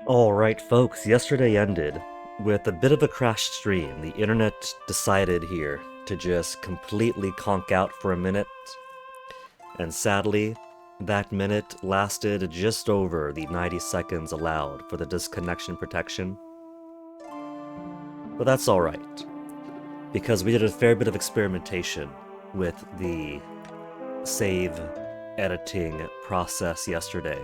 Alright, folks, yesterday ended with a bit of a crashed stream. The internet decided here to just completely conk out for a minute, and sadly, that minute lasted just over the 90 seconds allowed for the disconnection protection. But that's alright, because we did a fair bit of experimentation with the save editing process yesterday.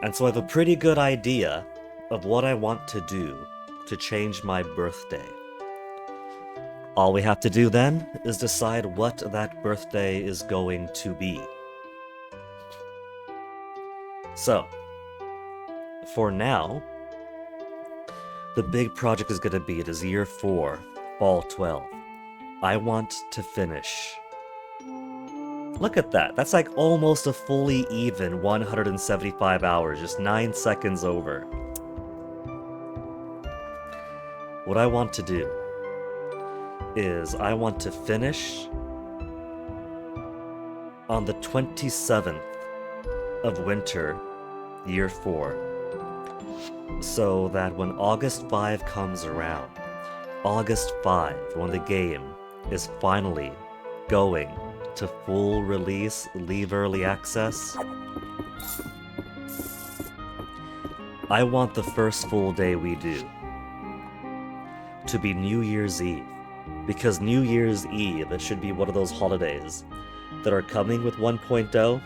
And so I have a pretty good idea of what I want to do to change my birthday. All we have to do then is decide what that birthday is going to be. So, for now, the big project is going to be, it is year 4, fall 12. I want to finish. Look at that, that's like almost a fully even 175 hours, just 9 seconds over. What I want to do is I want to finish on the 27th of winter, year 4, so that when August 5 comes around, August 5, when the game is finally going to full release, leave early access, I want the first full day we do to be New Year's Eve. Because New Year's Eve, it should be one of those holidays that are coming with 1.0,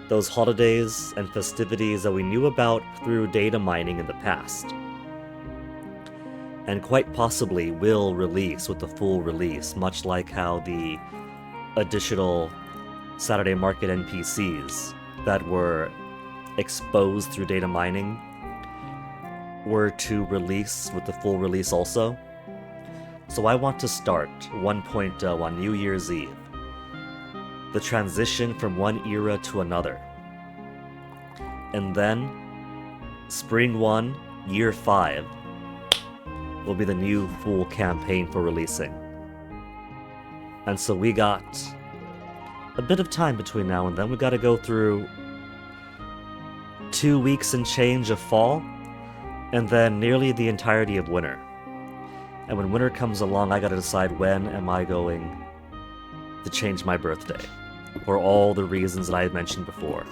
those holidays and festivities that we knew about through data mining in the past, and quite possibly will release with the full release, much like how the additional Saturday Market NPCs that were exposed through data mining were to release with the full release also. So I want to start 1.0 on New Year's Eve, the transition from one era to another. And then, Spring 1, Year 5, will be the new full campaign for releasing. And so we got a bit of time between now and then. We gotta go through 2 weeks and change of fall, and then nearly the entirety of winter. And when winter comes along, I gotta decide when am I going to change my birthday, for all the reasons that I had mentioned before.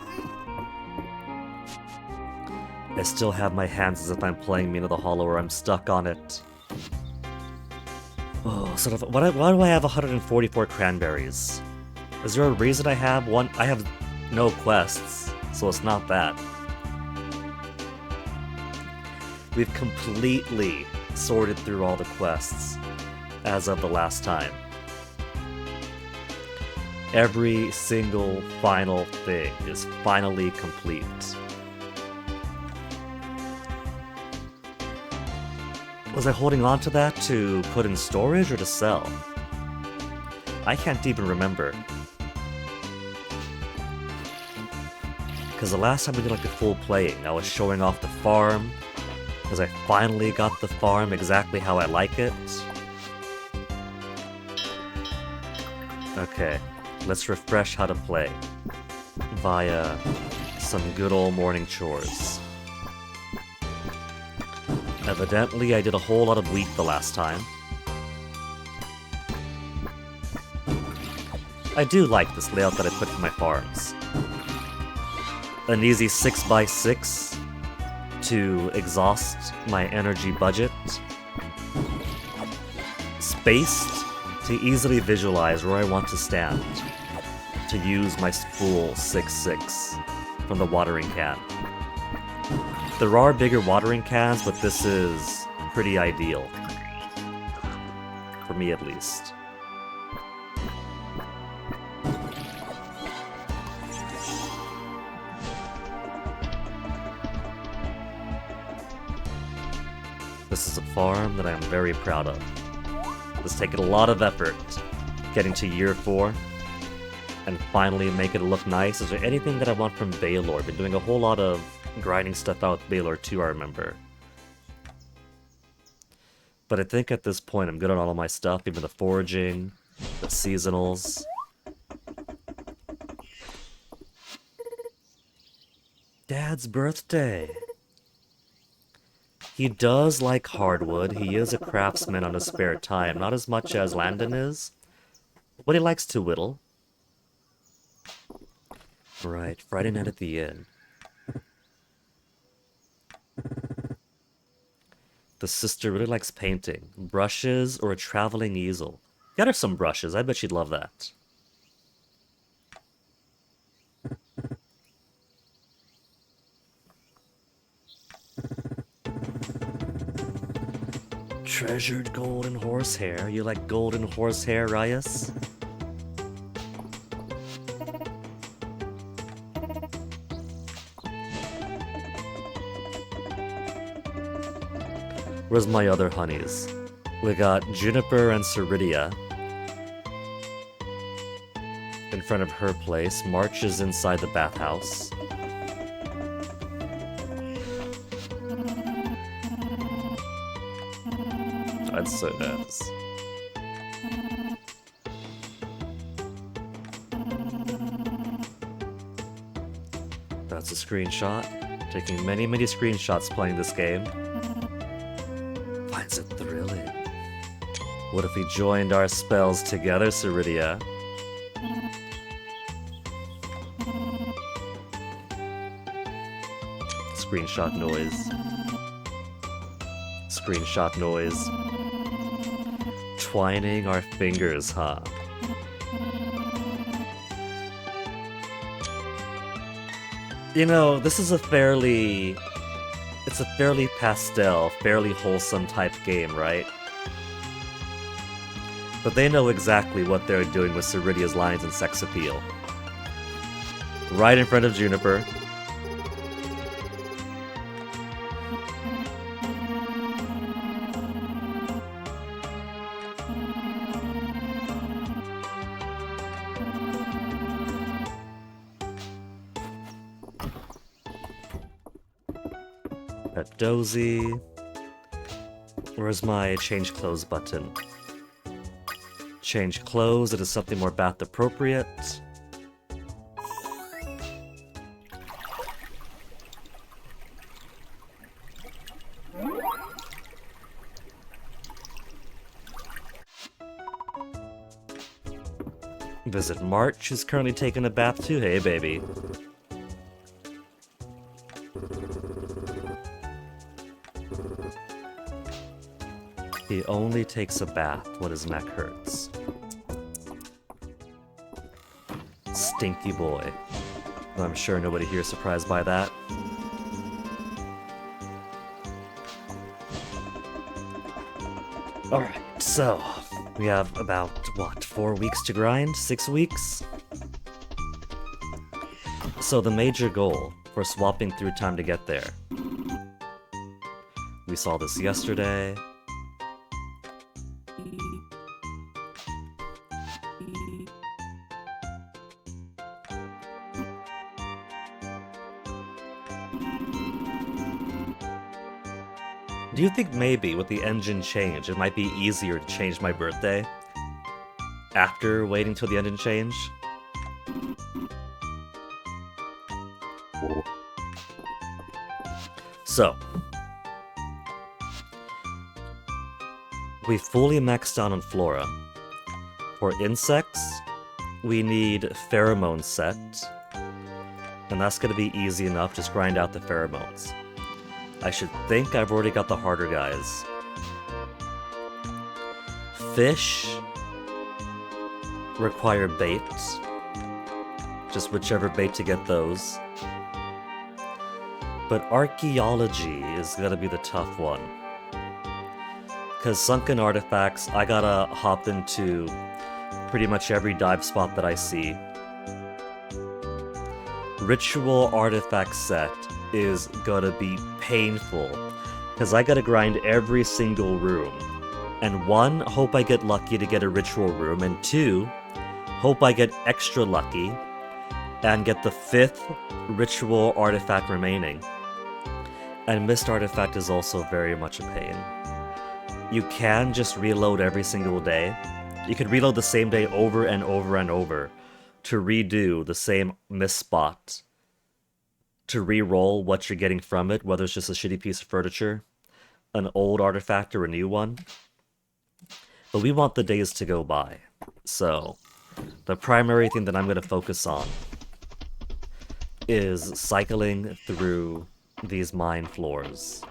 I still have my hands as if I'm playing Mina the Hollow, or I'm stuck on it. Oh, sort of. Why do I have 144 cranberries? Is there a reason I have one? I have no quests, so it's not that. We've completely sorted through all the quests as of the last time. Every single final thing is finally complete. Was I holding on to that to put in storage or to sell? I can't even remember. Because the last time we did like the full playing, I was showing off the farm, because I finally got the farm exactly how I like it. Okay, let's refresh how to play via some good old morning chores. Evidently, I did a whole lot of wheat the last time. I do like this layout that I put for my farms. An easy 6x6 to exhaust my energy budget. Spaced to easily visualize where I want to stand to use my full 6x6 from the watering can. There are bigger watering cans, but this is pretty ideal. For me, at least. This is a farm that I am very proud of. It's taken a lot of effort getting to year 4 and finally make it look nice. Is there anything that I want from Baylor? I've been doing a whole lot of grinding stuff out with Baylor too, I remember. But I think at this point I'm good on all of my stuff, even the foraging, the seasonals. Dad's birthday. He does like hardwood. He is a craftsman on his spare time. Not as much as Landon is, but he likes to whittle. Right, Friday night at the inn. The sister really likes painting. Brushes or a traveling easel. Get her some brushes. I bet she'd love that. Treasured golden horsehair. You like golden horsehair, Ryas? Where's my other honeys? We got Juniper and Ceridia in front of her place. March is inside the bathhouse. That's so nice. That's a screenshot. Taking many, many screenshots playing this game. Finds it thrilling. What if we joined our spells together, Ceridia? Screenshot noise. Screenshot noise. Twining our fingers, huh? You know, this is a fairly pastel, fairly wholesome type game, right? But they know exactly what they're doing with Ceridia's lines and sex appeal. Right in front of Juniper. Pet Dozy. Where's my change clothes button? Change clothes, it is something more bath appropriate. Visit March, who's currently taking a bath too. Hey, baby. He only takes a bath when his neck hurts. Stinky boy. I'm sure nobody here is surprised by that. Alright, so we have about, what, 4 weeks to grind? 6 weeks? So the major goal for swapping through time to get there. We saw this yesterday. Do you think maybe with the engine change, it might be easier to change my birthday after waiting till the engine change? So, we fully maxed out on Flora. For insects, we need Pheromone set, and that's going to be easy enough, just grind out the pheromones. I should think I've already got the harder guys. Fish require bait. Just whichever bait to get those. But archaeology is gonna be the tough one. Cause sunken artifacts, I gotta hop into pretty much every dive spot that I see. Ritual artifact set is gonna be painful, because I gotta grind every single room. And 1, hope I get lucky to get a ritual room, and 2, hope I get extra lucky and get the 5th ritual artifact remaining. And missed artifact is also very much a pain. You can just reload every single day. You could reload the same day over and over and over to redo the same miss spot to re-roll what you're getting from it, whether it's just a shitty piece of furniture, an old artifact, or a new one. But we want the days to go by. So, the primary thing that I'm going to focus on is cycling through these mine floors.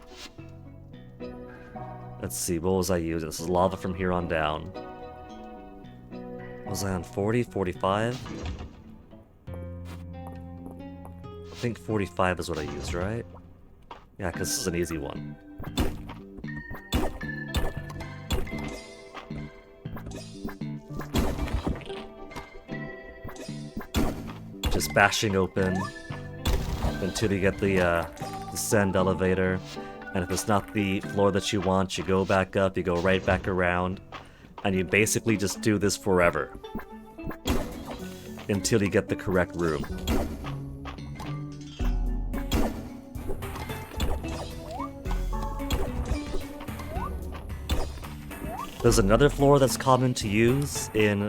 Let's see, what was I using? This is lava from here on down. Was I on 40, 45? I think 45 is what I used, right? Yeah, because this is an easy one. Just bashing open until you get the descend elevator. And if it's not the floor that you want, you go back up, you go right back around, and you basically just do this forever until you get the correct room. There's another floor that's common to use in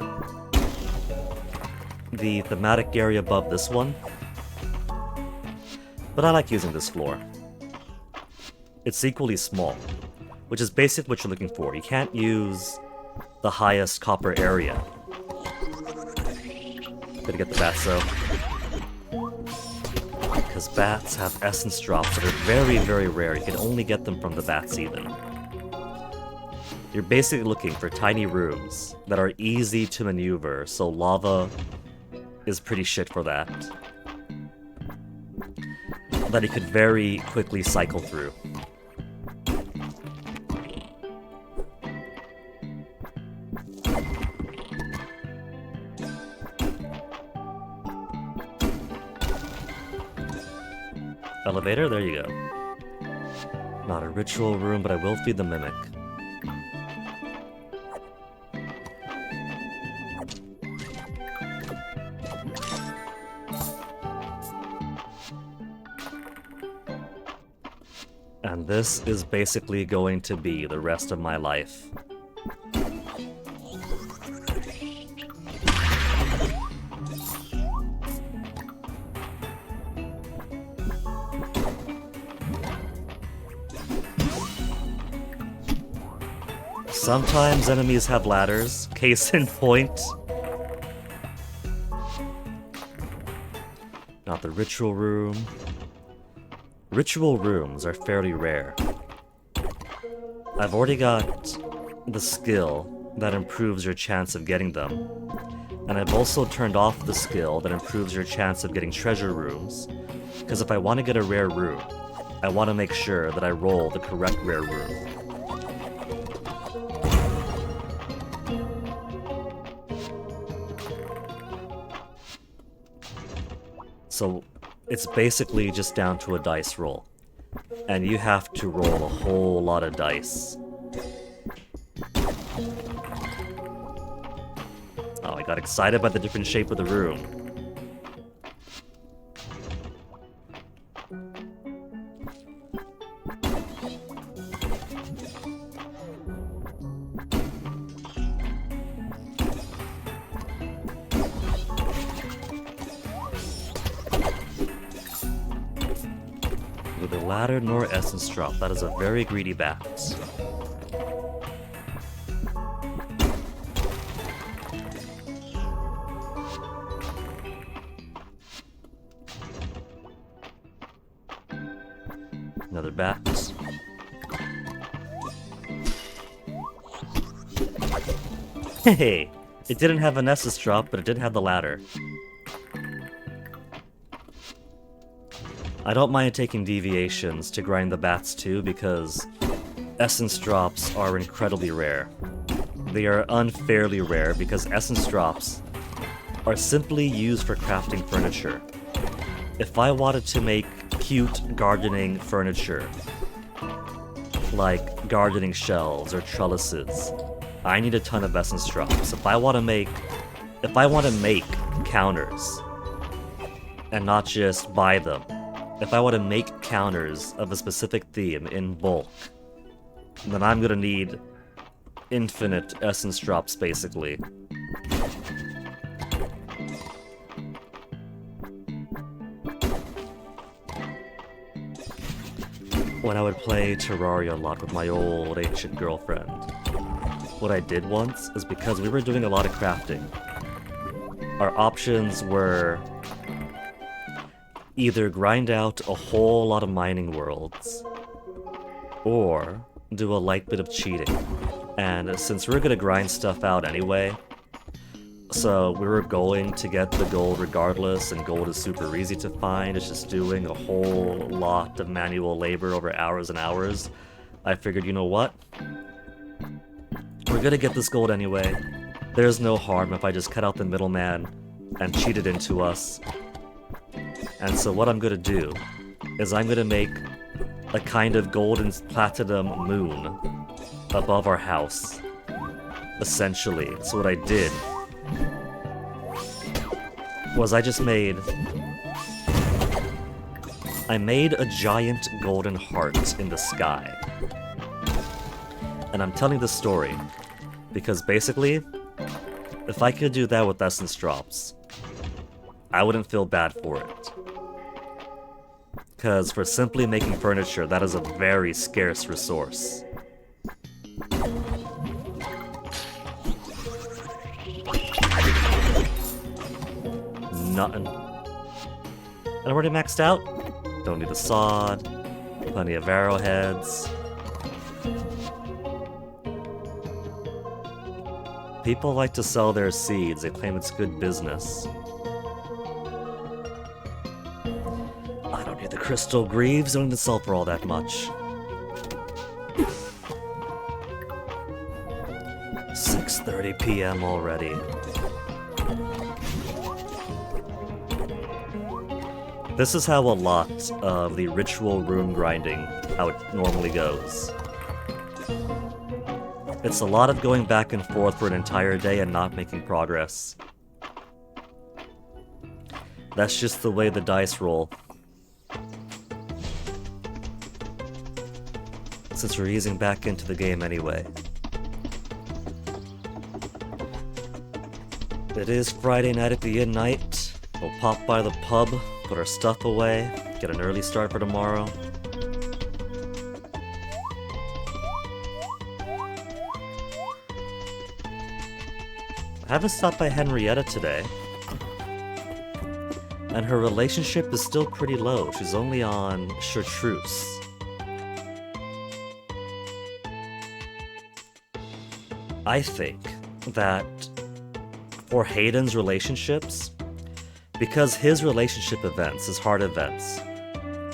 the thematic area above this one, but I like using this floor. It's equally small, which is basically what you're looking for. You can't use the highest copper area. Gotta get the bats though. Because bats have essence drops that are very, very rare. You can only get them from the bats even. You're basically looking for tiny rooms that are easy to maneuver, so lava is pretty shit for that. That you could very quickly cycle through. Elevator, there you go. Not a ritual room, but I will feed the mimic. And this is basically going to be the rest of my life. Sometimes enemies have ladders, case in point. Not the ritual room. Ritual rooms are fairly rare. I've already got the skill that improves your chance of getting them, and I've also turned off the skill that improves your chance of getting treasure rooms, because if I want to get a rare room, I want to make sure that I roll the correct rare room. So it's basically just down to a dice roll. And you have to roll a whole lot of dice. Oh, I got excited by the different shape of the room. Neither ladder nor essence drop. That is a very greedy bat. Another bat. Hey! It didn't have an essence drop, but it did have the ladder. I don't mind taking deviations to grind the bats too, because essence drops are incredibly rare. They are unfairly rare because essence drops are simply used for crafting furniture. If I wanted to make cute gardening furniture, like gardening shelves or trellises, I need a ton of essence drops. If I want to make counters and not just buy them, if I want to make counters of a specific theme in bulk, then I'm gonna need infinite essence drops, basically. when I would play Terraria a lot with my old ancient girlfriend. What I did once is because we were doing a lot of crafting, our options were either grind out a whole lot of mining worlds, or do a light bit of cheating. And since we were gonna grind stuff out anyway, so we were going to get the gold regardless, and gold is super easy to find, it's just doing a whole lot of manual labor over hours and hours, I figured, you know what? We're gonna get this gold anyway. There's no harm if I just cut out the middleman and cheat it into us. And so what I'm gonna do is I'm gonna make a kind of golden platinum moon above our house, essentially. So what I did was I made a giant golden heart in the sky. And I'm telling this story because basically, if I could do that with essence drops, I wouldn't feel bad for it. Because for simply making furniture, that is a very scarce resource. Nothing. And I'm already maxed out. Don't need a sod. Plenty of arrowheads. People like to sell their seeds. They claim it's good business. I don't need the crystal greaves. Don't even sell for all that much. 6:30 p.m. already. This is how a lot of the ritual rune grinding, how it normally goes. It's a lot of going back and forth for an entire day and not making progress. That's just the way the dice roll. Since we're easing back into the game anyway. It is Friday night at the inn night. We'll pop by the pub, put our stuff away, get an early start for tomorrow. I haven't stopped by Henrietta today. And her relationship is still pretty low. She's only on chartreuse. I think that for Hayden's relationships, because his relationship events, his heart events,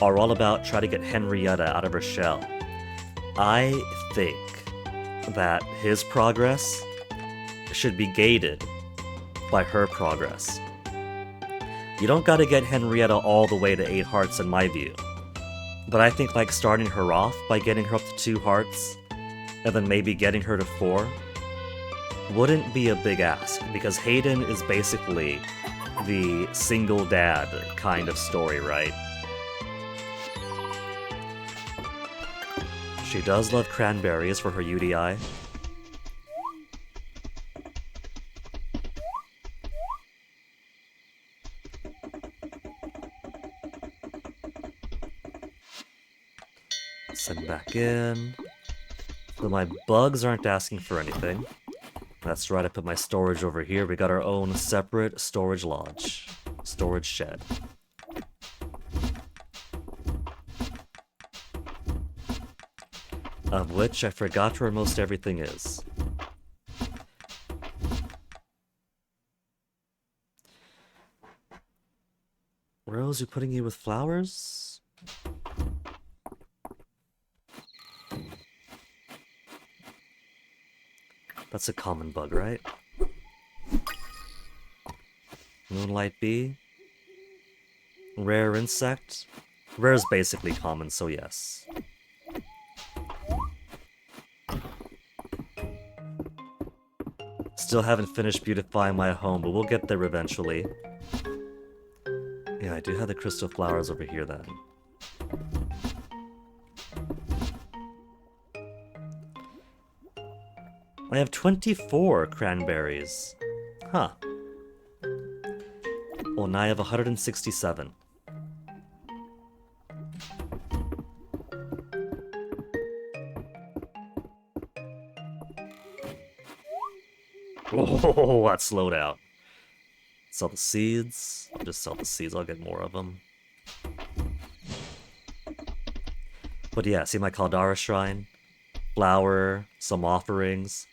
are all about trying to get Henrietta out of her shell, I think that his progress should be gated by her progress. You don't gotta get Henrietta all the way to 8 hearts in my view, but I think like starting her off by getting her up to 2 hearts, and then maybe getting her to 4, wouldn't be a big ask, because Hayden is basically the single dad kind of story, right? She does love cranberries for her UDI. Send back in. But my bugs aren't asking for anything. That's right, I put my storage over here. We got our own separate storage lodge. Storage shed. Of which I forgot where most everything is. Rose, you putting you with flowers? That's a common bug, right? Moonlight bee? Rare insect? Rare is basically common, so yes. Still haven't finished beautifying my home, but we'll get there eventually. Yeah, I do have the crystal flowers over here then. I have 24 cranberries. Huh. Well, now I have 167. Oh, that slowed down. Sell the seeds. Just sell the seeds, I'll get more of them. But yeah, see my Caldara shrine? Flower, some offerings.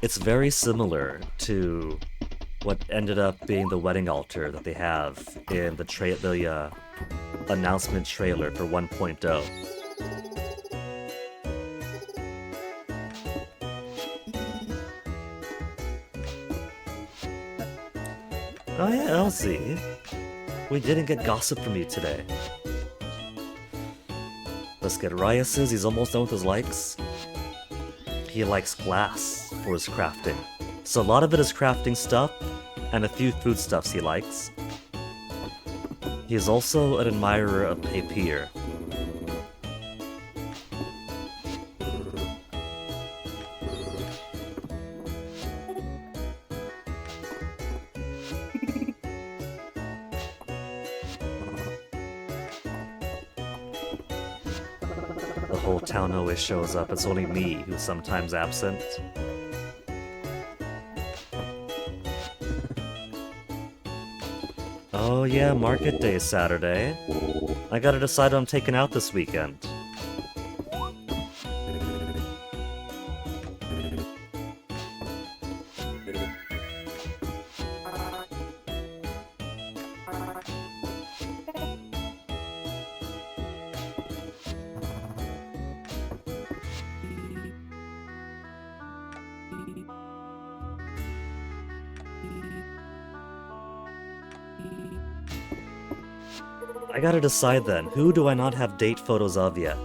It's very similar to what ended up being the wedding altar that they have in the announcement trailer for 1.0. Oh yeah, Elsie. We didn't get gossip from you today. Let's get Ryas's. He's almost done with his likes. He likes glass for his crafting. So a lot of it is crafting stuff, and a few foodstuffs he likes. He is also an admirer of papier. The whole town always shows up. It's only me who's sometimes absent. Oh yeah, market day Saturday. I gotta decide what I'm taking out this weekend. I gotta decide then, who do I not have date photos of yet?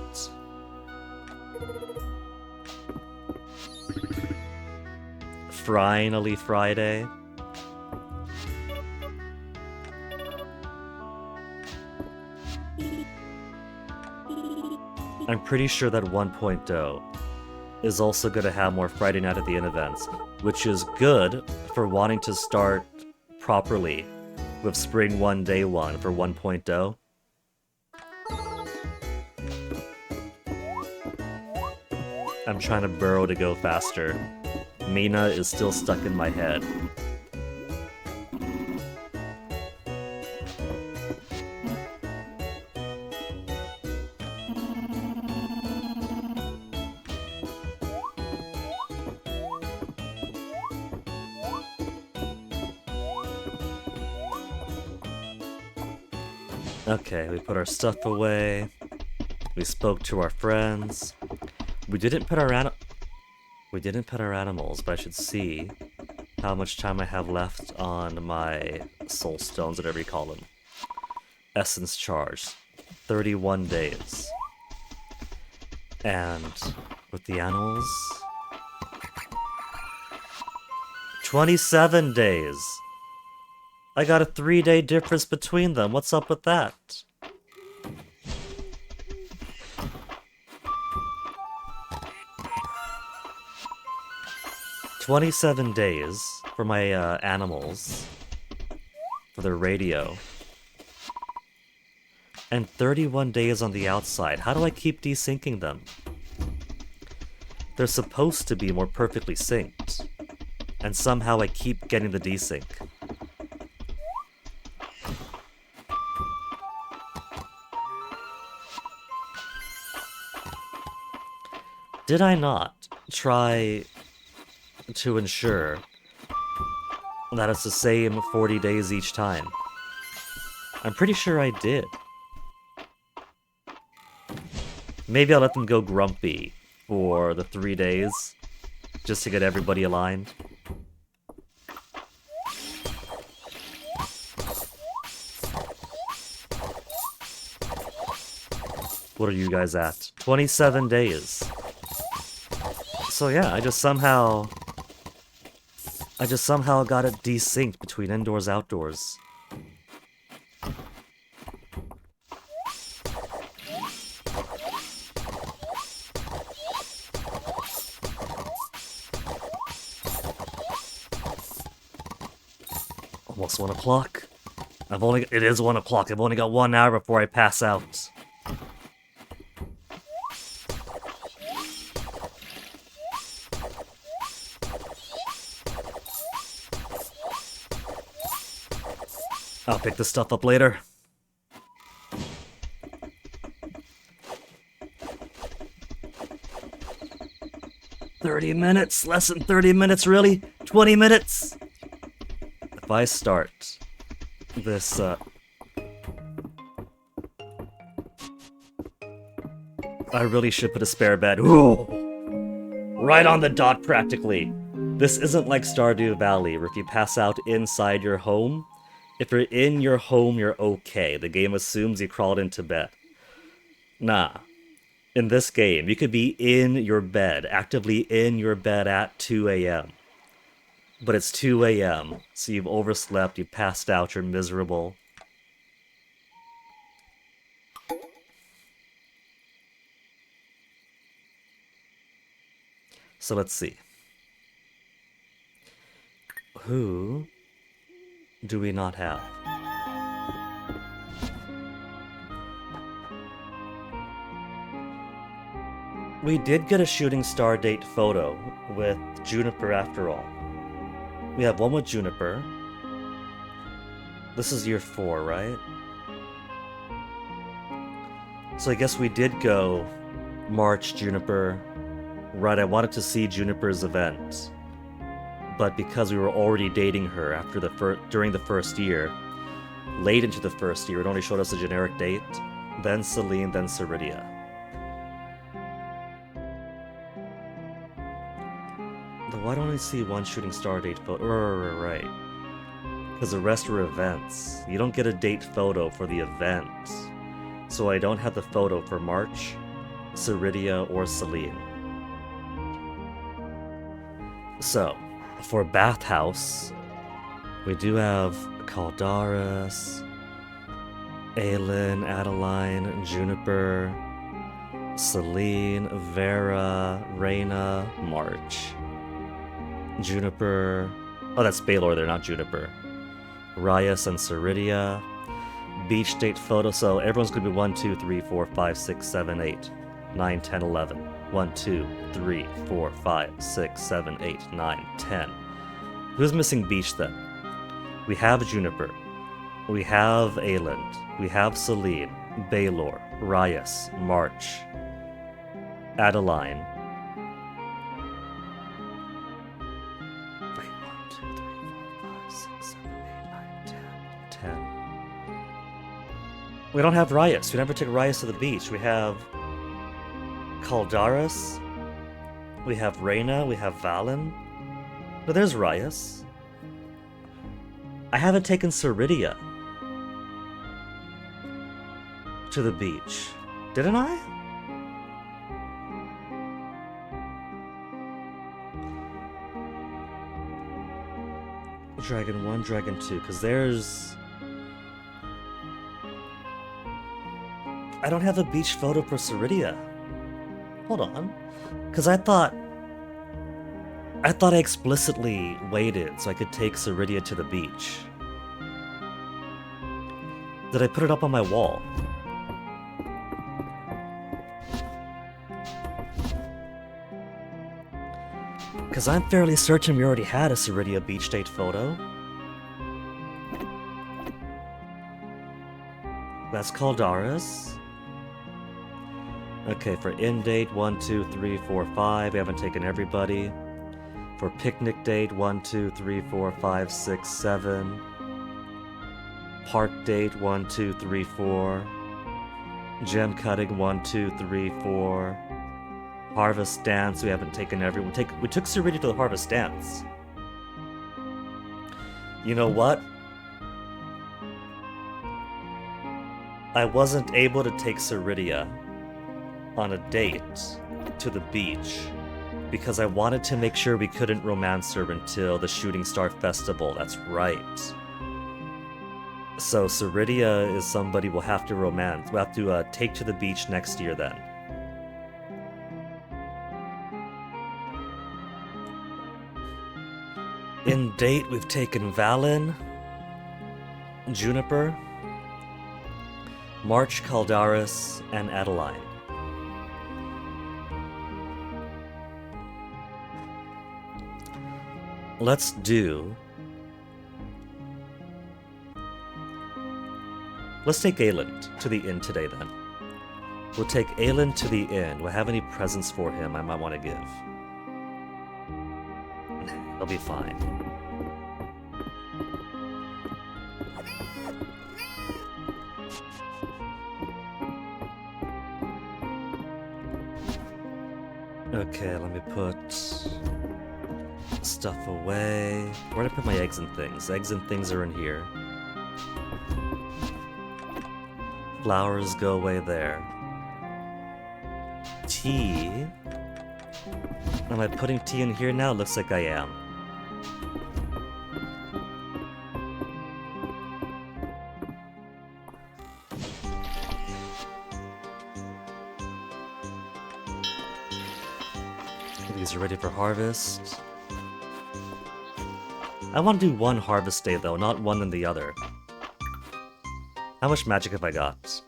Finally Friday. I'm pretty sure that 1.0 is also gonna have more Friday Night at the Inn events, which is good for wanting to start properly with Spring 1 Day 1 for 1.0. I'm trying to burrow to go faster. Mina is still stuck in my head. Okay, we put our stuff away. We spoke to our friends. We didn't put our animals, but I should see how much time I have left on my soul stones, whatever you call them. Essence charge. 31 days. And with the animals, 27 days. I got a 3-day difference between them. What's up with that? "27 days for my animals, for their radio, and 31 days on the outside. How do I keep desyncing them? They're supposed to be more perfectly synced, and somehow I keep getting the desync. Did I not try to ensure that it's the same 40 days each time? I'm pretty sure I did. Maybe I'll let them go grumpy for the 3 days, just to get everybody aligned. What are you guys at? 27 days. So yeah, I just somehow got it desynced between indoors, outdoors. Almost 1 o'clock. It is 1 o'clock. I've only got 1 hour before I pass out. I'll pick this stuff up later. $30 less than 30 minutes, really? 20 minutes? If I start this, I really should put a spare bed. Ooh. Right on the dot, practically. This isn't like Stardew Valley, where if you pass out inside your home, if you're in your home, you're okay. The game assumes you crawled into bed. Nah. In this game, you could be in your bed, actively in your bed at 2 a.m. But it's 2 a.m., so you've overslept, you passed out, you're miserable. So let's see. Who do we not have? We did get a shooting star date photo with Juniper after all. We have one with Juniper. This is year 4, right? So I guess we did go March Juniper. Right, I wanted to see Juniper's event. But because we were already dating her after during the first year, late into the first year, it only showed us a generic date. Then Celine, then Ceridia. Why don't I see one shooting star date photo? Right. Because the rest were events. You don't get a date photo for the event. So I don't have the photo for March, Ceridia, or Celine. So, for Bathhouse, we do have Caldaris, Aelin, Adeline, Juniper, Celine, Vera, Reyna, March. Juniper. Oh, that's Baylor, they're not Juniper. Rias and Ceridia. Beach date photo, so everyone's gonna be 1, 2, 3, 4, 5, 6, 7, 8, 9, 10, 11. 1, 2, 3, 4, 5, 6, 7, 8, 9, 10. Who's missing Beach then? We have Juniper. We have Aelin. We have Celine. Baylor. Rias. March. Adeline. We don't have Rias. We never took Rias to the beach. We have Caldaris. We have Reyna. We have Valen. But there's Rias. I haven't taken Ceridia to the beach. Didn't I? Dragon 1, Dragon 2, because there's... I don't have a beach photo for Ceridia. Hold on. Because I thought I explicitly waited so I could take Ceridia to the beach. Did I put it up on my wall? Because I'm fairly certain we already had a Ceridia beach date photo. That's Caldaris. Okay, for end date, 1, 2, 3, 4, 5. We haven't taken everybody. For picnic date, 1, 2, 3, 4, 5, 6, 7. Park date, 1, 2, 3, 4. Gem cutting, 1, 2, 3, 4. Harvest dance, we haven't taken everyone. We took Ceridia to the harvest dance. You know what? I wasn't able to take Ceridia on a date to the beach because I wanted to make sure we couldn't romance her until the Shooting Star Festival. That's right. So Ceridia is somebody we'll have to romance. We'll have to take to the beach next year then. In date, we've taken Valen, Juniper, March, Caldaris, and Adeline. Let's do Let's take Aelin to the inn today then. We'll take Aelin to the inn. Do I have any presents for him I might want to give? He'll be fine. Okay, let me put stuff away. Where did I put my eggs and things? Eggs and things are in here. Flowers go away there. Tea? Am I putting tea in here now? Looks like I am. These are ready for harvest. I want to do one harvest day though, not one than the other. How much magic have I got?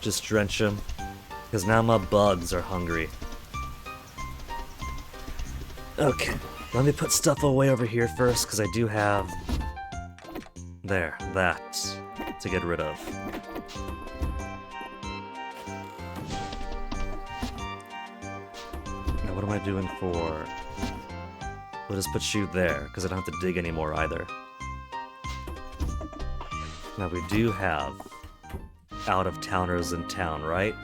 Just drench them, because now my bugs are hungry. Okay, let me put stuff away over here first, because I do have... There, that to get rid of. Now what am I doing for... We'll just put you there, because I don't have to dig anymore either. Now we do have out-of-towners in town, right?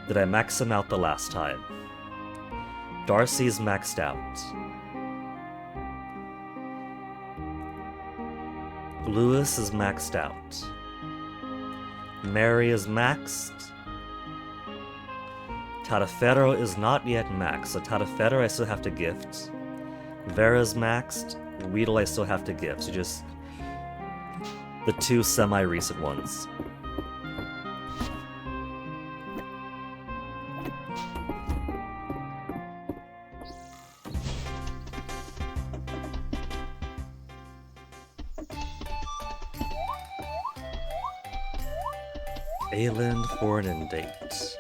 Did I max them out the last time? Darcy's maxed out. Lewis is maxed out. Mary is maxed. Tataferro is not yet maxed, so Tataferro I still have to gift. Vera's maxed. Weedle I still have to gift, so just the two semi-recent ones. Aelin for an date.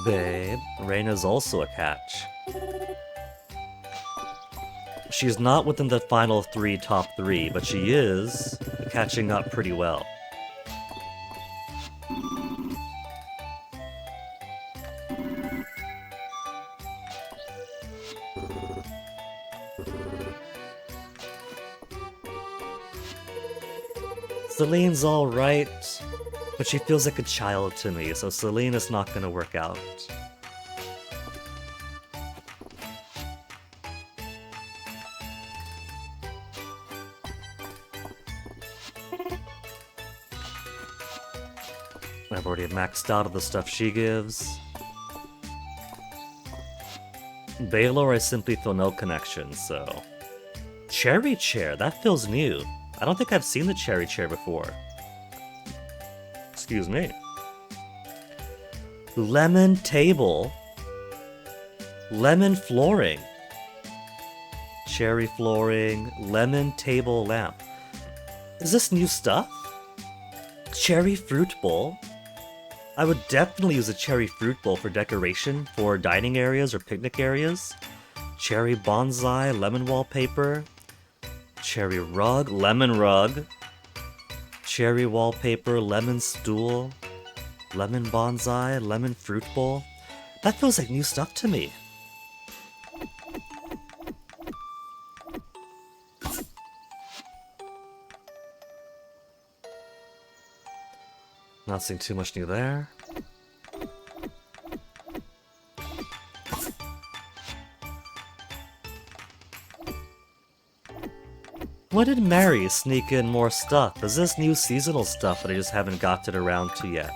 Babe, Reyna's also a catch. She's not within the final top three, but she is catching up pretty well. Celine's alright, but she feels like a child to me, so Celine is not gonna work out. I've already maxed out of the stuff she gives. Baylor, I simply feel no connection, so... Cherry Chair, that feels new. I don't think I've seen the Cherry Chair before. Excuse me. Lemon Table. Lemon Flooring. Cherry Flooring. Lemon Table Lamp. Is this new stuff? Cherry Fruit Bowl. I would definitely use a cherry fruit bowl for decoration for dining areas or picnic areas. Cherry bonsai, lemon wallpaper. Cherry rug, lemon rug. Cherry wallpaper, lemon stool. Lemon bonsai, lemon fruit bowl. That feels like new stuff to me. Not seeing too much new there. When did Mary sneak in more stuff? Is this new seasonal stuff that I just haven't gotten around to yet?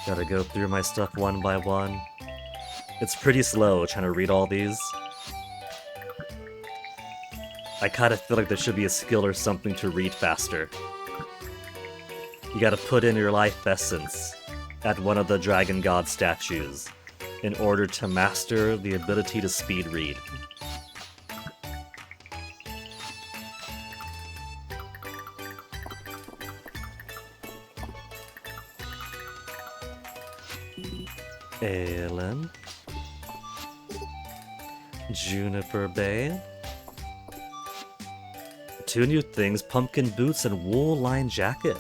Gotta go through my stuff one by one. It's pretty slow trying to read all these. I kinda feel like there should be a skill or something to read faster. You gotta put in your life essence at one of the Dragon God statues in order to master the ability to speed read. Aylin. Juniper Bay. 2 new things, pumpkin boots and wool line jacket.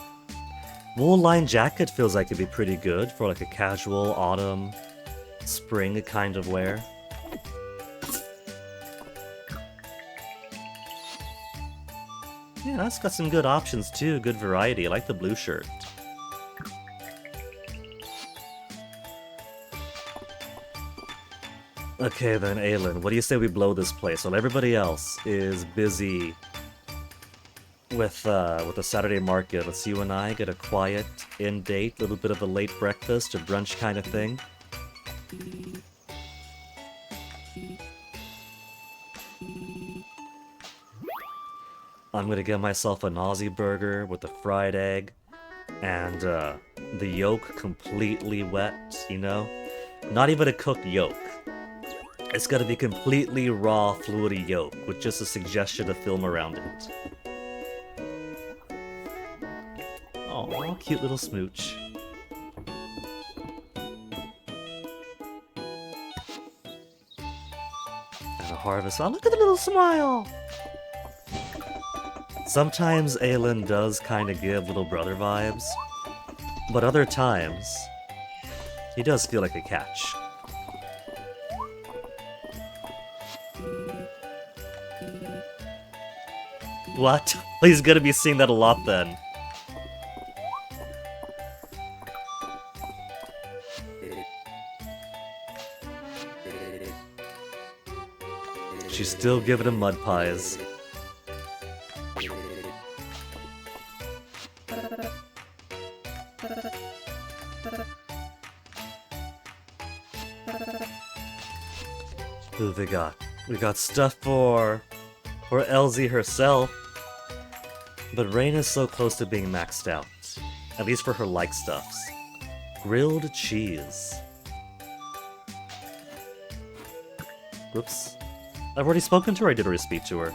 Wool line jacket feels like it'd be pretty good for like a casual autumn, spring kind of wear. Yeah, that's got some good options too, good variety. I like the blue shirt. Okay then, Aylin, what do you say we blow this place while everybody else is busy with the Saturday market? Let's you and I get a quiet in date, little bit of a late breakfast or brunch kind of thing. I'm gonna get myself a Nazi burger with a fried egg and the yolk completely wet, you know? Not even a cooked yolk. It's gotta be completely raw, fluidy yolk with just a suggestion of film around it. Aw, cute little smooch. And a harvest. Oh, look at the little smile! Sometimes Aylin does kind of give little brother vibes, but other times, he does feel like a catch. What? He's gonna be seeing that a lot then. She's still giving him mud pies. Who they got? We got stuff for Elsie herself. But Rain is so close to being maxed out. At least for her like stuffs. Grilled cheese. Whoops. I've already spoken to her, I did already speak to her.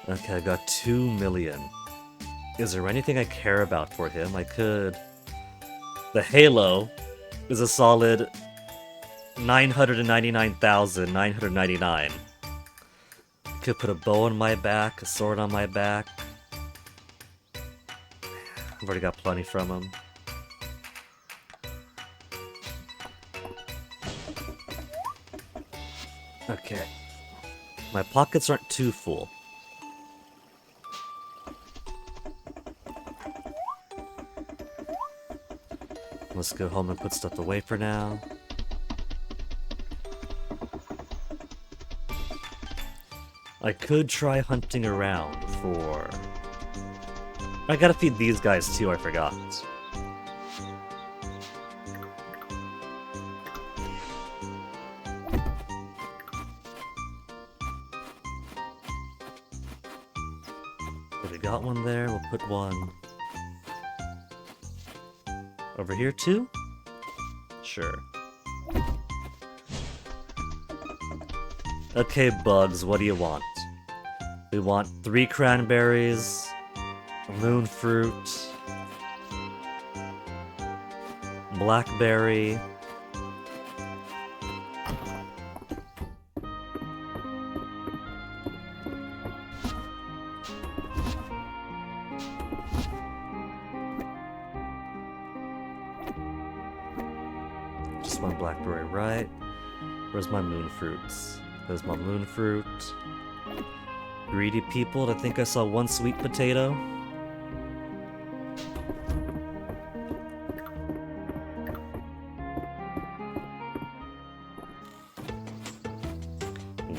Okay, I got 2 million. Is there anything I care about for him? I could... The Halo is a solid 999,999. Could put a bow on my back, a sword on my back. I've already got plenty from him. Okay. My pockets aren't too full. Let's go home and put stuff away for now. I could try hunting around for... I gotta feed these guys too, I forgot. We got one there, we'll put one... over here too? Sure. Okay, Bugs, what do you want? We want 3 cranberries, moon fruit, blackberry, just one blackberry, right? Where's my moon fruits? There's my moon fruit. Greedy people, I think I saw 1 sweet potato.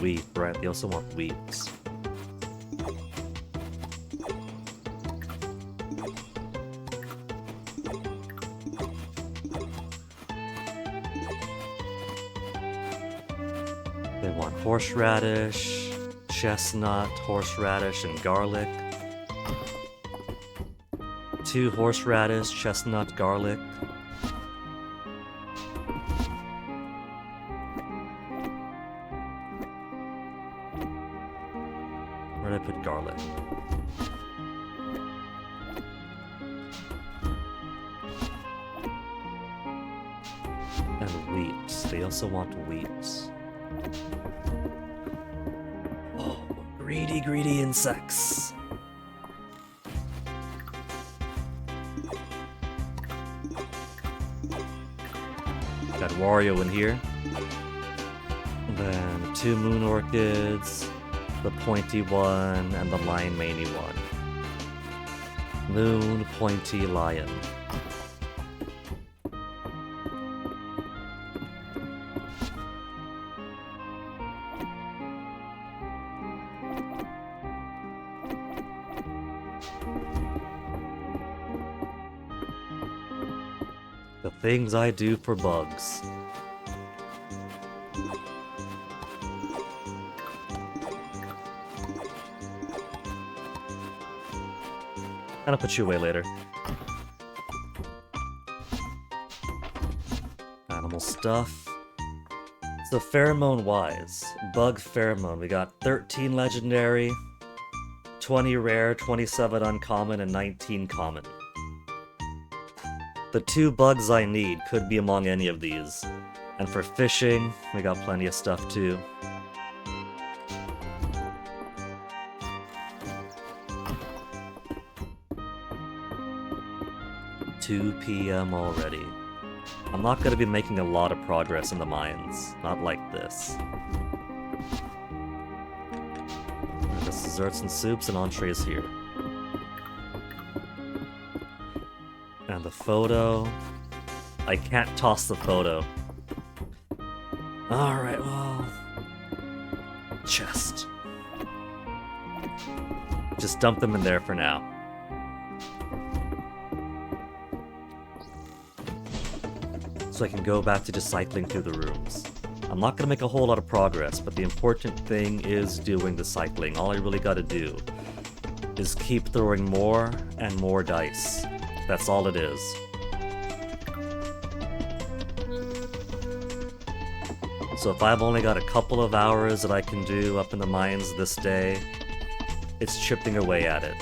Wheat, right? They also want wheat. They want horseradish, chestnut, horseradish, and garlic. 2 horseradish, chestnut, garlic. Where'd I put garlic? And wheat. They also want wheat. Oh, greedy, greedy insects. Got Wario in here. And then 2 moon orchids, the pointy one, and the lion maney one. Moon, pointy, lion. The things I do for bugs. And I'll put you away later. Animal stuff. So pheromone-wise, bug pheromone. We got 13 legendary, 20 rare, 27 uncommon, and 19 common. The 2 bugs I need could be among any of these. And for fishing, we got plenty of stuff too. $2 p.m. already. I'm not going to be making a lot of progress in the mines. Not like this. There's desserts and soups and entrees here. And the photo... I can't toss the photo. Alright, well... Chest. Just dump them in there for now. So I can go back to just cycling through the rooms. I'm not gonna make a whole lot of progress, but the important thing is doing the cycling. All I really gotta do is keep throwing more and more dice. That's all it is. So if I've only got a couple of hours that I can do up in the mines this day, it's chipping away at it.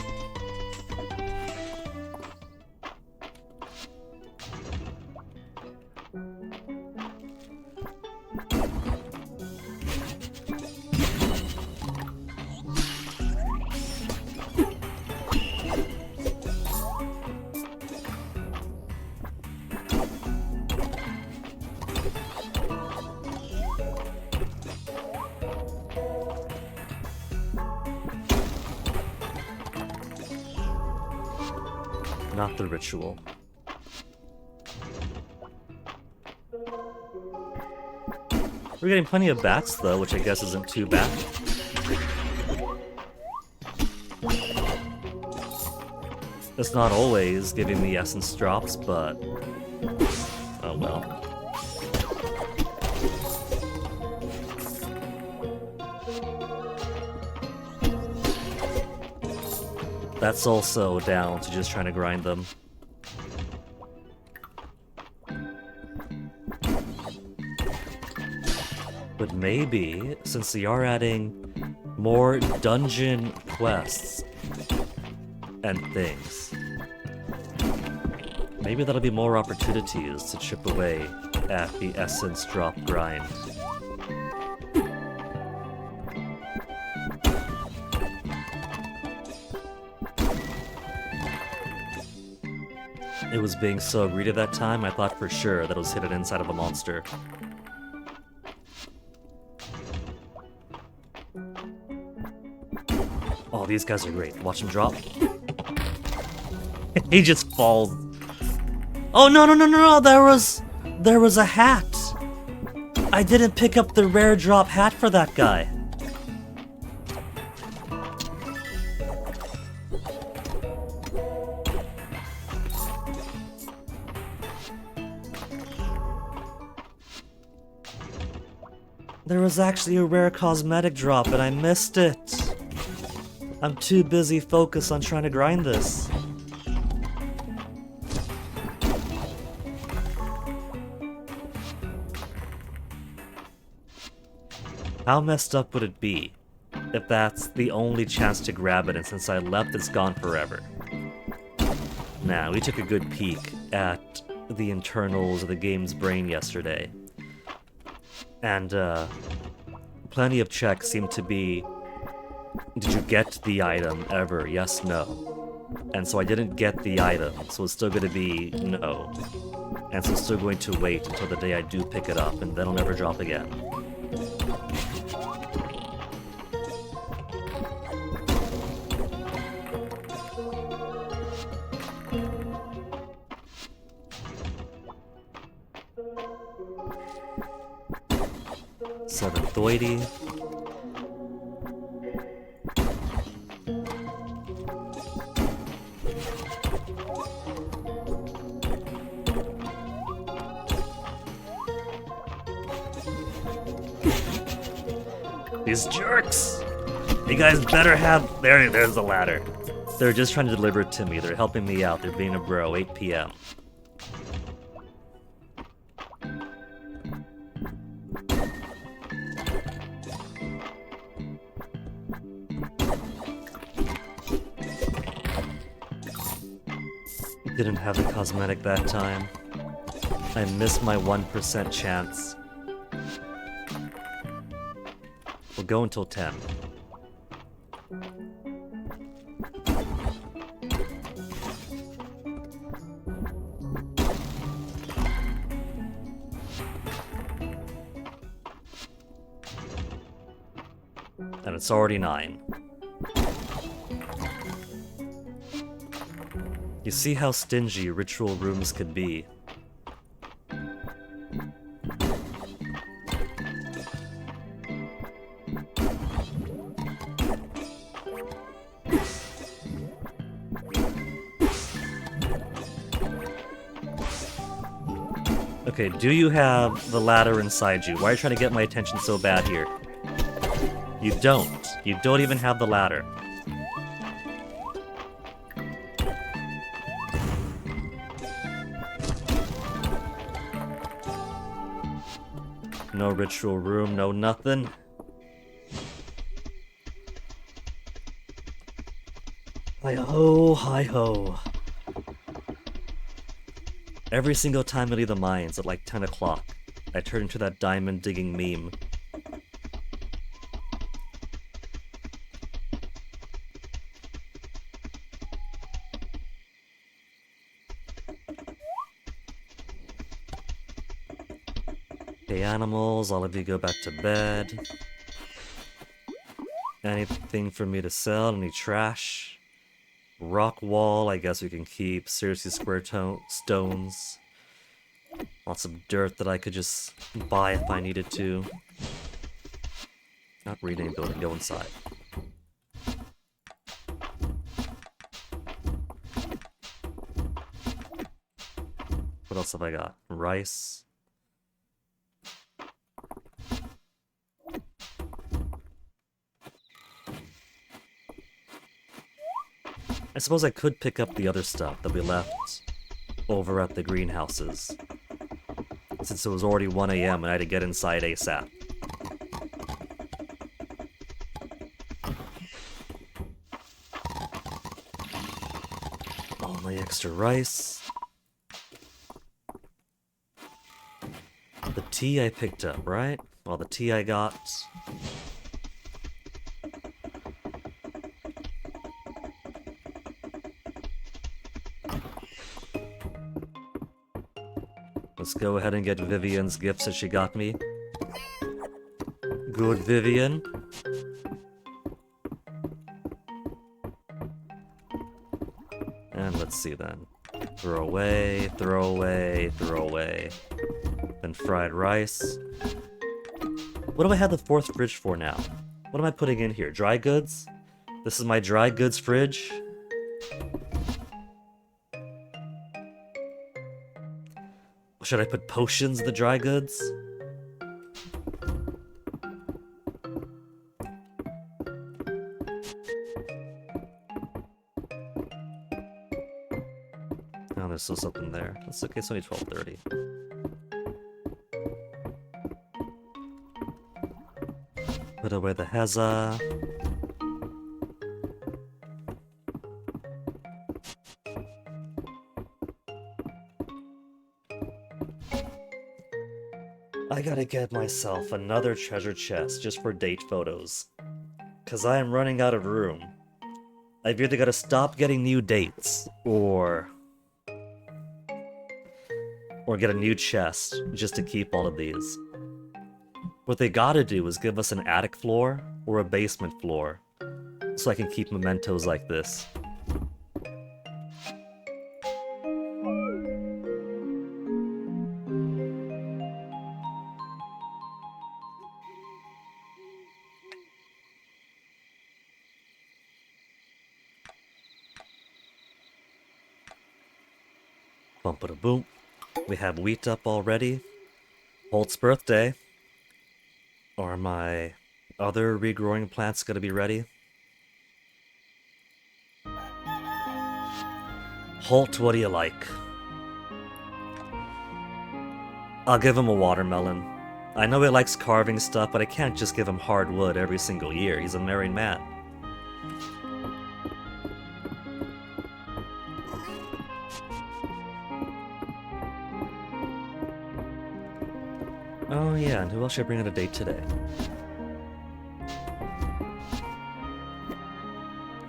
Not the ritual. We're getting plenty of bats though, which I guess isn't too bad. It's not always giving me essence drops, but... oh well. That's also down to just trying to grind them. But maybe, since they are adding more dungeon quests and things, maybe that'll be more opportunities to chip away at the essence drop grind. It was being so greedy that time, I thought for sure that it was hidden inside of a monster. Oh, these guys are great. Watch him drop. He just falls. Oh, no, there was a hat. I didn't pick up the rare drop hat for that guy. There was actually a rare cosmetic drop and I missed it. I'm too busy focused on trying to grind this. How messed up would it be if that's the only chance to grab it, and since I left, it's gone forever. Now, we took a good peek at the internals of the game's brain yesterday, and plenty of checks seem to be, did you get the item ever? Yes, no. And so I didn't get the item, so it's still going to be no. And so I'm still going to wait until the day I do pick it up, and then it'll never drop again. Seventh-oity. These jerks! You guys better have... There's the ladder. They're just trying to deliver it to me. They're helping me out. They're being a bro. 8 p.m. Didn't have the cosmetic that time. I missed my 1% chance. We'll go until 10. And it's already 9. You see how stingy ritual rooms could be. Okay, do you have the ladder inside you? Why are you trying to get my attention so bad here? You don't. You don't even have the ladder. No ritual room, no nothing. Hi-ho, hi-ho. Every single time I leave the mines at like 10 o'clock, I turn into that diamond digging meme. Okay, animals, all of you go back to bed. Anything for me to sell? Any trash? Rock wall, I guess we can keep. Seriously, square stones. Lots of dirt that I could just buy if I needed to. Not rename building, go inside. What else have I got? Rice. I suppose I could pick up the other stuff that we left over at the greenhouses, since it was already 1 a.m. and I had to get inside ASAP. All my extra rice. The tea I picked up, right? Well, the tea I got... Let's go ahead and get Vivian's gifts that she got me. Good, Vivian. And let's see then. Throw away, throw away, throw away. Then fried rice. What do I have the 4th fridge for now? What am I putting in here? Dry goods? This is my dry goods fridge? Should I put potions in the dry goods? Oh, there's still something there. That's okay, it's only 12:30. Put away the Heza. I gotta get myself another treasure chest just for date photos. Cause I am running out of room. I've either gotta stop getting new dates, or get a new chest just to keep all of these. What they gotta do is give us an attic floor or a basement floor, so I can keep mementos like this. Bumpa-da-boom. We have wheat up already. Holt's birthday. Are my other regrowing plants gonna be ready? Holt, what do you like? I'll give him a watermelon. I know he likes carving stuff, but I can't just give him hardwood every single year. He's a married man. Oh yeah, and who else should I bring on a date today?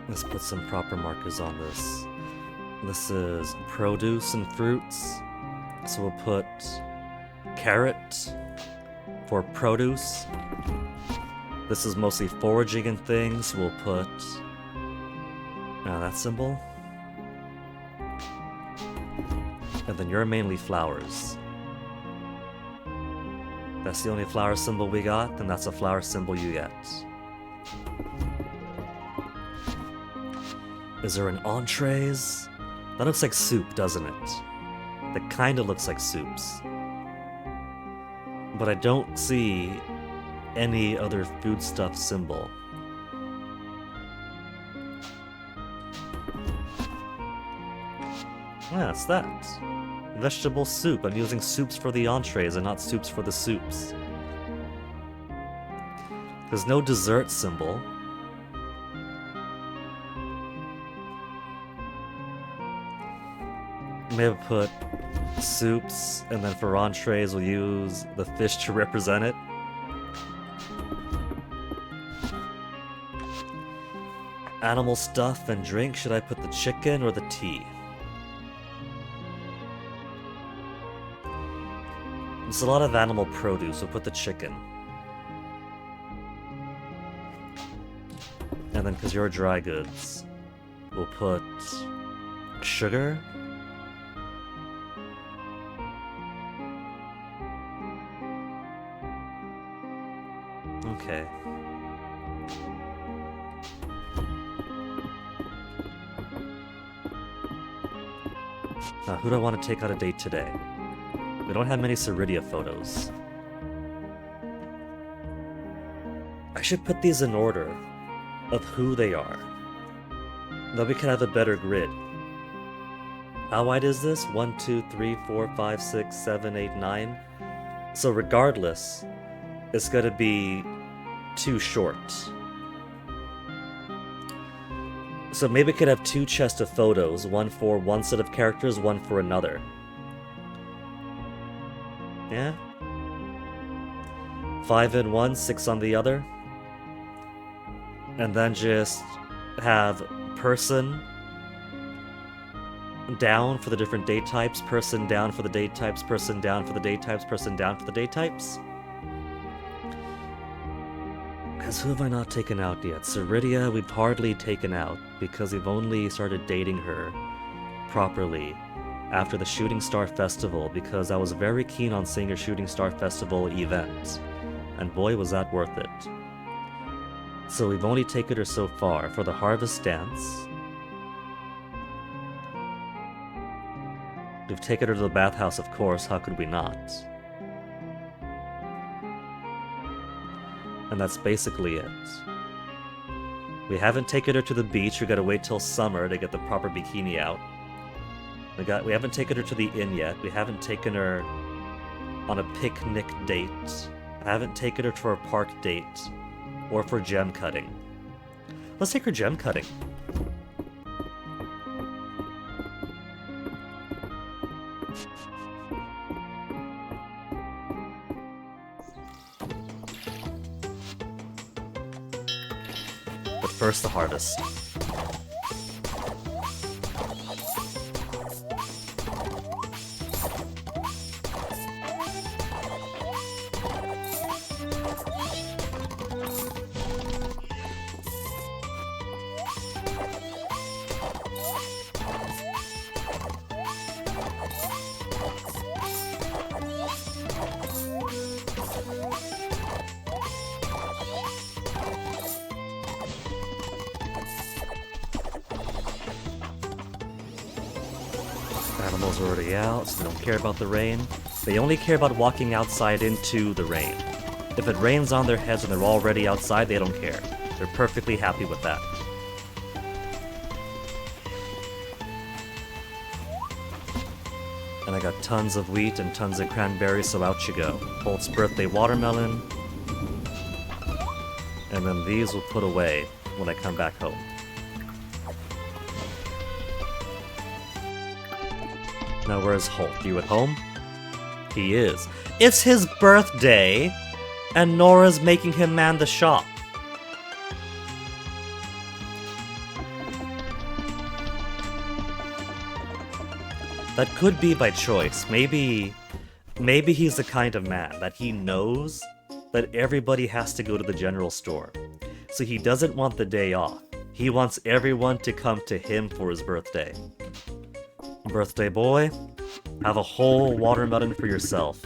Let's put some proper markers on this. This is produce and fruits. So we'll put carrot for produce. This is mostly foraging and things. We'll put that symbol. And then you're mainly flowers. That's the only flower symbol we got, then that's a flower symbol you get. Is there an entrees? That looks like soup, doesn't it? That kinda looks like soups. But I don't see any other foodstuff symbol. Yeah, it's that. Vegetable soup. I'm using soups for the entrees and not soups for the soups. There's no dessert symbol. Maybe put soups, and then for entrees we'll use the fish to represent it. Animal stuff and drink. Should I put the chicken or the tea? There's a lot of animal produce, we'll put the chicken. And then, because you're dry goods, we'll put sugar. Okay. Now, who do I want to take on a date today? We don't have many Ceridia photos. I should put these in order of who they are. Then we can have a better grid. How wide is this? 1, 2, 3, 4, 5, 6, 7, 8, 9. So regardless, it's gonna be too short. So maybe we could have 2 chests of photos, one for one set of characters, one for another. Yeah? 5 in one, 6 on the other. And then just have person down for the different date types, person down for the date types, person down for the date types, person down for the date types. Because who have I not taken out yet? Ceridia we've hardly taken out because we've only started dating her properly after the Shooting Star Festival, because I was very keen on seeing her Shooting Star Festival event, and boy was that worth it. So we've only taken her so far for the Harvest Dance. We've taken her to the bathhouse, of course, how could we not? And that's basically it. We haven't taken her to the beach, we gotta wait till summer to get the proper bikini out. We haven't taken her to the inn yet. We haven't taken her on a picnic date. I haven't taken her to our park date. or for gem cutting? Let's take her gem cutting. But first, the harvest. Animals are already out, so they don't care about the rain. They only care about walking outside into the rain. If it rains on their heads and they're already outside, they don't care. They're perfectly happy with that. And I got tons of wheat and tons of cranberries, so out you go. Holt's birthday watermelon. And then these will put away when I come back home. Now where's Holt? You at home? He is. It's his birthday! And Nora's making him man the shop. That could be by choice. Maybe he's the kind of man that he knows that everybody has to go to the general store. So he doesn't want the day off. He wants everyone to come to him for his birthday. Birthday boy, have a whole watermelon for yourself.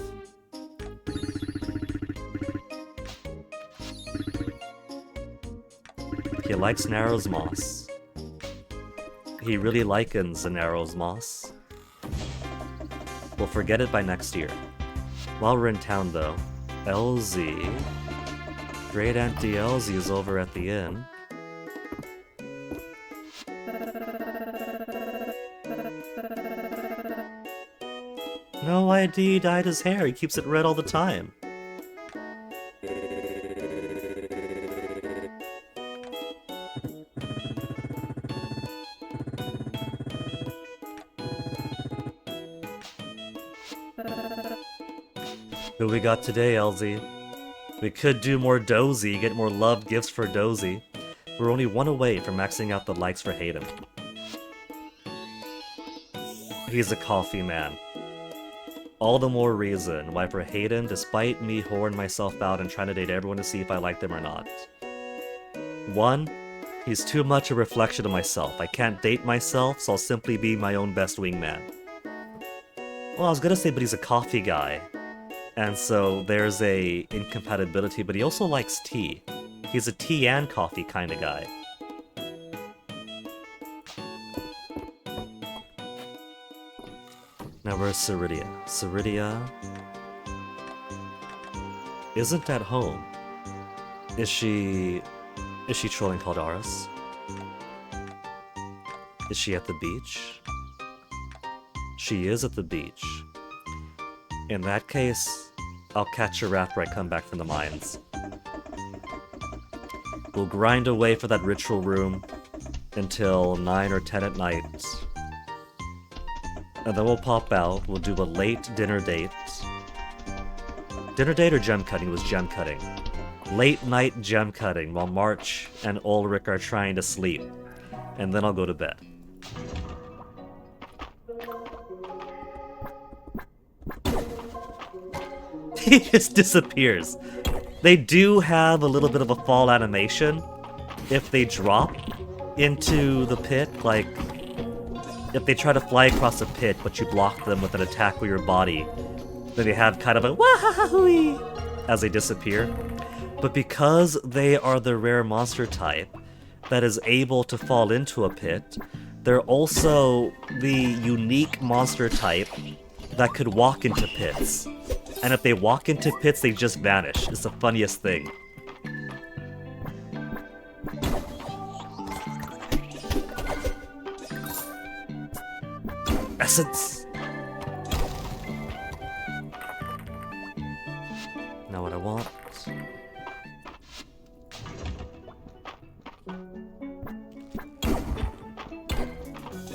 He likes Narrow's moss. He really likens the Narrow's moss. We'll forget it by next year. While we're in town though, LZ... Great Auntie LZ is over at the inn. No idea he dyed his hair, he keeps it red all the time. Who we got today, LZ? We could do more Dozy, get more love gifts for Dozy. We're only one away from maxing out the likes for Hayden. He's a coffee man. All the more reason why for Hayden, despite me whoring myself out and trying to date everyone to see if I like them or not. 1, he's too much a reflection of myself. I can't date myself, so I'll simply be my own best wingman. Well, I was gonna say, but he's a coffee guy. And so there's a incompatibility, but he also likes tea. He's a tea and coffee kind of guy. Now where's Ceridia? Ceridia isn't at home. Is she trolling Caldaris? Is she at the beach? She is at the beach. In that case, I'll catch her after I come back from the mines. We'll grind away for that ritual room until 9 or 10 at night. And then we'll pop out, we'll do a late dinner date. Dinner date or gem cutting? It was gem cutting. Late night gem cutting while March and Ulrich are trying to sleep. And then I'll go to bed. He just disappears. They do have a little bit of a fall animation if they drop into the pit, like if they try to fly across a pit but you block them with an attack with your body, then they have kind of a wah-ha-ha-hoo-wee as they disappear. But because they are the rare monster type that is able to fall into a pit, they're also the unique monster type that could walk into pits. And if they walk into pits, they just vanish. It's the funniest thing. Essence! Now what I want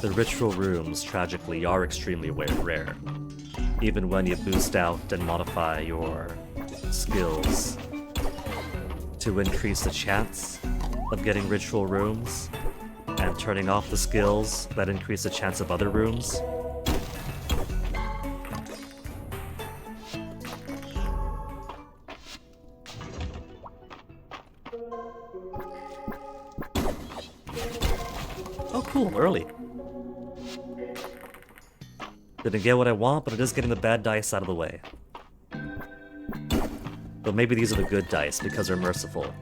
the ritual rooms, tragically, are extremely rare. Even when you boost out and modify your skills to increase the chance of getting ritual rooms, and turning off the skills that increase the chance of other rooms. Oh cool, early. Didn't get what I want, but it is getting the bad dice out of the way. But maybe these are the good dice because they're merciful.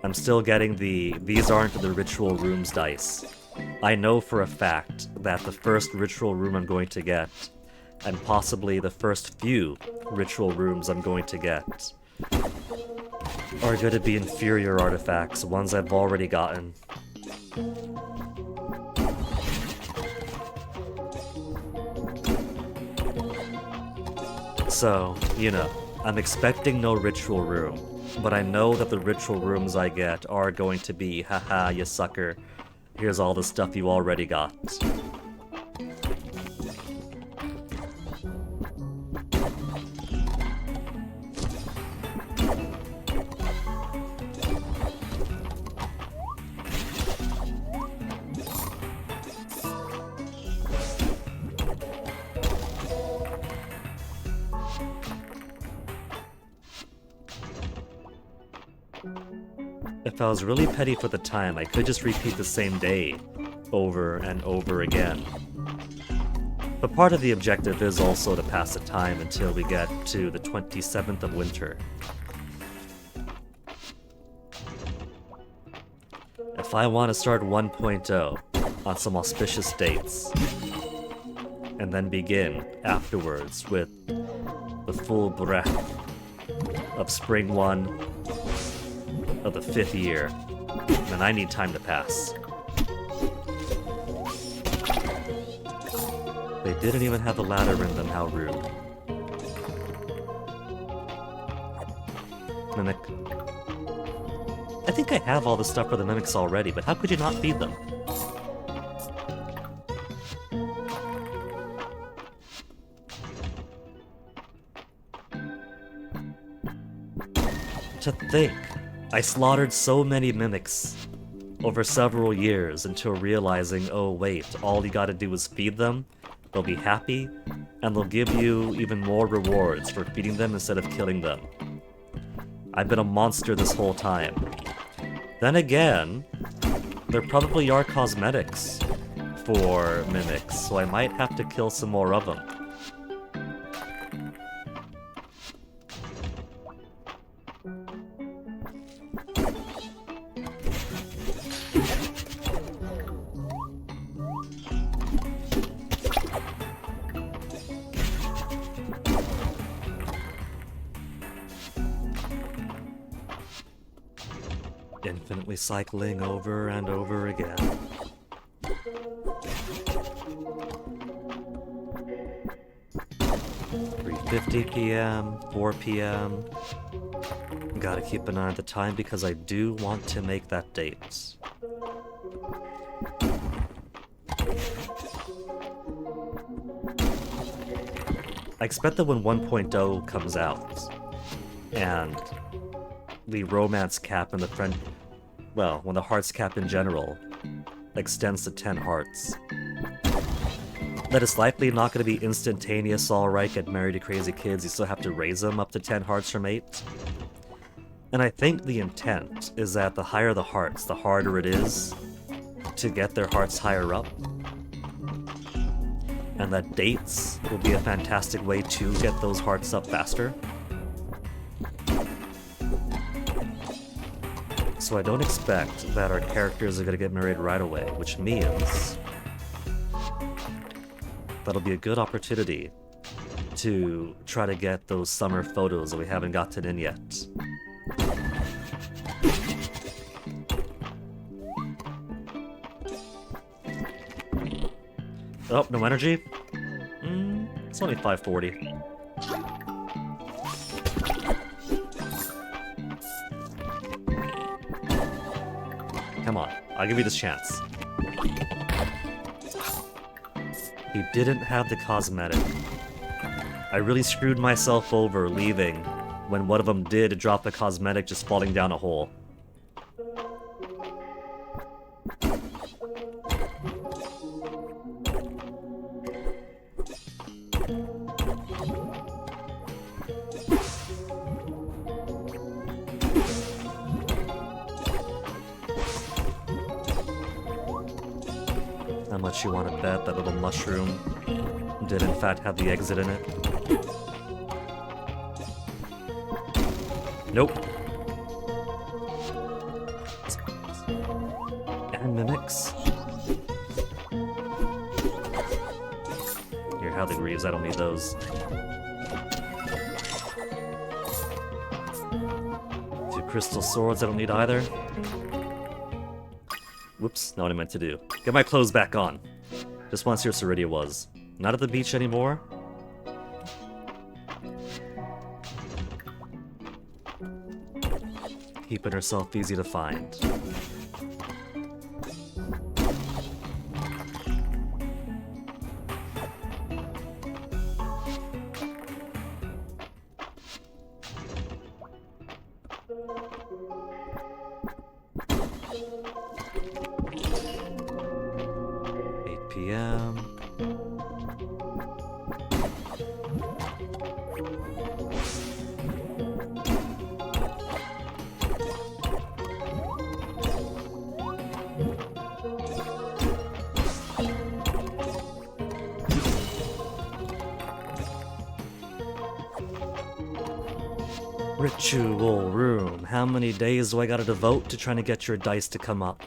I'm still getting these aren't the ritual rooms dice. I know for a fact that the first ritual room I'm going to get, and possibly the first few ritual rooms I'm going to get, are going to be inferior artifacts, ones I've already gotten. So, you know, I'm expecting no ritual room, but I know that the ritual rooms I get are going to be, haha, you sucker, here's all the stuff you already got. If I was really petty for the time, I could just repeat the same day over and over again. But part of the objective is also to pass the time until we get to the 27th of winter. If I want to start 1.0 on some auspicious dates, and then begin afterwards with the full breath of Spring 1 of the 5th year, then I need time to pass. They didn't even have the ladder in them, how rude. Mimic. I think I have all the stuff for the mimics already, but how could you not feed them? To think, I slaughtered so many mimics over several years until realizing, oh wait, all you gotta do is feed them, they'll be happy, and they'll give you even more rewards for feeding them instead of killing them. I've been a monster this whole time. Then again, there probably are cosmetics for mimics, so I might have to kill some more of them. Infinitely cycling over and over again. (3:50 p.m., 4 p.m. Gotta keep an eye on the time because I do want to make that date. I expect that when 1.0 comes out, and the romance cap and the friend... well, when the hearts cap in general extends to 10 hearts, that it's likely not going to be instantaneous, alright, get married to crazy kids, you still have to raise them up to 10 hearts from 8. And I think the intent is that the higher the hearts, the harder it is to get their hearts higher up. And that dates will be a fantastic way to get those hearts up faster. So I don't expect that our characters are going to get married right away, which means that'll be a good opportunity to try to get those summer photos that we haven't gotten in yet. Oh, no energy? It's only 5:40. Come on, I'll give you this chance. He didn't have the cosmetic. I really screwed myself over leaving when one of them did drop the cosmetic just falling down a hole. How much you want to bet that little mushroom did in fact have the exit in it? Nope. And mimics. Here, how the greaves, I don't need those. Two crystal swords, I don't need either. Whoops, not what I meant to do. Get my clothes back on. Just want to see where Ceridia was. Not at the beach anymore. Keeping herself easy to find. PM. Ritual room. How many days do I gotta devote to trying to get your dice to come up?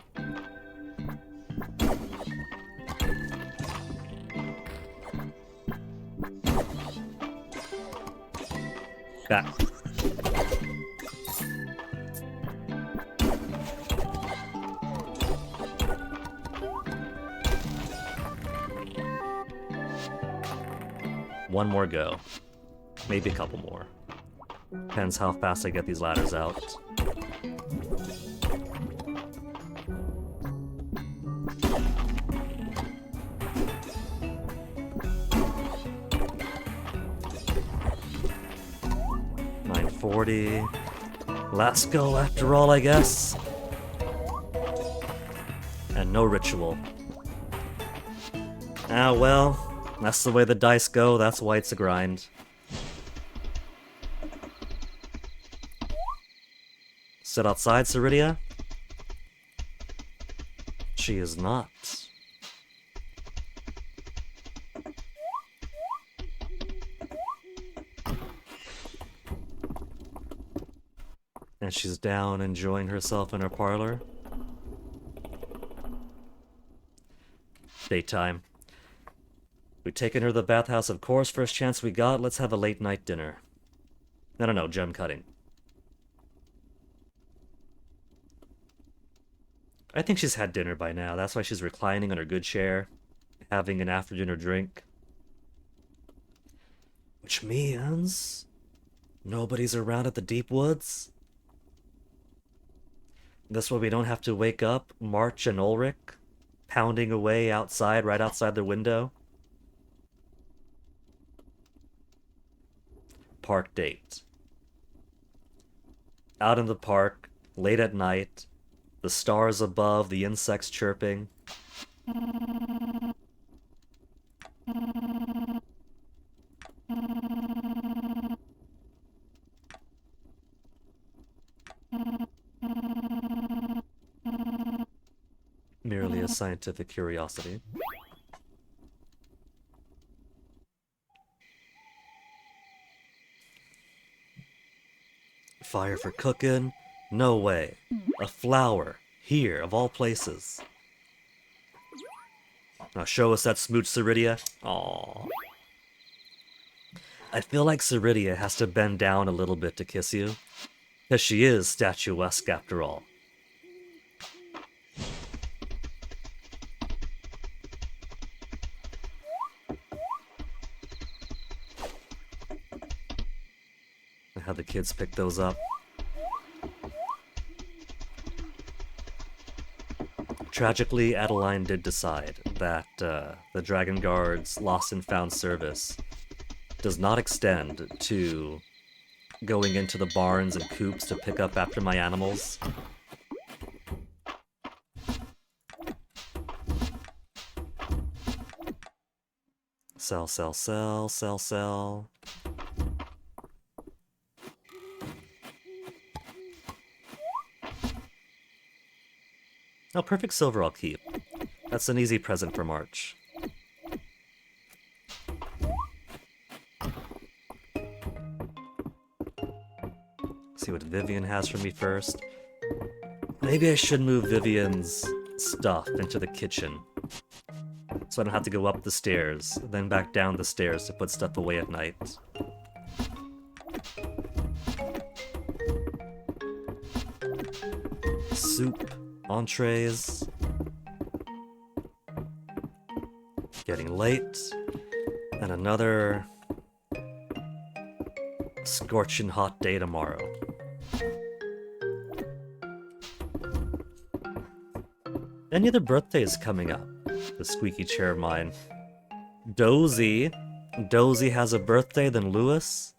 Back. One more go. Maybe a couple more. Depends how fast I get these ladders out. $9.40. Last go after all, I guess. And no ritual. Ah, well, that's the way the dice go, that's why it's a grind. Sit outside, Ceridia? She is not. And she's down enjoying herself in her parlor. Daytime. We've taken her to the bathhouse, of course. First chance we got, let's have a late night dinner. No, gem cutting. I think she's had dinner by now. That's why she's reclining on her good chair, having an after-dinner drink. Which means nobody's around at the deep woods. This way we don't have to wake up March and Ulrich pounding away outside, right outside their window. Park date. Out in the park, late at night, the stars above, the insects chirping. Merely a scientific curiosity. Fire for cooking? No way. A flower. Here, of all places. Now show us that smooch, Ceridia. Aww. I feel like Ceridia has to bend down a little bit to kiss you. Because she is statuesque after all. How the kids pick those up. Tragically, Adeline did decide that the Dragon Guard's Lost and Found service does not extend to going into the barns and coops to pick up after my animals. Sell, sell, sell, sell, sell. Oh, perfect silver I'll keep. That's an easy present for March. See what Vivian has for me first. Maybe I should move Vivian's stuff into the kitchen, so I don't have to go up the stairs, then back down the stairs to put stuff away at night. Soup, entrees. Getting late. And another scorching hot day tomorrow. Any other birthdays coming up? The squeaky chair of mine. Dozy. Dozy has a birthday, then Lewis.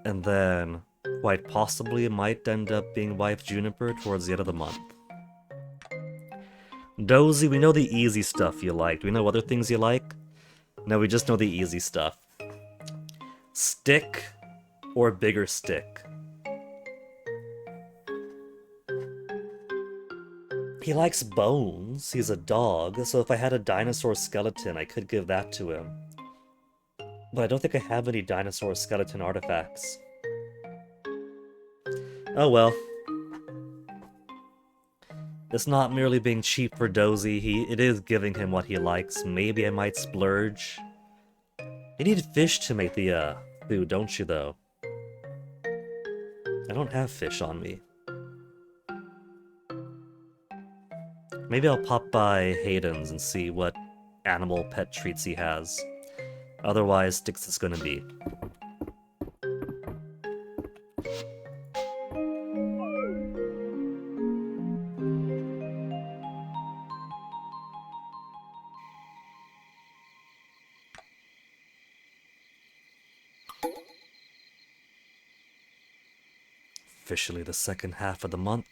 And then, quite possibly, it might end up being wife Juniper towards the end of the month. Dozy, we know the easy stuff you like. Do we know other things you like? No, we just know the easy stuff. Stick or bigger stick? He likes bones. He's a dog, so if I had a dinosaur skeleton, I could give that to him. But I don't think I have any dinosaur skeleton artifacts. Oh well. It's not merely being cheap for Dozy, it is giving him what he likes. Maybe I might splurge. You need fish to make the food, don't you, though? I don't have fish on me. Maybe I'll pop by Hayden's and see what animal pet treats he has. Otherwise, Styx is gonna be. Officially the second half of the month.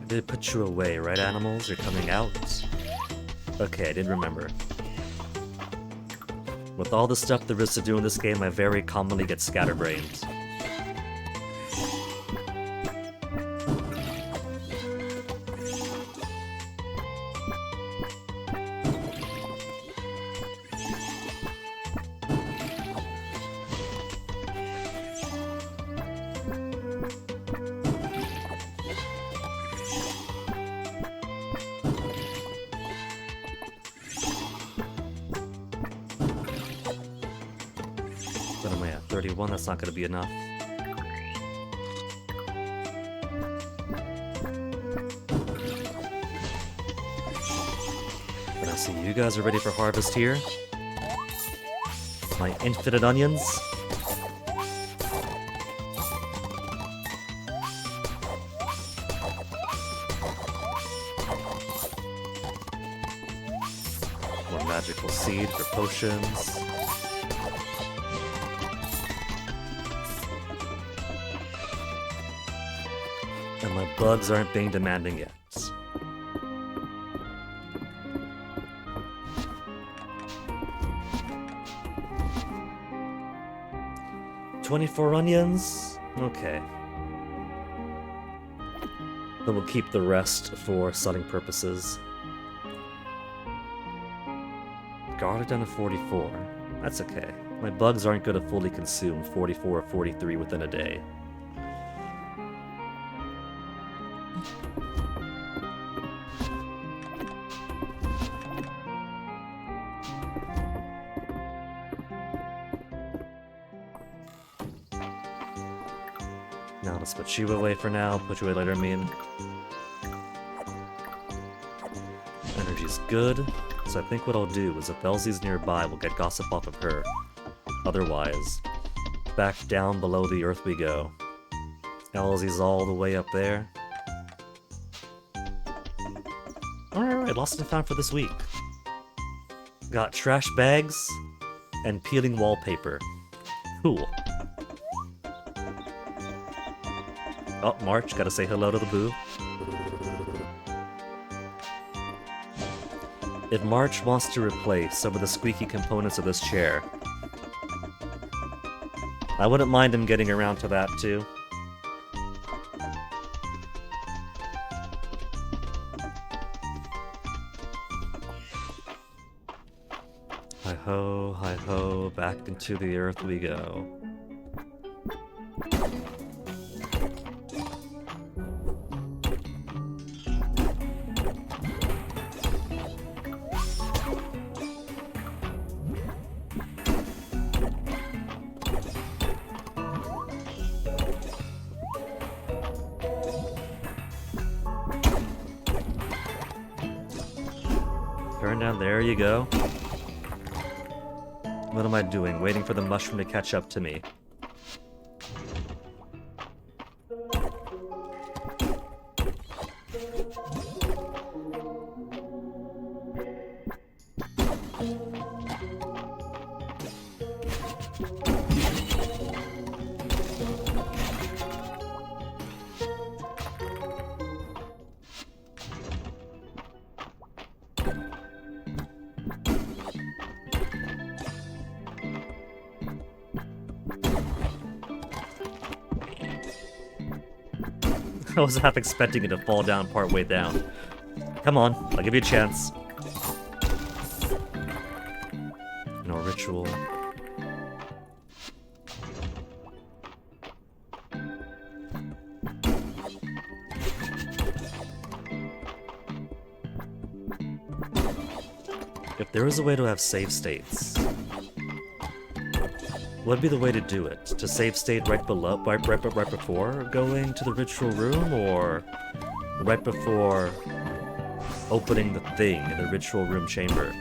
I did put you away, right, animals? You're coming out? Okay, I did remember. With all the stuff there is to do in this game, I very commonly get scatterbrained. What am I at? 31? That's not gonna be enough. But I see you guys are ready for harvest here. My infinite onions. More magical seed for potions. And my bugs aren't being demanding yet. 24 onions? Okay. Then we'll keep the rest for selling purposes. Garlic down to 44. That's okay. My bugs aren't going to fully consume 44 or 43 within a day. Now let's put you away for now. Put you away later, I mean. Energy's good, so I think what I'll do is if Elsie's nearby, we'll get gossip off of her. Otherwise, back down below the earth we go. Elsie's all the way up there. Alright, lost and found for this week. Got trash bags and peeling wallpaper. Cool. Oh, March, gotta say hello to the boo. If March wants to replace some of the squeaky components of this chair, I wouldn't mind him getting around to that too. Hi ho, back into the earth we go. Turn down, there you go. What am I doing? Waiting for the mushroom to catch up to me. I was half expecting it to fall down partway down. Come on, I'll give you a chance. No ritual. If there was a way to have save states, what would be the way to do it? To save state right below, right before going to the ritual room, or right before opening the thing in the ritual room chamber?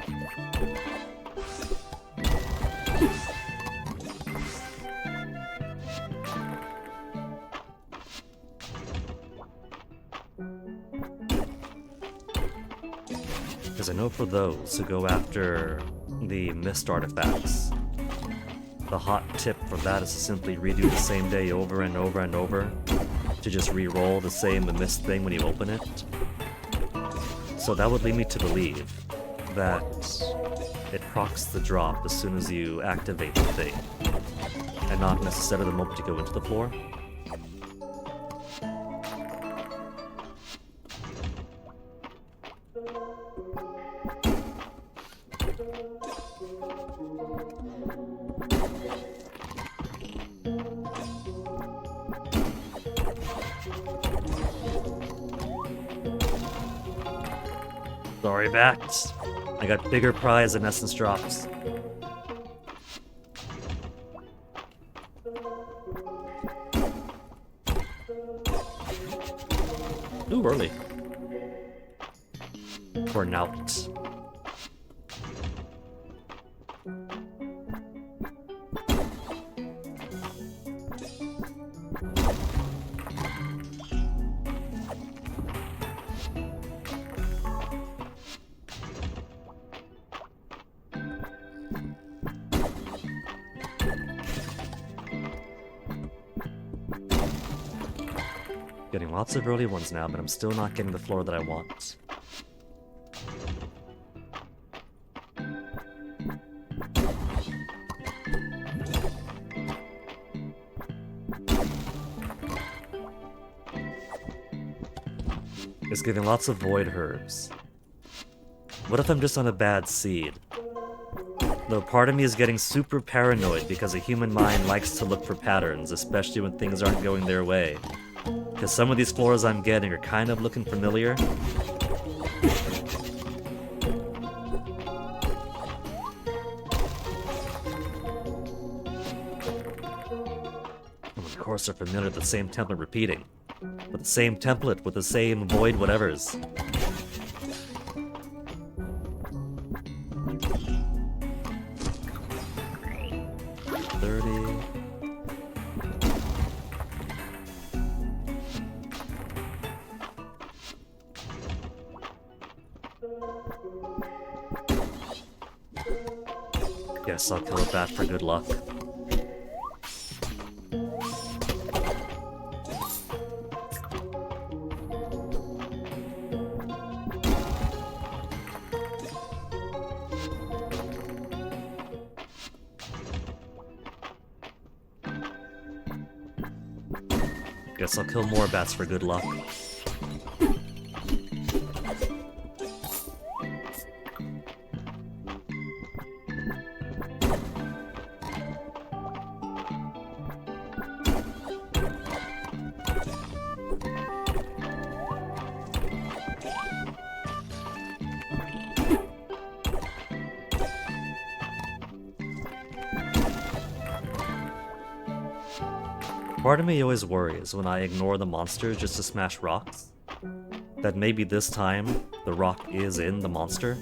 Because I know for those who go after the mist artifacts, the hot tip for that is to simply redo the same day over and over and over, to just re-roll the same mist thing when you open it. So that would lead me to believe that it procs the drop as soon as you activate the thing, and not necessarily the moment you go into the floor. Sorry, Bats. I got bigger prize than essence drops. Ooh, early. For Naut. Getting lots of early ones now, but I'm still not getting the floor that I want. It's giving lots of void herbs. What if I'm just on a bad seed? Though part of me is getting super paranoid because a human mind likes to look for patterns, especially when things aren't going their way. Because some of these floors I'm getting are kind of looking familiar. And of course they're familiar with the same template repeating. With the same template, with the same void whatevers. Guess I'll kill a bat for good luck. Guess I'll kill more bats for good luck. Part of me always worries when I ignore the monster just to smash rocks, that maybe this time the rock is in the monster.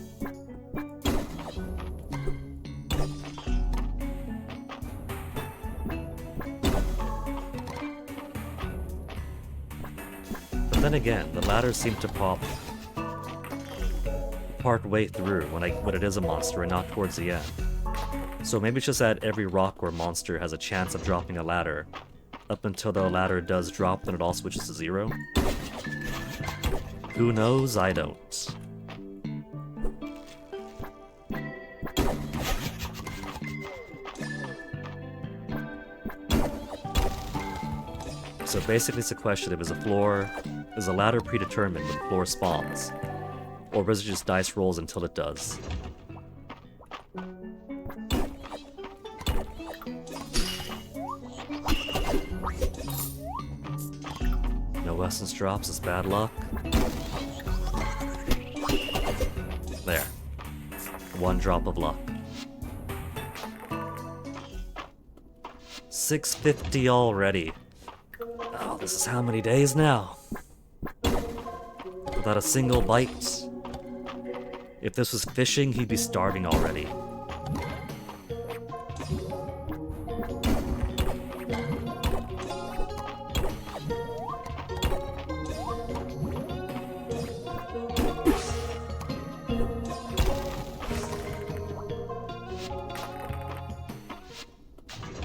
But then again, the ladders seem to pop part way through when it is a monster and not towards the end. So maybe it's just that every rock or monster has a chance of dropping a ladder. Up until the ladder does drop, then it all switches to 0. Who knows? I don't. So basically it's a question of is a ladder predetermined when the floor spawns? Or is it just dice rolls until it does? No essence drops is bad luck. There. 1 drop of luck. 650 already. Oh, this is how many days now? Without a single bite. If this was fishing, he'd be starving already.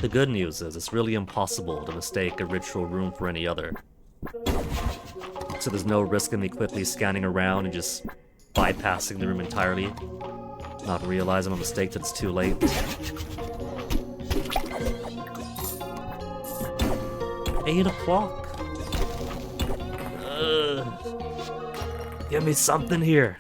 The good news is it's really impossible to mistake a ritual room for any other. So there's no risk in me quickly scanning around and just bypassing the room entirely, not realizing a mistake that it's too late. Eight o'clock. Give me something here.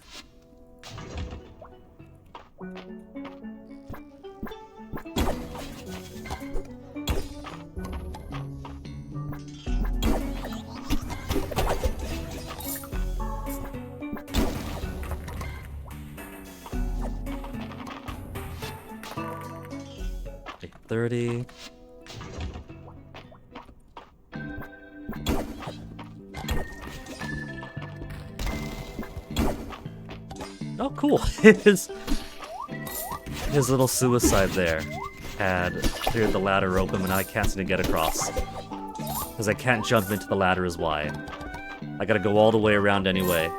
$30. Oh, cool. His little suicide there had cleared the ladder open, and now I can't seem to get across. Because I can't jump into the ladder is why. I gotta go all the way around anyway.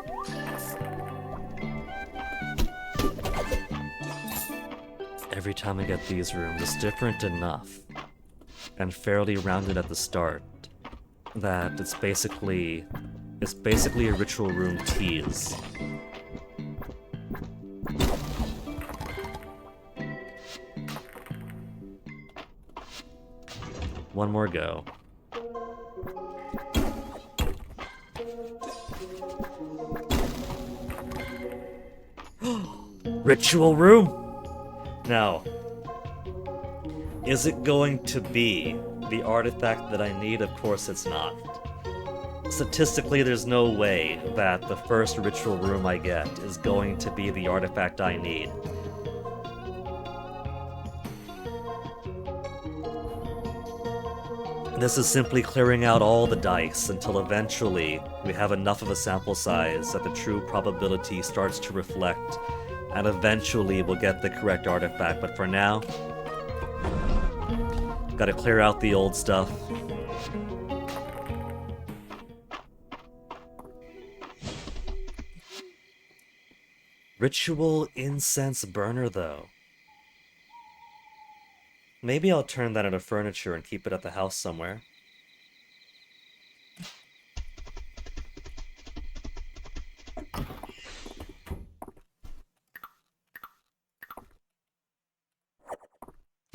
Every time I get these rooms, it's different enough and fairly rounded at the start that it's basically a ritual room tease. One more go. Ritual room! Now, is it going to be the artifact that I need? Of course it's not. Statistically, there's no way that the first ritual room I get is going to be the artifact I need. This is simply clearing out all the dice until eventually we have enough of a sample size that the true probability starts to reflect, and eventually we'll get the correct artifact. But for now, gotta clear out the old stuff. Ritual incense burner, though. Maybe I'll turn that into furniture and keep it at the house somewhere.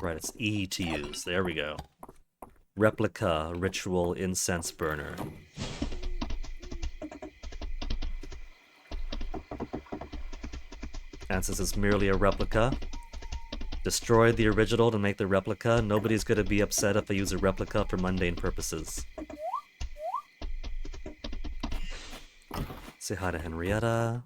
Right, it's E to use. There we go. Replica ritual incense burner. And since it's merely a replica, destroy the original to make the replica. Nobody's gonna be upset if I use a replica for mundane purposes. Say hi to Henrietta.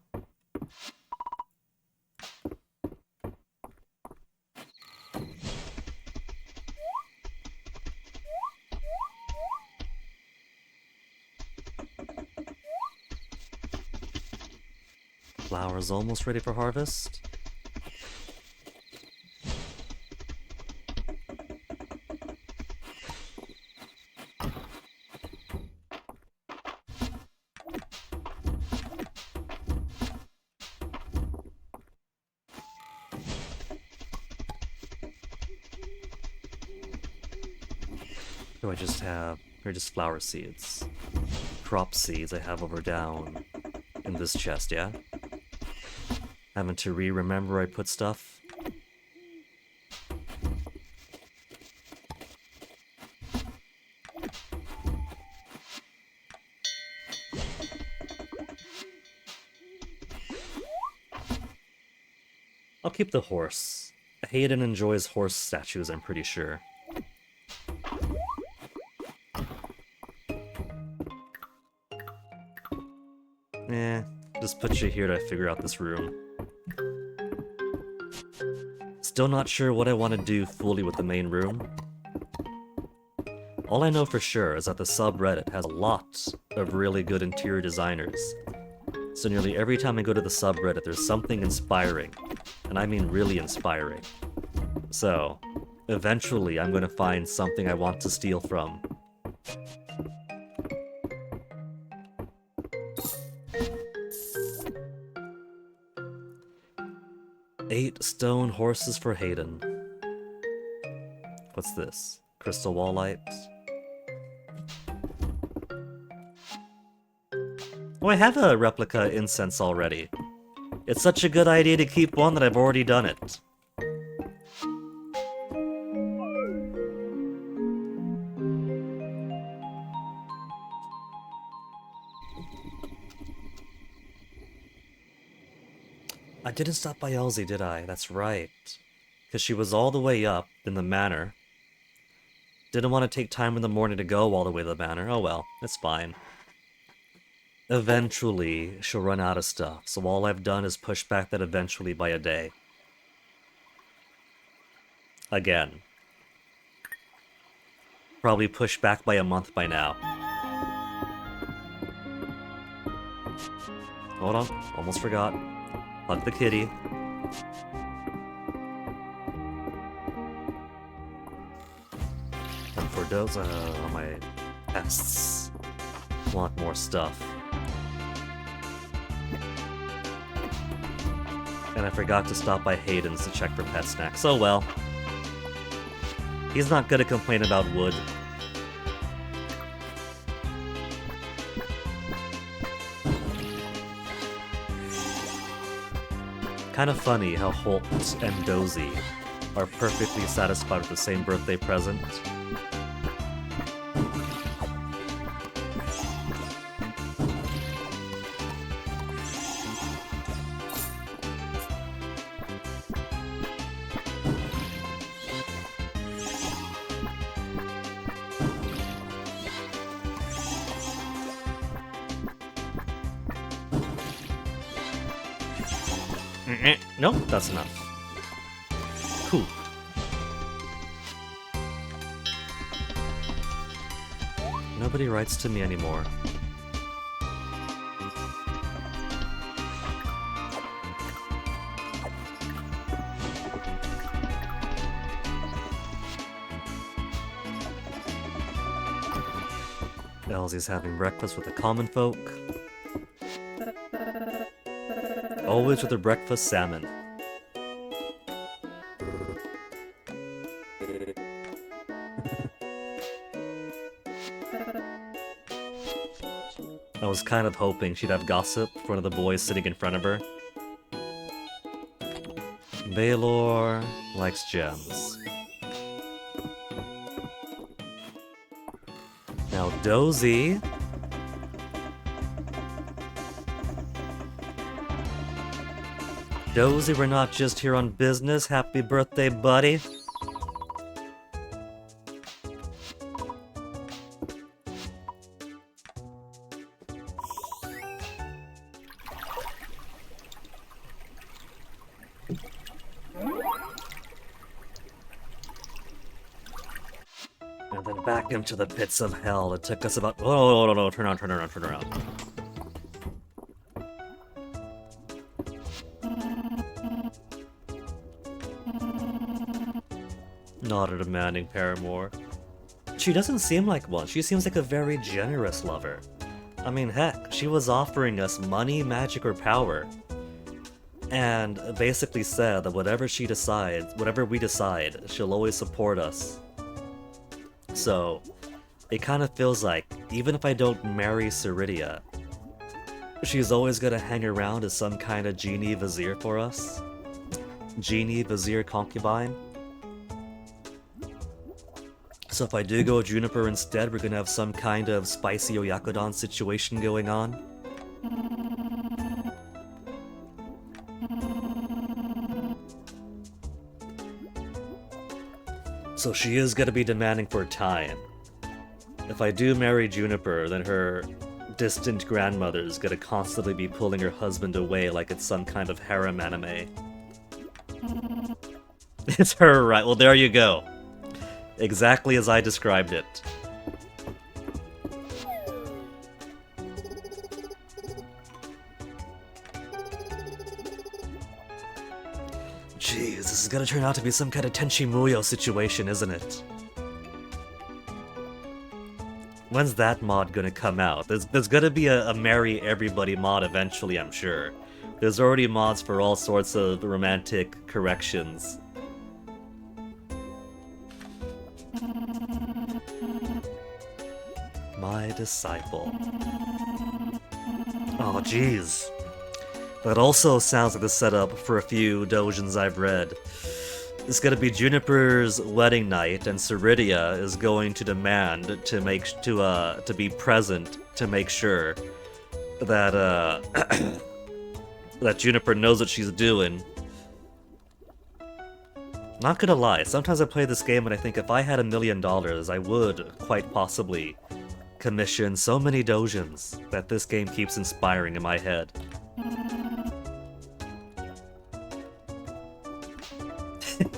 Flower's almost ready for harvest. Do I just have... Or just flower seeds? Crop seeds I have over down in this chest, yeah? Having to remember I put stuff. I'll keep the horse. Hayden enjoys horse statues, I'm pretty sure. Just put you here to figure out this room. Still not sure what I want to do fully with the main room. All I know for sure is that the subreddit has a lot of really good interior designers. So nearly every time I go to the subreddit, there's something inspiring. And I mean really inspiring. So, eventually I'm going to find something I want to steal from. Eight stone horses for Hayden. What's this? Crystal wall light. Oh, I have a replica incense already. It's such a good idea to keep one that I've already done it. I didn't stop by Elsie, did I? That's right. Because she was all the way up in the manor. Didn't want to take time in the morning to go all the way to the manor. Oh well, it's fine. Eventually, she'll run out of stuff, so all I've done is push back that eventually by a day. Again. Probably push back by a month by now. Hold on, almost forgot. Hug the kitty. And for those, my pests want more stuff. And I forgot to stop by Hayden's to check for pet snacks. Oh well. He's not gonna complain about wood. Kind of funny how Holt and Dozy are perfectly satisfied with the same birthday present. Nope, that's enough. Cool. Nobody writes to me anymore. Elsie's having breakfast with the common folk. Always with her breakfast salmon. I was kind of hoping she'd have gossip for one of the boys sitting in front of her. Baylor likes gems. Now Dozy. Dozy, we're not just here on business. Happy birthday, buddy. And then back into the pits of hell. It took us about... Oh, no, turn around. Not a demanding paramour. She doesn't seem like one. She seems like a very generous lover. I mean, heck, she was offering us money, magic, or power. And basically said that whatever we decide, she'll always support us. So, it kind of feels like, even if I don't marry Ceridia, she's always gonna hang around as some kind of genie vizier for us. Genie, vizier, concubine. So if I do go Juniper instead, we're gonna have some kind of spicy Oyakodon situation going on. So she is gonna be demanding for time. If I do marry Juniper, then her distant grandmother's gonna constantly be pulling her husband away like it's some kind of harem anime. It's her, right? Well, there you go. Exactly as I described it. Jeez, this is gonna turn out to be some kind of Tenchi Muyo situation, isn't it? When's that mod gonna come out? There's gonna be a marry everybody mod eventually, I'm sure. There's already mods for all sorts of romantic corrections. My disciple. Oh, jeez. That also sounds like the setup for a few doujins I've read. It's gonna be Juniper's wedding night, and Ceridia is going to demand to be present to make sure that that Juniper knows what she's doing. Not gonna lie, sometimes I play this game and I think if I had $1 million, I would quite possibly commission so many doujins that this game keeps inspiring in my head.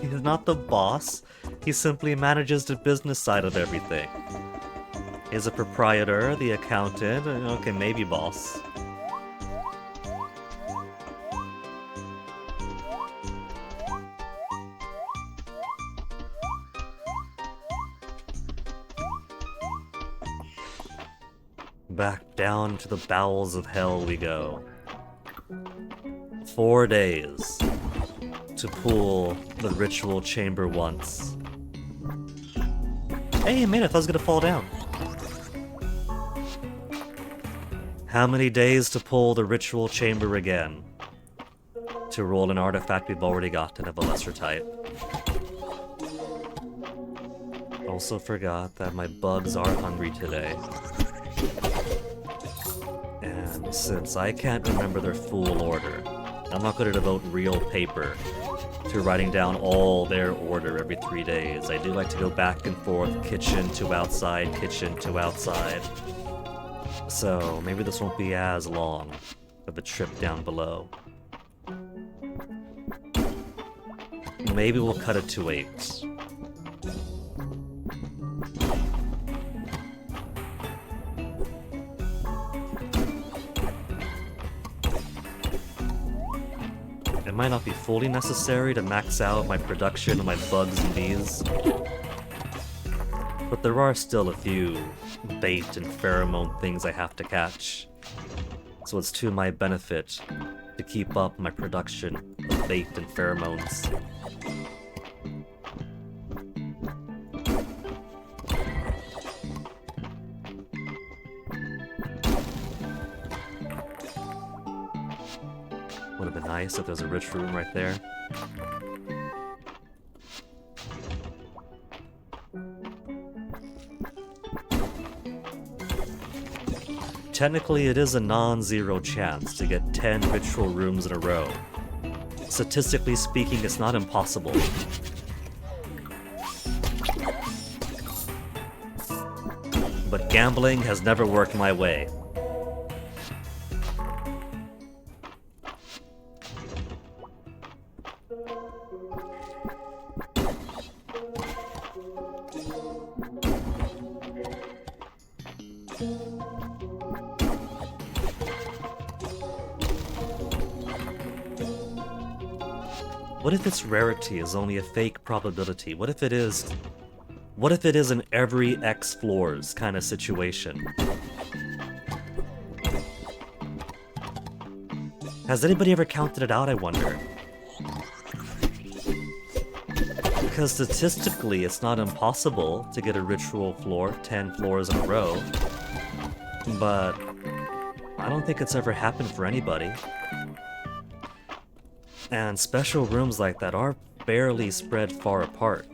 He's not the boss, he simply manages the business side of everything. He's a proprietor, the accountant, okay, maybe boss. Back down to the bowels of hell we go. 4 days to pull the ritual chamber once. Hey, man, I thought I was gonna fall down. How many days to pull the ritual chamber again? To roll an artifact we've already gotten of a lesser type. Also forgot that my bugs are hungry today. And since I can't remember their full order, I'm not going to devote real paper to writing down all their order every 3 days. I do like to go back and forth, kitchen to outside, kitchen to outside. So maybe this won't be as long of a trip down below. Maybe we'll cut it to 8. It might not be fully necessary to max out my production of my bugs and bees, but there are still a few bait and pheromone things I have to catch, so it's to my benefit to keep up my production of bait and pheromones. Would have been nice if there's a rich room right there. Technically, it is a non-zero chance to get 10 ritual rooms in a row. Statistically speaking, it's not impossible. But gambling has never worked my way. What if its rarity is only a fake probability? What if it is an every X floors kind of situation? Has anybody ever counted it out, I wonder? Because statistically, it's not impossible to get a ritual floor 10 floors in a row, but I don't think it's ever happened for anybody. And special rooms like that are barely spread far apart.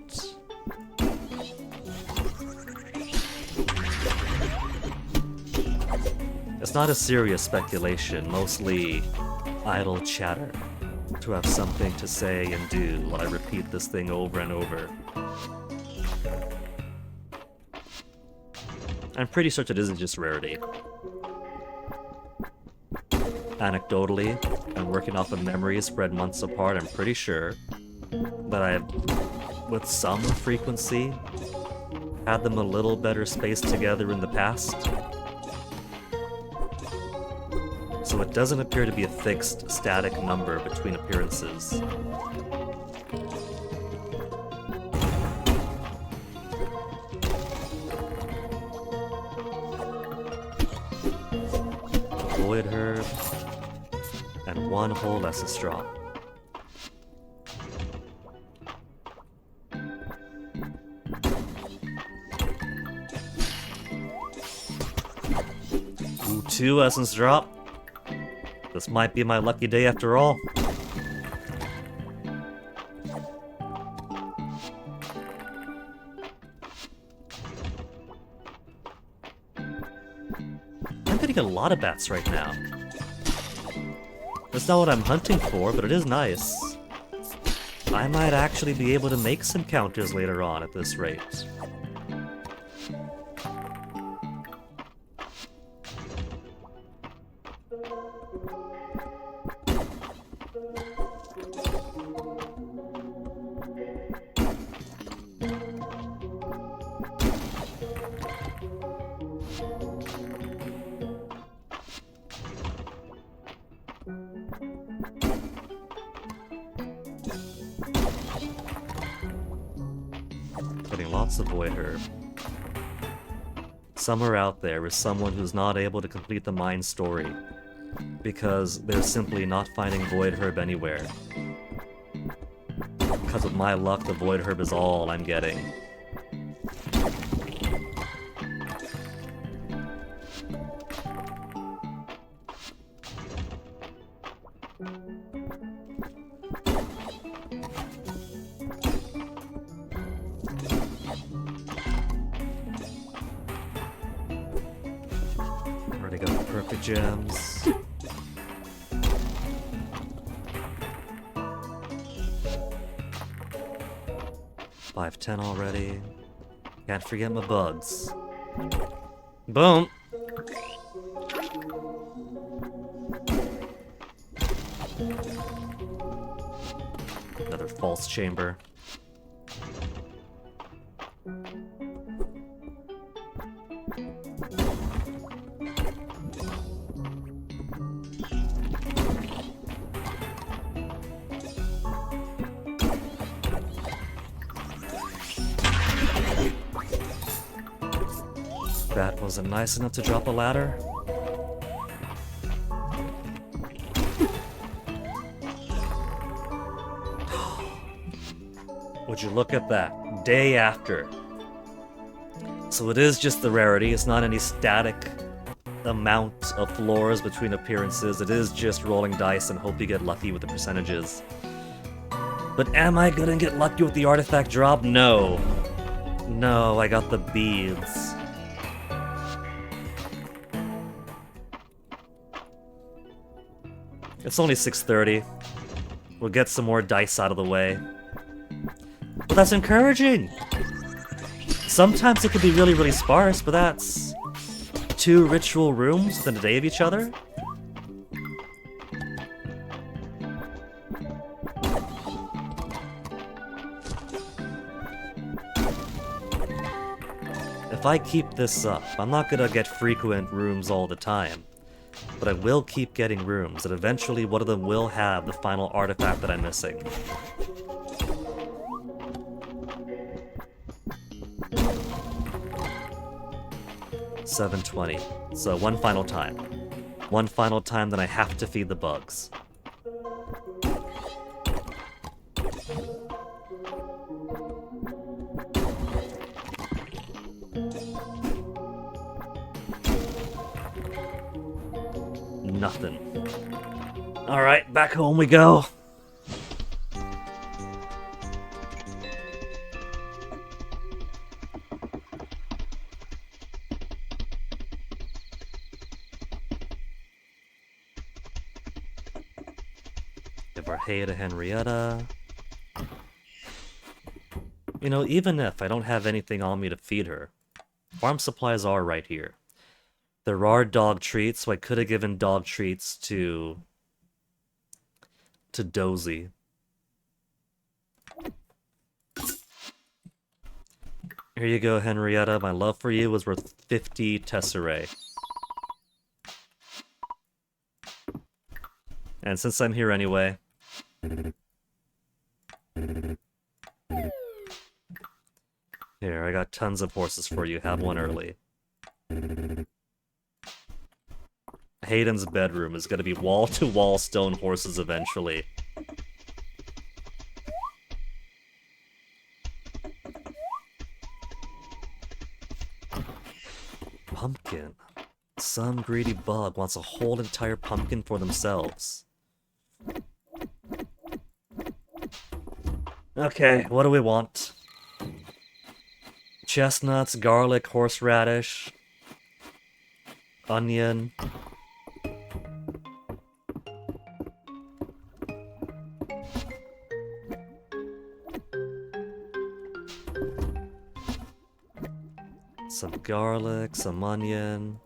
It's not a serious speculation, mostly idle chatter to have something to say and do while I repeat this thing over and over. I'm pretty certain it isn't just rarity. Anecdotally, and working off of memories spread months apart, I'm pretty sure that I've, with some frequency, had them a little better spaced together in the past. So it doesn't appear to be a fixed, static number between appearances. Void Herb, and one whole Essence Drop. Ooh, 2 Essence Drop. This might be my lucky day after all. I'm getting a lot of bats right now. That's not what I'm hunting for, but it is nice. I might actually be able to make some counters later on at this rate. Getting lots of Void Herb. Somewhere out there is someone who's not able to complete the mine story because they're simply not finding Void Herb anywhere. Because with my luck, the Void Herb is all I'm getting. Already got the perfect gems. $5.10 already. Can't forget my bugs. Boom! Another false chamber. That wasn't nice enough to drop a ladder. Would you look at that? Day after. So it is just the rarity, it's not any static amount of floors between appearances, it is just rolling dice and hope you get lucky with the percentages. But am I gonna get lucky with the artifact drop? No. No, I got the beads. It's only 6:30. We'll get some more dice out of the way. But that's encouraging! Sometimes it can be really, really sparse, but that's 2 ritual rooms within a day of each other? If I keep this up, I'm not gonna get frequent rooms all the time, but I will keep getting rooms, and eventually one of them will have the final artifact that I'm missing. $7.20. So one final time. One final time, then I have to feed the bugs. Nothing. Alright, back home we go. Give our hay to Henrietta. You know, even if I don't have anything on me to feed her, farm supplies are right here. There are dog treats, so I could have given dog treats to Dozy. Here you go, Henrietta. My love for you was worth 50 tesserae. And since I'm here anyway... Here, I got tons of horses for you. Have one early. Hayden's bedroom is gonna be wall-to-wall stone horses eventually. Pumpkin. Some greedy bug wants a whole entire pumpkin for themselves. Okay, what do we want? Chestnuts, garlic, horseradish, onion. Some garlic, some onion.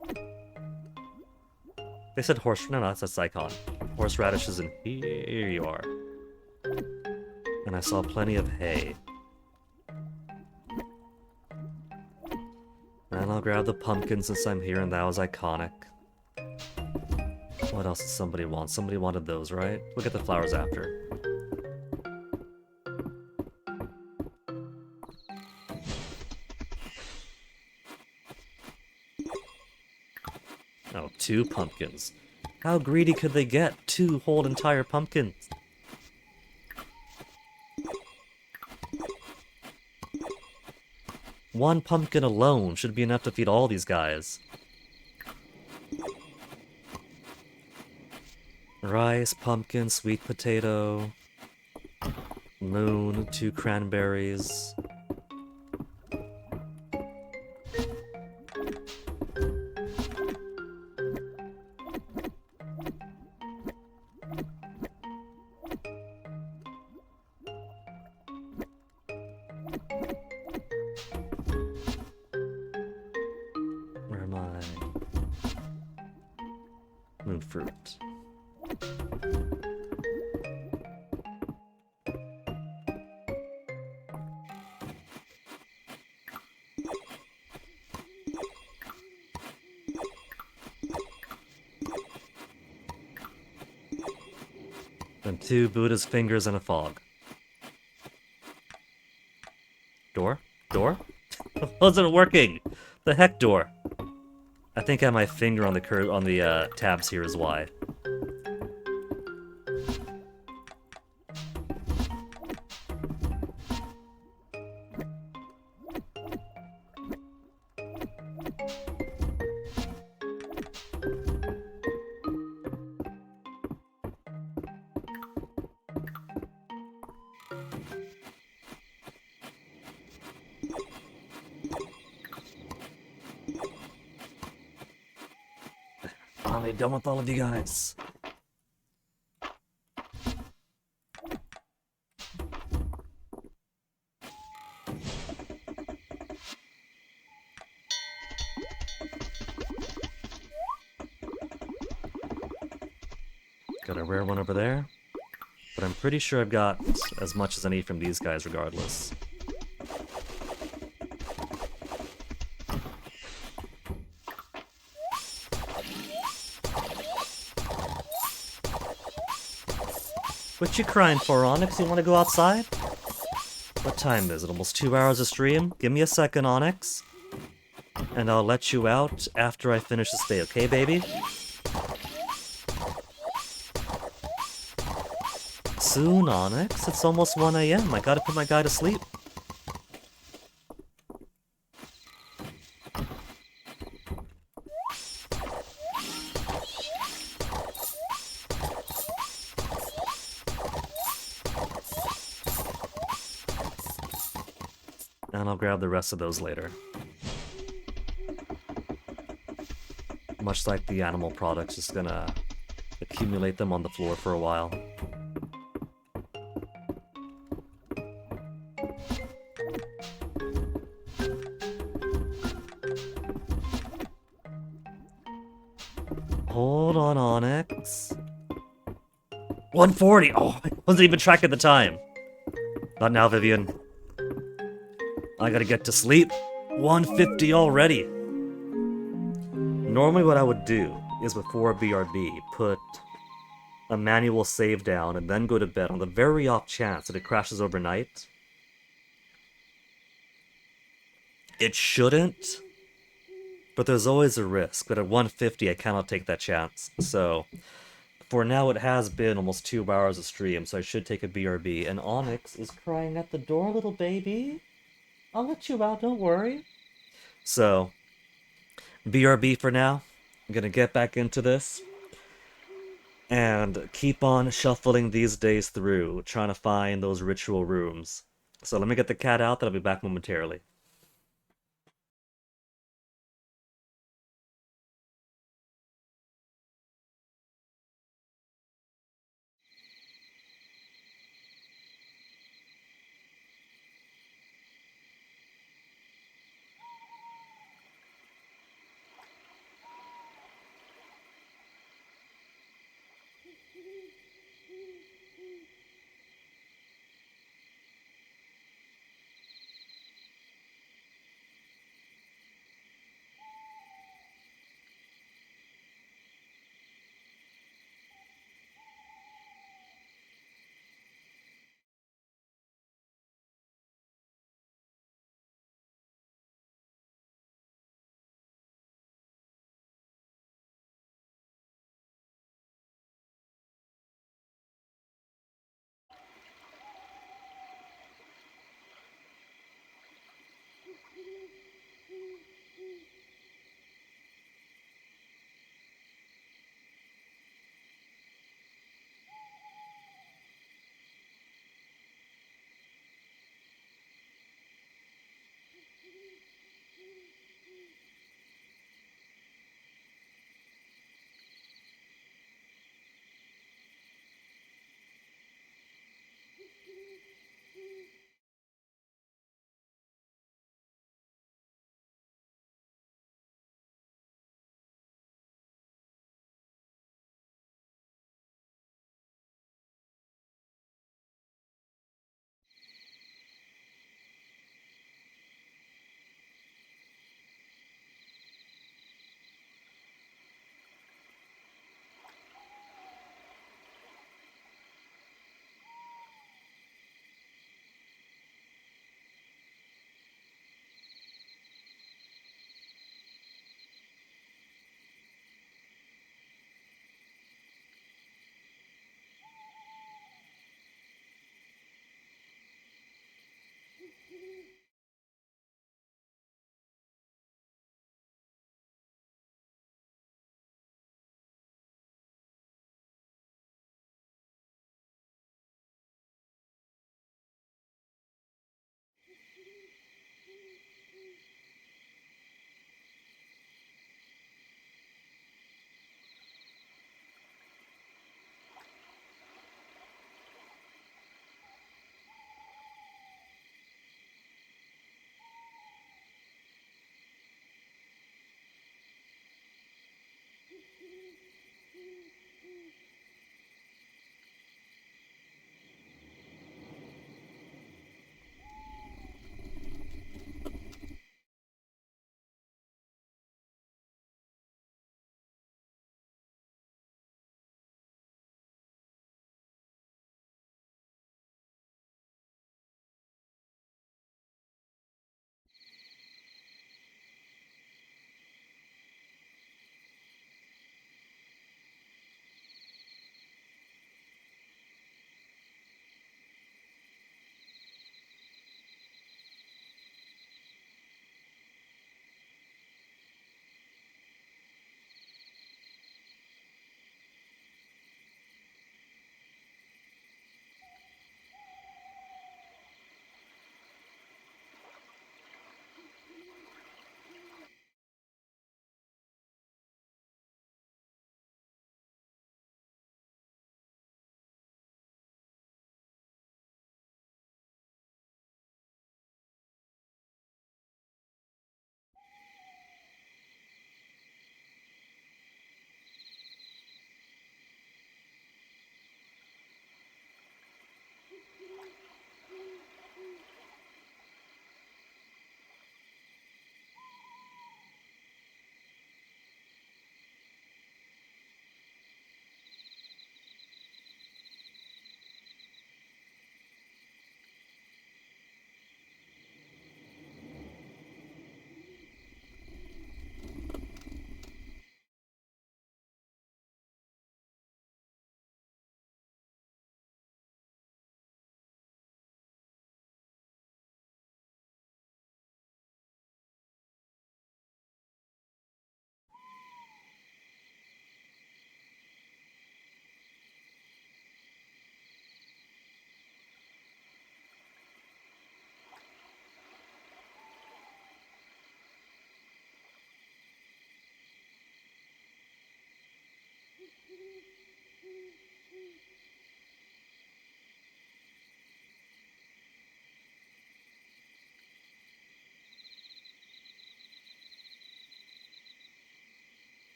They said no, that's icon. Horseradish is in here you are. And I saw plenty of hay. And I'll grab the pumpkin since I'm here, and that was iconic. What else did somebody want? Somebody wanted those, right? We'll get the flowers after. Oh, 2 pumpkins. How greedy could they get? 2 whole entire pumpkins. One pumpkin alone should be enough to feed all these guys. Rice, pumpkin, sweet potato, moon, 2 cranberries. Where am I? Moon fruit. And 2 Buddha's fingers and a fog. Door? Door? Wasn't working! The heck door? I think I have my finger on the tabs here is why. finally done with all of you guys. Got a rare one over there. But I'm pretty sure I've got as much as I need from these guys regardless. What you crying for, Onyx? You want to go outside? What time is it? Almost 2 hours of stream? Give me a second, Onyx. And I'll let you out after I finish this day, okay, baby? Soon, Onyx. It's almost 1 a.m. I gotta put my guy to sleep. And I'll grab the rest of those later. Much like the animal products, just gonna accumulate them on the floor for a while. Hold on, Onyx. 140! Oh, I wasn't even tracking the time. Not now, Vivian. I gotta get to sleep. 150 already. Normally what I would do is before BRB, put a manual save down and then go to bed on the very off chance that it crashes overnight. It shouldn't, but there's always a risk. But at 150, I cannot take that chance. So, for now, it has been almost 2 hours of stream, so I should take a BRB. And Onyx is crying at the door, little baby. I'll let you out, don't worry. So, BRB for now. I'm gonna get back into this and keep on shuffling these days through, trying to find those ritual rooms. So let me get the cat out, then I'll be back momentarily.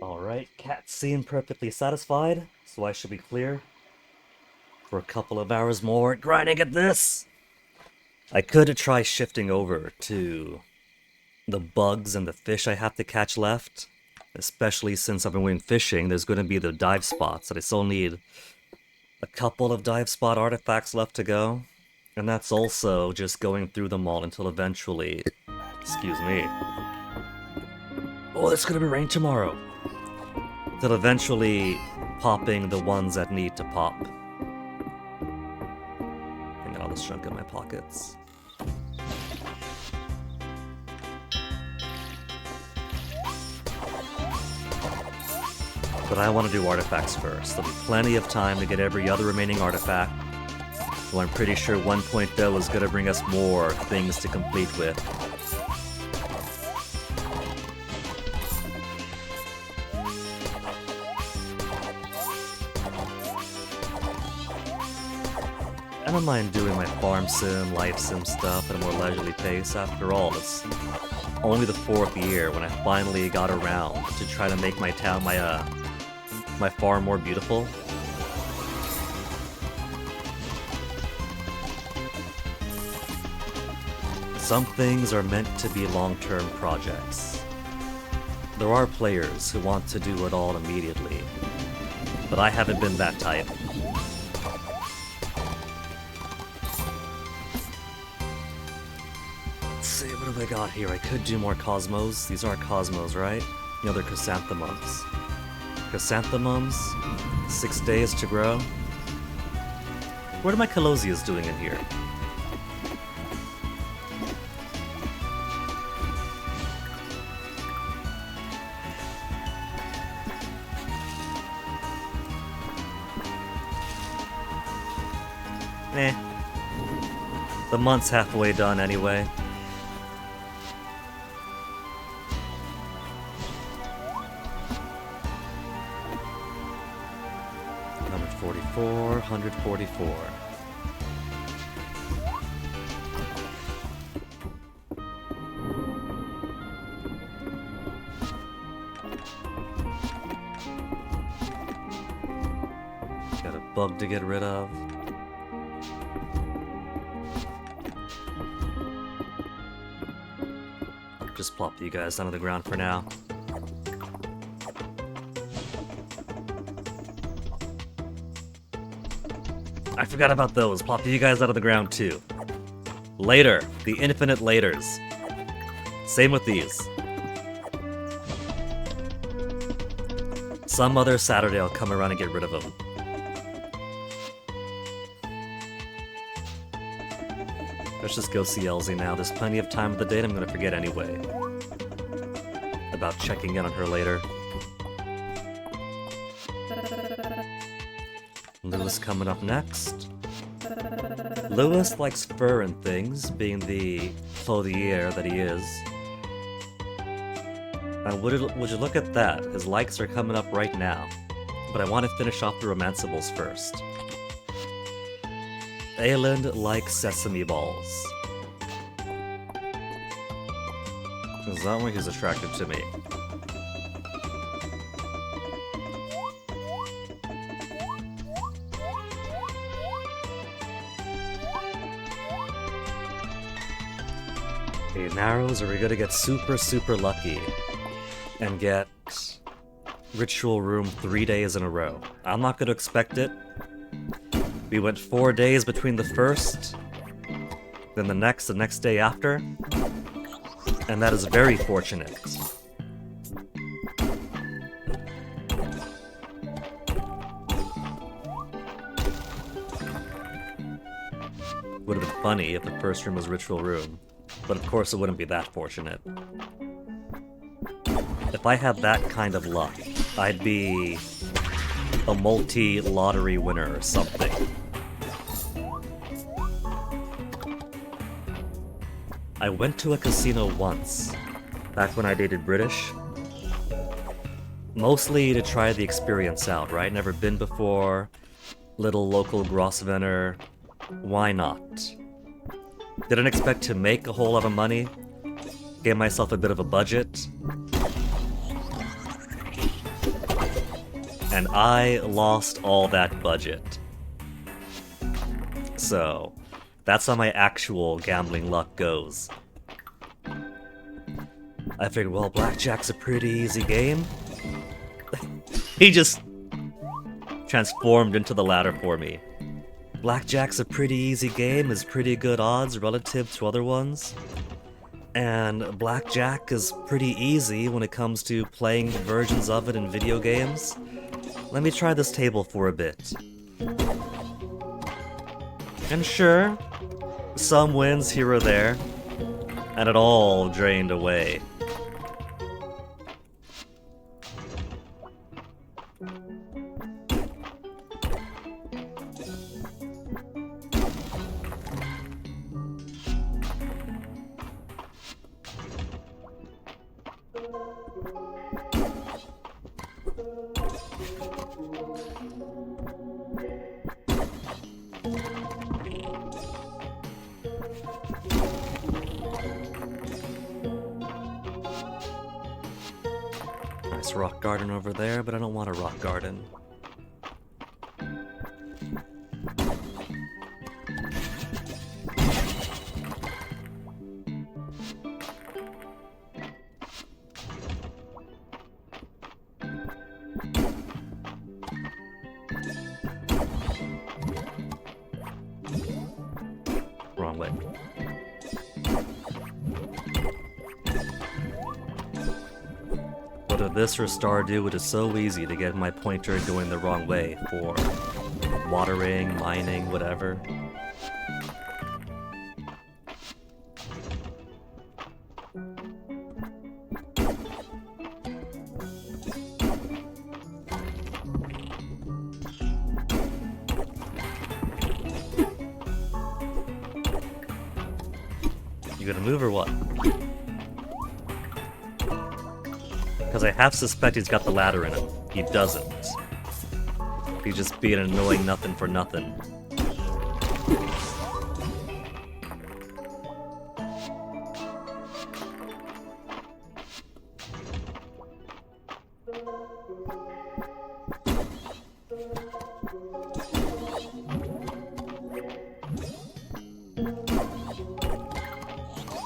Alright, cat seemed perfectly satisfied, so I should be clear for a couple of hours more grinding at this. I could try shifting over to the bugs and the fish I have to catch left, especially since I've been going fishing. There's going to be the dive spots, and I still need a couple of dive spot artifacts left to go, and that's also just going through them all until eventually, excuse me, oh, it's going to be rain tomorrow, until eventually popping the ones that need to pop. Hang on, all this junk in my pockets. But I want to do artifacts first. There'll be plenty of time to get every other remaining artifact. Though I'm pretty sure 1.0 is going to bring us more things to complete with. I don't mind doing my farm sim, life sim stuff at a more leisurely pace. After all, it's only the 4th year when I finally got around to try to make my town, my farm more beautiful. Some things are meant to be long-term projects. There are players who want to do it all immediately, but I haven't been that type. Let's see, what have I got here? I could do more cosmos. These aren't cosmos, right? No, they're chrysanthemums. Chrysanthemums, 6 days to grow. What are my Colosias doing in here? Eh. The month's halfway done anyway. 144. Got a bug to get rid of. Just plop you guys down to the ground for now. I forgot about those. Plop you guys out of the ground too. Later. The infinite laters. Same with these. Some other Saturday I'll come around and get rid of them. Let's just go see Elsie now. There's plenty of time of the day and I'm gonna forget anyway. About checking in on her later. Lewis coming up next. Lewis likes fur and things, being the clothier that he is. And would you look at that? His likes are coming up right now. But I want to finish off the romanceables first. Ayland likes sesame balls. Is that why he's attracted to me? Okay, Narrows, are we gonna get super, super lucky and get Ritual Room 3 days in a row? I'm not gonna expect it. We went 4 days between the first, then the next day after, and that is very fortunate. Would have been funny if the first room was Ritual Room, but of course it wouldn't be that fortunate. If I had that kind of luck, I'd be a multi-lottery winner or something. I went to a casino once, back when I dated British. Mostly to try the experience out, right? Never been before, little local Grosvenor, why not? Didn't expect to make a whole lot of money, gave myself a bit of a budget, and I lost all that budget. So, that's how my actual gambling luck goes. I figured, well, blackjack's a pretty easy game. He just transformed into the ladder for me. Blackjack's a pretty easy game, is pretty good odds relative to other ones. And blackjack is pretty easy when it comes to playing versions of it in video games. Let me try this table for a bit. And sure, some wins here or there, and it all drained away. Nice rock garden over there, but I don't want a rock garden. Wrong way. What did this or Stardew? It is so easy to get my pointer going the wrong way for watering, mining, whatever. You gonna move or what? Because I half suspect he's got the ladder in him. He doesn't. He's just being an annoying nothing for nothing.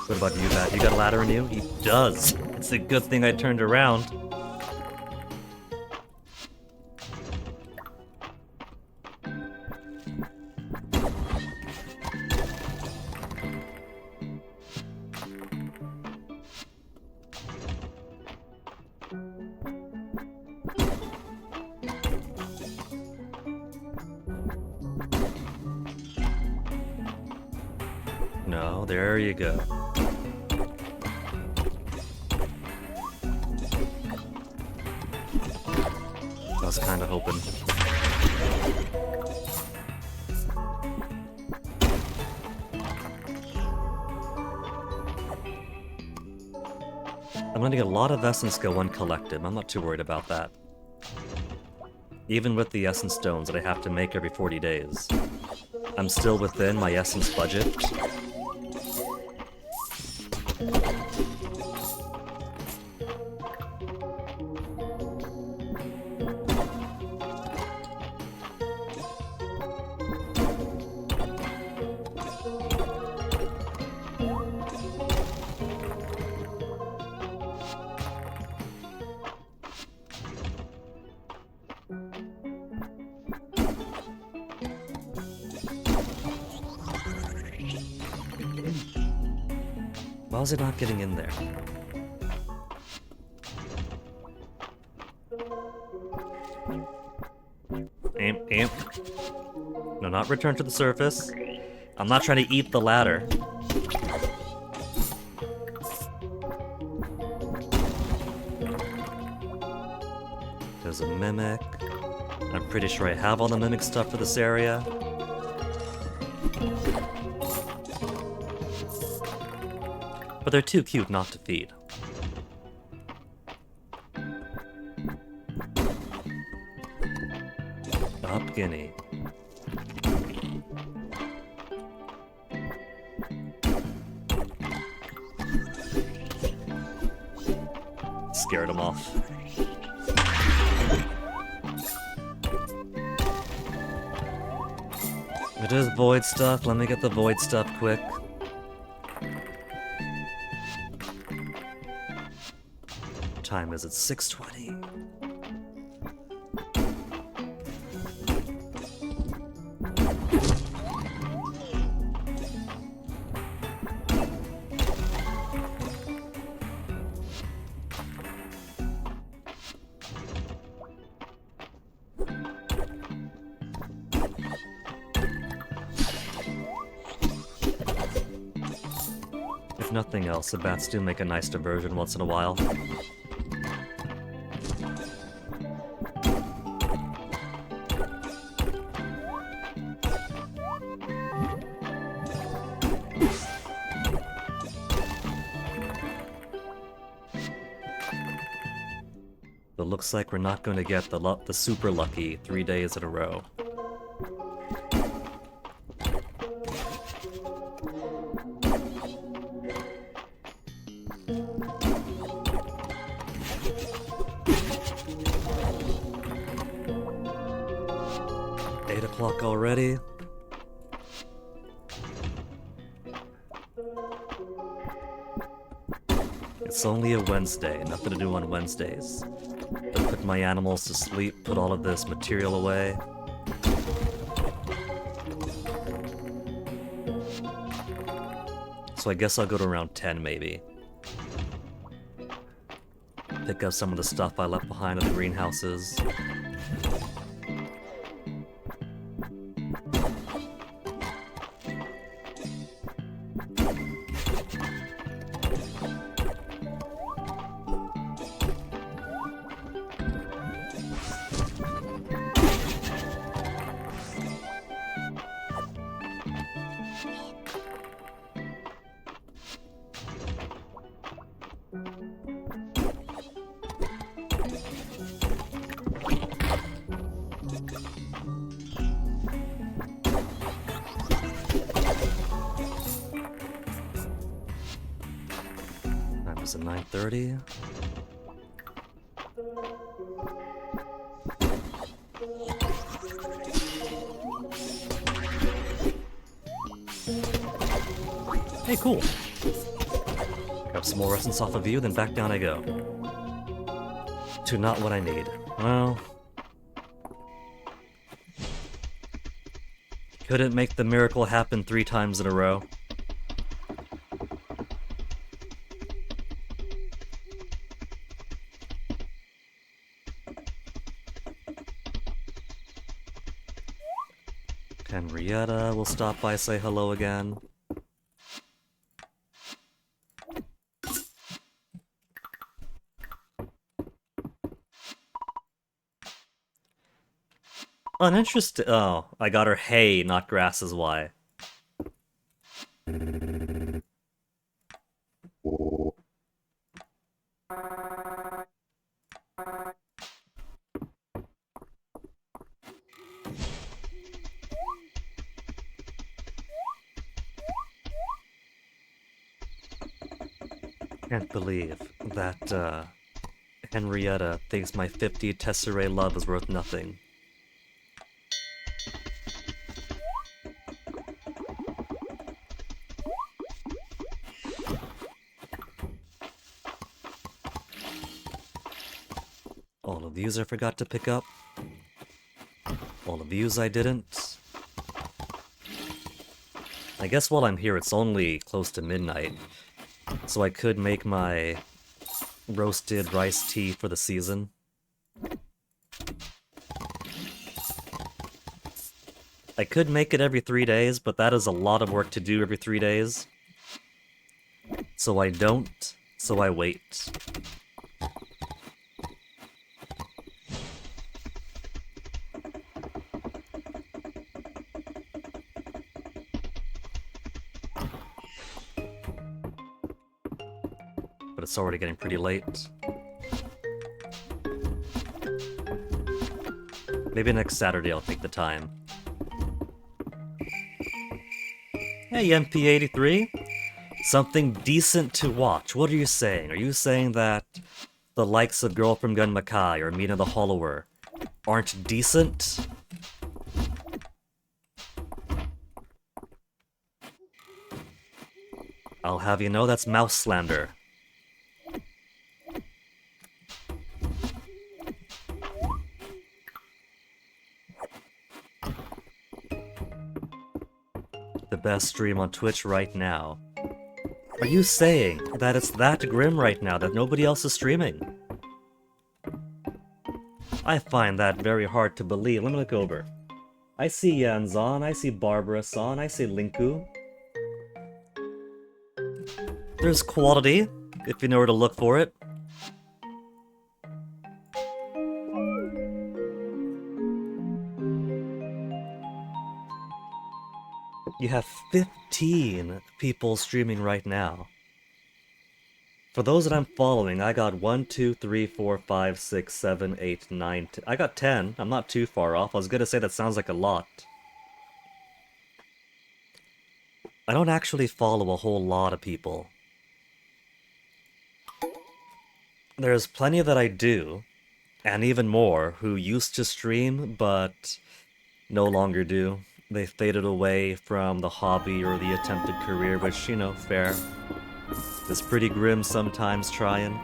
What about you, Matt? You got a ladder in you? He does. It's a good thing I turned around. No, there you go. I was kind of hoping. I'm gonna get a lot of essence go uncollected. I'm not too worried about that. Even with the essence stones that I have to make every 40 days. I'm still within my essence budget. Why was it not getting in there? Amp. No, not return to the surface. I'm not trying to eat the ladder. There's a mimic. I'm pretty sure I have all the mimic stuff for this area. But they're too cute not to feed. Up Guinea. Scared him off. It is void stuff. Let me get the void stuff quick. Time is it? 6:20. If nothing else, the bats do make a nice diversion once in a while. But looks like we're not going to get the super lucky 3 days in a row. Already. It's only a Wednesday, nothing to do on Wednesdays. But put my animals to sleep, put all of this material away. So I guess I'll go to around 10 maybe. Pick up some of the stuff I left behind in the greenhouses. Is it 9:30? Hey, cool. Grab some more essence off of you, then back down I go. To not what I need. Well... couldn't make the miracle happen 3 times in a row. Henrietta will stop by, say hello again. Uninterested. Oh, I got her hay, not grass is why. Can't believe that, Henrietta thinks my 50 Tesserae love is worth nothing. All of these I forgot to pick up. All of these I didn't. I guess while I'm here it's only close to midnight, so I could make my roasted rice tea for the season. I could make it every 3 days, but that is a lot of work to do every 3 days. So I don't, so I wait. But it's already getting pretty late. Maybe next Saturday I'll take the time. Hey, MP83. Something decent to watch. What are you saying? Are you saying that the likes of Girl from Gun Makai or Mina the Hollower aren't decent? I'll have you know that's mouse slander. The best stream on Twitch right now. Are you saying that it's that grim right now that nobody else is streaming? I find that very hard to believe. Let me look over. I see Yanzon, I see Barbara-san, I see Linku. There's quality, if you know where to look for it. You have 15 people streaming right now. For those that I'm following, I got 1, 2, 3, 4, 5, 6, 7, 8, 9, 10. I got 10. I'm not too far off. I was gonna say that sounds like a lot. I don't actually follow a whole lot of people. There's plenty that I do, and even more who used to stream, but no longer do. They faded away from the hobby or the attempted career, which, you know, fair. It's pretty grim sometimes trying.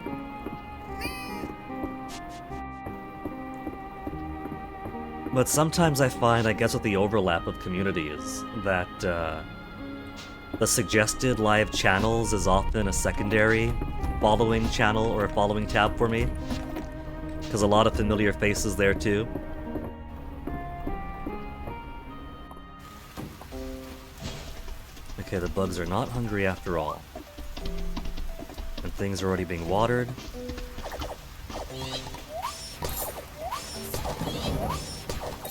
But sometimes I find, I guess with the overlap of communities, that the suggested live channels is often a secondary following channel or a following tab for me. Because a lot of familiar faces there too. Okay, the bugs are not hungry after all. And things are already being watered.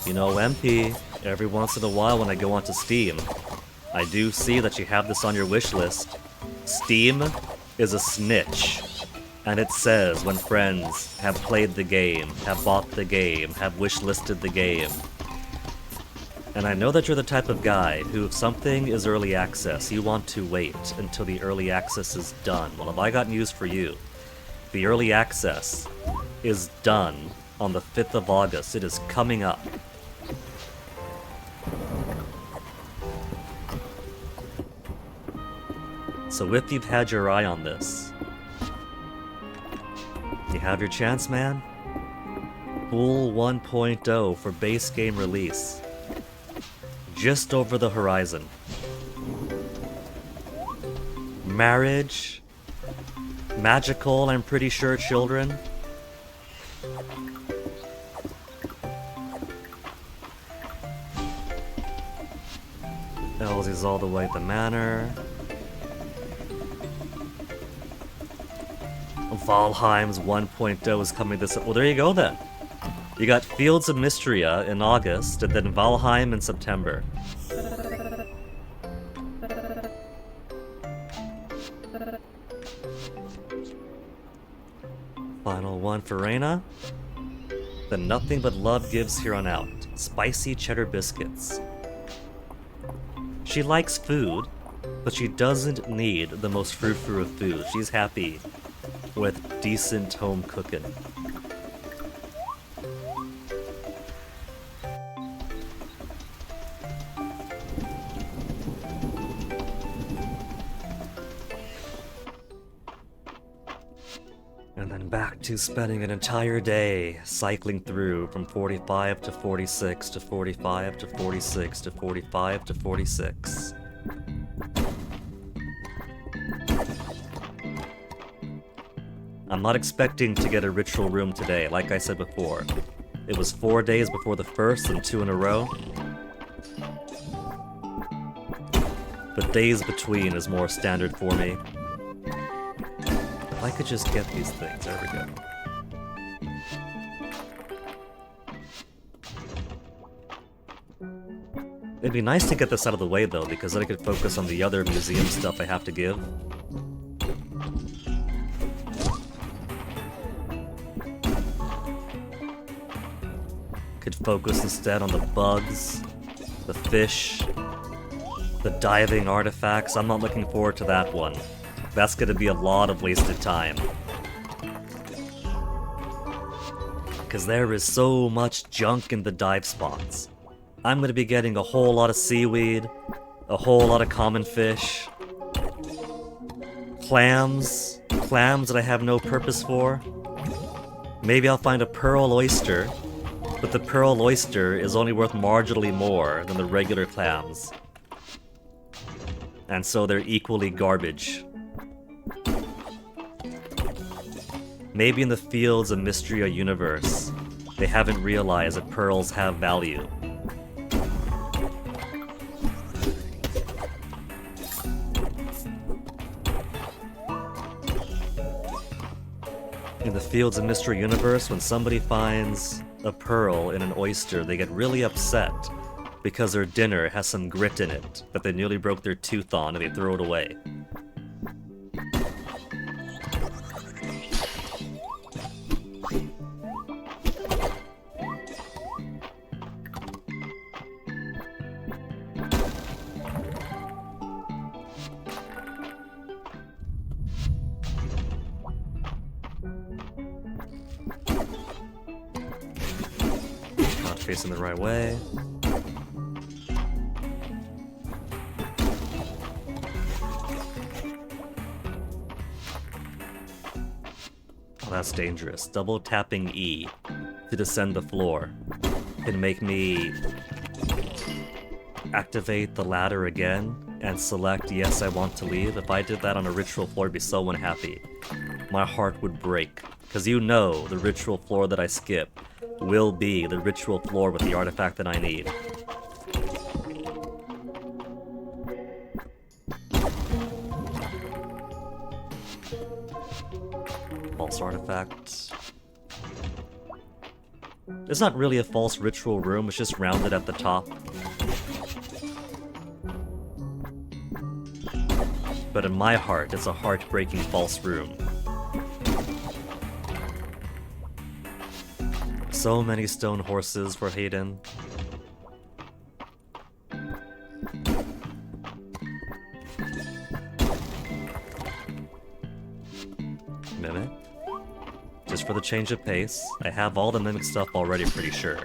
You know, MP, every once in a while when I go onto Steam, I do see that you have this on your wish list. Steam is a snitch. And it says when friends have played the game, have bought the game, have wishlisted the game. And I know that you're the type of guy who, if something is early access, you want to wait until the early access is done. Well, have I got news for you? The early access is done on the 5th of August. It is coming up. So if you've had your eye on this, you have your chance, man. Full 1.0 for base game release. Just over the horizon. Marriage. Magical, I'm pretty sure, children. Elsie's all the way at the manor. Valheim's 1.0 is coming this... Well, there you go then. You got Fields of Mystria in August, and then Valheim in September. Final one for Reyna. Then Nothing But Love gives here on out. Spicy cheddar biscuits. She likes food, But she doesn't need the most frou-frou of food. She's happy with decent home cooking. And then back to spending an entire day cycling through from 45 to 46 to 45 to 46 to 45 to 46. I'm not expecting to get a ritual room today, like I said before. It was 4 days before the first and 2 in a row. But days between is more standard for me. If I could just get these things, there we go. It'd be nice to get this out of the way though, because then I could focus on the other museum stuff I have to give. Could focus instead on the bugs, the fish, the diving artifacts. I'm not looking forward to that one. That's gonna be a lot of wasted time. Because there is so much junk in the dive spots. I'm gonna be getting a whole lot of seaweed, a whole lot of common fish, clams that I have no purpose for. Maybe I'll find a pearl oyster, but the pearl oyster is only worth marginally more than the regular clams. And so they're equally garbage. Maybe in the fields of Mysteria universe, they haven't realized that pearls have value. In the fields of Mystery Universe, when somebody finds a pearl in an oyster, they get really upset because their dinner has some grit in it that they nearly broke their tooth on and they throw it away. Facing the right way. Oh, that's dangerous. Double tapping E to descend the floor can make me activate the ladder again and select yes, I want to leave. If I did that on a ritual floor, I'd be so unhappy. My heart would break. Because you know the ritual floor that I skip will be the ritual floor with the artifact that I need. False artifact. It's not really a false ritual room, it's just rounded at the top. But in my heart, it's a heartbreaking false room. So many stone horses for Hayden. Mimic. Just for the change of pace. I have all the Mimic stuff already, pretty sure.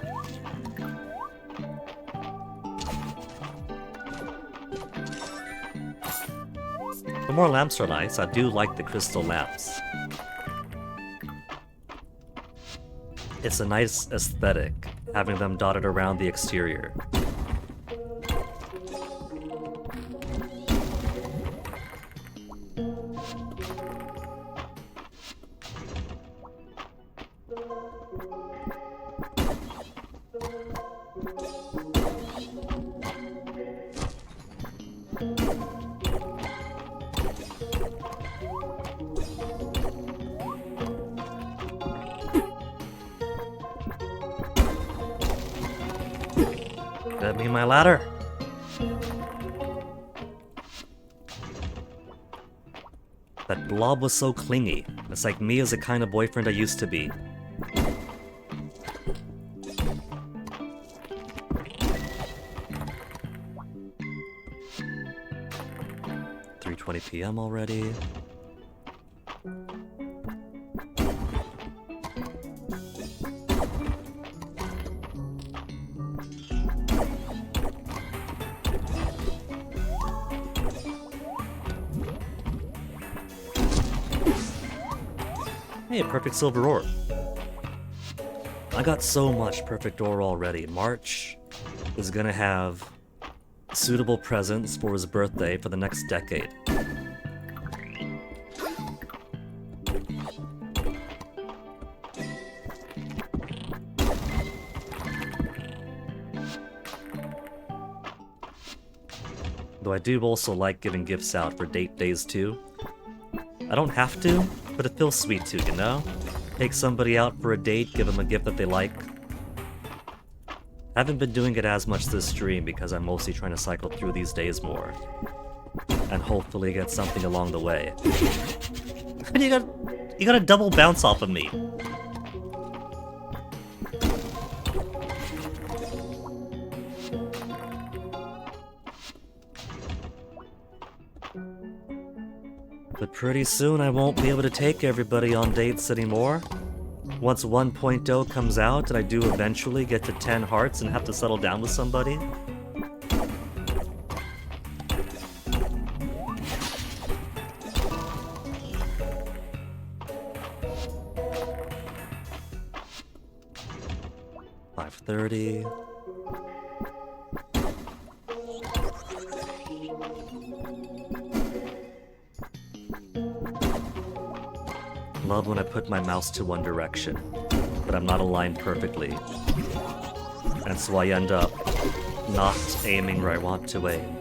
The more lamps are nice. I do like the crystal lamps. It's a nice aesthetic, having them dotted around the exterior. Get me my ladder. That blob was so clingy. It's like me as the kind of boyfriend I used to be. 3:20 p.m. already. Hey, perfect silver ore. I got so much perfect ore already. March is gonna have suitable presents for his birthday for the next decade. Though I do also like giving gifts out for date days too. I don't have to, but it feels sweet too, you know? Take somebody out for a date, give them a gift that they like. I haven't been doing it as much this stream because I'm mostly trying to cycle through these days more. And hopefully get something along the way. you got a double bounce off of me. But pretty soon I won't be able to take everybody on dates anymore. Once 1.0 comes out and I do eventually get to 10 hearts and have to settle down with somebody. $5.30. Love when I put my mouse to one direction, but I'm not aligned perfectly. And so I end up not aiming where I want to aim.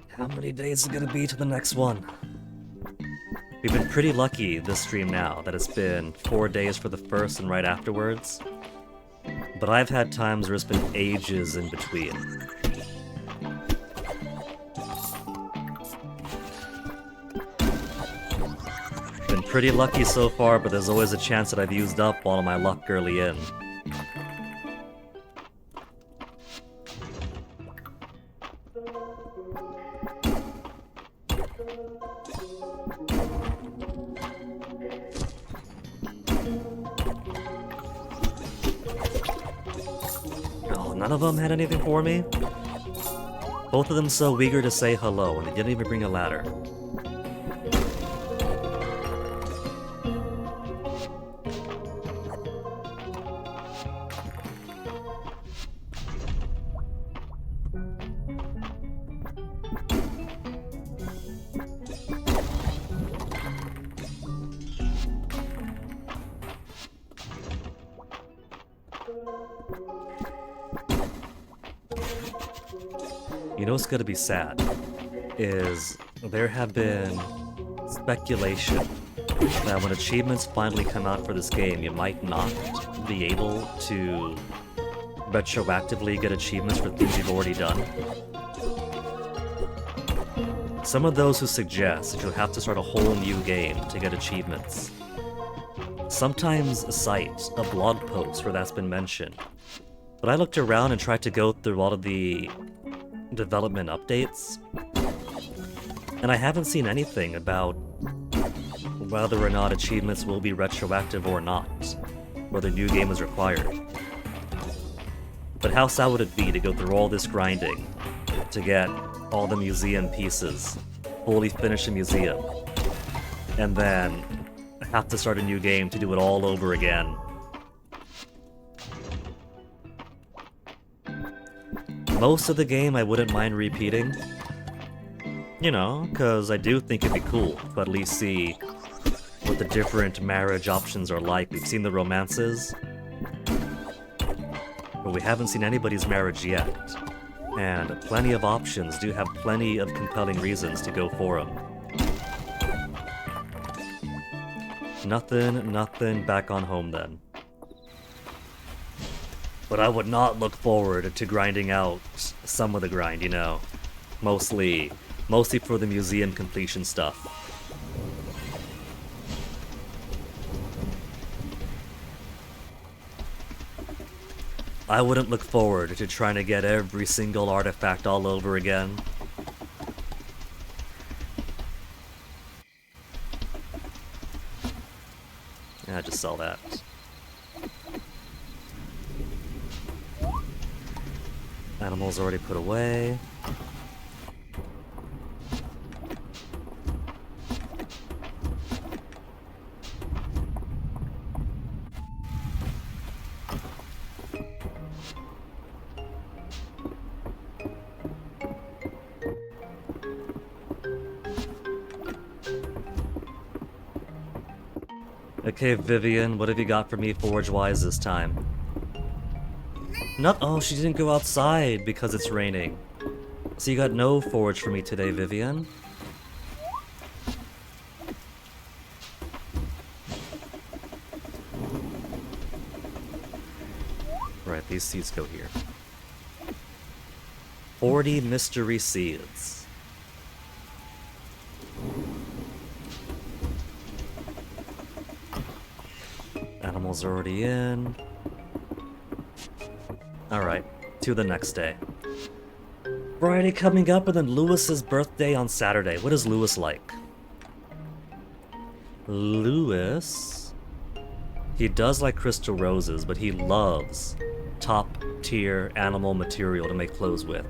How many days is it gonna be to the next one? We've been pretty lucky this stream now that it's been 4 days for the first and right afterwards. But I've had times where it's been ages in between. Been pretty lucky so far, but there's always a chance that I've used up all of my luck early in. None of them had anything for me? Both of them so eager to say hello, and they didn't even bring a ladder. You know what's gonna be sad is there have been speculation that when achievements finally come out for this game, you might not be able to retroactively get achievements for things you've already done. Some of those who suggest that you'll have to start a whole new game to get achievements. Sometimes cite a blog post where that's been mentioned. But I looked around and tried to go through all of the development updates, and I haven't seen anything about whether or not achievements will be retroactive or not, whether new game is required. But how sad would it be to go through all this grinding to get all the museum pieces, fully finish a museum, and then have to start a new game to do it all over again? Most of the game I wouldn't mind repeating. You know, because I do think it'd be cool to at least see what the different marriage options are like. We've seen the romances, but we haven't seen anybody's marriage yet. And plenty of options do have plenty of compelling reasons to go for them. Nothing, back on home then. But I would not look forward to grinding out some of the grind, you know. Mostly for the museum completion stuff. I wouldn't look forward to trying to get every single artifact all over again. Yeah, just sell that. Animals already put away. Okay, Vivian, what have you got for me forge-wise this time? Oh, she didn't go outside because it's raining. So you got no forge for me today, Vivian? Right, these seeds go here. 40 mystery seeds. Animals already in. Alright, to the next day. Friday coming up, and then Lewis's birthday on Saturday. What is Lewis like? Lewis... He does like crystal roses, but he loves top-tier animal material to make clothes with.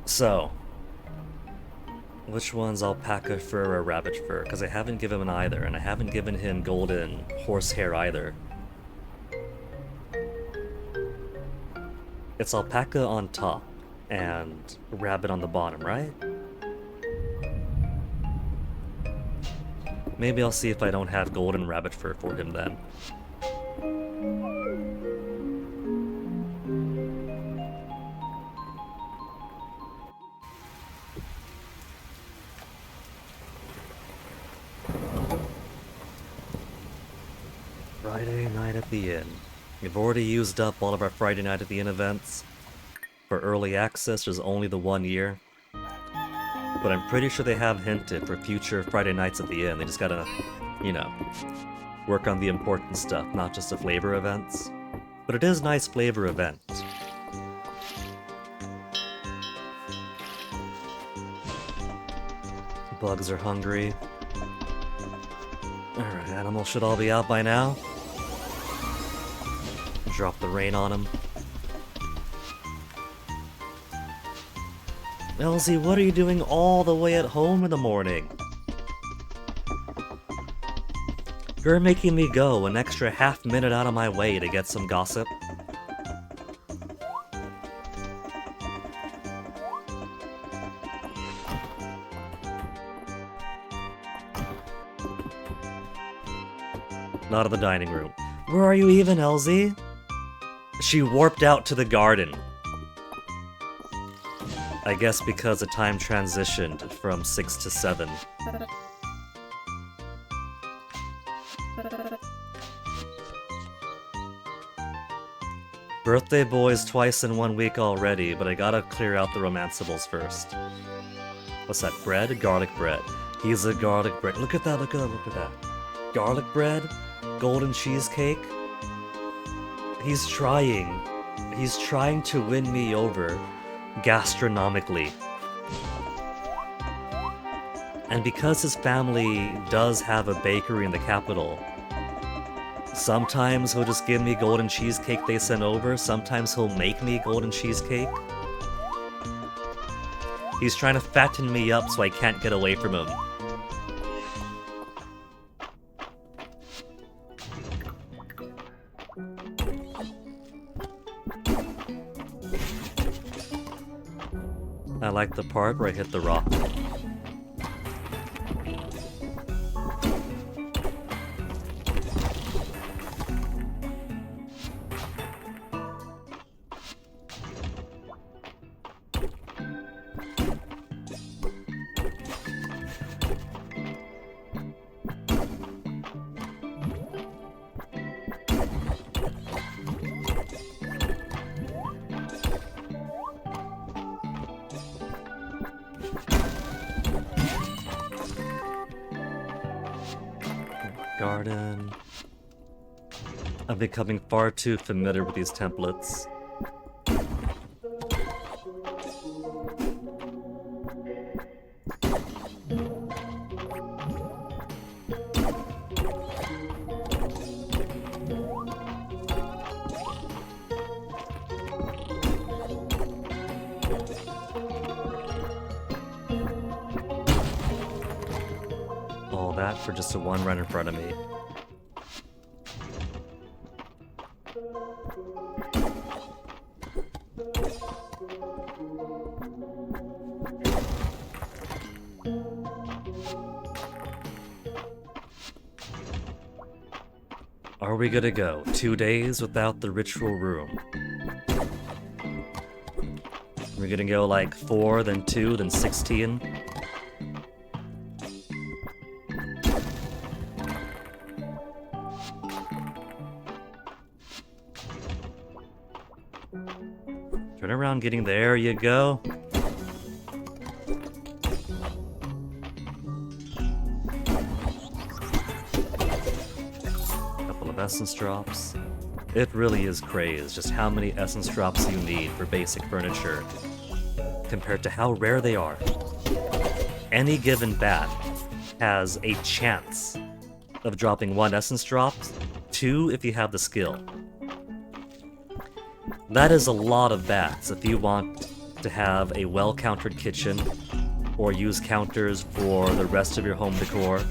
So... which one's alpaca fur or rabbit fur? Because I haven't given him either, and I haven't given him golden horsehair either. It's alpaca on top, and rabbit on the bottom, right? Maybe I'll see if I don't have golden rabbit fur for him then. Friday night at the inn. We've already used up all of our Friday night at the inn events. For early access, there's only the 1 year. But I'm pretty sure they have hinted for future Friday nights at the inn. They just gotta, you know, work on the important stuff, not just the flavor events. But it is a nice flavor event. Bugs are hungry. Alright, animals should all be out by now. Drop the rain on them. Elsie, what are you doing all the way at home in the morning? You're making me go an extra half minute out of my way to get some gossip. Not in the dining room. Where are you even, Elsie? She warped out to the garden. I guess because the time transitioned from 6 to 7. Birthday boys twice in 1 week already, but I gotta clear out the romanceables first. What's that, bread? Garlic bread. He's a garlic bread. Look at that, look at that, look at that. Garlic bread? Golden cheesecake? He's trying to win me over gastronomically. And because his family does have a bakery in the capital, sometimes he'll just give me golden cheesecake they send over, sometimes he'll make me golden cheesecake. He's trying to fatten me up so I can't get away from him. I like the part where I hit the rock. Garden. I'm becoming far too familiar with these templates. All that for just a one run in front of me. Are we gonna go 2 days without the ritual room? We're gonna go like 4, then 2, then 16. Turn around, getting there you go. Couple of essence drops. It really is crazy just how many essence drops you need for basic furniture compared to how rare they are. Any given bat has a chance of dropping 1 essence drop, 2 if you have the skill. That is a lot of bats if you want to have a well-countered kitchen, or use counters for the rest of your home decor,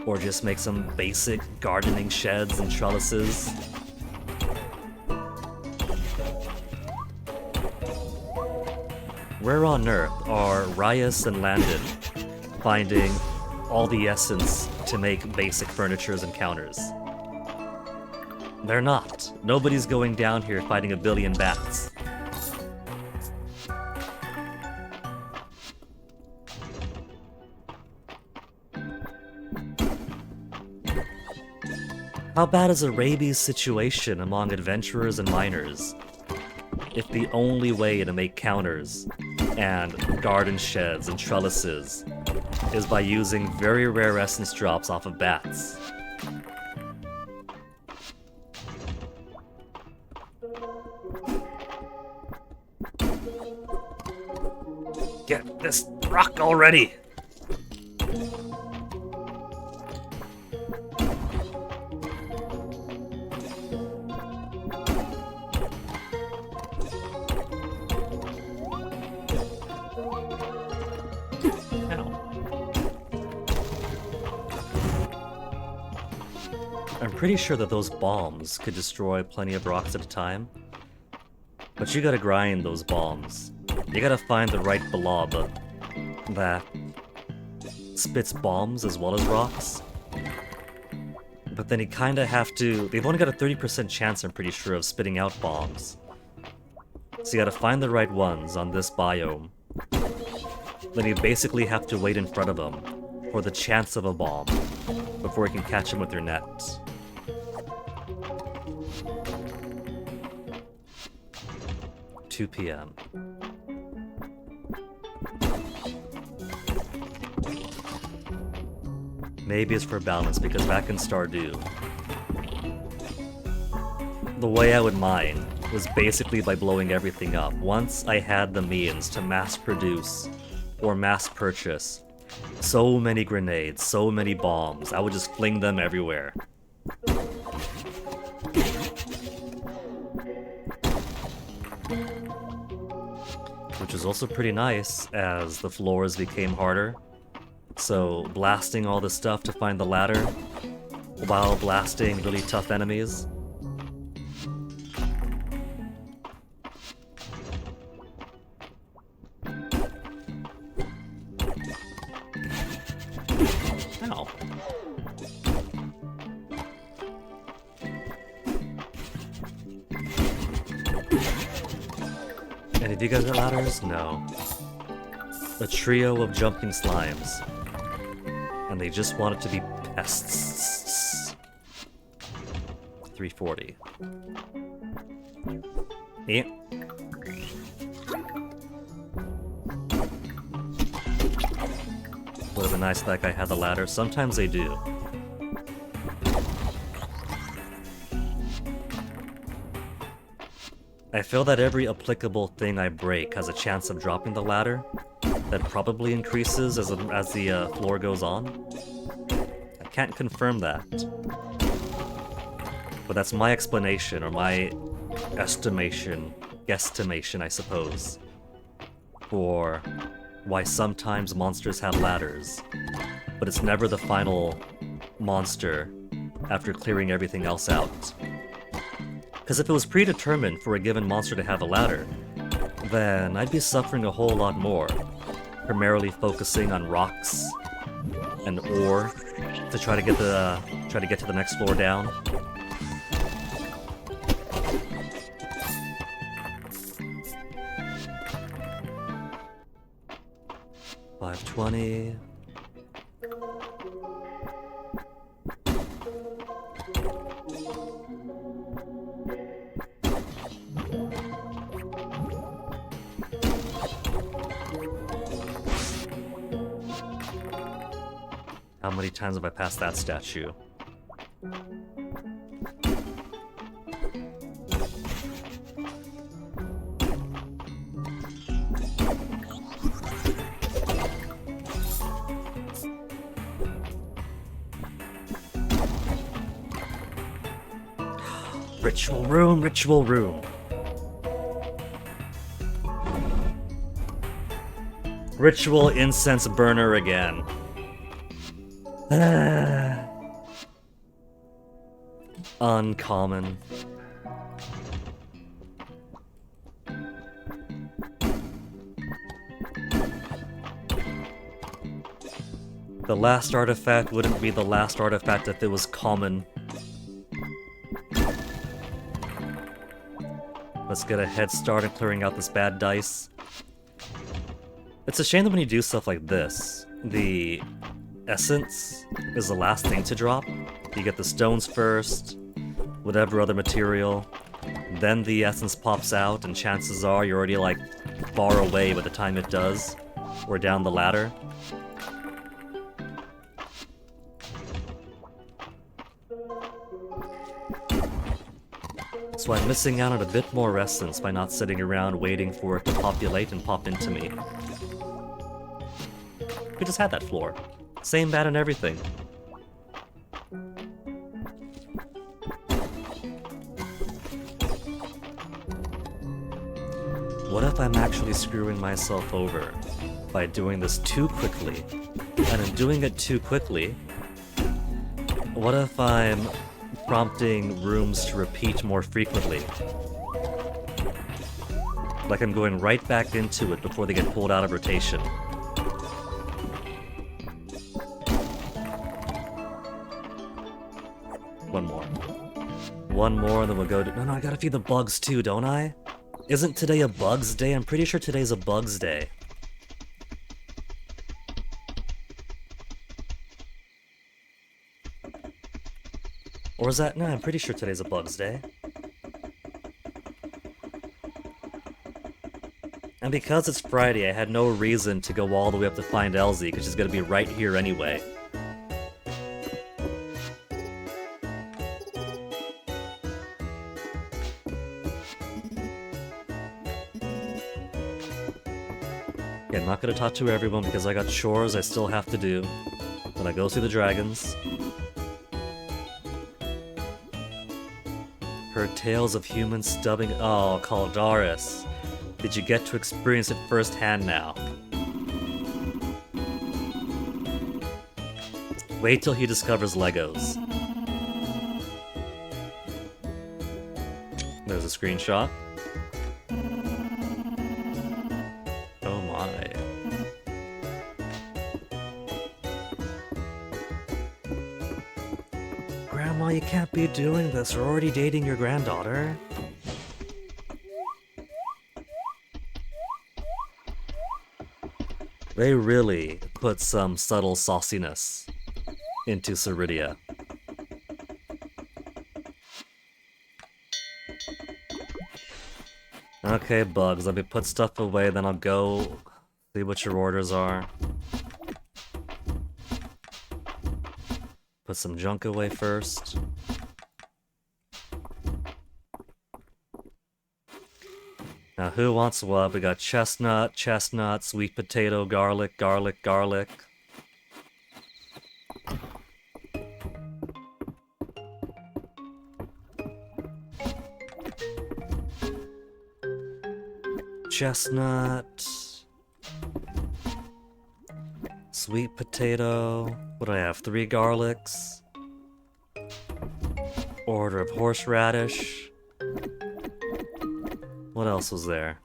or just make some basic gardening sheds and trellises. Where on earth are Rias and Landon finding all the essence to make basic furnitures and counters? They're not. Nobody's going down here fighting a billion bats. How bad is a rabies situation among adventurers and miners if the only way to make counters and garden sheds and trellises is by using very rare essence drops off of bats? Get this rock already! I'm pretty sure that those bombs could destroy plenty of rocks at a time. But you gotta grind those bombs. You gotta find the right blob that spits bombs as well as rocks. But then you kinda have to... They've only got a 30% chance, I'm pretty sure, of spitting out bombs. So you gotta find the right ones on this biome. Then you basically have to wait in front of them for the chance of a bomb before you can catch them with your net. PM. Maybe it's for balance, because back in Stardew, the way I would mine was basically by blowing everything up. Once I had the means to mass produce or mass purchase so many grenades, so many bombs, I would just fling them everywhere. Which is also pretty nice as the floors became harder. So blasting all this stuff to find the ladder while blasting really tough enemies. Ow. Any of you guys got ladders? No. A trio of jumping slimes. And they just want it to be pests. 340. Yeah. Would have been nice if that guy had the ladder. Sometimes they do. I feel that every applicable thing I break has a chance of dropping the ladder. That probably increases as the floor goes on. I can't confirm that. But that's my explanation, or my estimation, guesstimation, I suppose, for why sometimes monsters have ladders, but it's never the final monster after clearing everything else out. Because if it was predetermined for a given monster to have a ladder, then I'd be suffering a whole lot more, primarily focusing on rocks and ore to try to get to the next floor down. $520. How many times have I passed that statue? Ritual room, ritual room. Ritual incense burner again. Uncommon. The last artifact wouldn't be the last artifact if it was common. Let's get a head start in clearing out this bad dice. It's a shame that when you do stuff like this, the essence is the last thing to drop. You get the stones first, whatever other material, then the essence pops out, and chances are you're already like far away by the time it does, or down the ladder. So I'm missing out on a bit more essence by not sitting around waiting for it to populate and pop into me. We just had that floor. Same bat and everything. What if I'm actually screwing myself over by doing this too quickly? And in doing it too quickly, what if I'm prompting rooms to repeat more frequently? Like I'm going right back into it before they get pulled out of rotation. One more. One more, and then we'll go to... No, I gotta feed the bugs too, don't I? Isn't today a bugs day? I'm pretty sure today's a bugs day. Or is that... No, I'm pretty sure today's a bugs day. And because it's Friday, I had no reason to go all the way up to find Elsie, because she's gonna be right here anyway. Yeah, I'm not gonna talk to everyone because I got chores I still have to do. Then I go see the dragons. Heard tales of humans stubbing... Oh, Caldaris. Did you get to experience it firsthand now? Wait till he discovers Legos. There's a screenshot. Oh my. Grandma, you can't be doing this. We're already dating your granddaughter. They really put some subtle sauciness into Ceridia. Okay, bugs, let me put stuff away, then I'll go see what your orders are. Put some junk away first. Now, who wants what? We got chestnut, chestnut, sweet potato, garlic, garlic, garlic. Chestnut. Sweet potato. What do I have? 3 garlics. Order of horseradish. What else was there?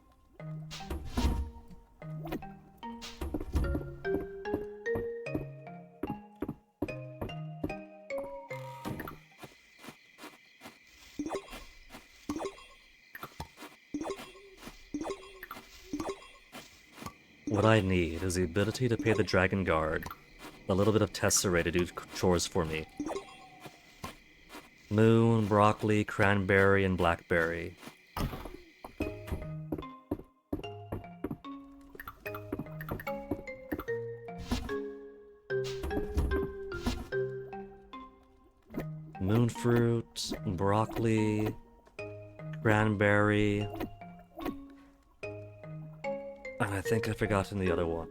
What I need is the ability to pay the Dragon Guard a little bit of tesserae to do chores for me. Moon, broccoli, cranberry, and blackberry. Moon fruit, broccoli, cranberry. And I think I've forgotten the other one.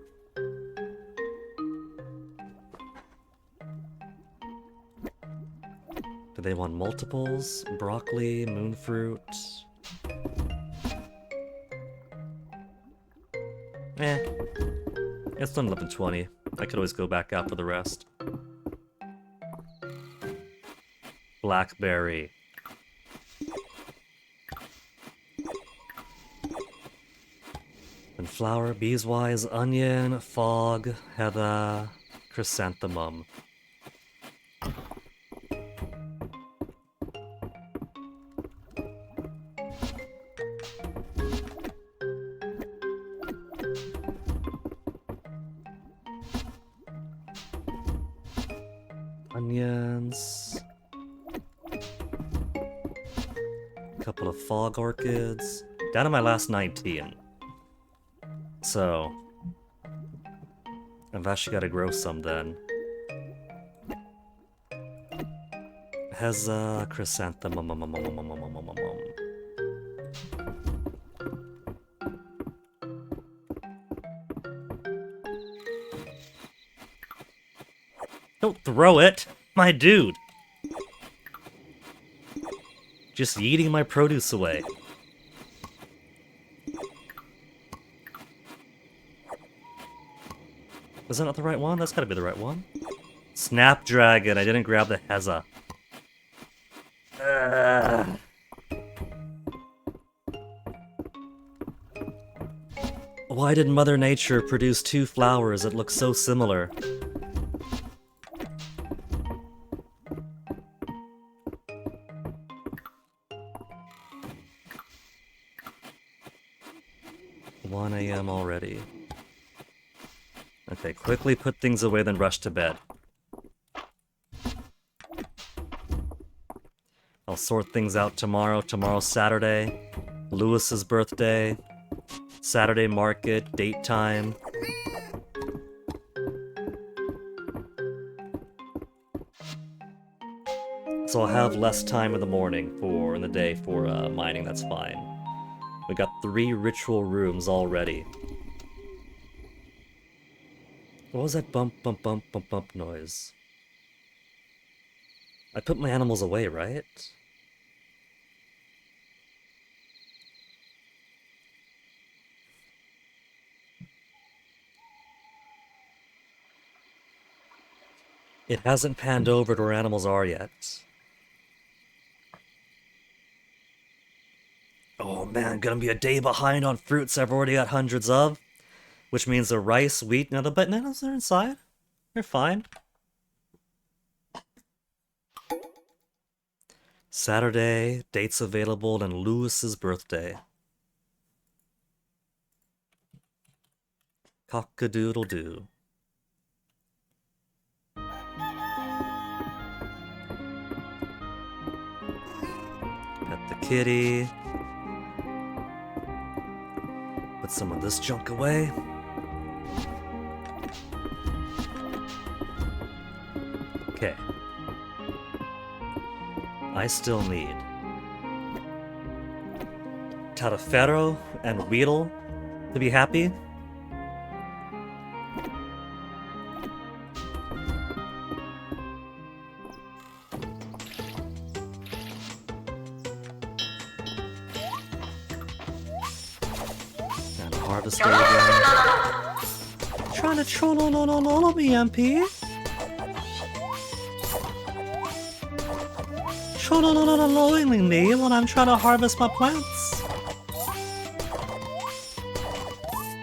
Do they want multiples? Broccoli, moon fruit. It's done 11:20. I could always go back out for the rest. Blackberry. And flower, beeswise, onion, fog, heather, chrysanthemum. Onions. Couple of fog orchids. Down to my last 19. So, I've actually got to grow some then. Has a chrysanthemum. Don't throw it, my dude. Just eating my produce away. Is that not the right one? That's gotta be the right one. Snapdragon, I didn't grab the Heza. Why did Mother Nature produce 2 flowers that look so similar? AM already. Okay, quickly put things away, then rush to bed. I'll sort things out tomorrow. Tomorrow's Saturday. Lewis's birthday. Saturday market, date time. So I'll have less time in the morning in the day for mining, that's fine. We got 3 ritual rooms already. What was that bump, bump, bump, bump, bump noise? I put my animals away, right? It hasn't panned over to where animals are yet. Oh man, gonna be a day behind on fruits I've already got hundreds of. Which means the rice, wheat, now the bananas are inside. They're fine. Saturday, dates available, and Lewis's birthday. Cock-a-doodle-doo. Pet the kitty. Put some of this junk away. Okay. I still need Taraferro and Weedle to be happy. And Harvest Day again. Trying to troll me, MP. Trolling me when I'm trying to harvest my plants.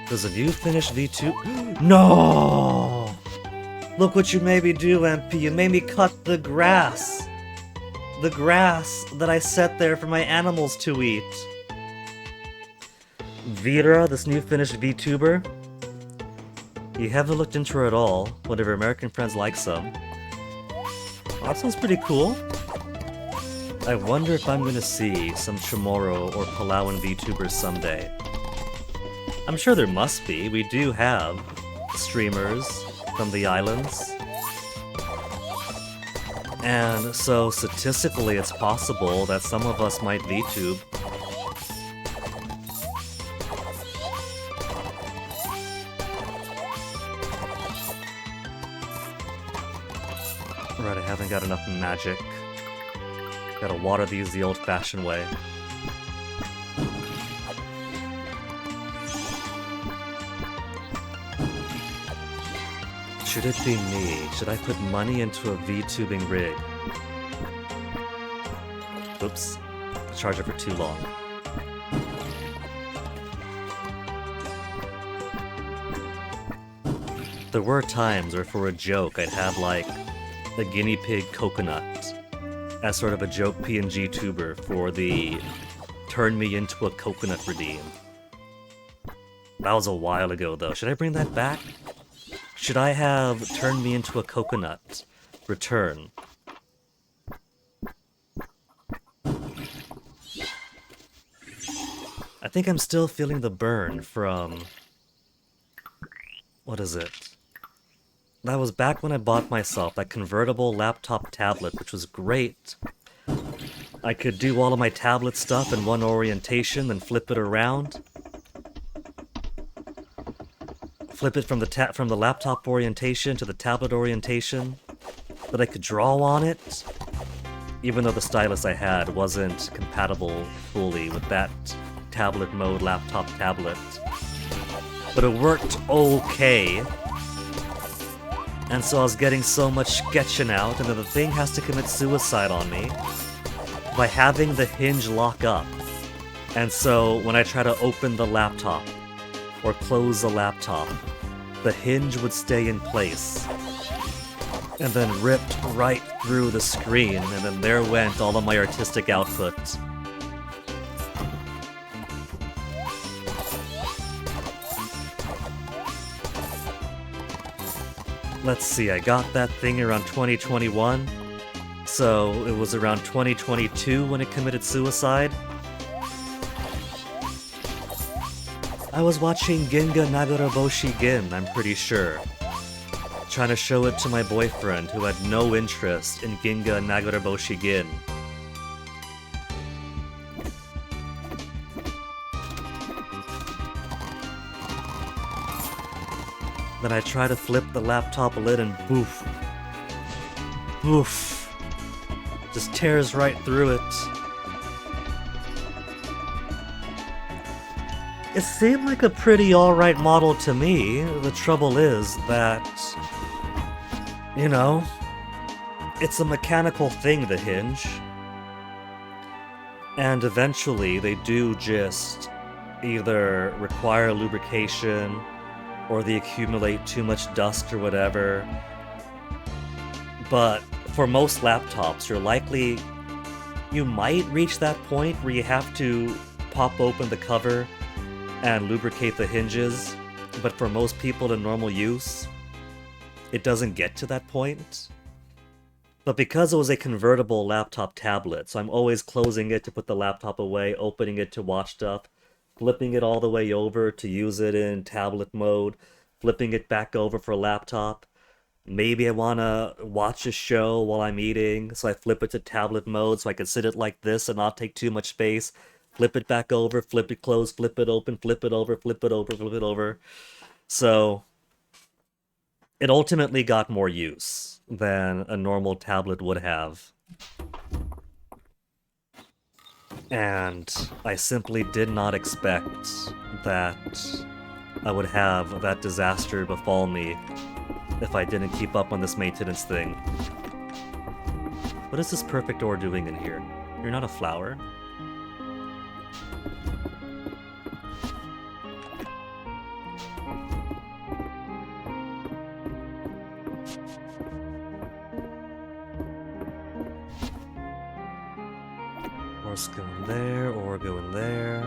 Does a new finished V2? No! Look what you made me do, MP. You made me cut the grass. The grass that I set there for my animals to eat. Vira, this new finished VTuber. You haven't looked into her at all. Whatever American friends like some. Well, that sounds pretty cool. I wonder if I'm gonna see some Chamorro or Palauan VTubers someday. I'm sure there must be. We do have streamers from the islands. And so statistically it's possible that some of us might VTube. Right, I haven't got enough magic. Gotta water these the old-fashioned way. Should it be me? Should I put money into a VTubing rig? Oops. Charge it for too long. There were times where for a joke I'd have like a guinea pig coconut as sort of a joke PNG tuber for the turn me into a coconut redeem. That was a while ago though. Should I bring that back? Should I have turn me into a coconut return? I think I'm still feeling the burn from... What is it? That was back when I bought myself that convertible laptop tablet, which was great. I could do all of my tablet stuff in one orientation, then flip it around. Flip it from the laptop orientation to the tablet orientation. But I could draw on it, even though the stylus I had wasn't compatible fully with that tablet mode laptop tablet. But it worked okay. And so I was getting so much sketching out, and then the thing has to commit suicide on me by having the hinge lock up. And so when I try to open the laptop or close the laptop, the hinge would stay in place and then ripped right through the screen, and then there went all of my artistic output. Let's see, I got that thing around 2021, so it was around 2022 when it committed suicide. I was watching Ginga Nagaraboshi Gin, I'm pretty sure. Trying to show it to my boyfriend, who had no interest in Ginga Nagaraboshi Gin. Then I try to flip the laptop lid and boof. Boof. Just tears right through it. It seemed like a pretty alright model to me. The trouble is that, you know, it's a mechanical thing, the hinge. And eventually they do just either require lubrication or they accumulate too much dust or whatever. But for most laptops, you might reach that point where you have to pop open the cover and lubricate the hinges, but for most people in normal use, it doesn't get to that point. But because it was a convertible laptop tablet, so I'm always closing it to put the laptop away, opening it to watch stuff, flipping it all the way over to use it in tablet mode, flipping it back over for laptop. Maybe I want to watch a show while I'm eating, so I flip it to tablet mode so I can sit it like this and not take too much space. flip it back over, flip it closed, flip it open, flip it over, flip it over, flip it over. So it ultimately got more use than a normal tablet would have. And I simply did not expect that I would have that disaster befall me if I didn't keep up on this maintenance thing. What is this perfect ore doing in here? You're not a flower? Ore's going there, ore going there.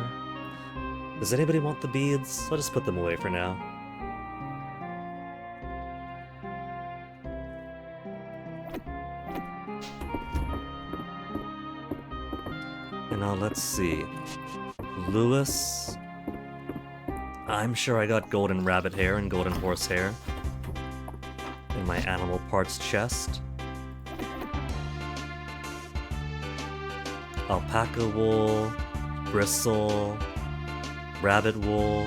Does anybody want the beads? I'll just put them away for now. And now let's see. Lewis. I'm sure I got golden rabbit hair and golden horse hair in my animal parts chest. Alpaca wool, bristle, rabbit wool.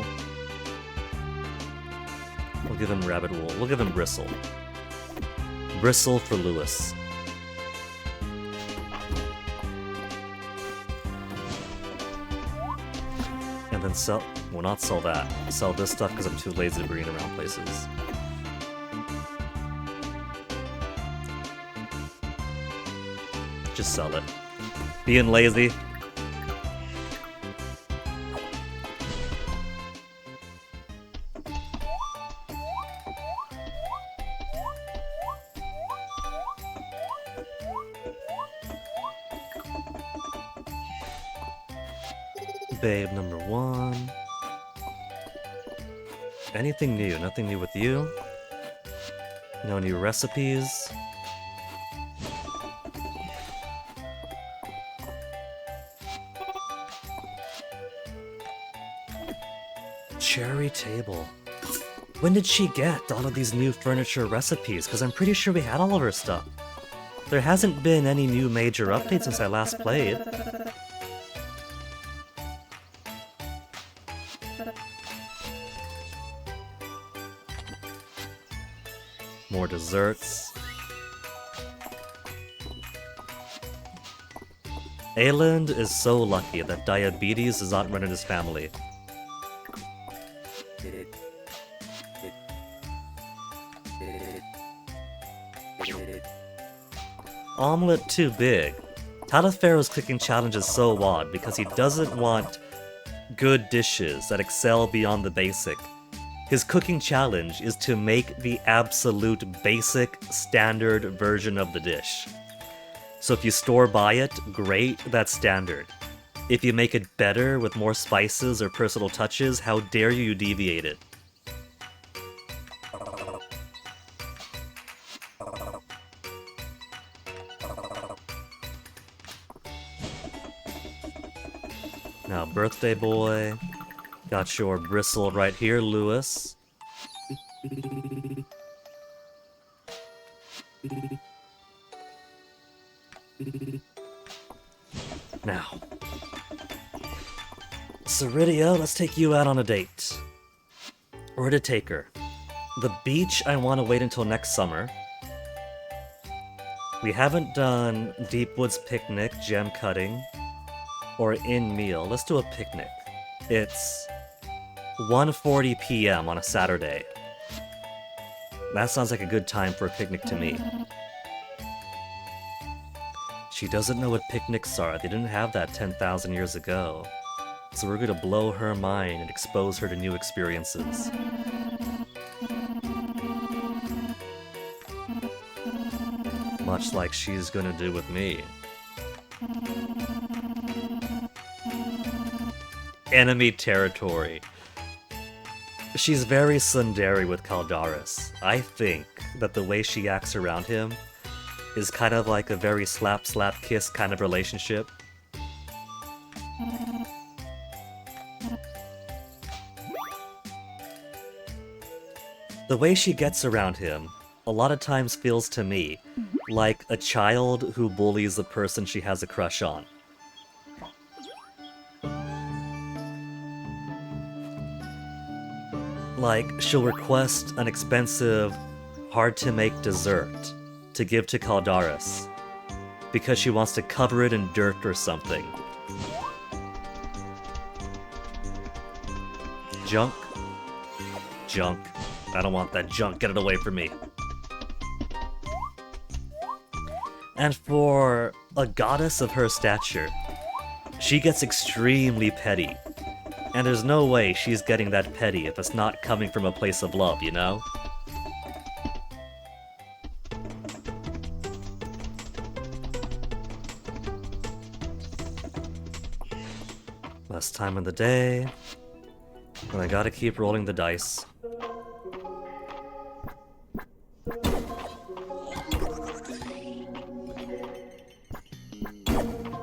We'll give him rabbit wool. We'll give him bristle. Bristle for Lewis. And then sell... Well, not sell that. Sell this stuff because I'm too lazy to bring it around places. Just sell it. Being lazy. Babe number 1. Anything new? Nothing new with you? No new recipes? Cherry table. When did she get all of these new furniture recipes? Because I'm pretty sure we had all of her stuff. There hasn't been any new major updates since I last played. More desserts. Ayland is so lucky that diabetes does not run in his family. Omelette too big. Talifero's cooking challenge is so odd because he doesn't want good dishes that excel beyond the basic. His cooking challenge is to make the absolute basic standard version of the dish. So if you store-buy it, great, that's standard. If you make it better with more spices or personal touches, how dare you deviate it? Now, birthday boy. Got your bristle right here, Lewis. Now. Ceridia, let's take you out on a date. Where to take her? The beach, I want to wait until next summer. We haven't done Deepwoods Picnic, gem cutting, or in meal. Let's do a picnic. It's 1:40 p.m. on a Saturday. That sounds like a good time for a picnic to me. She doesn't know what picnics are. They didn't have that 10,000 years ago. So we're gonna blow her mind and expose her to new experiences. Much like she's gonna do with me. Enemy territory. She's very tsundere with Caldaris. I think that the way she acts around him is kind of like a very slap slap kiss kind of relationship. The way she gets around him a lot of times feels to me like a child who bullies the person she has a crush on. Like, she'll request an expensive, hard-to-make dessert to give to Caldaris because she wants to cover it in dirt or something. Junk? Junk. I don't want that junk. Get it away from me. And for a goddess of her stature, she gets extremely petty. And there's no way she's getting that petty if it's not coming from a place of love, you know? Last time of the day, and I gotta keep rolling the dice.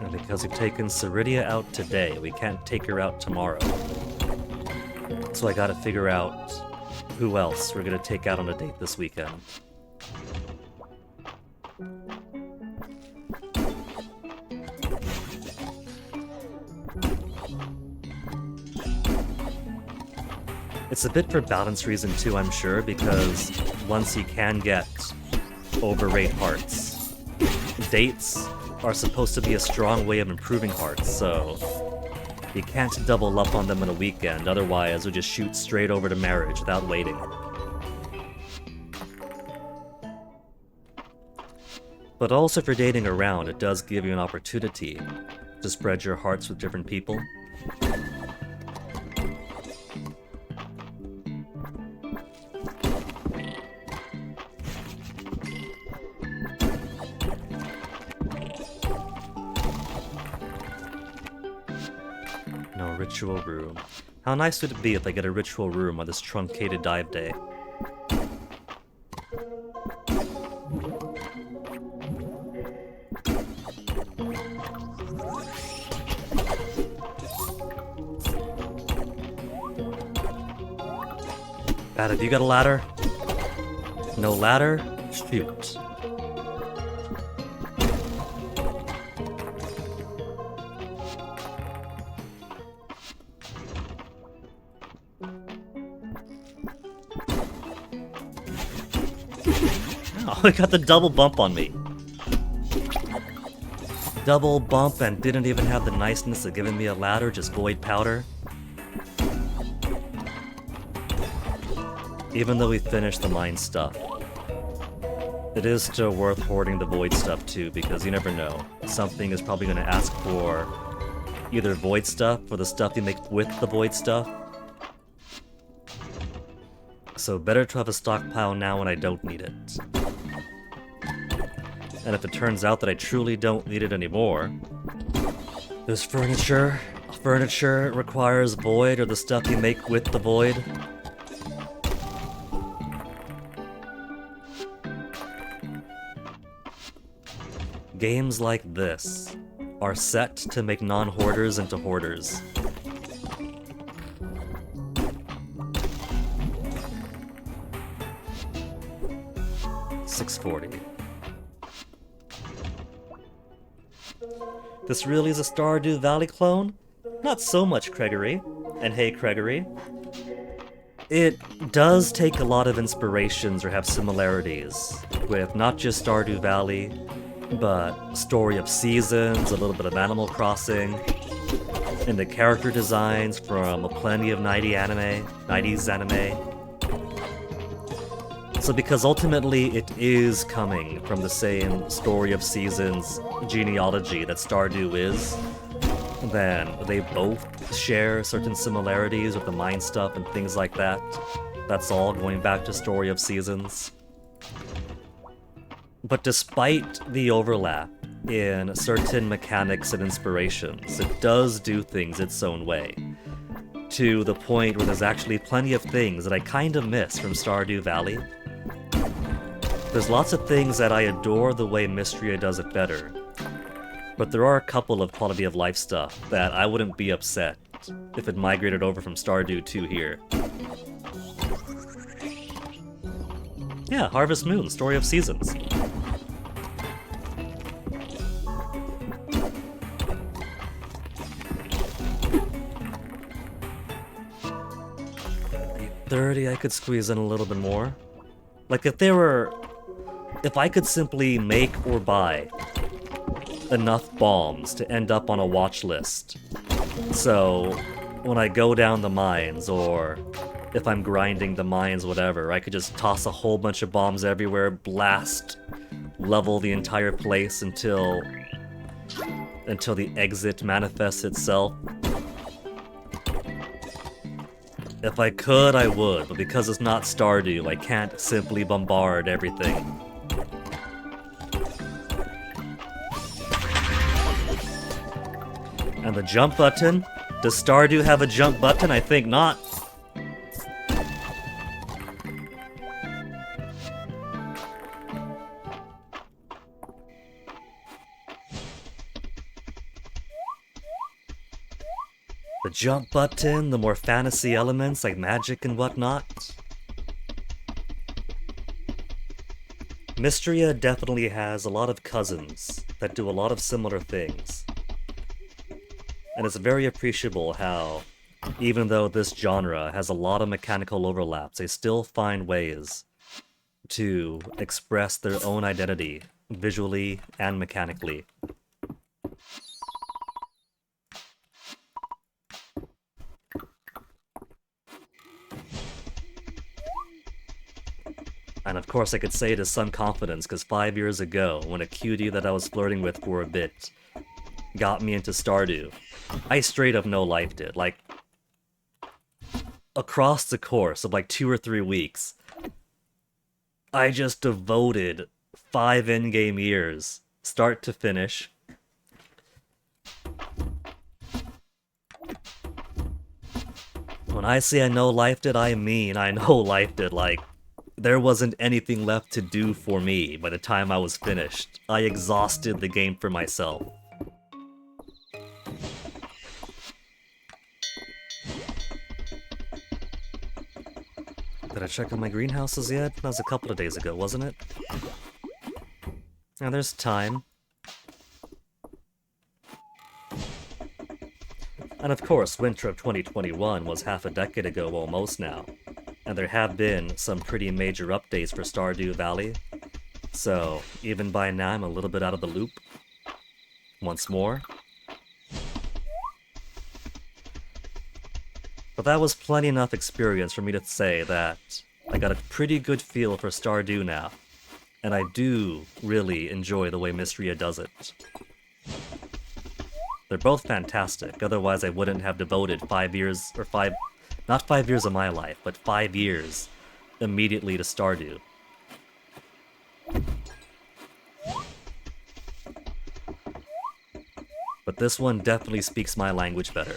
And because we've taken Ceridia out today, we can't take her out tomorrow. So I gotta figure out who else we're gonna take out on a date this weekend. It's a bit for balance reason too, I'm sure, because once you can get overrate hearts, dates are supposed to be a strong way of improving hearts, so you can't double up on them in a weekend, otherwise you'll just shoot straight over to marriage without waiting. But also for dating around, it does give you an opportunity to spread your hearts with different people. Ritual room. How nice would it be if I get a ritual room on this truncated dive day? Bad, have you got a ladder? No ladder? Shoot. I got the double bump on me. Double bump and didn't even have the niceness of giving me a ladder, just void powder. Even though we finished the mine stuff, it is still worth hoarding the void stuff too, because you never know. Something is probably going to ask for either void stuff or the stuff you make with the void stuff. So better to have a stockpile now when I don't need it. And if it turns out that I truly don't need it anymore, there's furniture. Furniture requires void or the stuff you make with the void. Games like this are set to make non-hoarders into hoarders. $6.40. This really is a Stardew Valley clone? Not so much, Gregory. And hey, Gregory. It does take a lot of inspirations or have similarities with not just Stardew Valley, but Story of Seasons, a little bit of Animal Crossing, and the character designs from plenty of 90s anime. So because ultimately it is coming from the same Story of Seasons genealogy that Stardew is, then they both share certain similarities with the mine stuff and things like that. That's all going back to Story of Seasons. But despite the overlap in certain mechanics and inspirations, it does do things its own way. To the point where there's actually plenty of things that I kind of miss from Stardew Valley. There's lots of things that I adore the way Mystria does it better, but there are a couple of quality of life stuff that I wouldn't be upset if it migrated over from Stardew to here. Yeah, Harvest Moon, Story of Seasons. 30, I could squeeze in a little bit more. Like, if I could simply make or buy enough bombs to end up on a watch list, so when I go down the mines, or if I'm grinding the mines, whatever, I could just toss a whole bunch of bombs everywhere, blast, level the entire place until the exit manifests itself. If I could, I would, but because it's not Stardew, I can't simply bombard everything. And the jump button? Does Stardew have a jump button? I think not. The jump button, the more fantasy elements like magic and whatnot. Mystria definitely has a lot of cousins that do a lot of similar things. And it's very appreciable how, even though this genre has a lot of mechanical overlaps, they still find ways to express their own identity, visually and mechanically. And of course I could say it with some confidence, because 5 years ago, when a cutie that I was flirting with for a bit got me into Stardew, I straight up no-lifed it. Like, across the course of like 2 or 3 weeks, I just devoted 5 in-game years, start to finish. When I say I no-lifed it, I mean I no-lifed it. Like, there wasn't anything left to do for me by the time I was finished. I exhausted the game for myself. Did I check on my greenhouses yet? That was a couple of days ago, wasn't it? Now there's time. And of course, winter of 2021 was half a decade ago almost now. And there have been some pretty major updates for Stardew Valley. So, even by now, I'm a little bit out of the loop. Once more. But that was plenty enough experience for me to say that I got a pretty good feel for Stardew now. And I do really enjoy the way Mystria does it. They're both fantastic, otherwise I wouldn't have devoted 5 years, or not 5 years of my life, but 5 years immediately to Stardew. But this one definitely speaks my language better.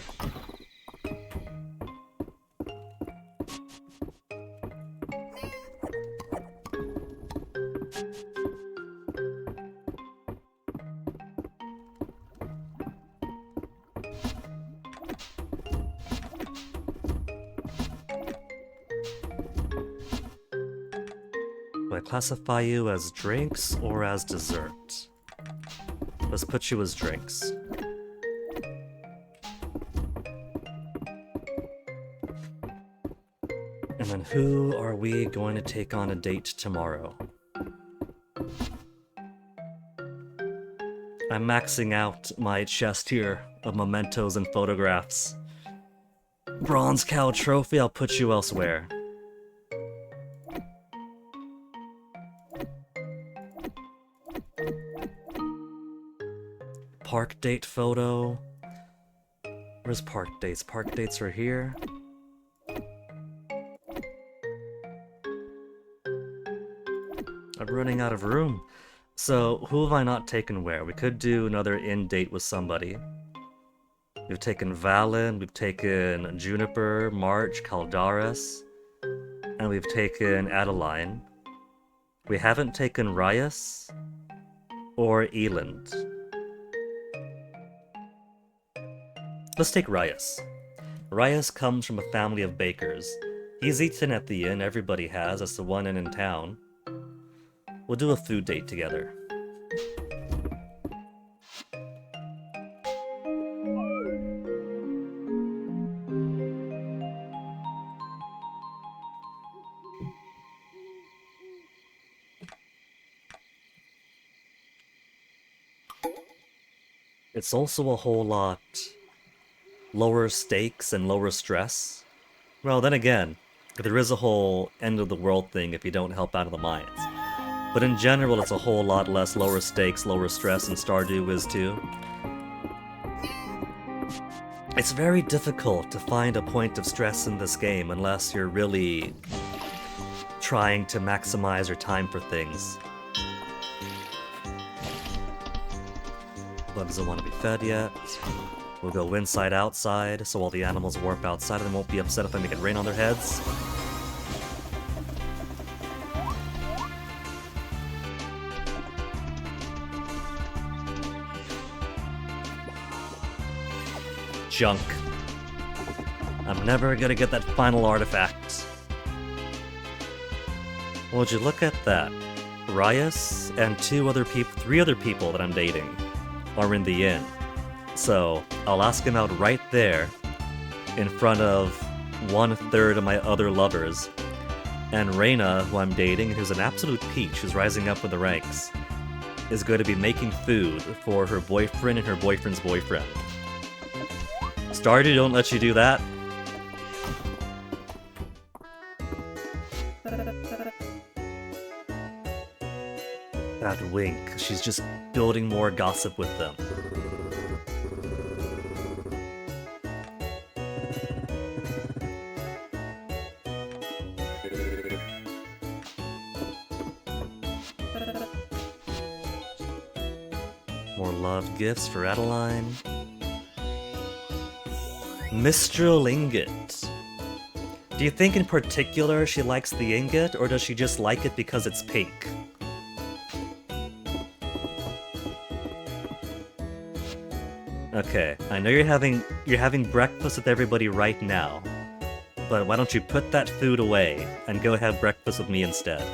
Do I classify you as drinks or as dessert? Let's put you as drinks. And then who are we going to take on a date tomorrow? I'm maxing out my chest here of mementos and photographs. Bronze Cow Trophy, I'll put you elsewhere. Park date photo. Where's park dates? Park dates are here. I'm running out of room. So, who have I not taken where? We could do another in-date with somebody. We've taken Valen, we've taken Juniper, March, Caldaris, and we've taken Adeline. We haven't taken Ryas or Eland. Let's take Ryas. Ryas comes from a family of bakers. He's eaten at the inn, everybody has, that's the one inn in town. We'll do a food date together. It's also a whole lot lower stakes and lower stress. Well, then again, there is a whole end of the world thing if you don't help out of the mines. But in general, it's a whole lot less lower stakes, lower stress, and Stardew is too. It's very difficult to find a point of stress in this game unless you're really trying to maximize your time for things. Bugs don't want to be fed yet. We'll go inside outside, so all the animals warp outside and they won't be upset if I make it rain on their heads. Junk. I'm never gonna get that final artifact. Would you look at that? Rias and three other people that I'm dating are in the inn. So I'll ask him out right there in front of 1/3 of my other lovers. And Reina, who I'm dating, who's an absolute peach, who's rising up in the ranks, is going to be making food for her boyfriend and her boyfriend's boyfriend. Stardew don't let you do that. That wink, she's just building more gossip with them. More love gifts for Adeline. Mistral Ingot. Do you think in particular she likes the ingot, or does she just like it because it's pink? Okay, I know you're having breakfast with everybody right now, but why don't you put that food away and go have breakfast with me instead?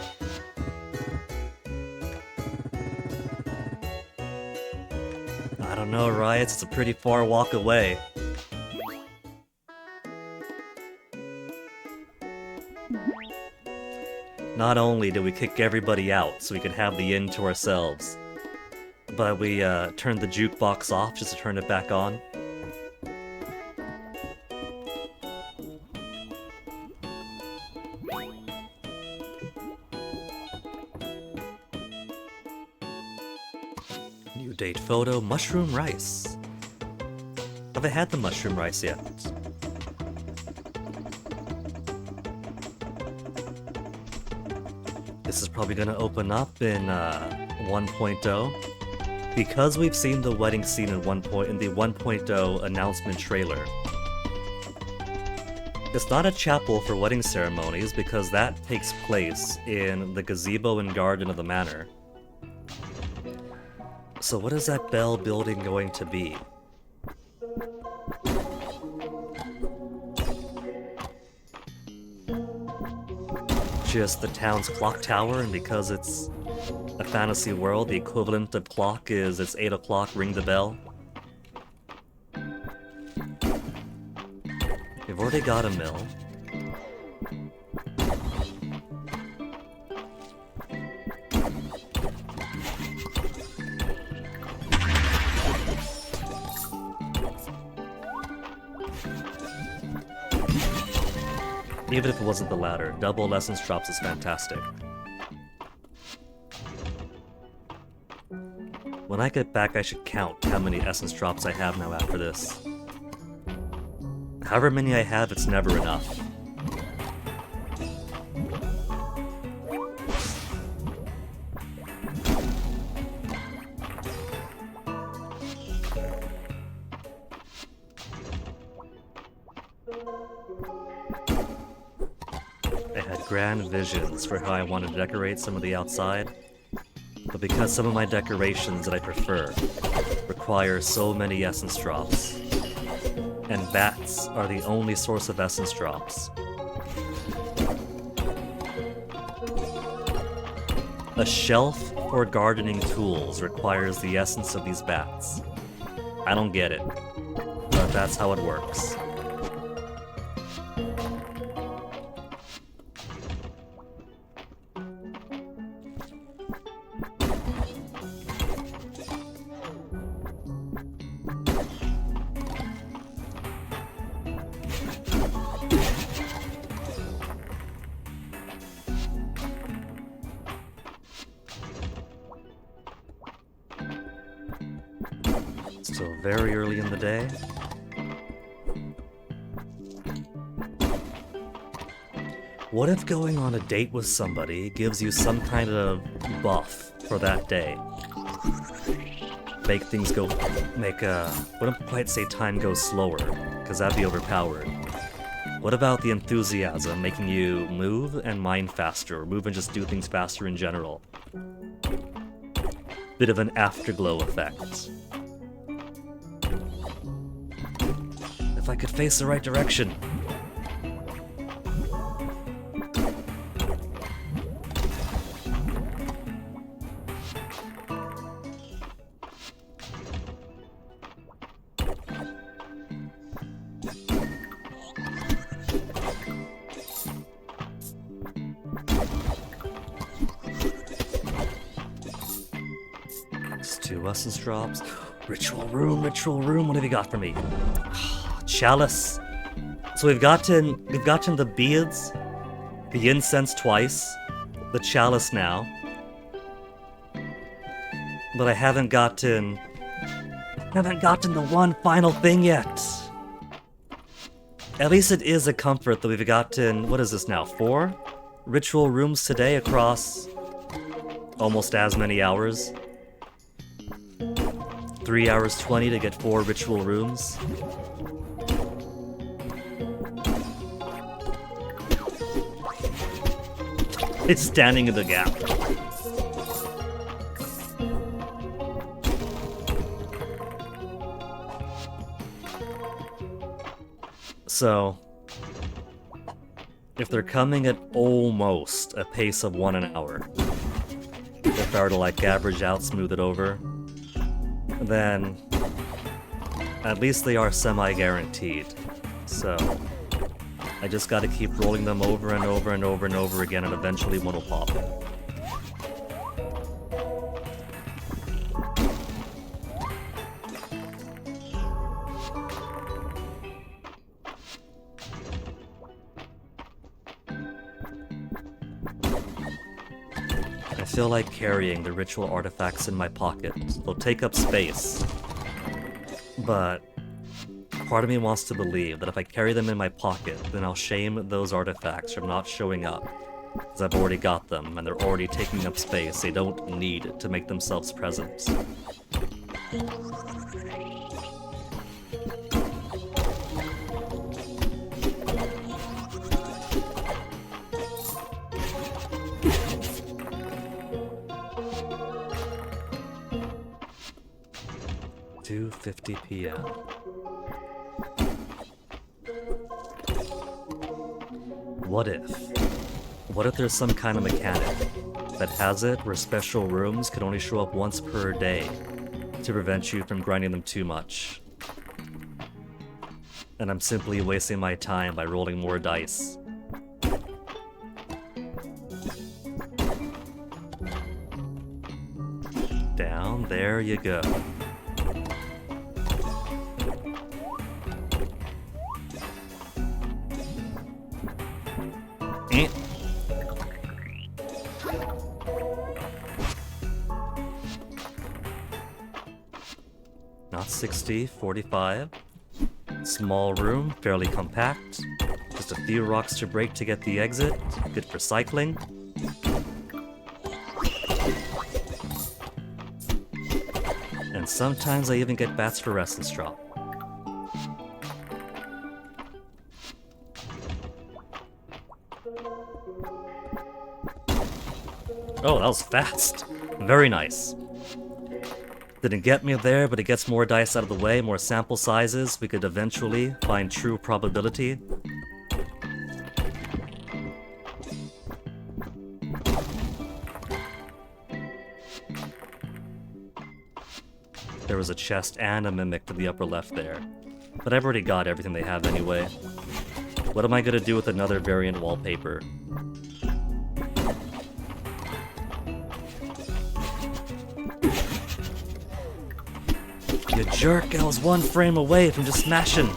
I don't know, Riots, it's a pretty far walk away. Not only did we kick everybody out so we could have the inn to ourselves, but we turned the jukebox off just to turn it back on. New date photo, mushroom rice. Have I had the mushroom rice yet? This is probably gonna open up in 1.0. Because we've seen the wedding scene in the 1.0 announcement trailer. It's not a chapel for wedding ceremonies because that takes place in the gazebo and garden of the manor. So what is that bell building going to be? Just the town's clock tower, and because it's a fantasy world, the equivalent of clock is it's 8 o'clock, ring the bell. We've already got a mill. Even if it wasn't the latter, double essence drops is fantastic. When I get back, I should count how many essence drops I have now after this. However many I have, it's never enough. I had grand visions for how I wanted to decorate some of the outside. But because some of my decorations that I prefer require so many essence drops, and bats are the only source of essence drops, a shelf for gardening tools requires the essence of these bats. I don't get it, but that's how it works. Still very early in the day. What if going on a date with somebody gives you some kind of buff for that day? Make things go, wouldn't quite say time go slower, because that'd be overpowered. What about the enthusiasm making you move and mine faster, or move and just do things faster in general? Bit of an afterglow effect. If I could face the right direction. Two essence drops. Ritual room, what have you got for me? Chalice. So we've gotten the beads, the incense twice, the chalice now. But I haven't gotten the one final thing yet. At least it is a comfort that we've gotten, what is this now, 4 ritual rooms today across almost as many hours. 3 hours 20 to get 4 ritual rooms. It's standing in the gap. So, if they're coming at almost a pace of 1 an hour, if I were to like average out, smooth it over, then at least they are semi-guaranteed. So I just gotta keep rolling them over and over and over and over again, and eventually one will pop. I feel like carrying the ritual artifacts in my pocket. They'll take up space. But part of me wants to believe that if I carry them in my pocket, then I'll shame those artifacts from not showing up. Because I've already got them, and they're already taking up space. They don't need to make themselves present. .50 p.m. What if there's some kind of mechanic that has it where special rooms can only show up once per day to prevent you from grinding them too much? And I'm simply wasting my time by rolling more dice. Down, there you go. Not 60, 45. Small room, fairly compact. Just a few rocks to break to get the exit. Good for cycling. And sometimes I even get bats for essence drop. Oh, that was fast. Very nice. Didn't get me there, but it gets more dice out of the way, more sample sizes. We could eventually find true probability. There was a chest and a mimic to the upper left there. But I've already got everything they have anyway. What am I gonna do with another variant wallpaper? You jerk, I was one frame away from just smashing.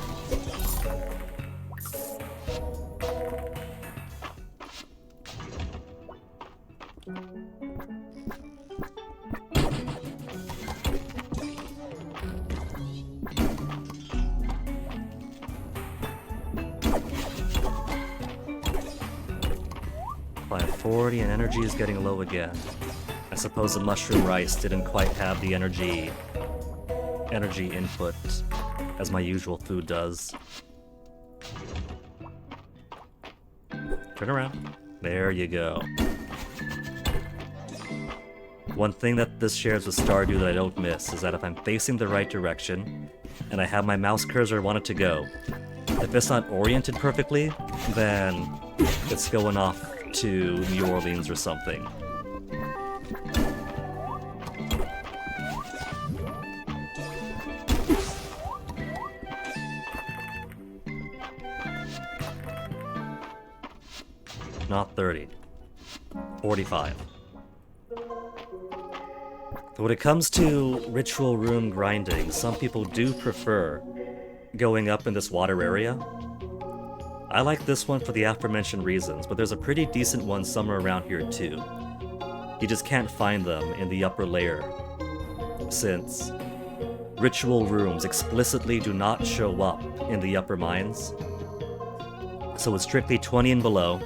40 and energy is getting low again. I suppose the mushroom rice didn't quite have the energy input as my usual food does. Turn around. There you go. One thing that this shares with Stardew that I don't miss is that if I'm facing the right direction, and I have my mouse cursor want it to go, if it's not oriented perfectly, then it's going off to New Orleans or something. Not 30. 45. When it comes to ritual room grinding, some people do prefer going up in this water area. I like this one for the aforementioned reasons, but there's a pretty decent one somewhere around here too. You just can't find them in the upper layer, since ritual rooms explicitly do not show up in the upper mines. So it's strictly 20 and below.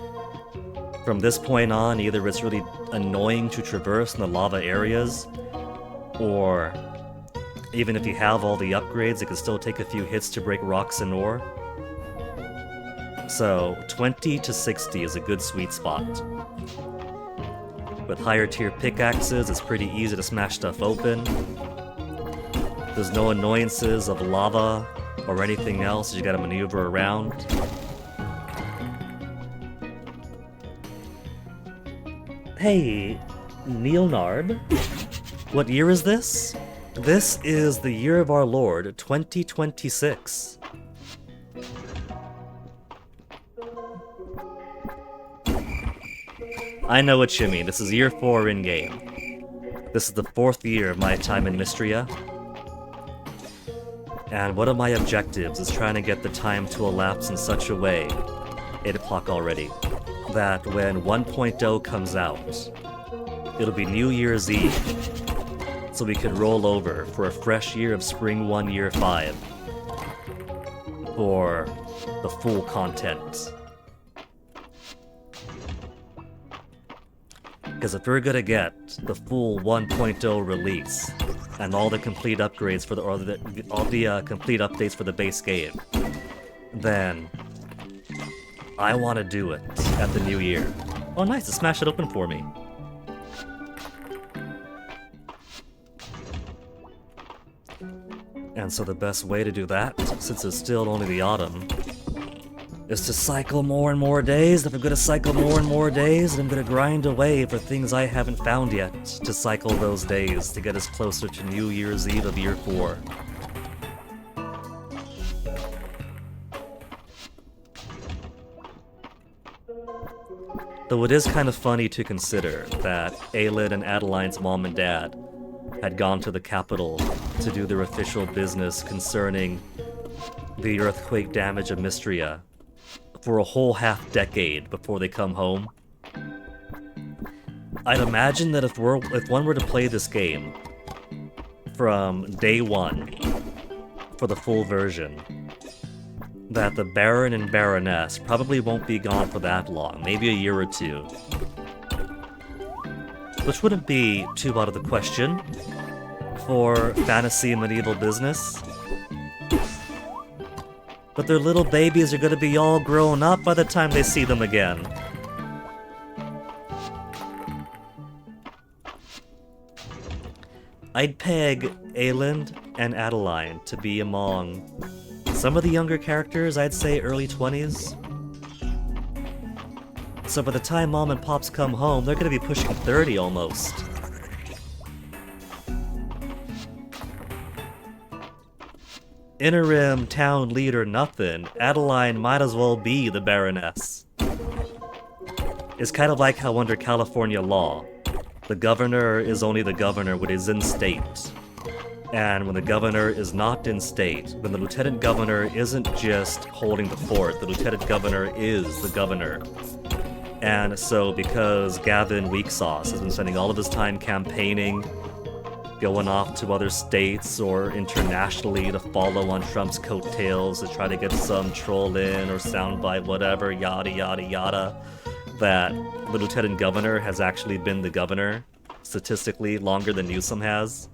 From this point on, either it's really annoying to traverse in the lava areas, or even if you have all the upgrades, it can still take a few hits to break rocks and ore. So 20 to 60 is a good sweet spot. With higher tier pickaxes, it's pretty easy to smash stuff open. There's no annoyances of lava or anything else you gotta maneuver around. Hey, Neilnard. What year is this? This is the year of our Lord, 2026. I know what you mean. This is year 4 in-game. This is the 4th year of my time in Mystria. And one of my objectives is trying to get the time to elapse in such a way, 8 o'clock already, that when 1.0 comes out, it'll be New Year's Eve, so we can roll over for a fresh year of Spring 1 Year 5 for the full content. Because if we're gonna get the full 1.0 release and all the complete upgrades for the complete updates for the base game, then I want to do it at the new year. Oh, nice! To smash it open for me. And so the best way to do that, since it's still only the autumn, is to cycle more and more days. If I'm gonna cycle more and more days, then I'm gonna grind away for things I haven't found yet to cycle those days to get us closer to New Year's Eve of year 4. Though it is kind of funny to consider that Aelin and Adeline's mom and dad had gone to the capital to do their official business concerning the earthquake damage of Mystria for a whole half-decade before they come home. I'd imagine that if one were to play this game from day 1 for the full version, that the Baron and Baroness probably won't be gone for that long, maybe a year or 2. Which wouldn't be too out of the question for fantasy and medieval business. But their little babies are gonna be all grown up by the time they see them again. I'd peg Aelin and Adeline to be among some of the younger characters, I'd say early 20s. So by the time Mom and Pops come home, they're gonna be pushing 30 almost. Interim town leader nothing, Adeline might as well be the Baroness. It's kind of like how under California law, the governor is only the governor when he's in state. And when the governor is not in state, then the lieutenant governor isn't just holding the fort, the lieutenant governor is the governor. And so because Gavin Weaksauce has been spending all of his time campaigning, going off to other states or internationally to follow on Trump's coattails to try to get some troll in or soundbite, whatever, yada yada yada, that the lieutenant governor has actually been the governor, statistically, longer than Newsom has.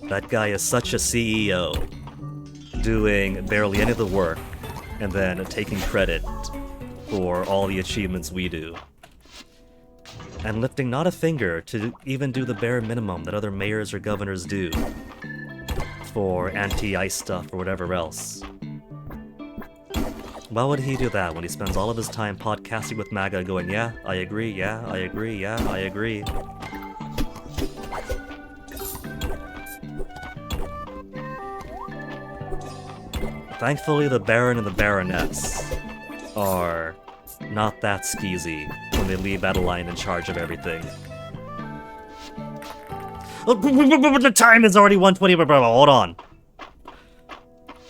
That guy is such a CEO, doing barely any of the work, and then taking credit for all the achievements we do. And lifting not a finger to even do the bare minimum that other mayors or governors do for anti-ICE stuff or whatever else. Why would he do that when he spends all of his time podcasting with MAGA going, yeah, I agree, yeah, I agree, yeah, I agree. Thankfully, the Baron and the Baroness are not that skeezy when they leave Adeline in charge of everything. The time is already 1:20, bro. Hold on.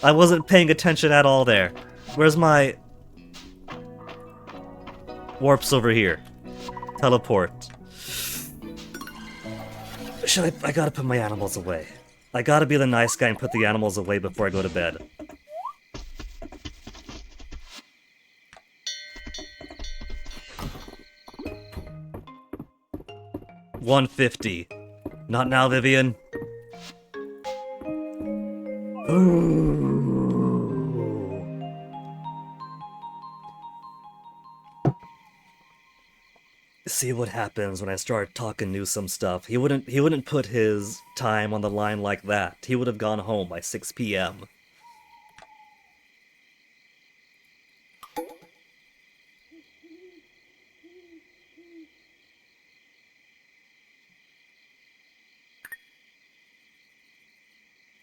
I wasn't paying attention at all there. Where's my... Warp's over here. Teleport. I gotta put my animals away. I gotta be the nice guy and put the animals away before I go to bed. $150. Not now, Vivian. Ooh. See what happens when I start talking Newsom stuff. He wouldn't put his time on the line like that. He would have gone home by 6 p.m.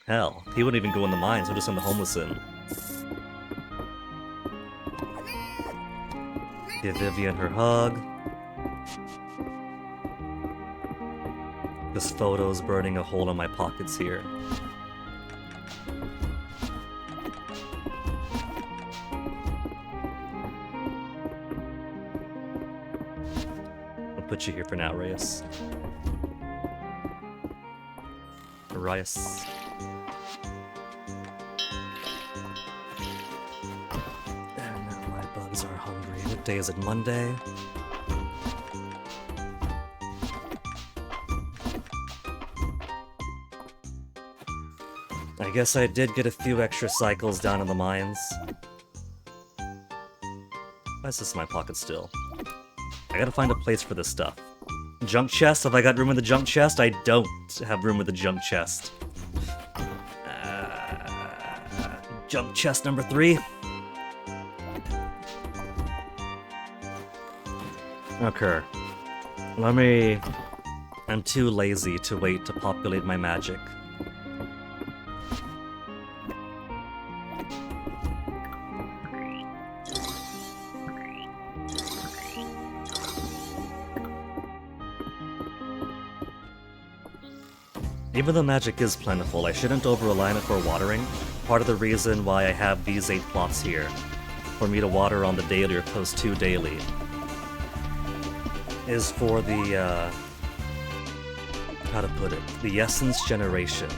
Hell, he wouldn't even go in the mines, he'll just send the homeless in. Give Vivian her hug. This photo's burning a hole in my pockets here. I'll put you here for now, Reyes. Reyes. And now my bugs are hungry. What day is it? Monday? I guess I did get a few extra cycles down in the mines. Why is this in my pocket still? I gotta find a place for this stuff. Junk chest? Have I got room in the junk chest? I don't have room in the junk chest. Junk chest number 3. Okay. I'm too lazy to wait to populate my magic. Even though magic is plentiful, I shouldn't over-rely on it for watering. Part of the reason why I have these 8 plots here, for me to water on the daily or close to daily, is for the, how to put it, the essence generation,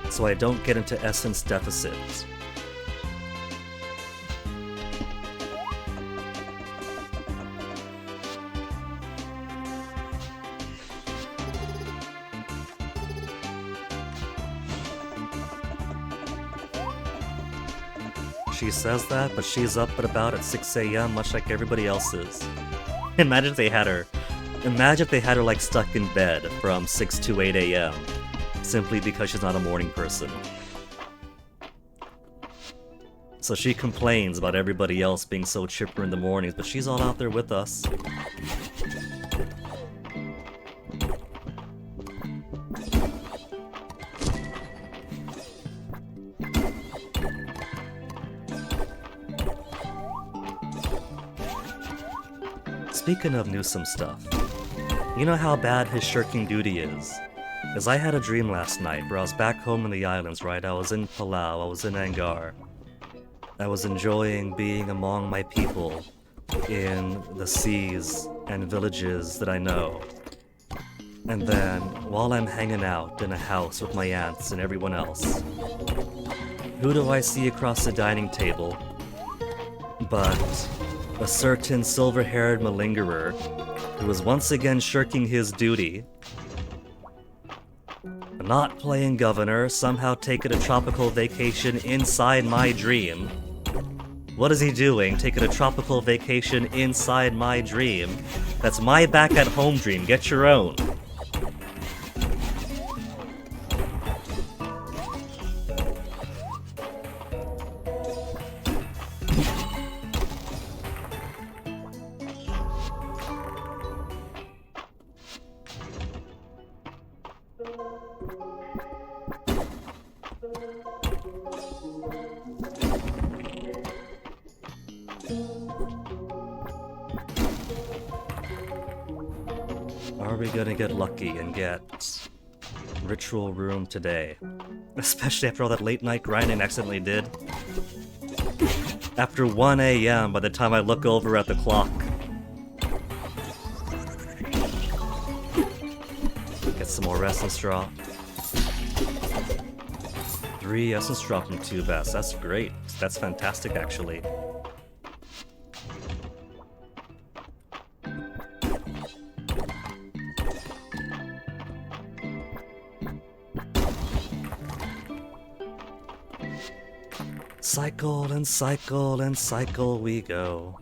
so I don't get into essence deficits. She says that, but she's up at about at 6 a.m. much like everybody else is. Imagine if they had her like stuck in bed from 6 to 8 a.m. simply because she's not a morning person. So she complains about everybody else being so chipper in the mornings, but she's all out there with us. Speaking of Newsom stuff, you know how bad his shirking duty is? As I had a dream last night where I was back home in the islands, right? I was in Palau, I was in Angar. I was enjoying being among my people in the seas and villages that I know. And then, while I'm hanging out in a house with my aunts and everyone else, Who do I see across the dining table but a certain silver-haired malingerer who is once again shirking his duty, not playing governor, somehow taking a tropical vacation inside my dream. What is he doing, taking a tropical vacation inside my dream? That's my back at home dream, get your own. Are we gonna get lucky and get ritual room today? Especially after all that late night grinding I accidentally did. After 1 a.m. by the time I look over at the clock. Get some more essence drop. 3 essence drop from 2 vests. That's great. That's fantastic, actually. Cycle and cycle and cycle we go.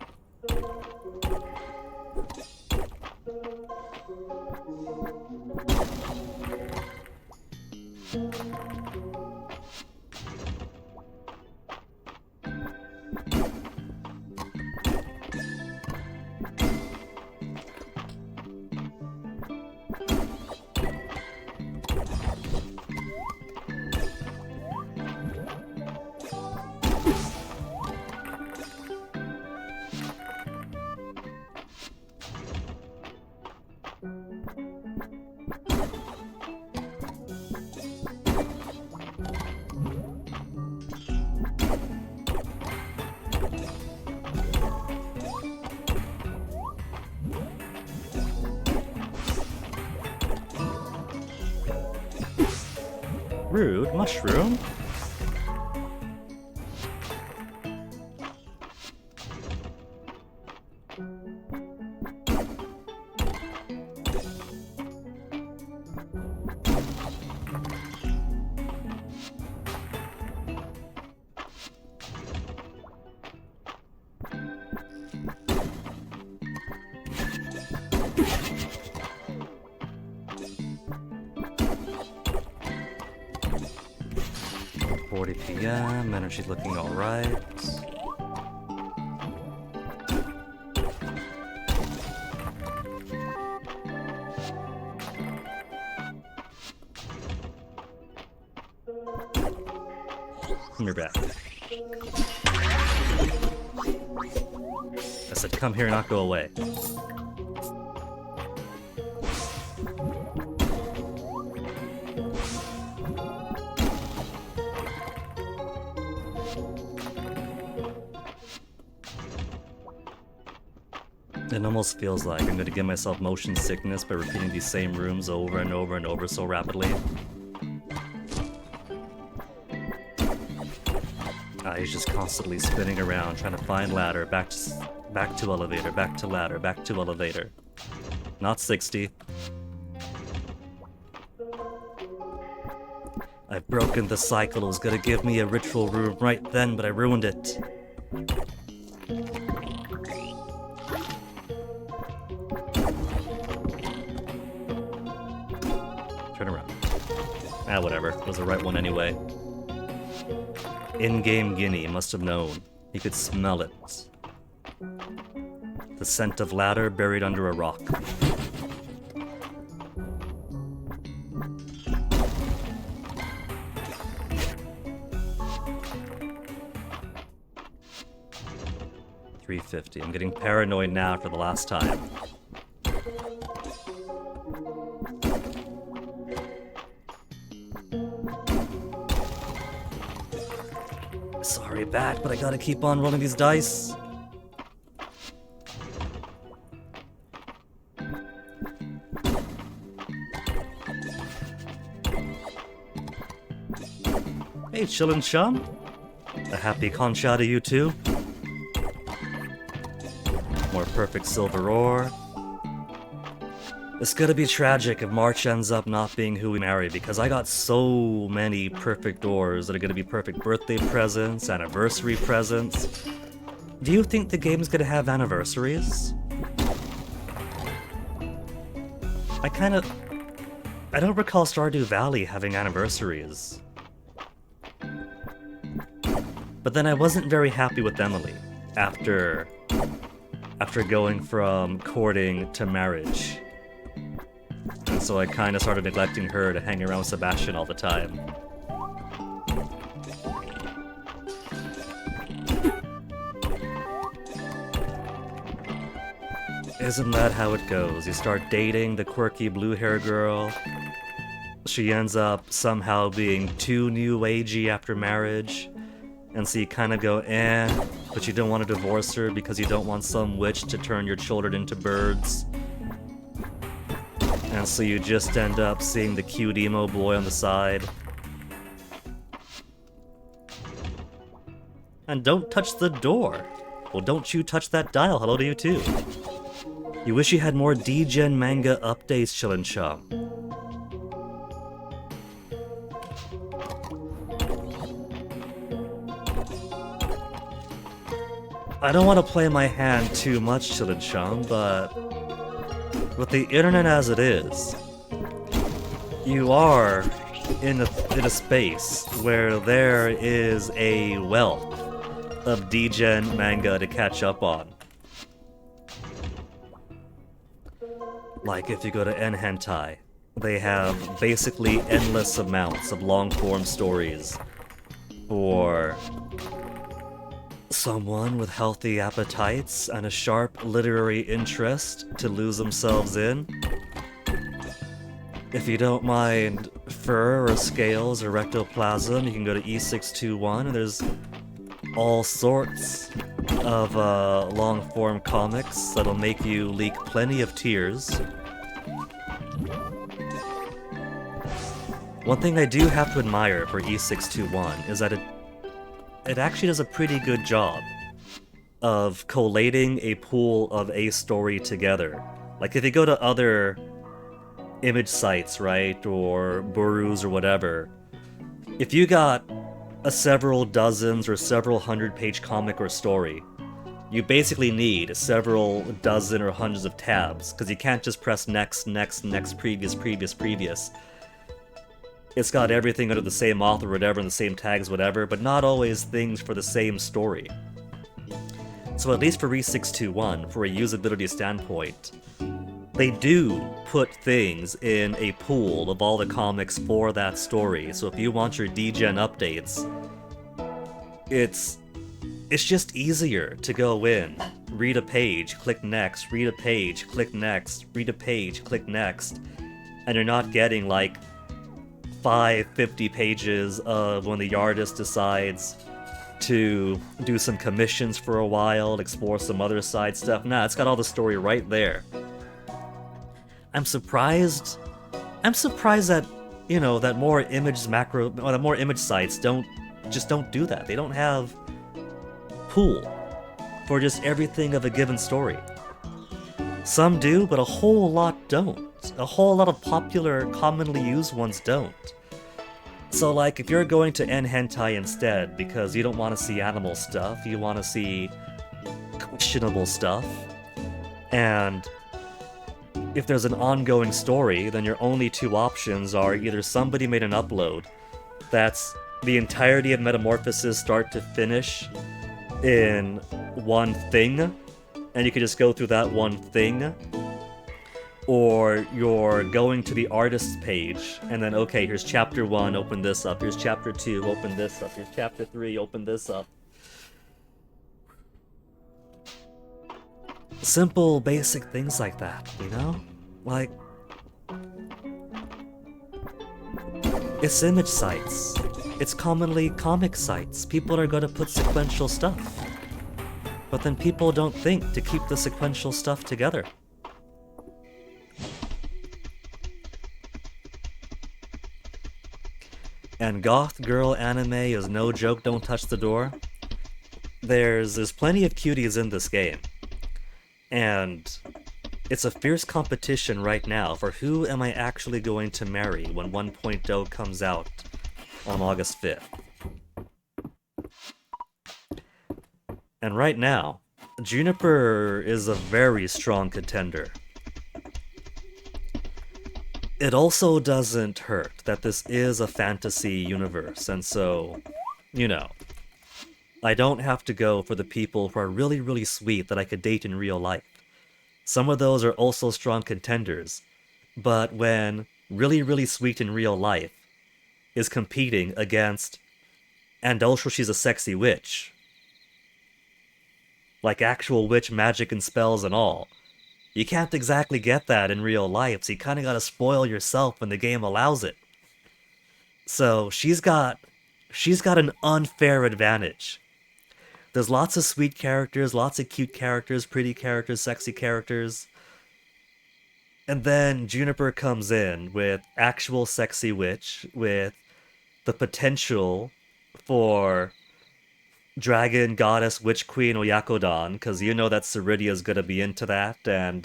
Rude mushroom. PM, energy looking alright. You're back. I said come here, not go away. It almost feels like I'm gonna give myself motion sickness by repeating these same rooms over and over and over so rapidly. He's just constantly spinning around, trying to find ladder, back to elevator, back to ladder, back to elevator. Not 60. I've broken the cycle. It was gonna give me a ritual room right then, but I ruined it. Turn around. Ah, whatever. It was the right one anyway. In-game Guinea must have known. He could smell it. The scent of ladder buried under a rock. $350. I'm getting paranoid now for the last time. Sorry, back, but I gotta keep on rolling these dice. Hey, chillin' chum. A happy Concha to you too. More perfect silver ore. It's gonna be tragic if March ends up not being who we marry, because I got so many perfect ores that are gonna be perfect birthday presents, anniversary presents. Do you think the game's gonna have anniversaries? I don't recall Stardew Valley having anniversaries. But then I wasn't very happy with Emily after going from courting to marriage. And so I kind of started neglecting her to hang around with Sebastian all the time. Isn't that how it goes? You start dating the quirky blue hair girl. She ends up somehow being too new agey after marriage. And so you kind of go, but you don't want to divorce her because you don't want some witch to turn your children into birds. And so you just end up seeing the cute emo boy on the side. And don't touch the door. Well, don't you touch that dial. Hello to you too. You wish you had more D-Gen manga updates, Chillin' Chum. I don't want to play my hand too much, Chillin' Chum, but with the internet as it is, you are in a space where there is a wealth of D-Gen manga to catch up on. Like if you go to N-Hentai, they have basically endless amounts of long-form stories for someone with healthy appetites and a sharp literary interest to lose themselves in. If you don't mind fur or scales or rectoplasm, you can go to E621 and there's all sorts of long-form comics that'll make you leak plenty of tears. One thing I do have to admire for E621 is that it actually does a pretty good job of collating a pool of a story together. Like if you go to other image sites, right, or Burus or whatever, if you got a several dozens or several hundred-page comic or story, you basically need several dozen or hundreds of tabs, because you can't just press next, next, next, previous, previous, previous. It's got everything under the same author or whatever, and the same tags, whatever, but not always things for the same story. So at least for E621, for a usability standpoint, they do put things in a pool of all the comics for that story. So if you want your D-Gen updates, it's just easier to go in, read a page, click next, read a page, click next, read a page, click next, and you're not getting like 50 pages of when the artist decides to do some commissions for a while, explore some other side stuff. Nah, it's got all the story right there. I'm surprised that, you know, that more image sites don't do that. They don't have pool for just everything of a given story. Some do, but a whole lot don't. A whole lot of popular, commonly used ones don't. So like, if you're going to N-Hentai instead because you don't want to see animal stuff, you want to see questionable stuff, and if there's an ongoing story, then your only two options are either somebody made an upload that's the entirety of Metamorphosis start to finish in one thing, and you can just go through that one thing, or you're going to the artist's page, and then, okay, here's chapter 1, open this up, here's chapter 2, open this up, here's chapter 3, open this up. Simple, basic things like that, you know? Like, it's image sites. It's commonly comic sites. People are going to put sequential stuff. But then people don't think to keep the sequential stuff together. And goth girl anime is no joke, don't touch the door. There's plenty of cuties in this game. And it's a fierce competition right now for who am I actually going to marry when 1.0 comes out on August 5th. And right now, Juniper is a very strong contender. It also doesn't hurt that this is a fantasy universe, and so, you know, I don't have to go for the people who are really, really sweet that I could date in real life. Some of those are also strong contenders, but when really, really sweet in real life is competing against, and also she's a sexy witch, like actual witch magic and spells and all, you can't exactly get that in real life, so you kinda gotta spoil yourself when the game allows it. So she's got an unfair advantage. There's lots of sweet characters, lots of cute characters, pretty characters, sexy characters. And then Juniper comes in with actual sexy witch, with the potential for dragon, goddess, witch queen, Oyakodon, because you know that Ceridia's gonna be into that, and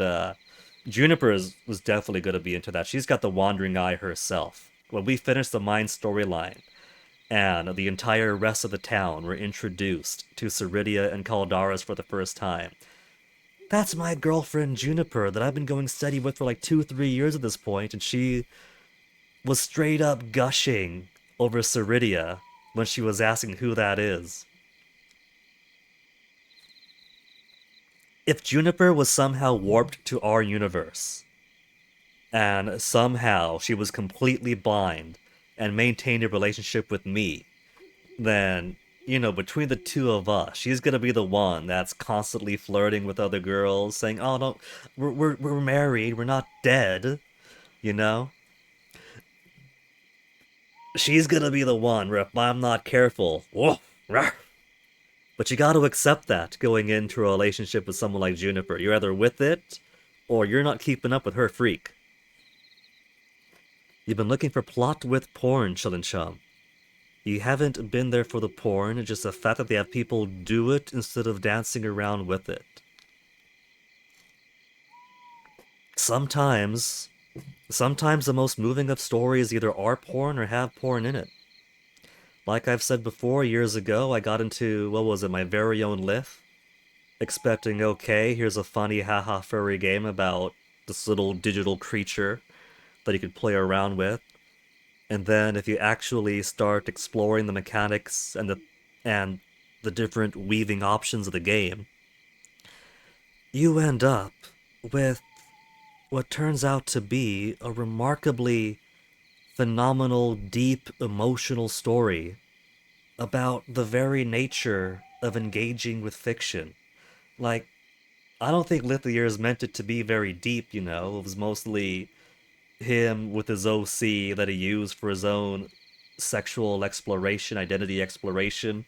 Juniper was definitely gonna be into that. She's got the Wandering Eye herself. When we finish the Mine storyline, and the entire rest of the town were introduced to Ceridia and Caldaris for the first time. That's my girlfriend Juniper that I've been going steady with for like 2-3 years at this point, and she was straight up gushing over Ceridia when she was asking who that is. If Juniper was somehow warped to our universe, and somehow she was completely blind and maintained a relationship with me, then, you know, between the two of us, she's gonna be the one that's constantly flirting with other girls, saying, "Oh no, we're married, we're not dead," you know. She's gonna be the one where if I'm not careful, whoa, rah. But you got to accept that going into a relationship with someone like Juniper. You're either with it, or you're not keeping up with her freak. You've been looking for plot with porn, Chum. You haven't been there for the porn, it's just the fact that they have people do it instead of dancing around with it. Sometimes the most moving of stories either are porn or have porn in it. Like I've said before, years ago, I got into, what was it, my very own Lith? Expecting, okay, here's a funny haha furry game about this little digital creature that you could play around with. And then if you actually start exploring the mechanics and the different weaving options of the game, you end up with what turns out to be a remarkably phenomenal, deep, emotional story about the very nature of engaging with fiction. Like, I don't think Lithiers meant it to be very deep, you know. It was mostly him with his OC that he used for his own sexual exploration, identity exploration,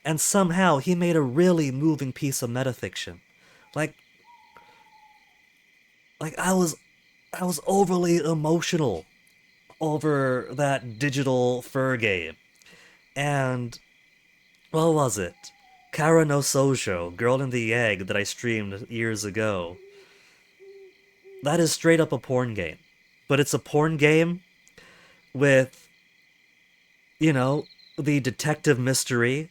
and somehow he made a really moving piece of metafiction. Like, like I was overly emotional over that digital fur game. And what was it? Kara no Sojo, Girl in the Egg that I streamed years ago. That is straight up a porn game. But it's a porn game with, you know, the detective mystery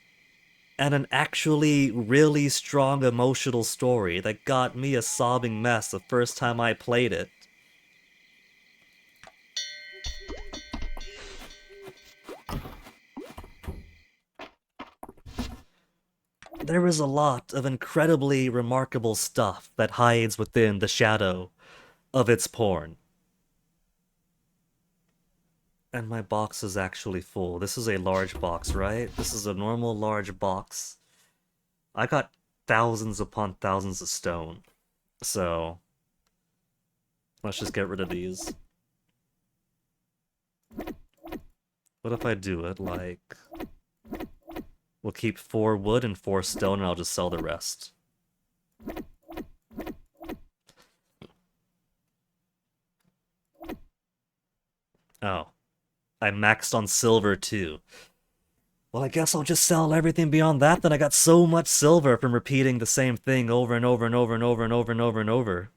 and an actually really strong emotional story that got me a sobbing mess the first time I played it. There is a lot of incredibly remarkable stuff that hides within the shadow of its porn. And my box is actually full. This is a large box, right? This is a normal large box. I got thousands upon thousands of stone. So, let's just get rid of these. What if I do it like... We'll keep 4 wood and 4 stone and I'll just sell the rest. Oh. I maxed on silver too. Well, I guess I'll just sell everything beyond that, then I got so much silver from repeating the same thing over and over and over and over and over and over and over.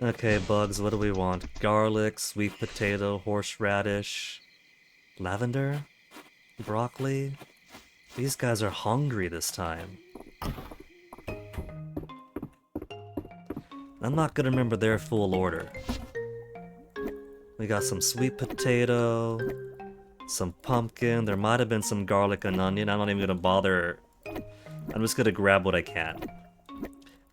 Okay, bugs, what do we want? Garlic, sweet potato, horseradish, lavender, broccoli. These guys are hungry this time. I'm not gonna remember their full order. We got some sweet potato, some pumpkin, there might have been some garlic and onion. I'm not even gonna bother. I'm just gonna grab what I can.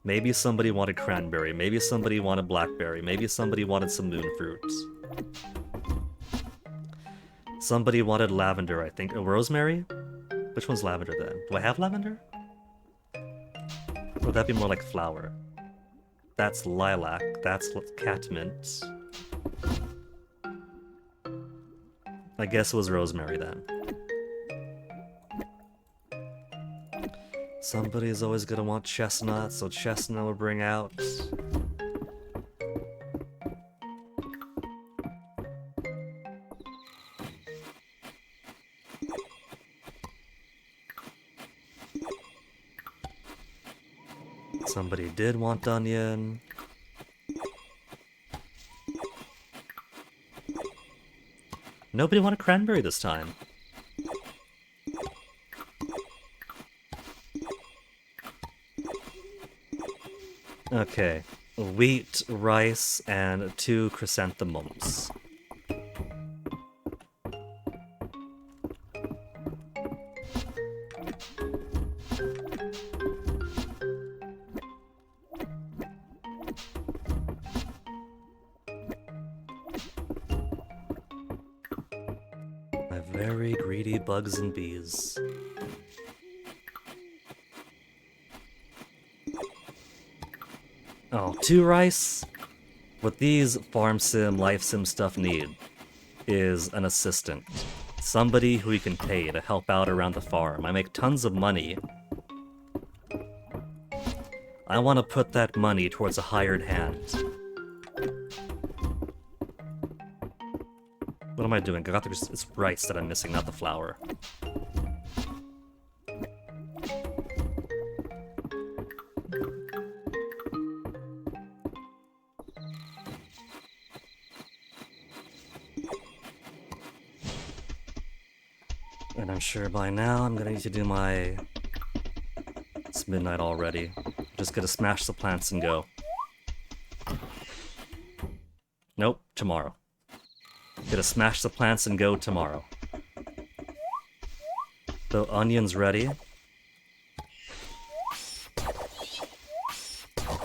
Maybe somebody wanted cranberry, maybe somebody wanted blackberry, maybe somebody wanted some moon fruits. Somebody wanted lavender, I think. Rosemary? Which one's lavender then? Do I have lavender? Or would that be more like flower? That's lilac, that's catmint. I guess it was rosemary then. Somebody's always gonna want chestnut, so chestnut will bring out. Somebody did want onion. Nobody wanted cranberry this time. Okay, wheat, rice, and 2 chrysanthemums. My very greedy bugs and bees. Oh, 2 rice? What these farm sim, life sim stuff need is an assistant. Somebody who you can pay to help out around the farm. I make tons of money. I want to put that money towards a hired hand. What am I doing? It's rice that I'm missing, not the flour. And I'm sure by now I'm gonna need to do my... It's midnight already. Just gonna smash the plants and go. Nope, tomorrow. Gonna smash the plants and go tomorrow. The onion's ready.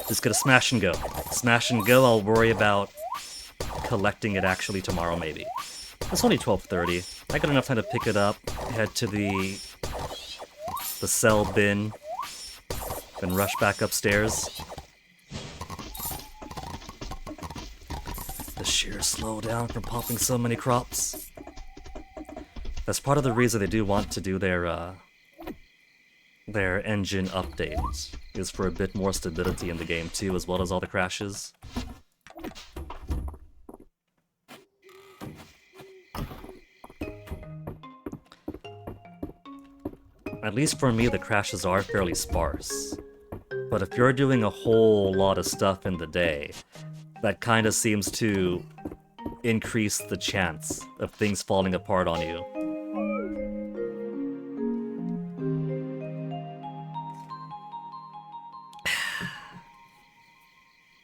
Just gonna smash and go. Smash and go, I'll worry about collecting it actually tomorrow maybe. It's only 12:30. I got enough time to pick it up, head to the cell bin, then rush back upstairs. The sheer slowdown from popping so many crops. That's part of the reason they do want to do their engine update, is for a bit more stability in the game too, as well as all the crashes. At least for me, the crashes are fairly sparse. But if you're doing a whole lot of stuff in the day, that kind of seems to increase the chance of things falling apart on you.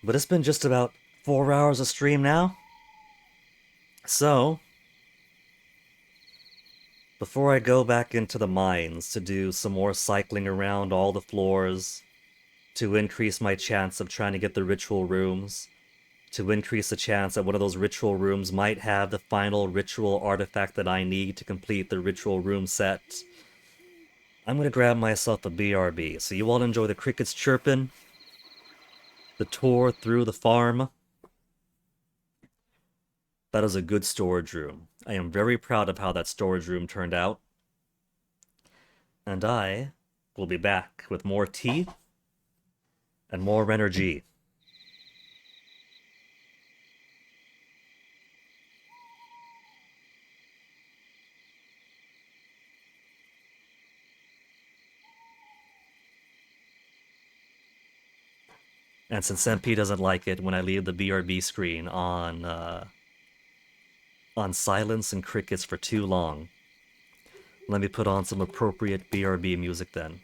But it's been just about 4 hours of stream now. So, before I go back into the mines to do some more cycling around all the floors, to increase my chance of trying to get the ritual rooms, to increase the chance that one of those ritual rooms might have the final ritual artifact that I need to complete the ritual room set, I'm gonna grab myself a BRB. So you all enjoy the crickets chirping, the tour through the farm. That is a good storage room. I am very proud of how that storage room turned out. and I will be back with more tea and more energy. And since MP doesn't like it when I leave the BRB screen on silence and crickets for too long, let me put on some appropriate BRB music then.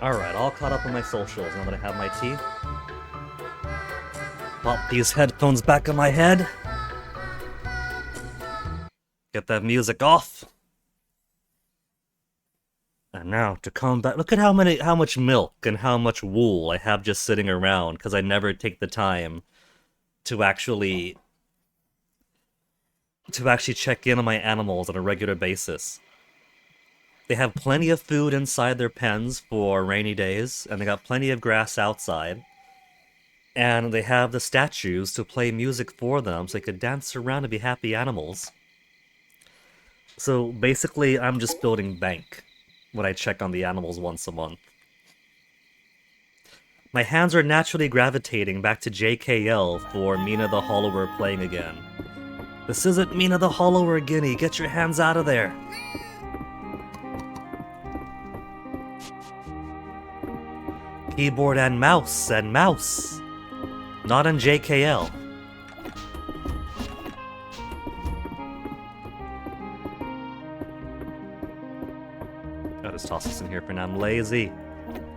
Alright, all caught up on my socials now that I have my tea. Pop these headphones back on my head. Get that music off. And now to combat, look at how much milk and how much wool I have just sitting around because I never take the time to actually check in on my animals on a regular basis. They have plenty of food inside their pens for rainy days, and they got plenty of grass outside. And they have the statues to play music for them so they could dance around and be happy animals. So basically, I'm just building bank when I check on the animals once a month. My hands are naturally gravitating back to JKL for Mina the Hollower playing again. This isn't Mina the Hollower, Guinea. Get your hands out of there. Keyboard and mouse. Not in JKL. I'll just toss this in here for now. I'm lazy.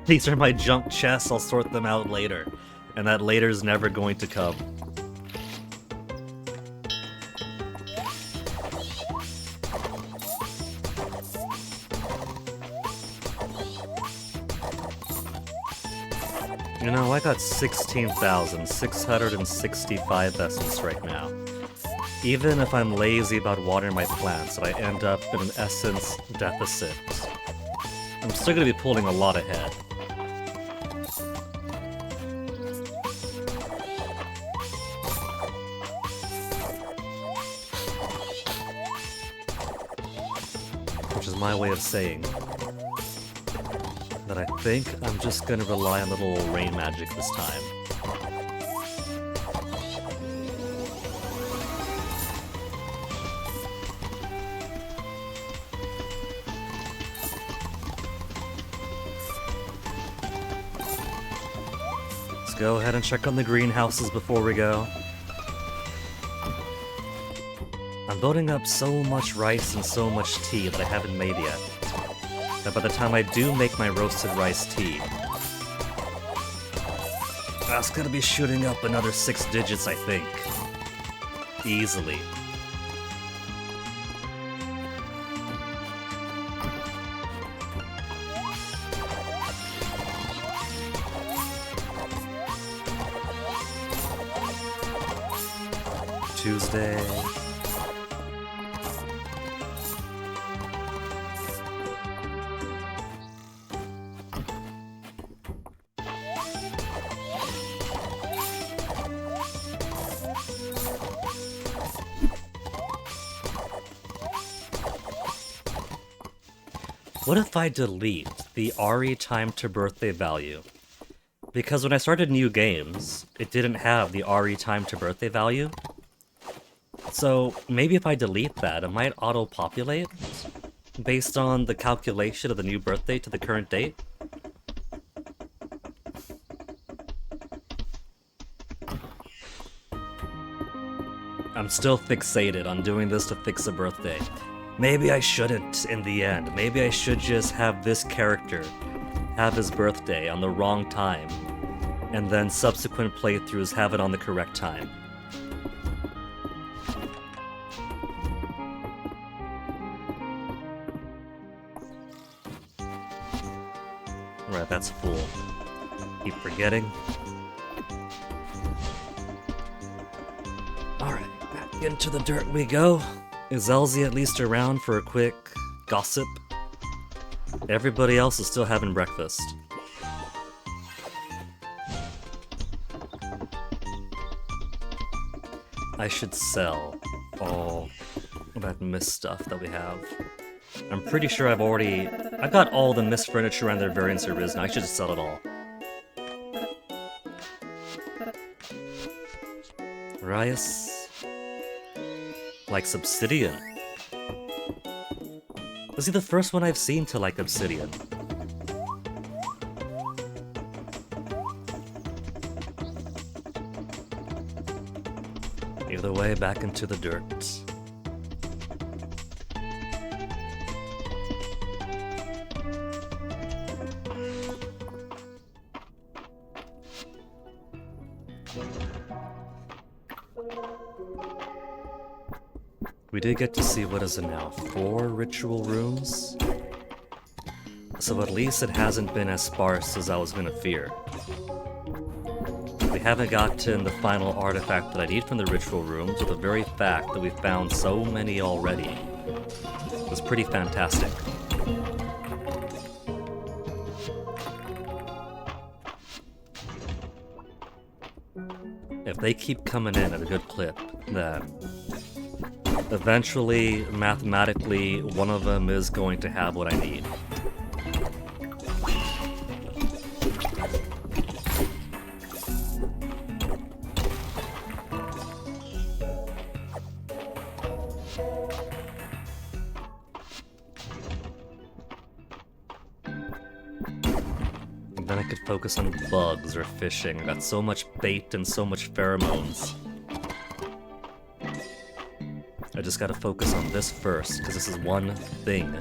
These are my junk chests. I'll sort them out later. And that later's never going to come. You know, I got 16,665 essence right now. Even if I'm lazy about watering my plants and I end up in an essence deficit, I'm still gonna be pulling a lot ahead. Which is my way of saying that I think I'm just gonna rely on the little rain magic this time. Let's go ahead and check on the greenhouses before we go. I'm building up so much rice and so much tea that I haven't made yet. That by the time I do make my roasted rice tea, that's gonna be shooting up another 6 digits, I think. Easily. Tuesday. What if I delete the Ari time to birthday value? Because when I started new games, it didn't have the Ari time to birthday value. So maybe if I delete that, it might auto-populate based on the calculation of the new birthday to the current date. I'm still fixated on doing this to fix a birthday. Maybe I shouldn't in the end. Maybe I should just have this character have his birthday on the wrong time, and then subsequent playthroughs have it on the correct time. Right, that's full. Keep forgetting. Alright, back into the dirt we go. Is Elsie at least around for a quick gossip? Everybody else is still having breakfast. I should sell all that mist stuff that we have. I'm pretty sure I got all the mist furniture and their variants there is, and I should just sell it all. Rias likes Obsidian. Was he the first one I've seen to like Obsidian? Either way, back into the dirt. We did get to see, what is it now, 4 ritual rooms? So at least it hasn't been as sparse as I was gonna fear. We haven't gotten the final artifact that I need from the ritual rooms, but the very fact that we found so many already was pretty fantastic. If they keep coming in at a good clip, then eventually, mathematically, one of them is going to have what I need. And then I could focus on bugs or fishing. I got so much bait and so much pheromones. I just gotta focus on this first, because this is one thing.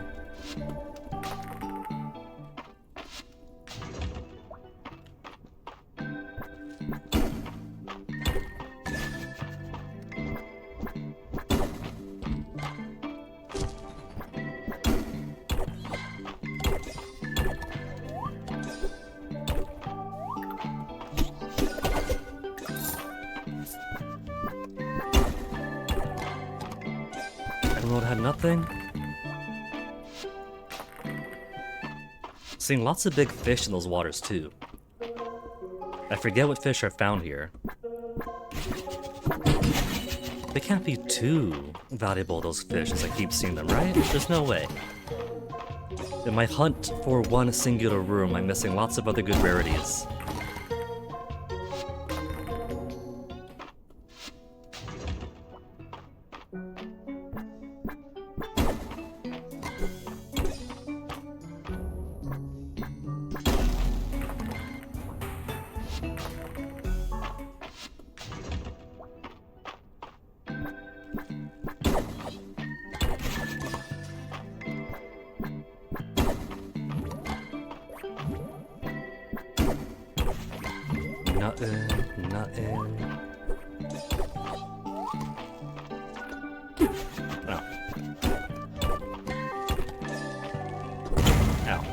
Emerald had nothing. Seeing lots of big fish in those waters too. I forget what fish are found here. They can't be too valuable, those fish, as I keep seeing them, right? There's no way. In my hunt for one singular room, I'm missing lots of other good rarities. Nothing. Oh. Ow.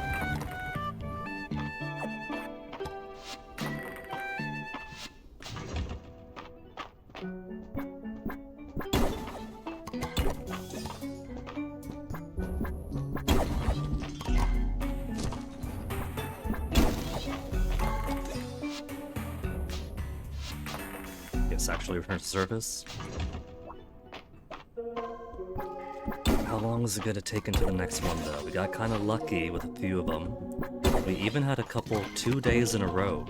Actually return to service. How long is it gonna take into the next one though? We got kind of lucky with a few of them. We even had a couple 2 days in a row.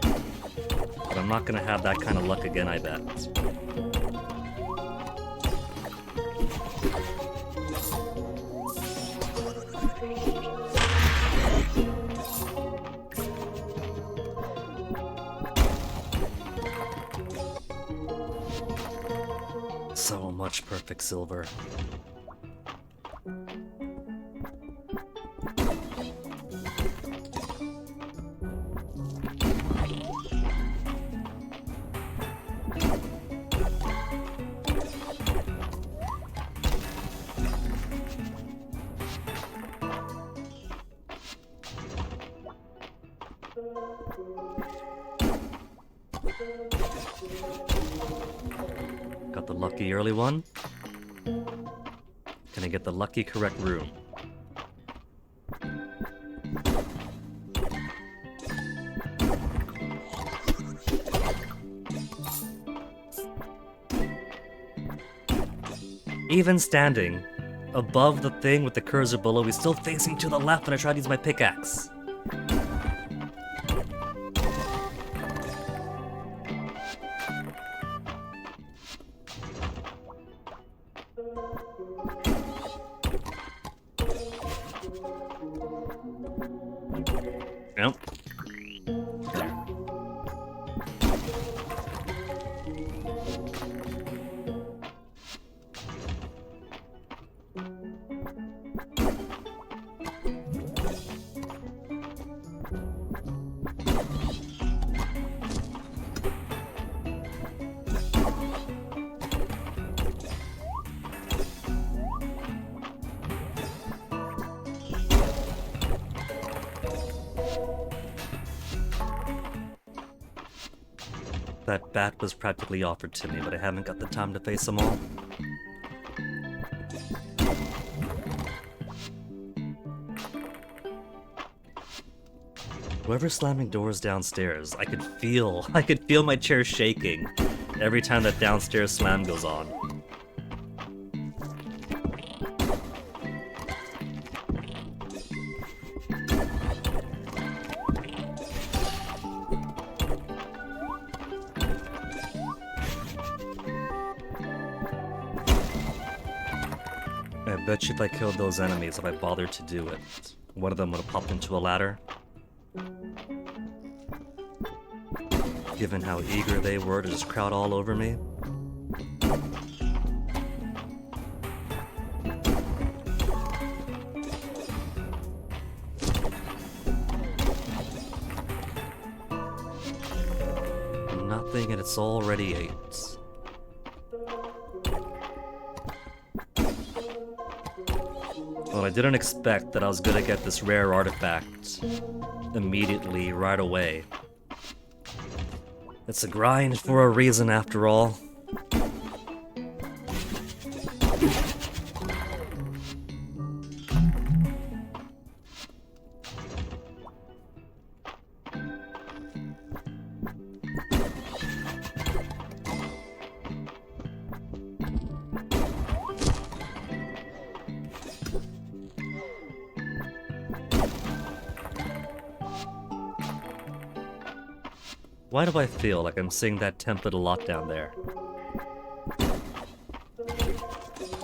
But I'm not gonna have that kind of luck again, I bet. So much perfect silver. Got the lucky early one. Can I get the lucky correct room? Even standing above the thing with the cursor below, he's still facing to the left when I try to use my pickaxe. Nope. There. That bat was practically offered to me, but I haven't got the time to face them all. Whoever's slamming doors downstairs, I could feel my chair shaking every time that downstairs slam goes on. I bet you if I killed those enemies, if I bothered to do it, one of them would have popped into a ladder. Given how eager they were to just crowd all over me. Nothing, and it's already 8. Well, I didn't expect that I was gonna get this rare artifact immediately, right away. It's a grind for a reason, after all. Why do I feel like I'm seeing that template a lot down there?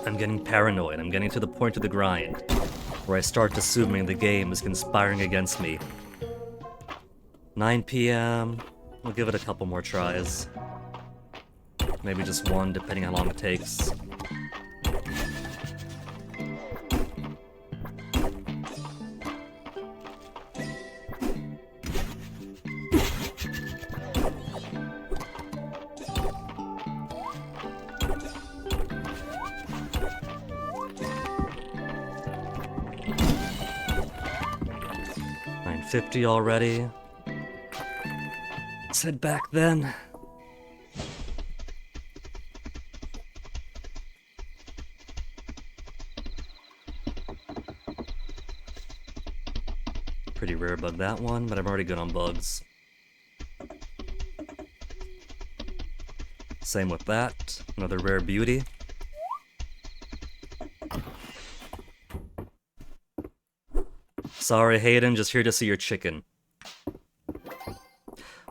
I'm getting paranoid. I'm getting to the point of the grind where I start assuming the game is conspiring against me. 9 p.m. We'll give it a couple more tries. Maybe just one, depending how long it takes. $9.50 already. Let's head back then. Pretty rare bug that one, but I'm already good on bugs. Same with that. Another rare beauty. Sorry, Hayden, just here to see your chicken.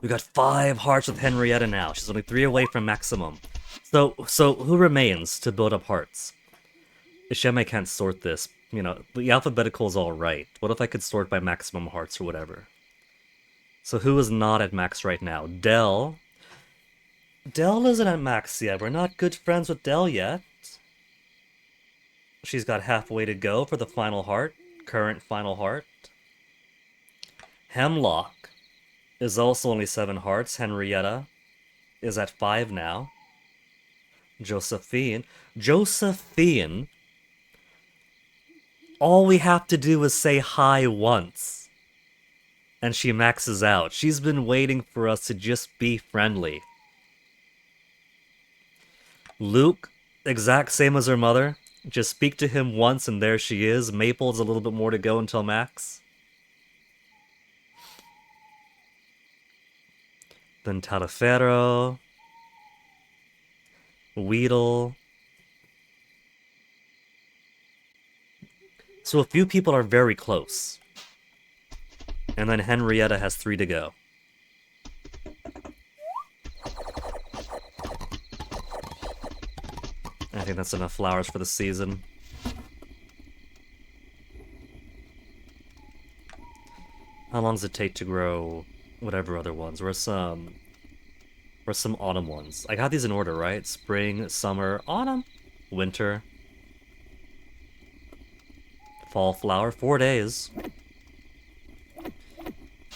We got 5 hearts with Henrietta now. She's only 3 away from maximum. So who remains to build up hearts? Ishime can't sort this. You know, the alphabetical's alright. What if I could sort by maximum hearts or whatever? So who is not at max right now? Dell. Dell isn't at max yet. We're not good friends with Dell yet. She's got halfway to go for the final heart. Current final heart. Hemlock is also only 7 hearts. Henrietta is at 5 now. Josephine. All we have to do is say hi once. And she maxes out. She's been waiting for us to just be friendly. Luke, exact same as her mother. Just speak to him once and there she is. Maple's a little bit more to go until max. Then Taliaferro. Weedle. So a few people are very close. And then Henrietta has 3 to go. I think that's enough flowers for the season. How long does it take to grow whatever other ones? Where's some autumn ones? I got these in order, right? Spring, summer, autumn, winter, fall flower. 4 days.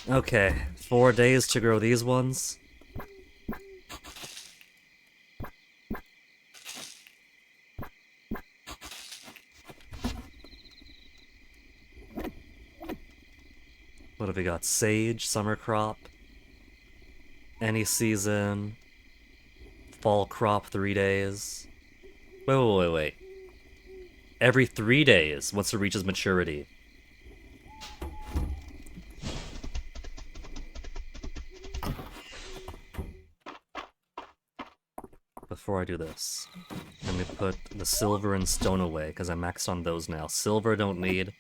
Okay, 4 days to grow these ones. What have we got? Sage, summer crop, any season, fall crop 3 days. Wait. Every 3 days once it reaches maturity. Before I do this, let me put the silver and stone away, because I'm maxed on those now. Silver don't need.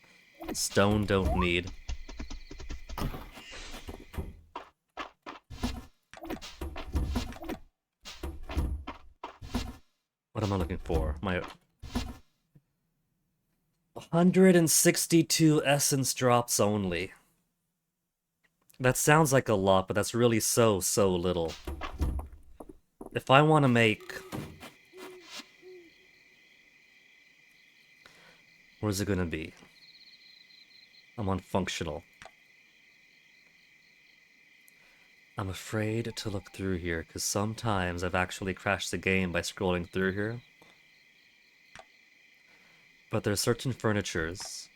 Stone don't need. What am I looking for? My 162 essence drops only. That sounds like a lot, but that's really so little. If I want to make... Where's it gonna be? I'm on functional. I'm afraid to look through here, because sometimes I've actually crashed the game by scrolling through here. But there's certain furnitures.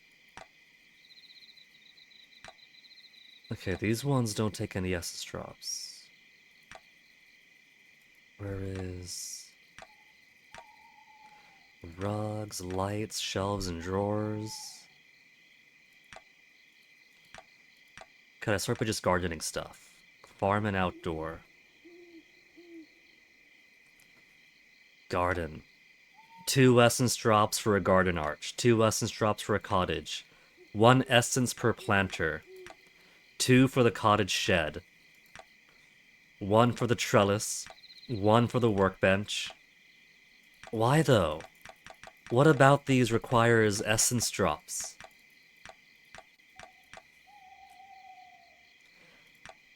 Okay, these ones don't take any essence drops. Where is... rugs, lights, shelves, and drawers? Could I start with just gardening stuff? Farm and outdoor. Garden. 2 essence drops for a garden arch. 2 essence drops for a cottage. 1 essence per planter. 2 for the cottage shed. 1 for the trellis. 1 for the workbench. Why though? What about these requires essence drops?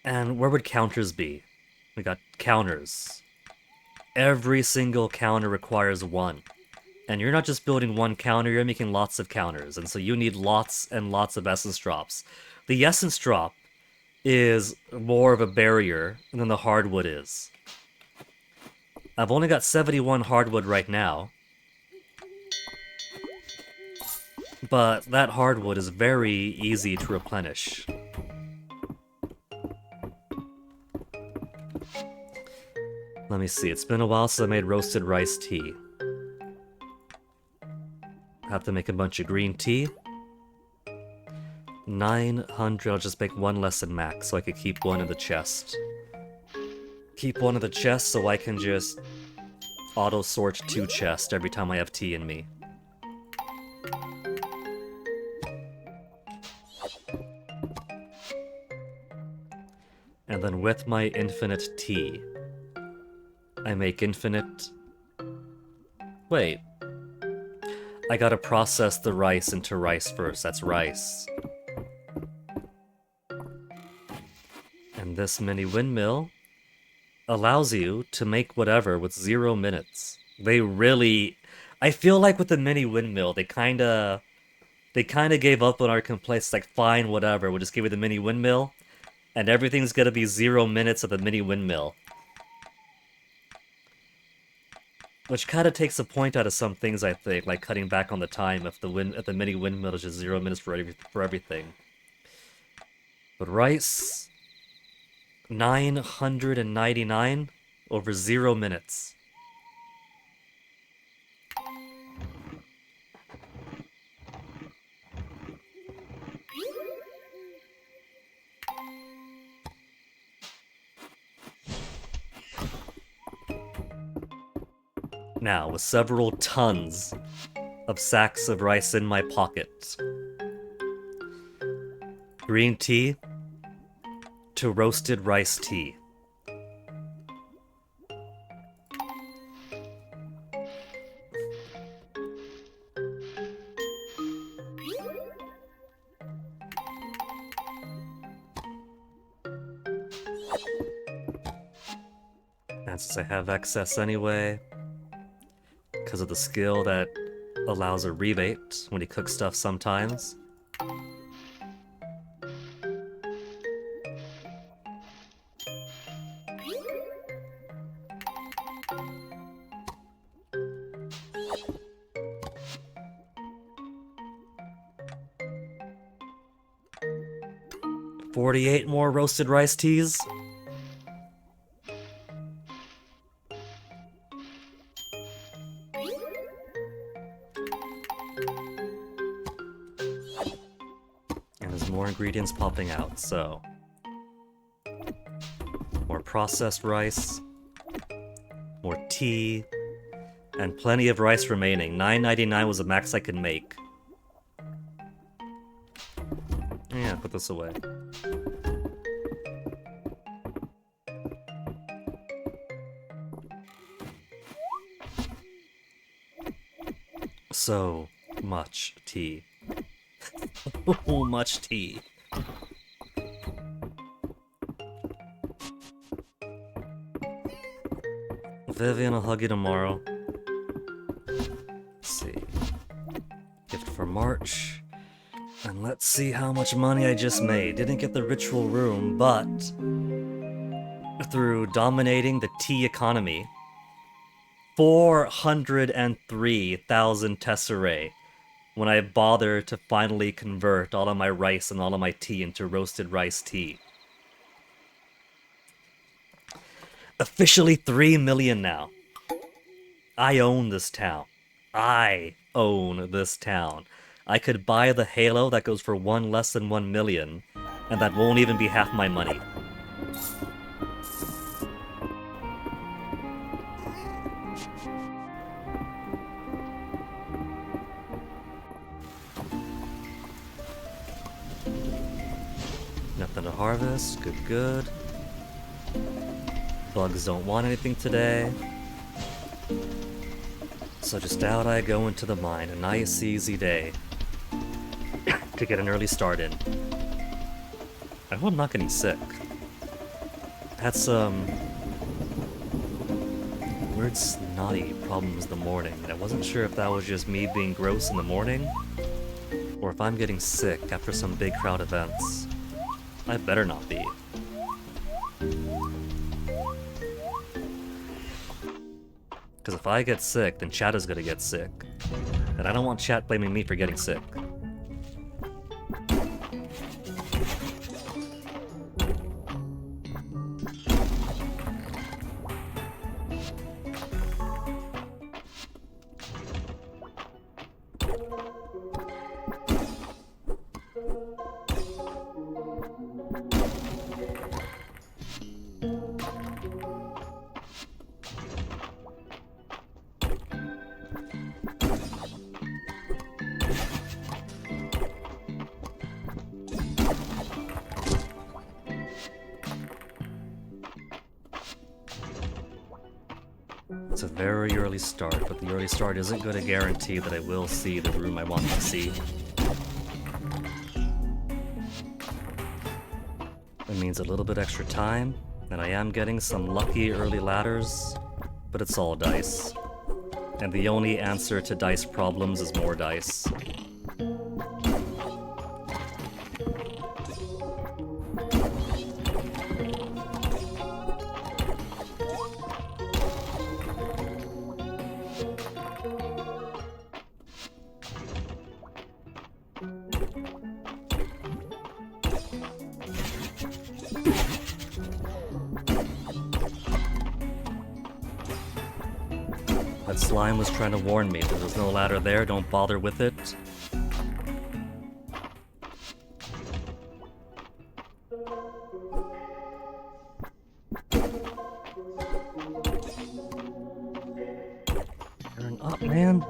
And where would counters be? We got counters. Every single counter requires 1. And you're not just building 1 counter, you're making lots of counters. And so you need lots and lots of essence drops. The essence drop is more of a barrier than the hardwood is. I've only got 71 hardwood right now. But that hardwood is very easy to replenish. Let me see, it's been a while since I made roasted rice tea. Have to make a bunch of green tea. 900, I'll just make 1 less than max so I could keep 1 in the chest. Keep 1 in the chest so I can just auto-sort 2 chests every time I have tea in me. And then with my infinite tea, I make infinite... Wait. I gotta process the rice into rice first, that's rice. And this mini windmill allows you to make whatever with 0 minutes. They really... I feel like with the mini windmill, they kinda gave up on our complaints, like, fine, whatever, we'll just give you the mini windmill, and everything's gonna be 0 minutes of the mini windmill. Which kind of takes a point out of some things, I think, like cutting back on the time if the mini windmill is just 0 minutes for everything. But rice, 999 over 0 minutes. Now, with several tons of sacks of rice in my pocket. Green tea to roasted rice tea. And since I have excess anyway, because of the skill that allows a rebate when you cook stuff sometimes. $48 more roasted rice teas. ingredients popping out, so... More processed rice, more tea, and plenty of rice remaining. $9.99 was the max I could make. Yeah, put this away. So much tea. So much tea. Vivian, I'll hug you tomorrow. Let's see. Gift for March. And let's see how much money I just made. Didn't get the ritual room, but through dominating the tea economy, 403,000 tesserae when I bother to finally convert all of my rice and all of my tea into roasted rice tea. Officially 3 million now. I own this town. I own this town. I could buy the Halo that goes for one less than 1 million, and that won't even be half my money. Nothing to harvest, good. Bugs don't want anything today. So just out I go into the mine, a nice easy day to get an early start in. I hope I'm not getting sick. Had some weird snotty problems in the morning. I wasn't sure if that was just me being gross in the morning, or if I'm getting sick after some big crowd events. I better not be. Because if I get sick, then chat is gonna get sick. And I don't want chat blaming me for getting sick. It's a very early start, but the early start isn't going to guarantee that I will see the room I want to see. It means a little bit extra time, and I am getting some lucky early ladders, but it's all dice. And the only answer to dice problems is more dice. That slime was trying to warn me. There was no ladder there, don't bother with it. Turn up, man.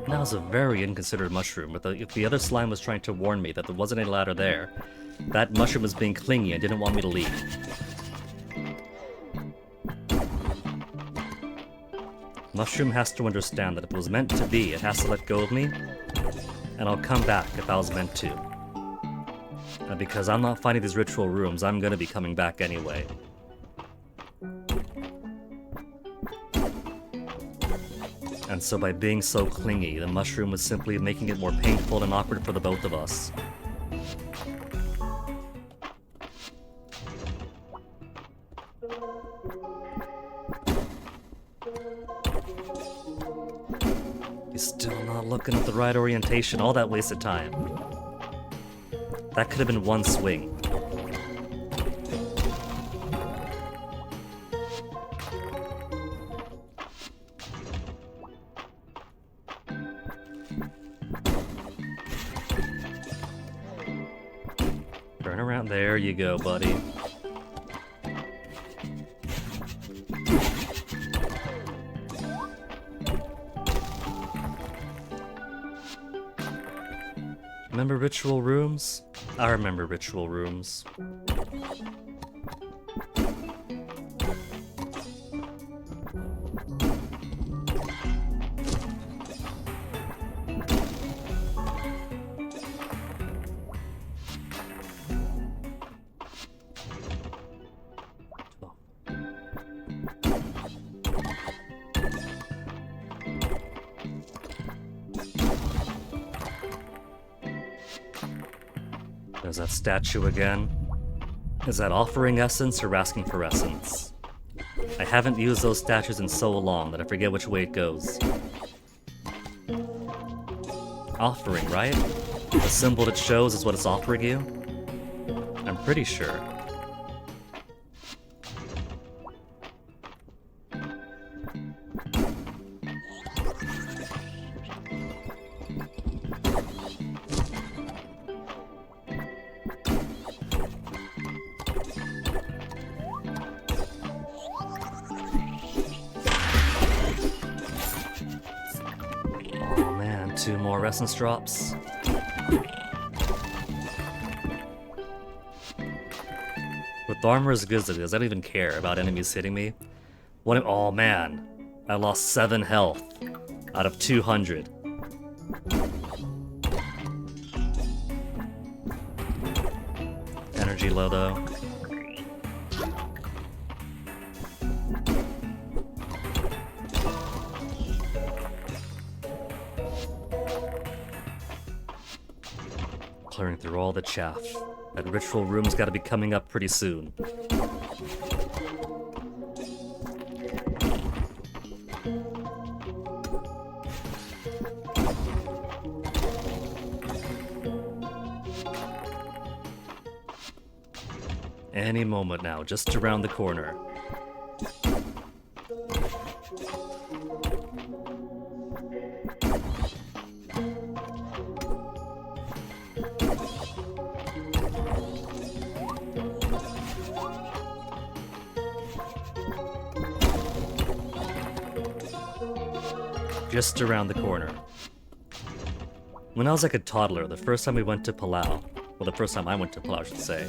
That was a very inconsiderate mushroom, but if the other slime was trying to warn me that there wasn't any ladder there, that mushroom was being clingy and didn't want me to leave. Mushroom has to understand that if it was meant to be, it has to let go of me, and I'll come back if I was meant to. And because I'm not finding these ritual rooms, I'm gonna be coming back anyway. And so by being so clingy, the mushroom was simply making it more painful and awkward for the both of us. He's still not looking at the right orientation. All that wasted time. That could have been one swing. Turn around. There you go, buddy. Remember ritual rooms? I remember ritual rooms. There's that statue again. Is that offering essence or asking for essence? I haven't used those statues in so long that I forget which way it goes. Offering, right? The symbol it shows is what it's offering you? I'm pretty sure. Two more essence drops. With armor as good as it is, I don't even care about enemies hitting me. What? Oh man, I lost 7 health out of 200. Energy low though. Clearing through all the chaff. That ritual room's gotta be coming up pretty soon. Any moment now, just around the corner. Just around the corner. When I was like a toddler, the first time we went to Palau, well, the first time I went to Palau, I should say,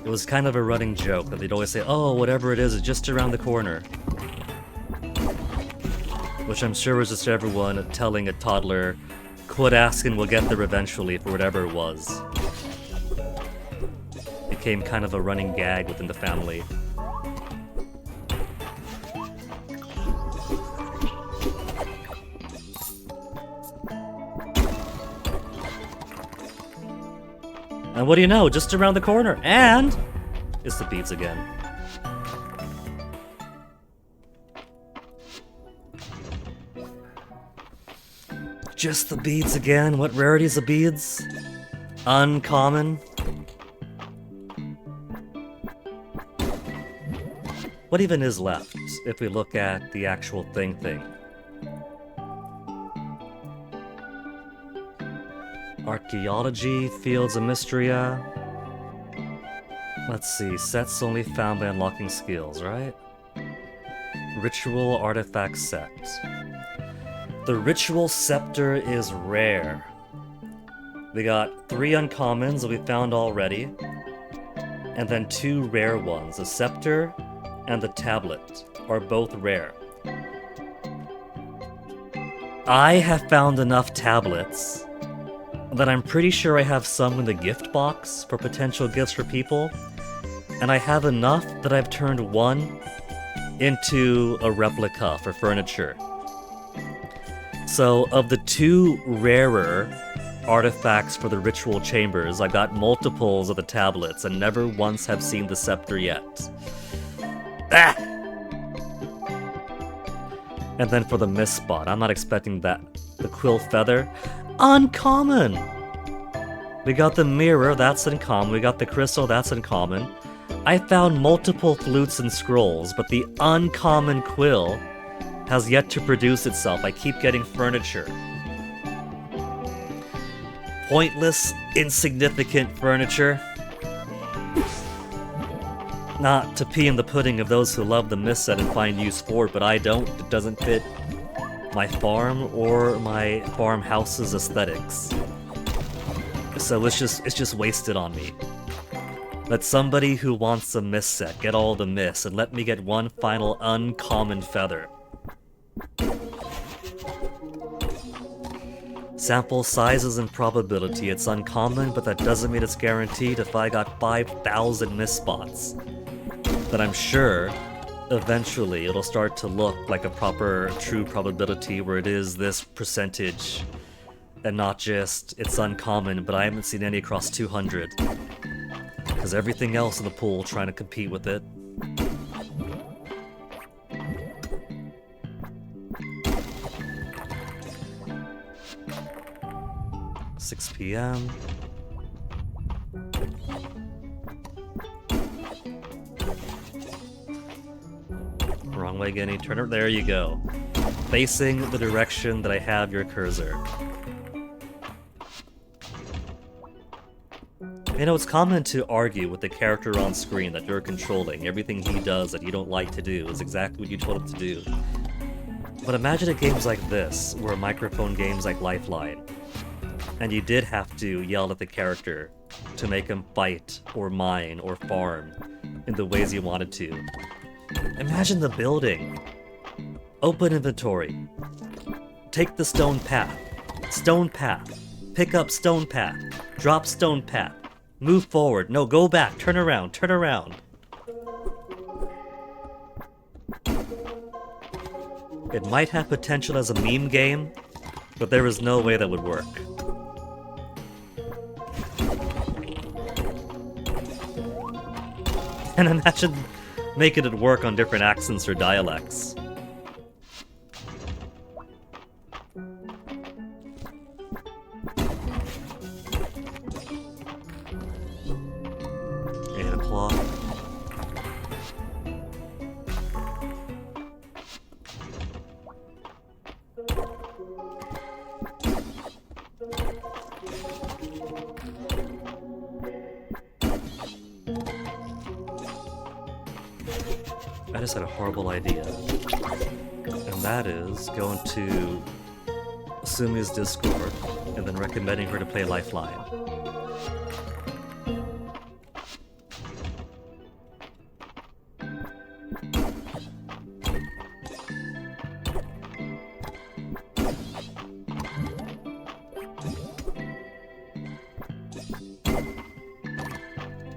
it was kind of a running joke that they'd always say, oh, whatever it is just around the corner. Which I'm sure was just everyone telling a toddler, quit asking, we'll get there eventually for whatever it was. Became kind of a running gag within the family. And what do you know, just around the corner, and it's the beads again. Just the beads again. What rarities of beads? Uncommon. What even is left if we look at the actual thing? Archaeology, Fields of Mystria. Let's see, sets only found by unlocking skills, right? Ritual artifact set. The Ritual Scepter is rare. We got 3 uncommons that we found already, and then 2 rare ones. The Scepter and the Tablet are both rare. I have found enough tablets that I'm pretty sure I have some in the gift box for potential gifts for people, and I have enough that I've turned 1 into a replica for furniture. So, of the 2 rarer artifacts for the ritual chambers, I got multiples of the tablets and never once have seen the scepter yet. Ah! And then for the miss spot, I'm not expecting that. The quill feather, uncommon! We got the mirror, that's uncommon. We got the crystal, that's uncommon. I found multiple flutes and scrolls, but the uncommon quill has yet to produce itself. I keep getting furniture. Pointless, insignificant furniture. Not to pee in the pudding of those who love the Myst set and find use for it, but I don't. It doesn't fit my farm or my farmhouse's aesthetics. So it's just wasted on me. Let somebody who wants a Myst set get all the Mysts, and let me get one final uncommon feather. Sample sizes and probability, it's uncommon, but that doesn't mean it's guaranteed. If I got 5,000 Myst spots, then I'm sure eventually it'll start to look like a proper true probability where it is this percentage and not just it's uncommon, but I haven't seen any across 200 because everything else in the pool trying to compete with it. $6 p.m. Wrong way, Guinea. Turn it. There you go. Facing the direction that I have your cursor. You know, it's common to argue with the character on screen that you're controlling. Everything he does that you don't like to do is exactly what you told him to do. But imagine a games like this, or microphone games like Lifeline, and you did have to yell at the character to make him fight, or mine, or farm in the ways you wanted to. Imagine the building. Open inventory. Take the stone path. Stone path. Pick up stone path. Drop stone path. Move forward. No, go back. Turn around. Turn around. It might have potential as a meme game, but there is no way that would work. And imagine making it work on different accents or dialects. I just had a horrible idea. And that is going to Sumi's Discord and then recommending her to play Lifeline.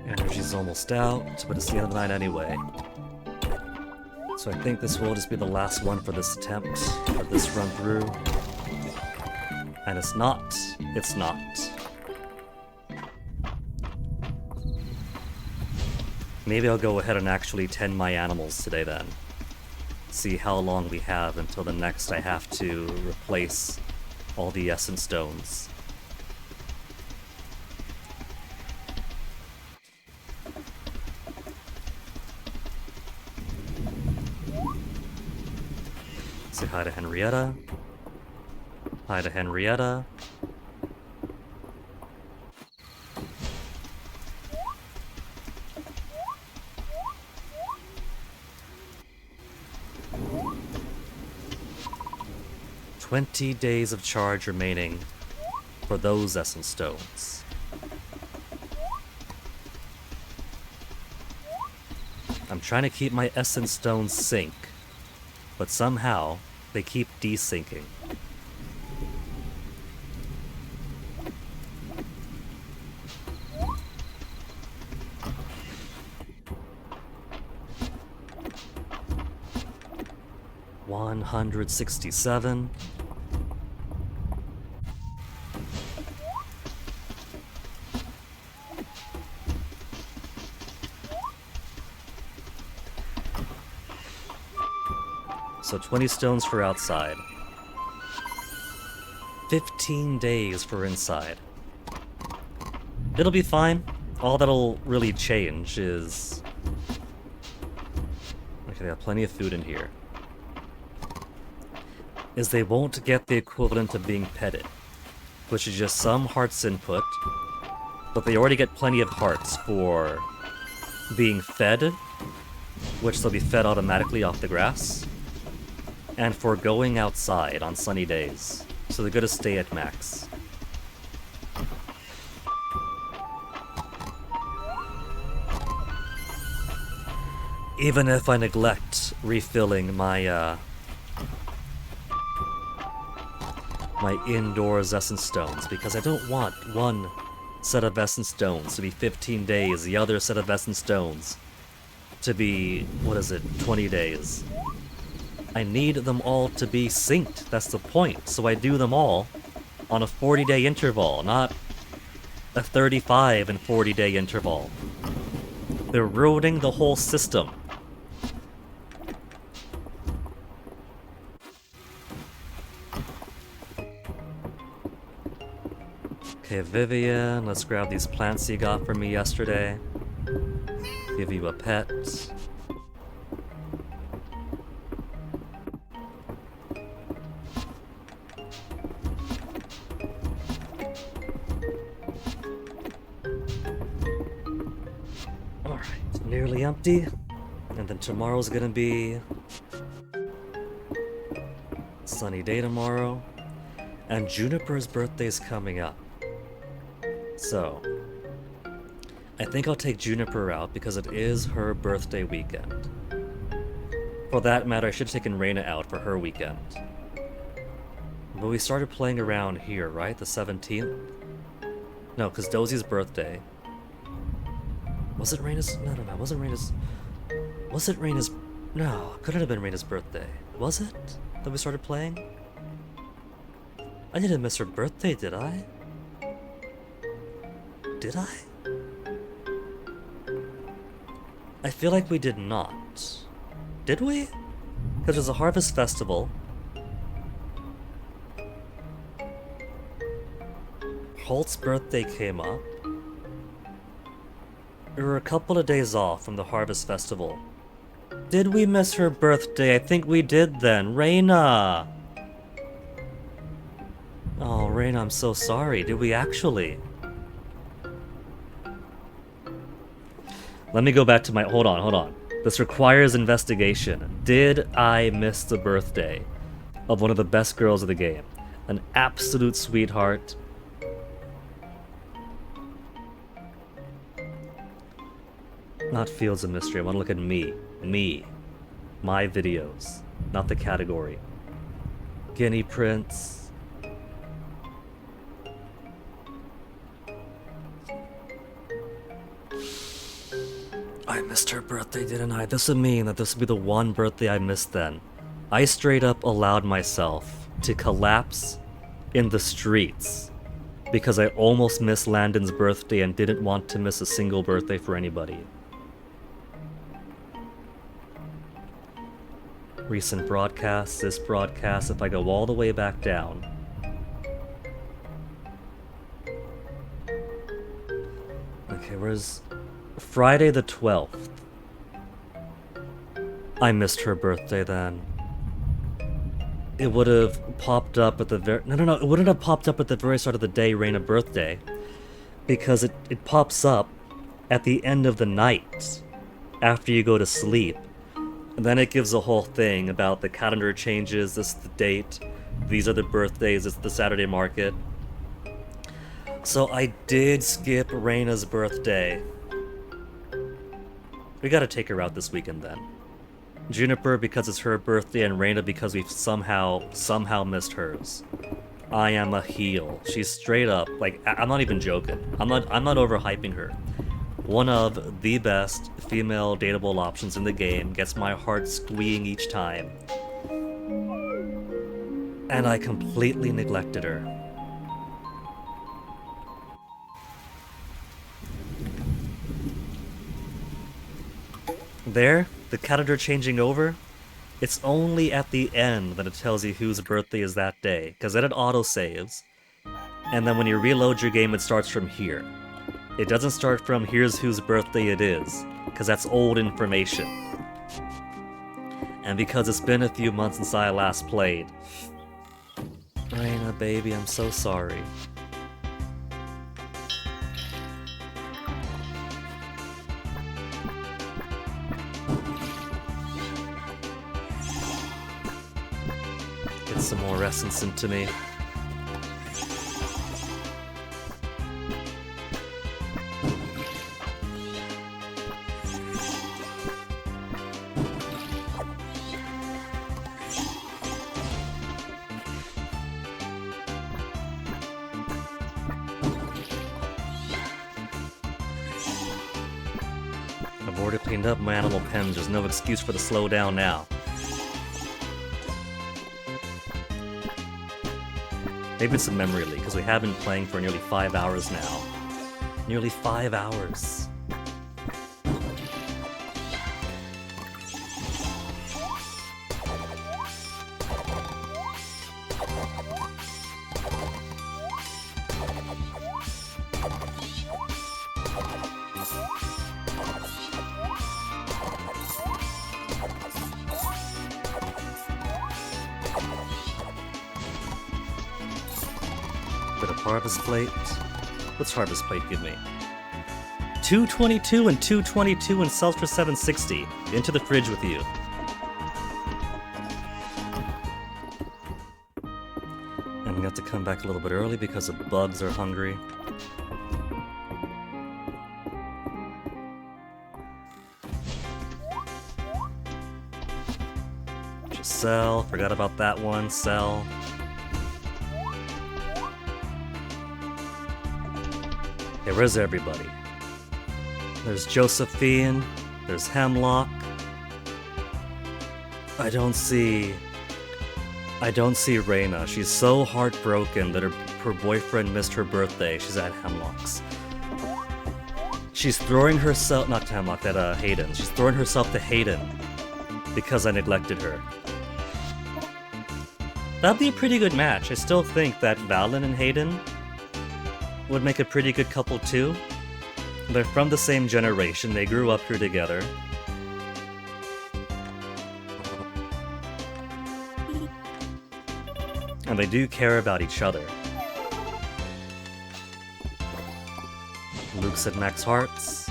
Energy's almost out, but it's the end of the night anyway. So I think this will just be the last one for this attempt, for this run through. And it's not. It's not. Maybe I'll go ahead and actually tend my animals today then. See how long we have until the next I have to replace all the essence stones. Say hi to Henrietta. Hi to Henrietta. "20 days of charge remaining for those essence stones." I'm trying to keep my essence stones sync, but somehow they keep desyncing. $167. so 20 stones for outside. 15 days for inside. It'll be fine. All that'll really change is... Okay, they have plenty of food in here. Is they won't get the equivalent of being petted, which is just some hearts input, but they already get plenty of hearts for being fed, which they'll be fed automatically off the grass, and for going outside on sunny days. So they're gonna stay at max. Even if I neglect refilling my my indoors essence stones, because I don't want one set of essence stones to be 15 days, the other set of essence stones to be, 20 days. I need them all to be synced, that's the point. So I do them all on a 40-day interval, not a 35 and 40-day interval. They're ruining the whole system. Okay, Vivian, let's grab these plants you got for me yesterday. Give you a pet. Alright, nearly empty. And then tomorrow's gonna be... sunny day tomorrow. And Juniper's birthday's coming up. So, I think I'll take Juniper out because it is her birthday weekend. For that matter, I should have taken Reina out for her weekend. But we started playing around here, right? The 17th? No, because Dosie's birthday. Was it Reina's? No, it wasn't Reina's. Was it Reina's? No, couldn't have been Reina's birthday. Was it? That we started playing? I didn't miss her birthday, did I? Did I? I feel like we did not. Did we? Because there's a harvest festival. Holt's birthday came up. We were a couple of days off from the harvest festival. Did we miss her birthday? I think we did then. Reina! Oh, Reina, I'm so sorry. Did we actually? Let me go back to my... Hold on. This requires investigation. Did I miss the birthday of one of the best girls of the game? An absolute sweetheart. Not Fields of Mystery. I want to look at me. Me. My videos. Not the category. Guinea Prince. I missed her birthday, didn't I? This would mean that this would be the one birthday I missed then. I straight up allowed myself to collapse in the streets because I almost missed Landon's birthday and didn't want to miss a single birthday for anybody. Recent broadcasts, this broadcast, if I go all the way back down. Okay, where's... Friday the 12th. I missed her birthday then. It would have popped up at the very... No, it wouldn't have popped up at the very start of the day, Reina birthday. Because it pops up at the end of the night, after you go to sleep. And then it gives a whole thing about the calendar changes, this is the date, these are the birthdays, it's the Saturday market. So I did skip Reina's birthday. We gotta take her out this weekend then. Juniper because it's her birthday and Reina because we've somehow missed hers. I am a heel. She's straight up, like, I'm not even joking. I'm not overhyping her. One of the best female dateable options in the game, gets my heart squeeing each time. And I completely neglected her. There, the calendar changing over. It's only at the end that it tells you whose birthday is that day, because then it auto-saves, and then when you reload your game, it starts from here. It doesn't start from here's whose birthday it is, because that's old information. And because it's been a few months since I last played, Raina, baby, I'm so sorry. Get some more essence into me. I've already cleaned up my animal pens, there's no excuse for the slowdown now. Maybe it's a memory leak, because we have been playing for nearly 5 hours now. Nearly 5 hours. Bit of Harvest Plate. What's Harvest Plate give me? 222 and 222 and sells for 760. Into the fridge with you. And we have to come back a little bit early because the bugs are hungry. Just sell. Forgot about that one. Sell. Okay, where's everybody? There's Josephine, there's Hemlock. I don't see Raina. She's so heartbroken that her boyfriend missed her birthday. She's at Hemlock's. She's throwing herself, not to Hemlock, at Hayden. She's throwing herself to Hayden because I neglected her. That'd be a pretty good match. I still think that Valen and Hayden would make a pretty good couple too. They're from the same generation, they grew up here together. And they do care about each other. Luke's at max hearts.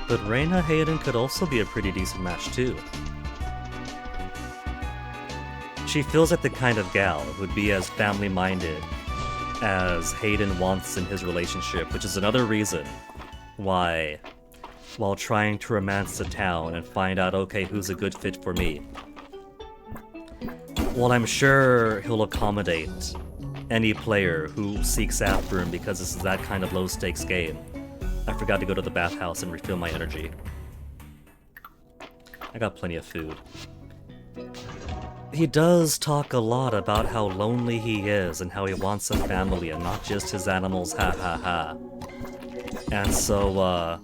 But Raina Hayden could also be a pretty decent match too. She feels like the kind of gal who would be as family-minded as Hayden wants in his relationship, which is another reason why, while trying to romance the town and find out, okay, who's a good fit for me, while I'm sure he'll accommodate any player who seeks after him because this is that kind of low-stakes game. I forgot to go to the bathhouse and refill my energy. I got plenty of food. He does talk a lot about how lonely he is and how he wants a family and not just his animals, ha ha ha. And so,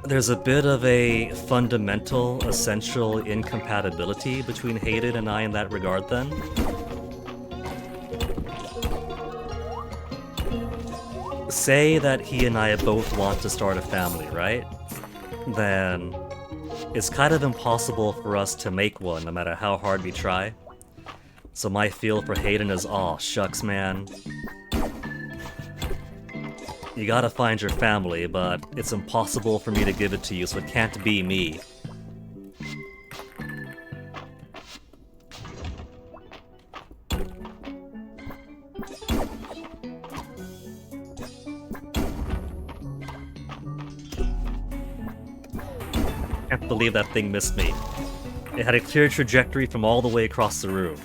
there's a bit of a fundamental, essential incompatibility between Hayden and I in that regard then. Say that he and I both want to start a family, right? Then it's kind of impossible for us to make one, no matter how hard we try. So my feel for Hayden is, aw, shucks, man. You gotta find your family, but it's impossible for me to give it to you, so it can't be me. Can't believe that thing missed me. It had a clear trajectory from all the way across the room.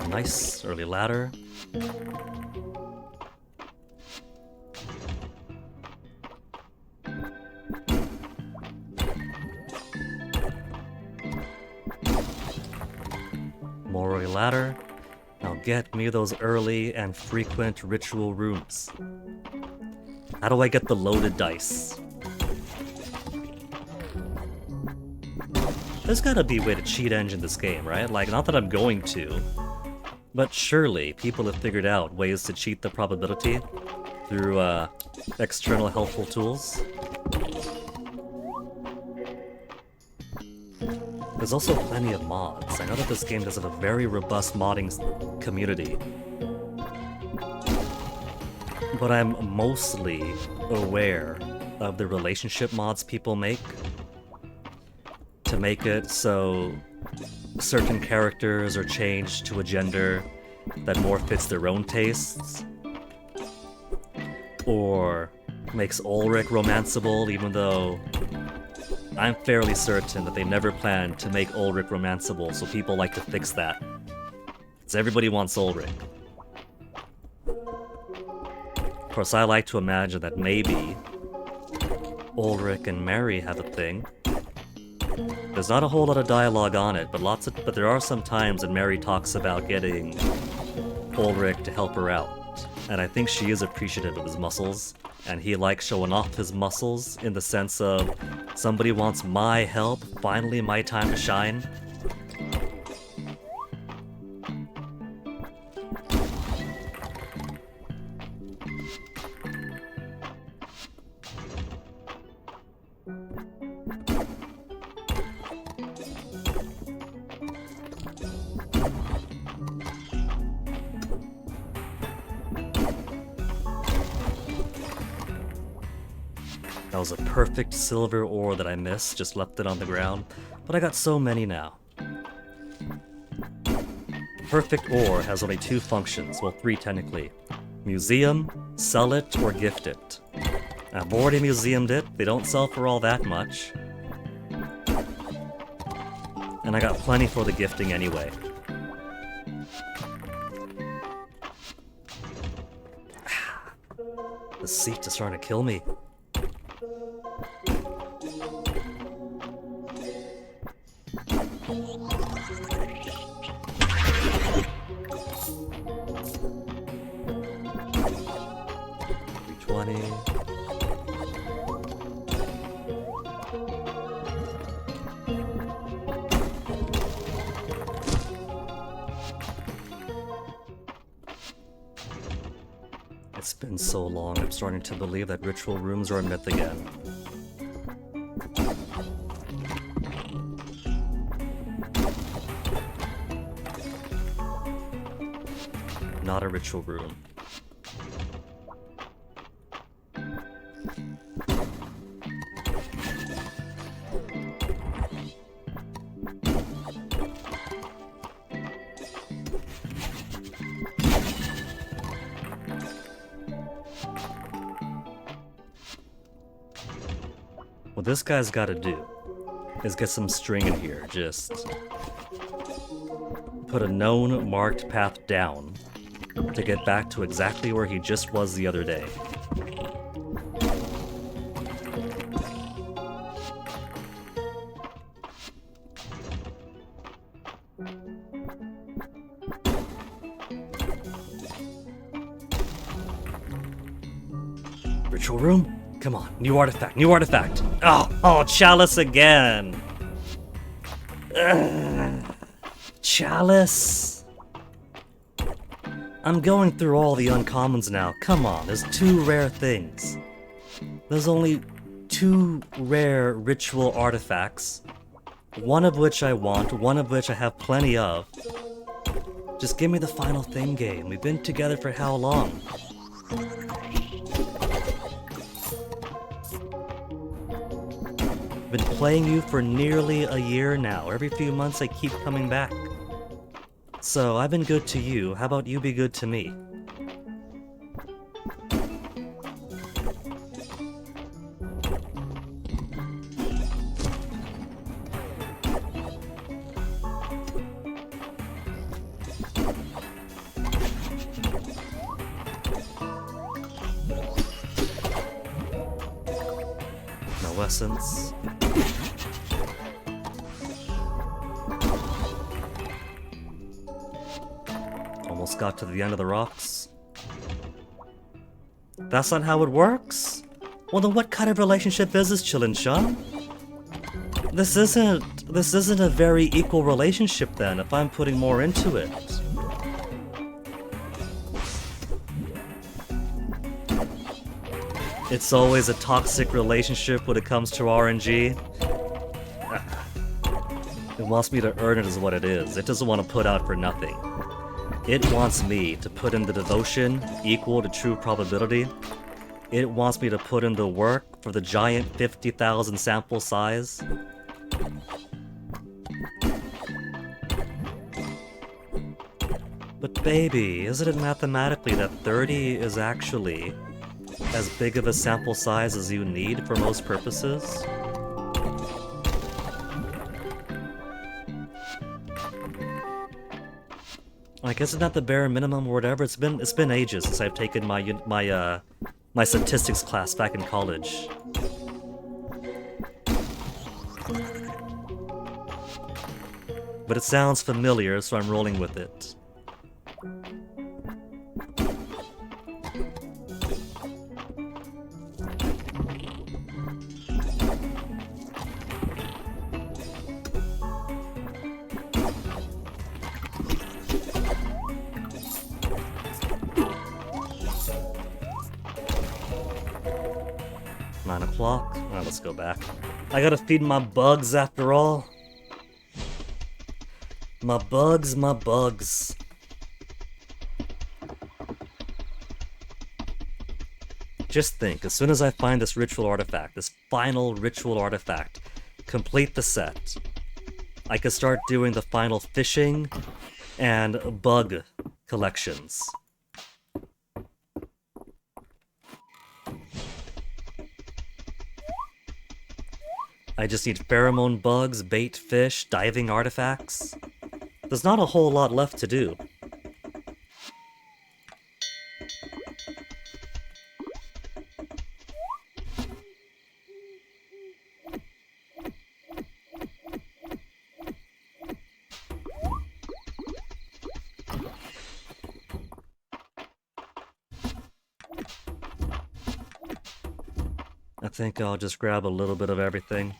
Nice early ladder. Mori ladder. Now get me those early and frequent ritual rooms. How do I get the loaded dice? There's gotta be a way to cheat engine this game, right? Like, not that I'm going to, but surely people have figured out ways to cheat the probability through external helpful tools. There's also plenty of mods. I know that this game does have a very robust modding community, but I'm mostly aware of the relationship mods people make to make it so certain characters are changed to a gender that more fits their own tastes, or makes Ulrich romanceable, even though I'm fairly certain that they never planned to make Ulrich romanceable, so people like to fix that. Because everybody wants Ulrich. Of course, I like to imagine that maybe Ulrich and Mary have a thing. There's not a whole lot of dialogue on it, but there are some times when Mary talks about getting Ulrich to help her out. And I think she is appreciative of his muscles, and he likes showing off his muscles in the sense of, somebody wants my help, finally my time to shine. That was a perfect silver ore that I missed, just left it on the ground, but I got so many now. Perfect ore has only 2 functions, well 3 technically. Museum, sell it, or gift it. I've already museumed it, they don't sell for all that much. And I got plenty for the gifting anyway. The seat is trying to kill me. It's been so long, I'm starting to believe that ritual rooms are a myth again. Not a ritual room. What this guy's gotta do is get some string in here, just put a known marked path down to get back to exactly where he just was the other day. Ritual room? Come on, new artifact, new artifact! Oh, Chalice again! Ugh. Chalice! I'm going through all the uncommons now, come on, there's 2 rare things. There's only 2 rare ritual artifacts, one of which I want, one of which I have plenty of. Just give me the final thing, game. We've been together for how long? Been playing you for nearly a year now. Every few months I keep coming back. So I've been good to you, how about you be good to me? No essence. almost got to the end of the rocks. That's not how it works? Well, then what kind of relationship is this, Chillin' Sean? This isn't a very equal relationship then, if I'm putting more into it. It's always a toxic relationship when it comes to RNG. It wants me to earn it is what it is. It doesn't want to put out for nothing. It wants me to put in the devotion equal to true probability. It wants me to put in the work for the giant 50,000 sample size. But baby, isn't it mathematically that 30 is actually as big of a sample size as you need for most purposes? Like, isn't that the bare minimum or whatever? It's been ages since I've taken my statistics class back in college. But it sounds familiar, so I'm rolling with it. 9 o'clock. Alright, let's go back. I gotta feed my bugs after all. My bugs, my bugs. Just think, as soon as I find this ritual artifact, this final ritual artifact, complete the set, I could start doing the final fishing and bug collections. I just need pheromone bugs, bait fish, diving artifacts. There's not a whole lot left to do. I think I'll just grab a little bit of everything.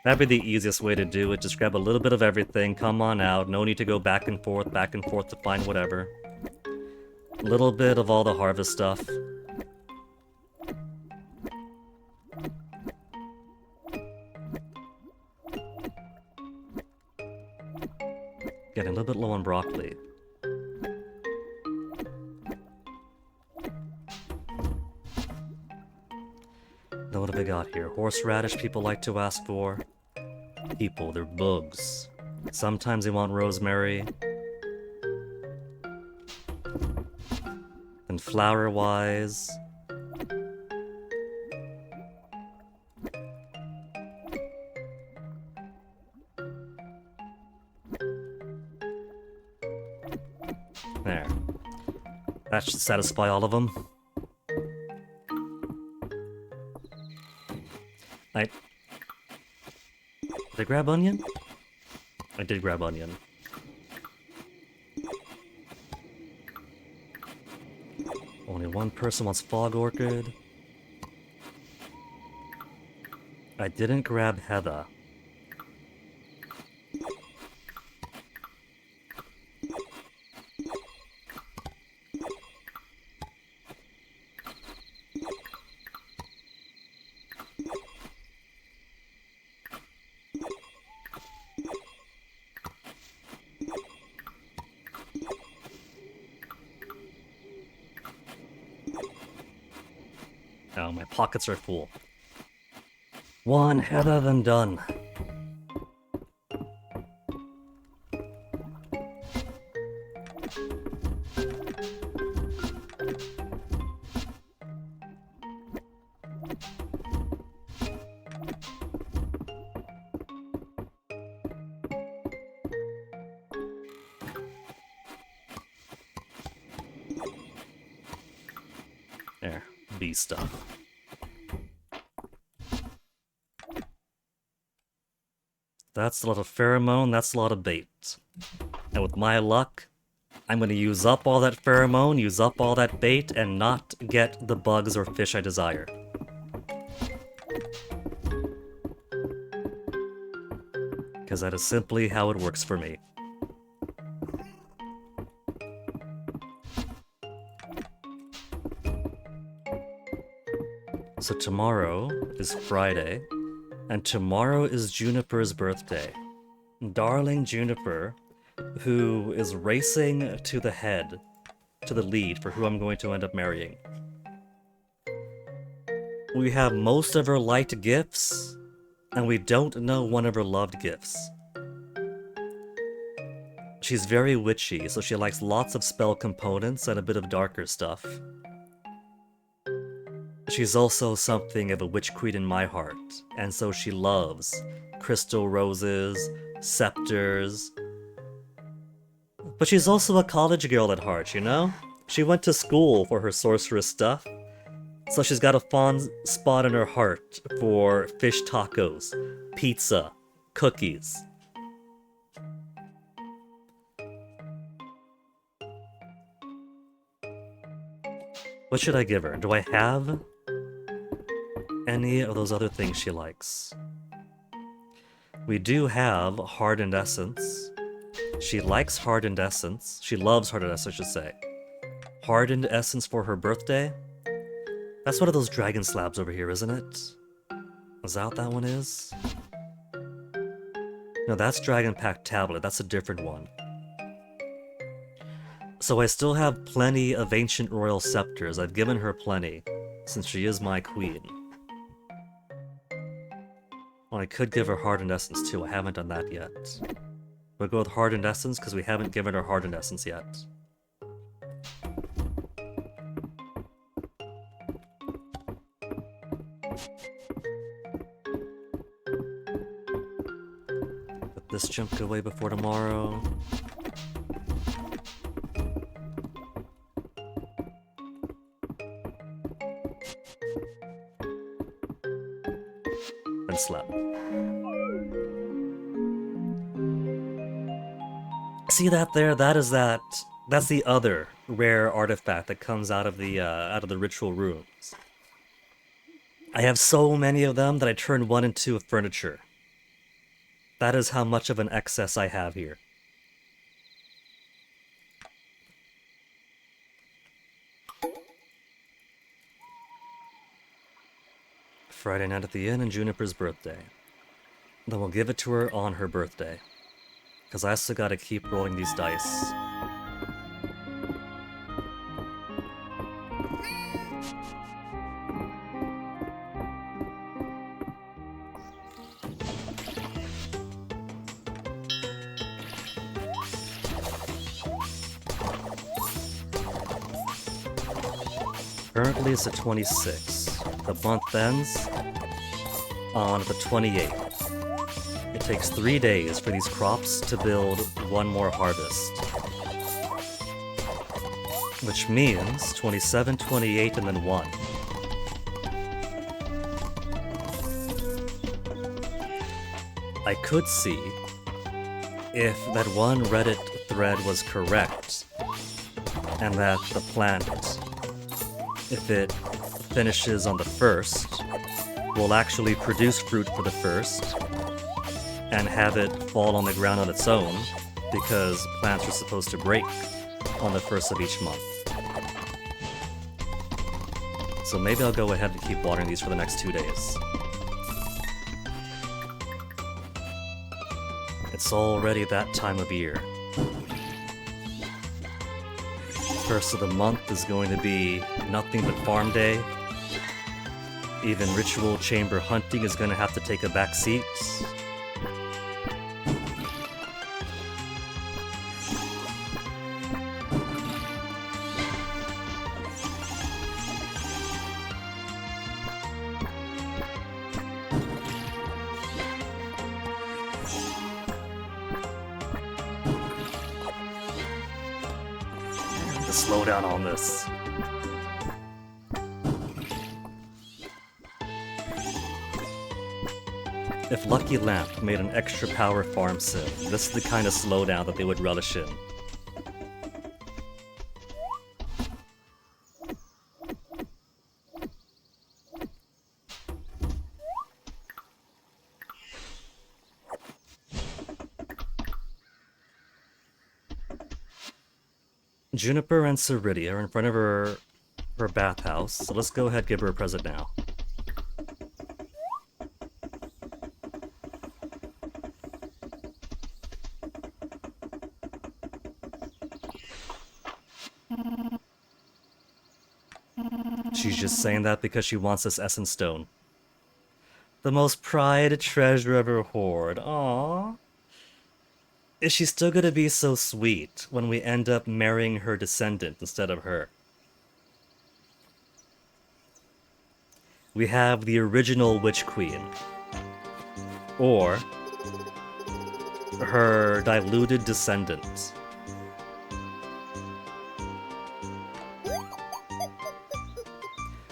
That'd be the easiest way to do it. Just grab a little bit of everything, come on out. No need to go back and forth to find whatever. A little bit of all the harvest stuff. Getting a little bit low on broccoli. Now what have we got here? Horseradish people like to ask for. People, they're bugs. Sometimes they want rosemary. And flower-wise... There. That should satisfy all of them. Did I grab onion? I did grab onion. Only one person wants fog orchid. I didn't grab heather. Oh, my pockets are full. One heather than done. There, bee stuff. That's a lot of pheromone, that's a lot of bait. And with my luck, I'm gonna use up all that pheromone, use up all that bait, and not get the bugs or fish I desire. Because that is simply how it works for me. So tomorrow is Friday, and tomorrow is Juniper's birthday. Darling Juniper, who is racing to the head, to the lead for who I'm going to end up marrying. We have most of her liked gifts, and we don't know one of her loved gifts. She's very witchy, so she likes lots of spell components and a bit of darker stuff. She's also something of a witch queen in my heart, and so she loves crystal roses, scepters. But she's also a college girl at heart, you know? She went to school for her sorceress stuff, so she's got a fond spot in her heart for fish tacos, pizza, cookies. What should I give her? Do I have any of those other things she likes? We do have Hardened Essence. She likes Hardened Essence. She loves Hardened Essence, I should say. Hardened Essence for her birthday? That's one of those dragon slabs over here, isn't it? Is that what that one is? No, that's Dragon Pack Tablet. That's a different one. So I still have plenty of Ancient Royal Scepters. I've given her plenty, since she is my queen. Well, I could give her Hardened Essence too. I haven't done that yet. We'll go with Hardened Essence because we haven't given her Hardened Essence yet. Put this junk away before tomorrow. And slept. See that there? That's the other rare artifact that comes out of the ritual rooms. I have so many of them that I turned one into a furniture. That is how much of an excess I have here. Friday night at the inn and Juniper's birthday. Then we'll give it to her on her birthday. Because I still gotta keep rolling these dice. Currently it's the 26th. The month ends on the 28th. It takes 3 days for these crops to build one more harvest. Which means 27, 28, and then 1. I could see if that one Reddit thread was correct, and that the plant, if it finishes on the 1st, will actually produce fruit for the 1st, and have it fall on the ground on its own, because plants are supposed to break on the 1st of each month. So maybe I'll go ahead and keep watering these for the next 2 days. It's already that time of year. First of the month is going to be nothing but farm day. Even ritual chamber hunting is going to have to take a back seat. Slow down on this. If Lucky Lamp made an extra power farm sim, this is the kind of slowdown that they would relish in. Juniper and Ceridia are in front of her bathhouse, so let's go ahead and give her a present now. She's just saying that because she wants this Essence Stone. The most prized treasure of her hoard. Aww. Is she still gonna be so sweet when we end up marrying her descendant instead of her? We have the original Witch Queen. Or her diluted descendant.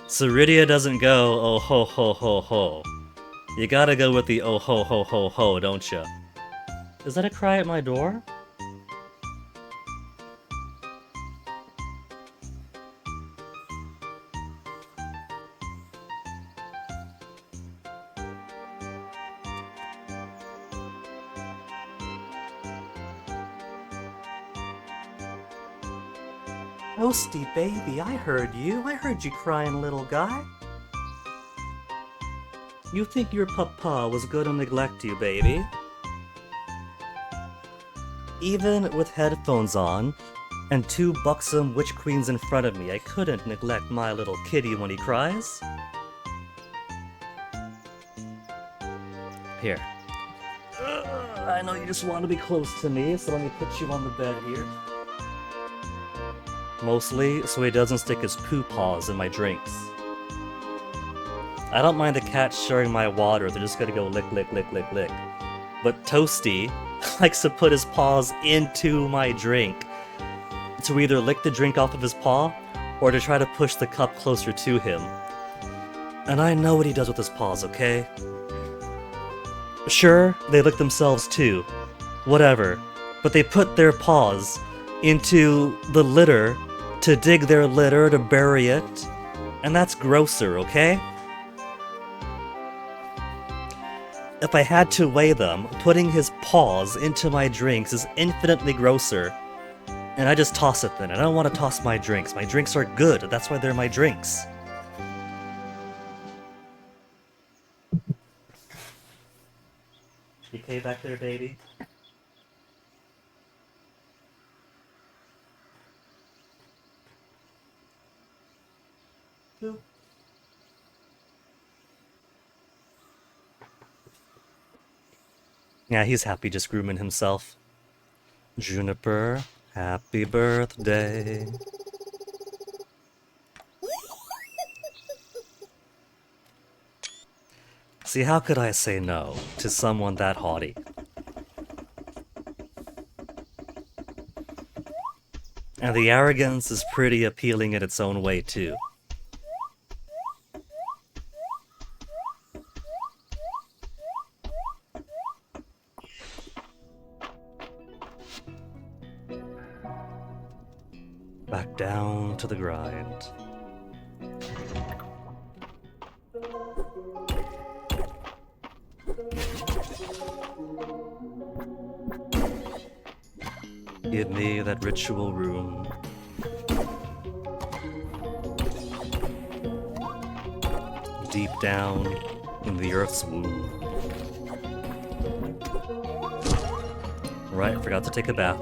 Ceridia doesn't go, oh ho ho ho ho. You gotta go with the oh ho ho ho ho, don't ya? Is that a cry at my door? Toasty baby, I heard you. I heard you crying, little guy. You think your papa was gonna neglect you, baby? Even with headphones on and two buxom witch queens in front of me, I couldn't neglect my little kitty when he cries. Here. I know you just want to be close to me, so let me put you on the bed here. Mostly so he doesn't stick his poo paws in my drinks. I don't mind the cats sharing my water, they're just gonna go lick, lick, lick, lick, lick. But Toasty likes to put his paws into my drink to either lick the drink off of his paw or to try to push the cup closer to him. And I know what he does with his paws, okay? Sure, they lick themselves too. Whatever. But they put their paws into the litter to dig their litter, to bury it. And that's grosser, okay? If I had to weigh them, putting his paws into my drinks is infinitely grosser. And I just toss it then. I don't want to toss my drinks. My drinks are good, that's why they're my drinks. You okay back there, baby? Who? Yeah, he's happy just grooming himself. Juniper, happy birthday. See, how could I say no to someone that haughty? And the arrogance is pretty appealing in its own way, too. Back down to the grind. Give me that ritual room. Deep down in the earth's womb. Right, forgot to take a bath.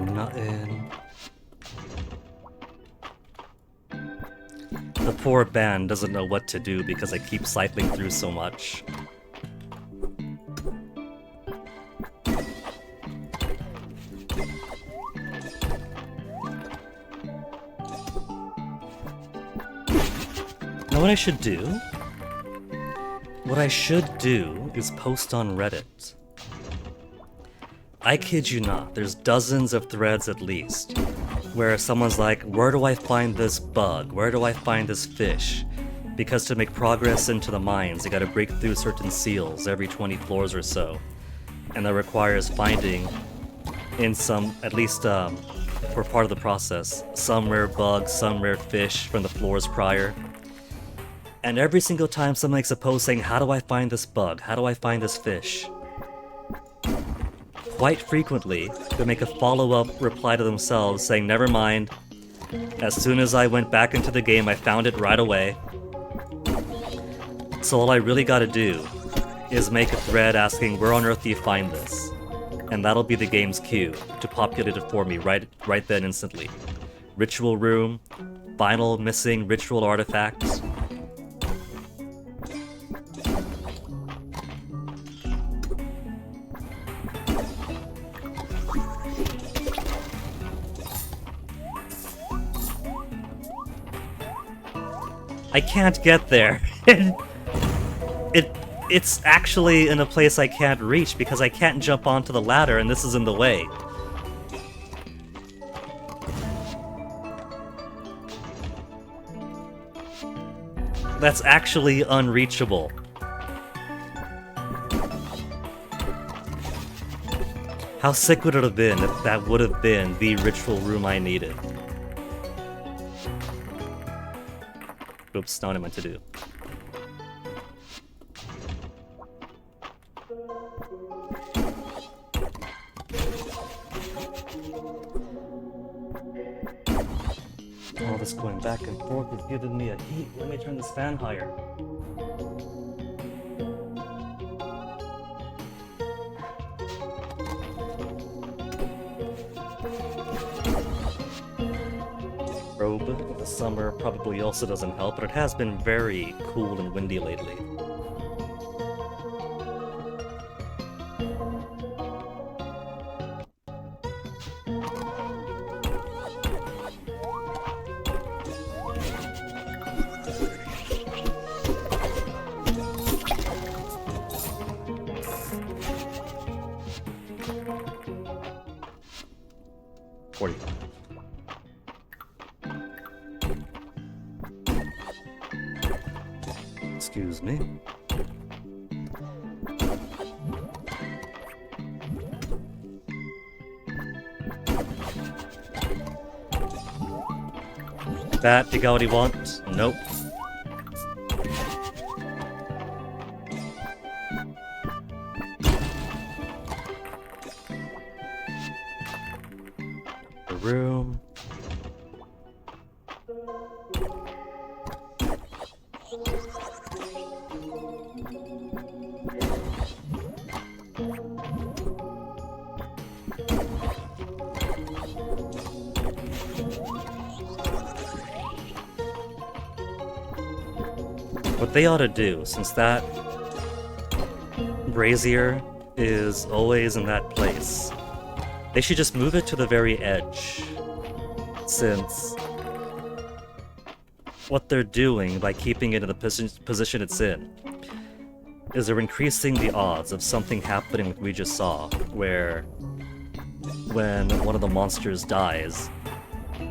Nothing. The poor band doesn't know what to do because I keep cycling through so much. Now what I should do? What I should do is post on Reddit. I kid you not, there's dozens of threads at least, where someone's like, where do I find this bug? Where do I find this fish? Because to make progress into the mines, you gotta break through certain seals every 20 floors or so. And that requires finding, in some, at least for part of the process, some rare bugs, some rare fish from the floors prior. And every single time someone makes a post saying, how do I find this bug? How do I find this fish? Quite frequently, they'll make a follow-up reply to themselves saying, never mind, as soon as I went back into the game, I found it right away. So all I really gotta do is make a thread asking, where on earth do you find this? And that'll be the game's cue to populate it for me right then instantly. Ritual room, final missing ritual artifacts. I can't get there. It's actually in a place I can't reach because I can't jump onto the ladder and this is in the way. That's actually unreachable. How sick would it have been if that would have been the ritual room I needed? Oops, not what I meant to do. All this going back and forth is giving me a heat. Let me turn this fan higher. Robe in the summer probably also doesn't help, but it has been very cool and windy lately. Excuse me. That, you got what you want? Nope. The room. What they ought to do, since that brazier is always in that place, they should just move it to the very edge. Since what they're doing by keeping it in the position it's in is they're increasing the odds of something happening like we just saw, where when one of the monsters dies,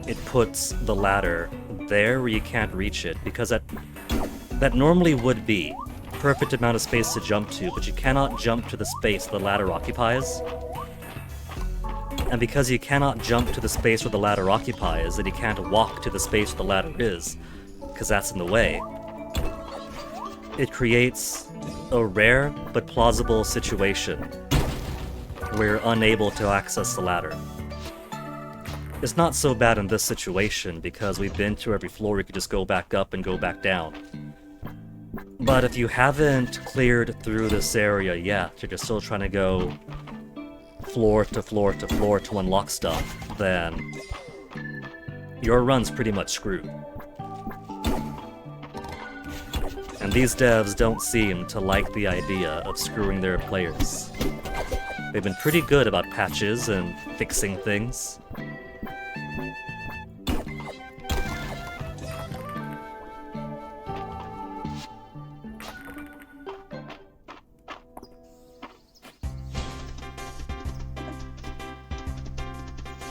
it puts the ladder there where you can't reach it, because that normally would be perfect amount of space to jump to, but you cannot jump to the space the ladder occupies. And because you cannot jump to the space where the ladder occupies, and you can't walk to the space where the ladder is, because that's in the way, it creates a rare but plausible situation where you're unable to access the ladder. It's not so bad in this situation, because we've been to every floor, we could just go back up and go back down. But if you haven't cleared through this area yet, you're still trying to go floor to floor to floor to unlock stuff, then your run's pretty much screwed. And these devs don't seem to like the idea of screwing their players. They've been pretty good about patches and fixing things.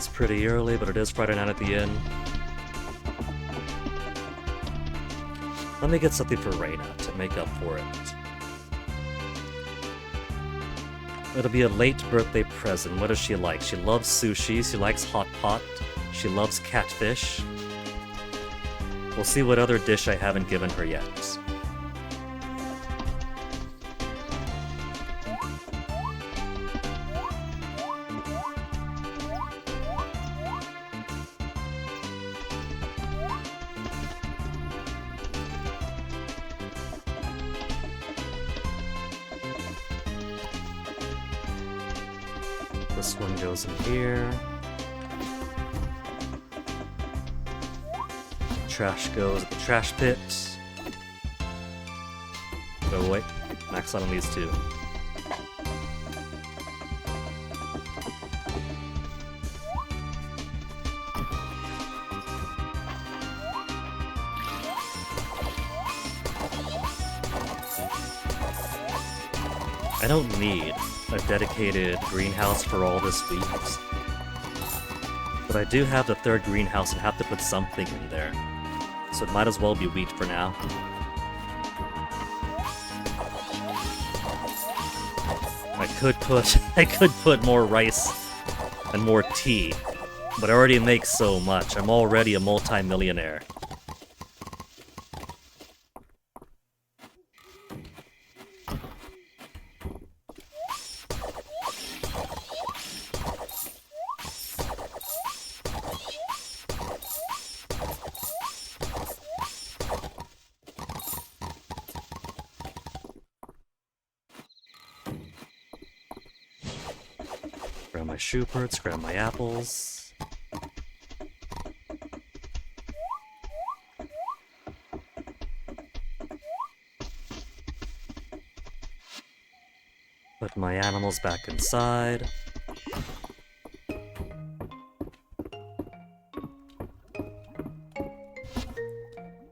It's pretty early, but it is Friday night at the inn. Let me get something for Reina to make up for it. It'll be a late birthday present. What does she like? She loves sushi, she likes hot pot, she loves catfish. We'll see what other dish I haven't given her yet. This one goes in here. Trash goes at the trash pit. Oh wait, max out on these two. I don't need a dedicated greenhouse for all this wheat. But I do have the third greenhouse and have to put something in there. So it might as well be wheat for now. I could put more rice and more tea, but I already make so much. I'm already a multi-millionaire. Grab my Schuberts, grab my apples. Put my animals back inside.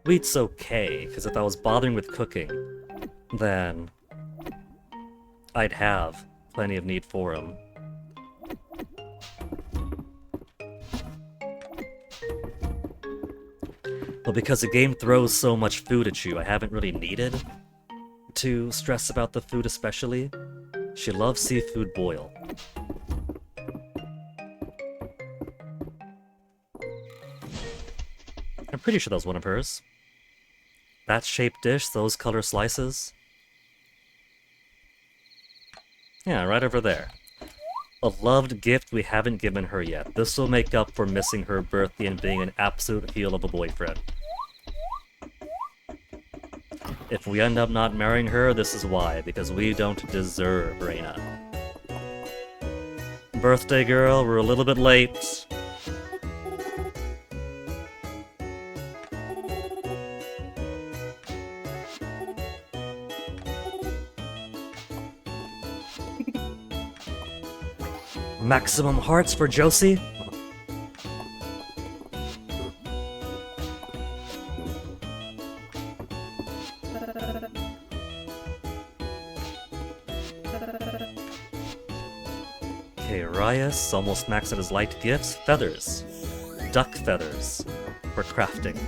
Wheat's okay, because if I was bothering with cooking, then I'd have plenty of need for them. But because the game throws so much food at you, I haven't really needed to stress about the food especially. She loves seafood boil. I'm pretty sure that was one of hers. That shaped dish, those color slices. Yeah, right over there. A loved gift we haven't given her yet. This will make up for missing her birthday and being an absolute heel of a boyfriend. If we end up not marrying her, this is why, because we don't deserve Reina. Birthday girl, we're a little bit late. Maximum hearts for Josie? Okay, Rias almost maxed out his light gifts. Feathers. Duck feathers. For crafting.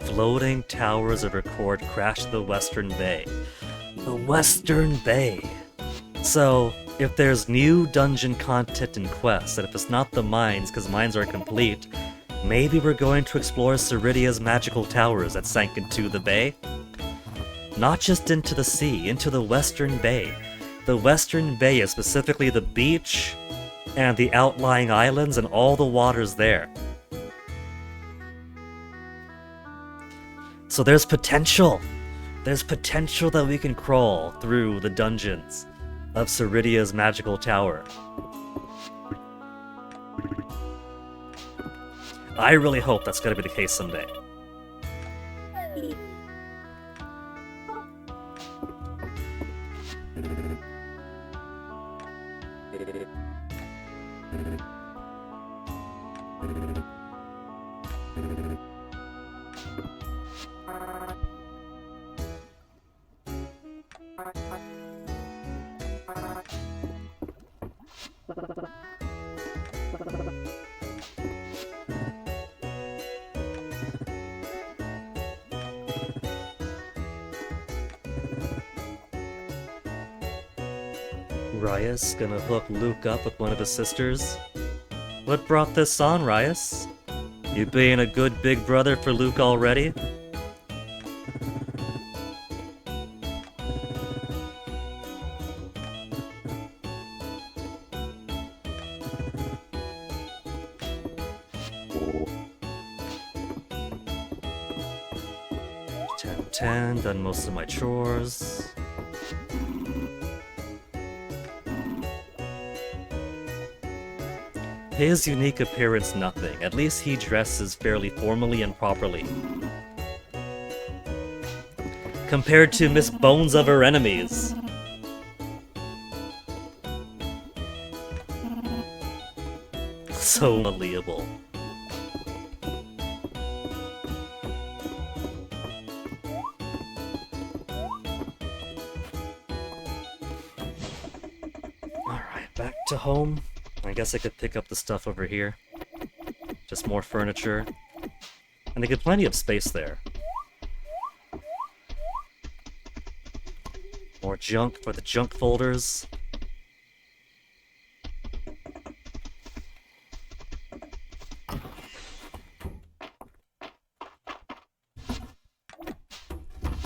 Floating towers of record crash the Western Bay. The Western Bay! So, if there's new dungeon content and quests, and if it's not the mines, because mines are complete, maybe we're going to explore Ceridia's magical towers that sank into the bay? Not just into the sea, into the Western Bay. The Western Bay is specifically the beach, and the outlying islands, and all the waters there. So there's potential! There's potential that we can crawl through the dungeons of Ceridia's magical tower. I really hope that's gonna be the case someday. Rias gonna hook Luke up with one of his sisters. What brought this on, Rias? You being a good big brother for Luke already? Done most of my chores. His unique appearance, nothing. At least he dresses fairly formally and properly. Compared to Miss Bones of her enemies. So malleable. Back to home. I guess I could pick up the stuff over here. Just more furniture. And they get plenty of space there. More junk for the junk folders.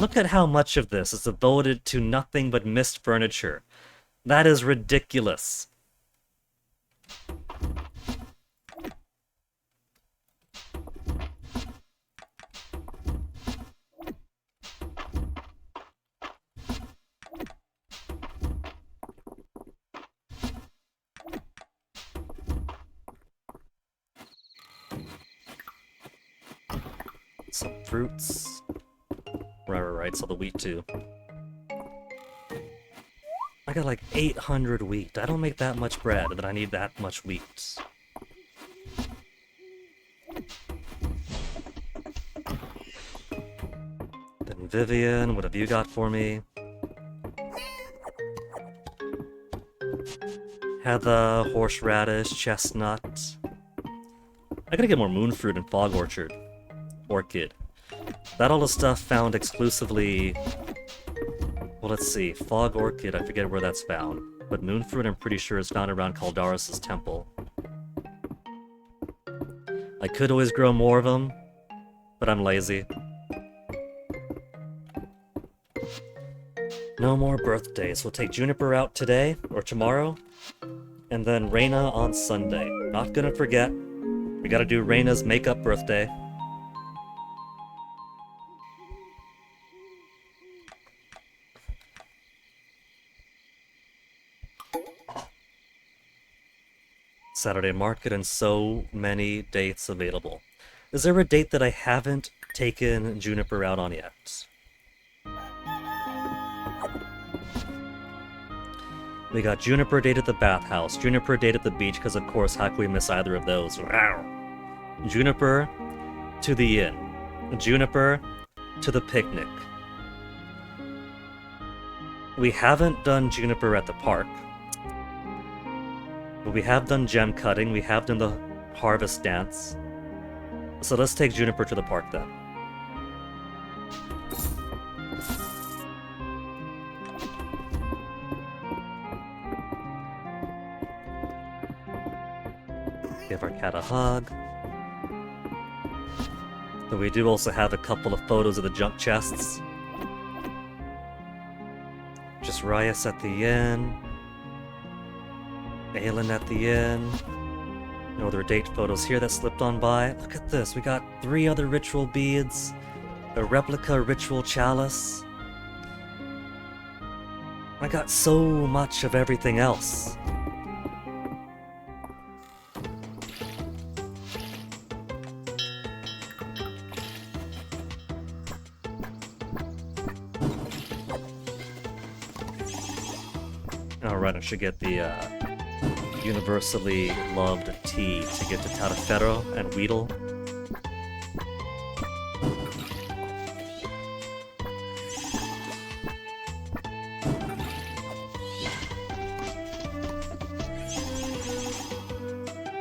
Look at how much of this is devoted to nothing but missed furniture. That is ridiculous. Some fruits. Right, so the wheat too. I got like 800 wheat. I don't make that much bread, but I need that much wheat. Then Vivian, what have you got for me? Heather, horseradish, chestnut. I gotta get more moonfruit and fog orchid. That all the stuff found exclusively... Well, let's see. Fog Orchid, I forget where that's found. But Moonfruit, I'm pretty sure, is found around Caldaris' temple. I could always grow more of them, but I'm lazy. No more birthdays. We'll take Juniper out today, or tomorrow, and then Reina on Sunday. Not gonna forget. We gotta do Reina's makeup birthday. Saturday market and so many dates available. Is there a date that I haven't taken Juniper out on yet? We got Juniper date at the bathhouse, Juniper date at the beach, because of course, how can we miss either of those? Juniper to the inn. Juniper to the picnic. We haven't done Juniper at the park. But we have done gem cutting, we have done the harvest dance. So let's take Juniper to the park then. Give our cat a hug. But we do also have a couple of photos of the junk chests. Just Rias at the inn. Aelin at the inn. No other date photos here that slipped on by. Look at this, we got 3 other ritual beads, a replica ritual chalice. I got so much of everything else. Alright, I should get the universally loved tea to get to Tataferro and Weedle.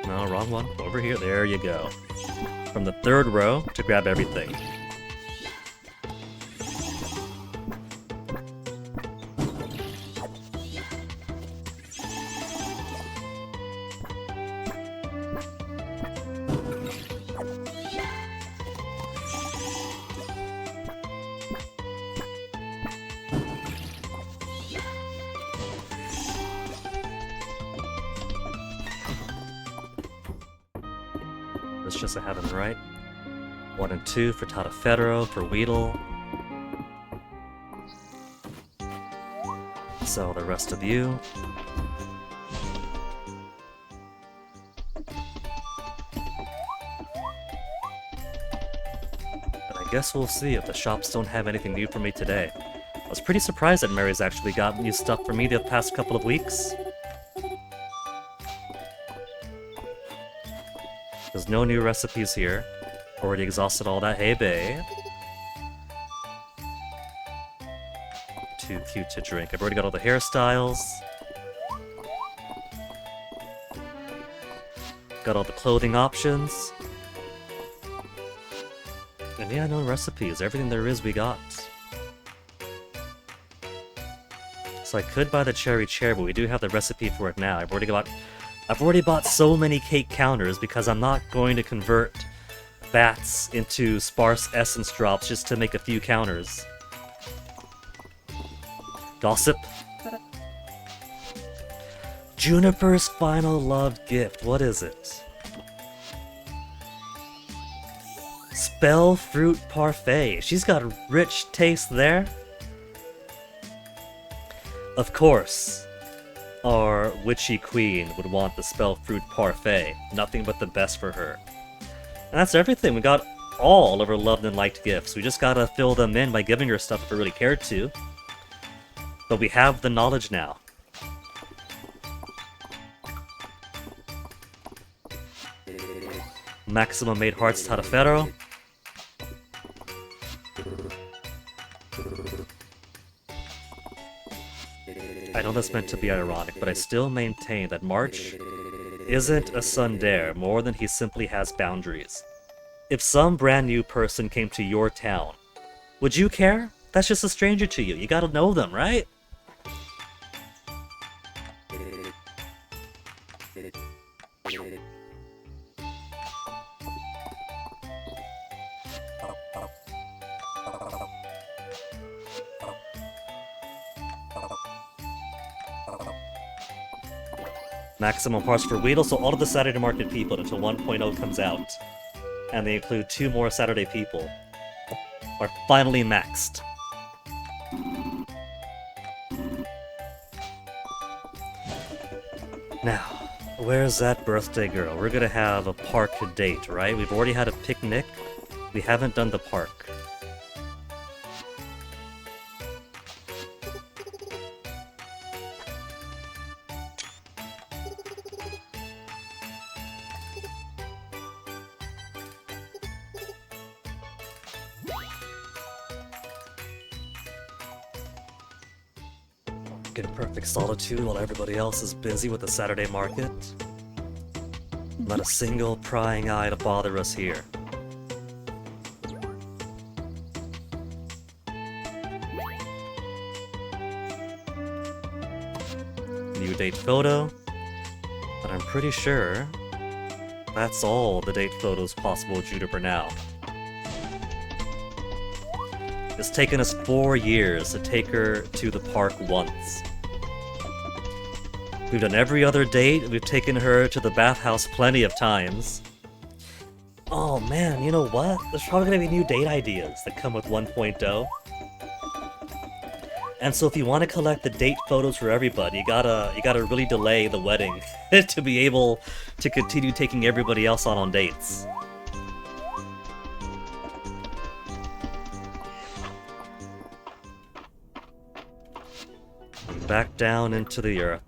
No, wrong one. Over here. There you go. From the 3rd row to grab everything. just to have them right. 1 and 2 for Tataferro, for Weedle. So the rest of you. And I guess we'll see if the shops don't have anything new for me today. I was pretty surprised that Mary's actually got new stuff for me the past couple of weeks. There's no new recipes here. Already exhausted all that hay bay. Too cute to drink. I've already got all the hairstyles. Got all the clothing options. And yeah, no recipes. Everything there is we got. So I could buy the cherry chair, but we do have the recipe for it now. I've already bought so many cake counters because I'm not going to convert bats into sparse essence drops just to make a few counters. Gossip. Juniper's final loved gift. What is it? Spell fruit parfait. She's got a rich taste there. Of course, our witchy queen would want the spell fruit parfait. Nothing but the best for her. And that's everything. We got all of her loved and liked gifts. We just gotta fill them in by giving her stuff if we really cared to. But we have the knowledge now. Maximum made hearts Tataferro. I know that's meant to be ironic, but I still maintain that March isn't a tsundere more than he simply has boundaries. If some brand new person came to your town, would you care? That's just a stranger to you. You gotta know them, right? Maximum parts for Weedle, so all of the Saturday Market people until 1.0 comes out, and they include 2 more Saturday people, are finally maxed. Now, where's that birthday girl? We're gonna have a park date, right? We've already had a picnic. We haven't done the park. Get perfect solitude while everybody else is busy with the Saturday market. Not a single prying eye to bother us here. New date photo. But I'm pretty sure that's all the date photos possible with Juniper now. It's taken us 4 years to take her to the park once. We've done every other date, we've taken her to the bathhouse plenty of times. Oh man, you know what? There's probably gonna be new date ideas that come with 1.0. And so if you want to collect the date photos for everybody, you gotta really delay the wedding to be able to continue taking everybody else on dates. Back down into the earth.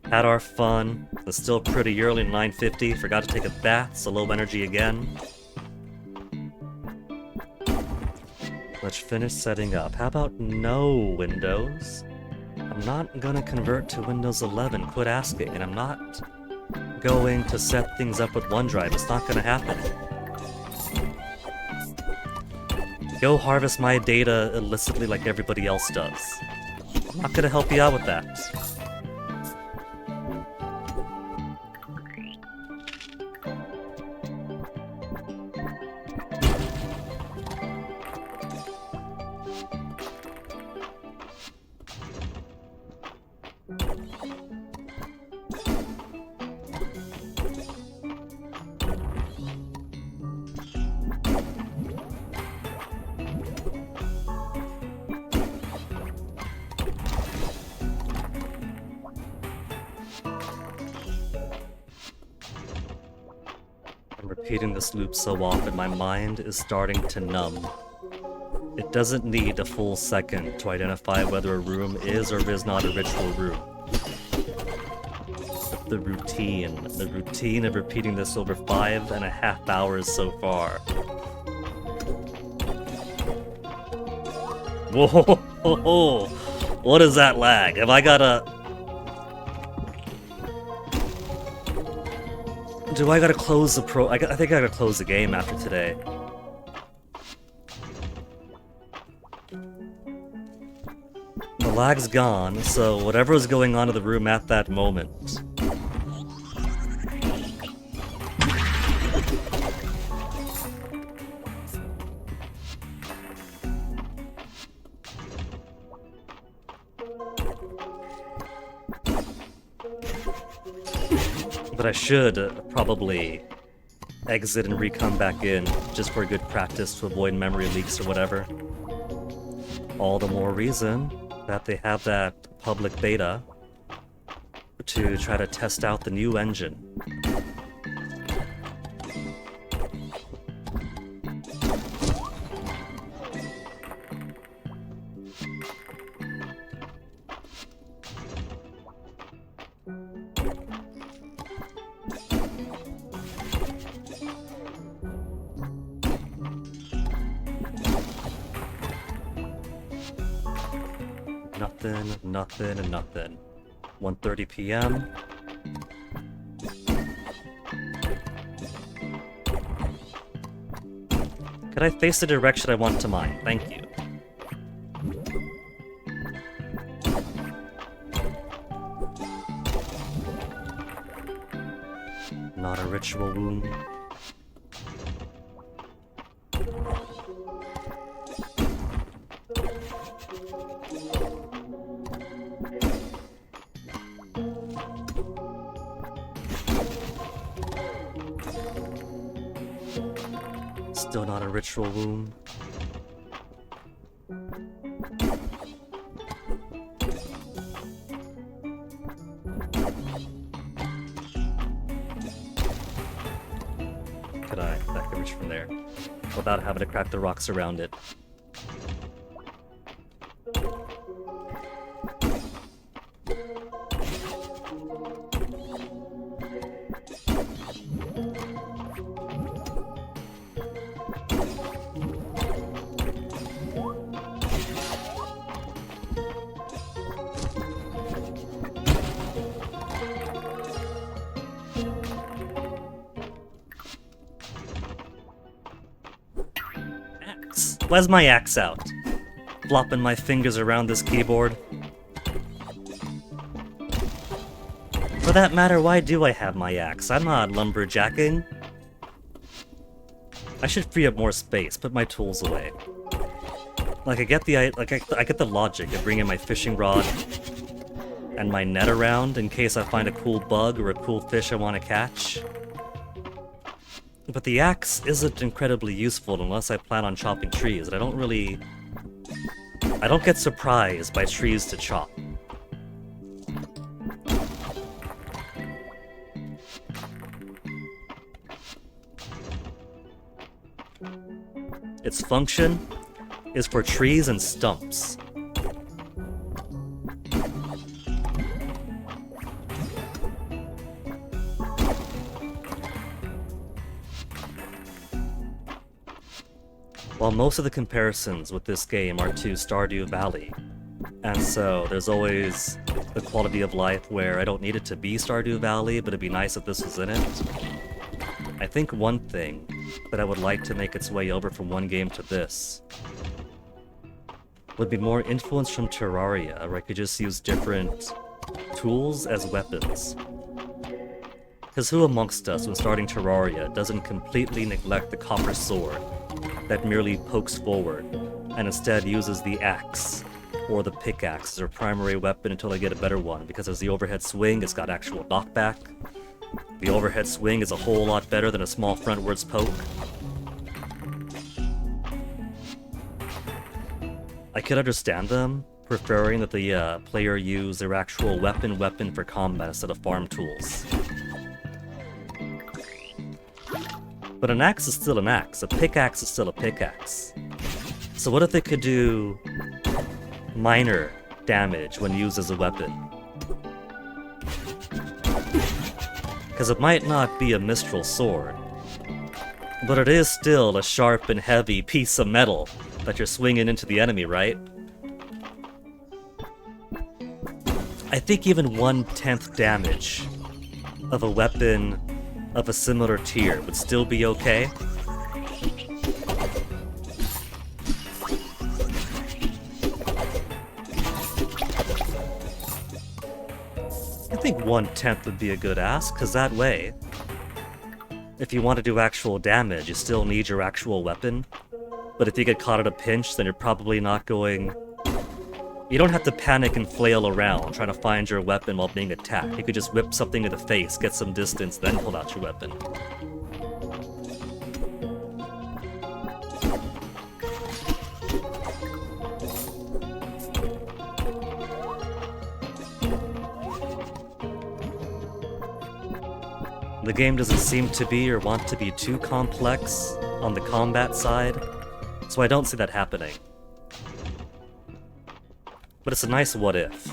Had our fun. It's still pretty early, 9:50. Forgot to take a bath, so low energy again. Let's finish setting up. How about no Windows? I'm not gonna convert to Windows 11, quit asking, and I'm not going to set things up with OneDrive. It's not gonna happen. Go harvest my data illicitly like everybody else does. I'm not gonna help you out with that. repeating this loop so often, my mind is starting to numb. It doesn't need a full second to identify whether a room is or is not a ritual room. But the routine of repeating this over 5.5 hours so far. Whoa! What is that lag? Have I gotta... Do I gotta close the I think I gotta close the game after today. The lag's gone, so whatever is going on in the room at that moment. But I should probably exit and re-come back in, just for good practice to avoid memory leaks or whatever. All the more reason that they have that public beta to try to test out the new engine. Nothing. 1:30 p.m. Could I face the direction I want to mine? Thank you. Not a ritual wound. Still not a ritual womb. Could I reach from there without having to crack the rocks around it? Why's my axe out? Flopping my fingers around this keyboard. For that matter, why do I have my axe? I'm not lumberjacking. I should free up more space, put my tools away. Like I get the logic of bringing my fishing rod and my net around in case I find a cool bug or a cool fish I want to catch. But the axe isn't incredibly useful unless I plan on chopping trees, and I don't get surprised by trees to chop. Its function is for trees and stumps. While most of the comparisons with this game are to Stardew Valley, and so there's always the quality of life where I don't need it to be Stardew Valley, but it'd be nice if this was in it. I think one thing that I would like to make its way over from one game to this would be more influence from Terraria, where I could just use different tools as weapons. Because who amongst us, when starting Terraria, doesn't completely neglect the copper sword that merely pokes forward, and instead uses the axe or the pickaxe as their primary weapon until they get a better one, because as the overhead swing, it's got actual knockback. The overhead swing is a whole lot better than a small frontwards poke. I could understand them preferring that the player use their actual weapon for combat instead of farm tools. But an axe is still an axe. A pickaxe is still a pickaxe. So what if it could do minor damage when used as a weapon? Because it might not be a Mistral sword, but it is still a sharp and heavy piece of metal that you're swinging into the enemy, right? I think even 1/10 damage of a weapon of a similar tier would still be okay. I think 1/10 would be a good ask, because that way, if you want to do actual damage, you still need your actual weapon. But if you get caught at a pinch, then you're probably not going... You don't have to panic and flail around trying to find your weapon while being attacked. You could just whip something in the face, get some distance, then pull out your weapon. The game doesn't seem to be or want to be too complex on the combat side, so I don't see that happening. But it's a nice what if.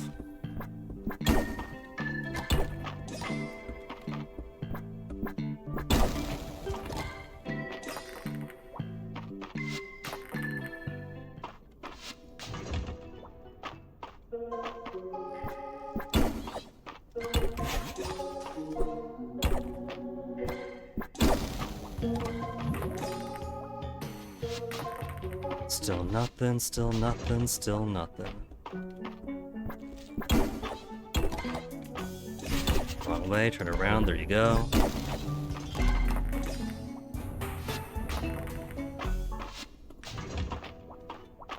Still nothing, still nothing, still nothing. Wrong way, turn around, there you go.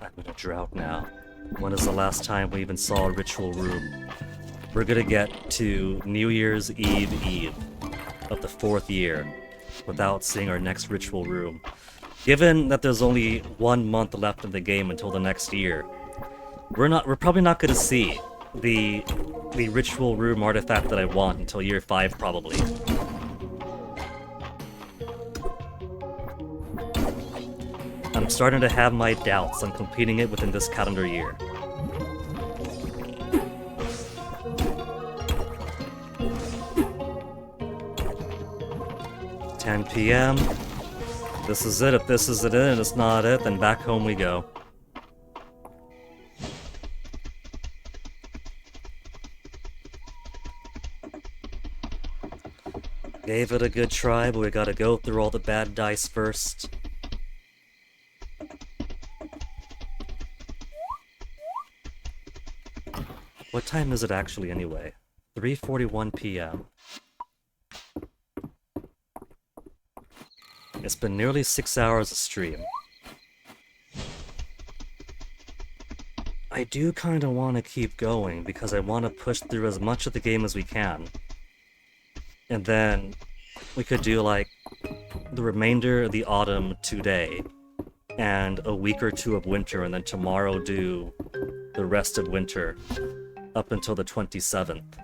I'm in a drought now. When is the last time we even saw a ritual room? We're gonna get to New Year's Eve of the 4th year without seeing our next ritual room. Given that there's only 1 month left in the game until the next year, we're probably not gonna see the ritual room artifact that I want until year 5 probably. I'm starting to have my doubts on completing it within this calendar year. $10 p.m. This is it. If this is it and it's not it, then back home we go. Gave it a good try, but we gotta go through all the bad dice first. What time is it actually anyway? 3:41 p.m. It's been nearly 6 hours of stream. I do kinda wanna keep going because I wanna push through as much of the game as we can. And then we could do like the remainder of the autumn today and a week or two of winter, and then tomorrow do the rest of winter up until the 27th.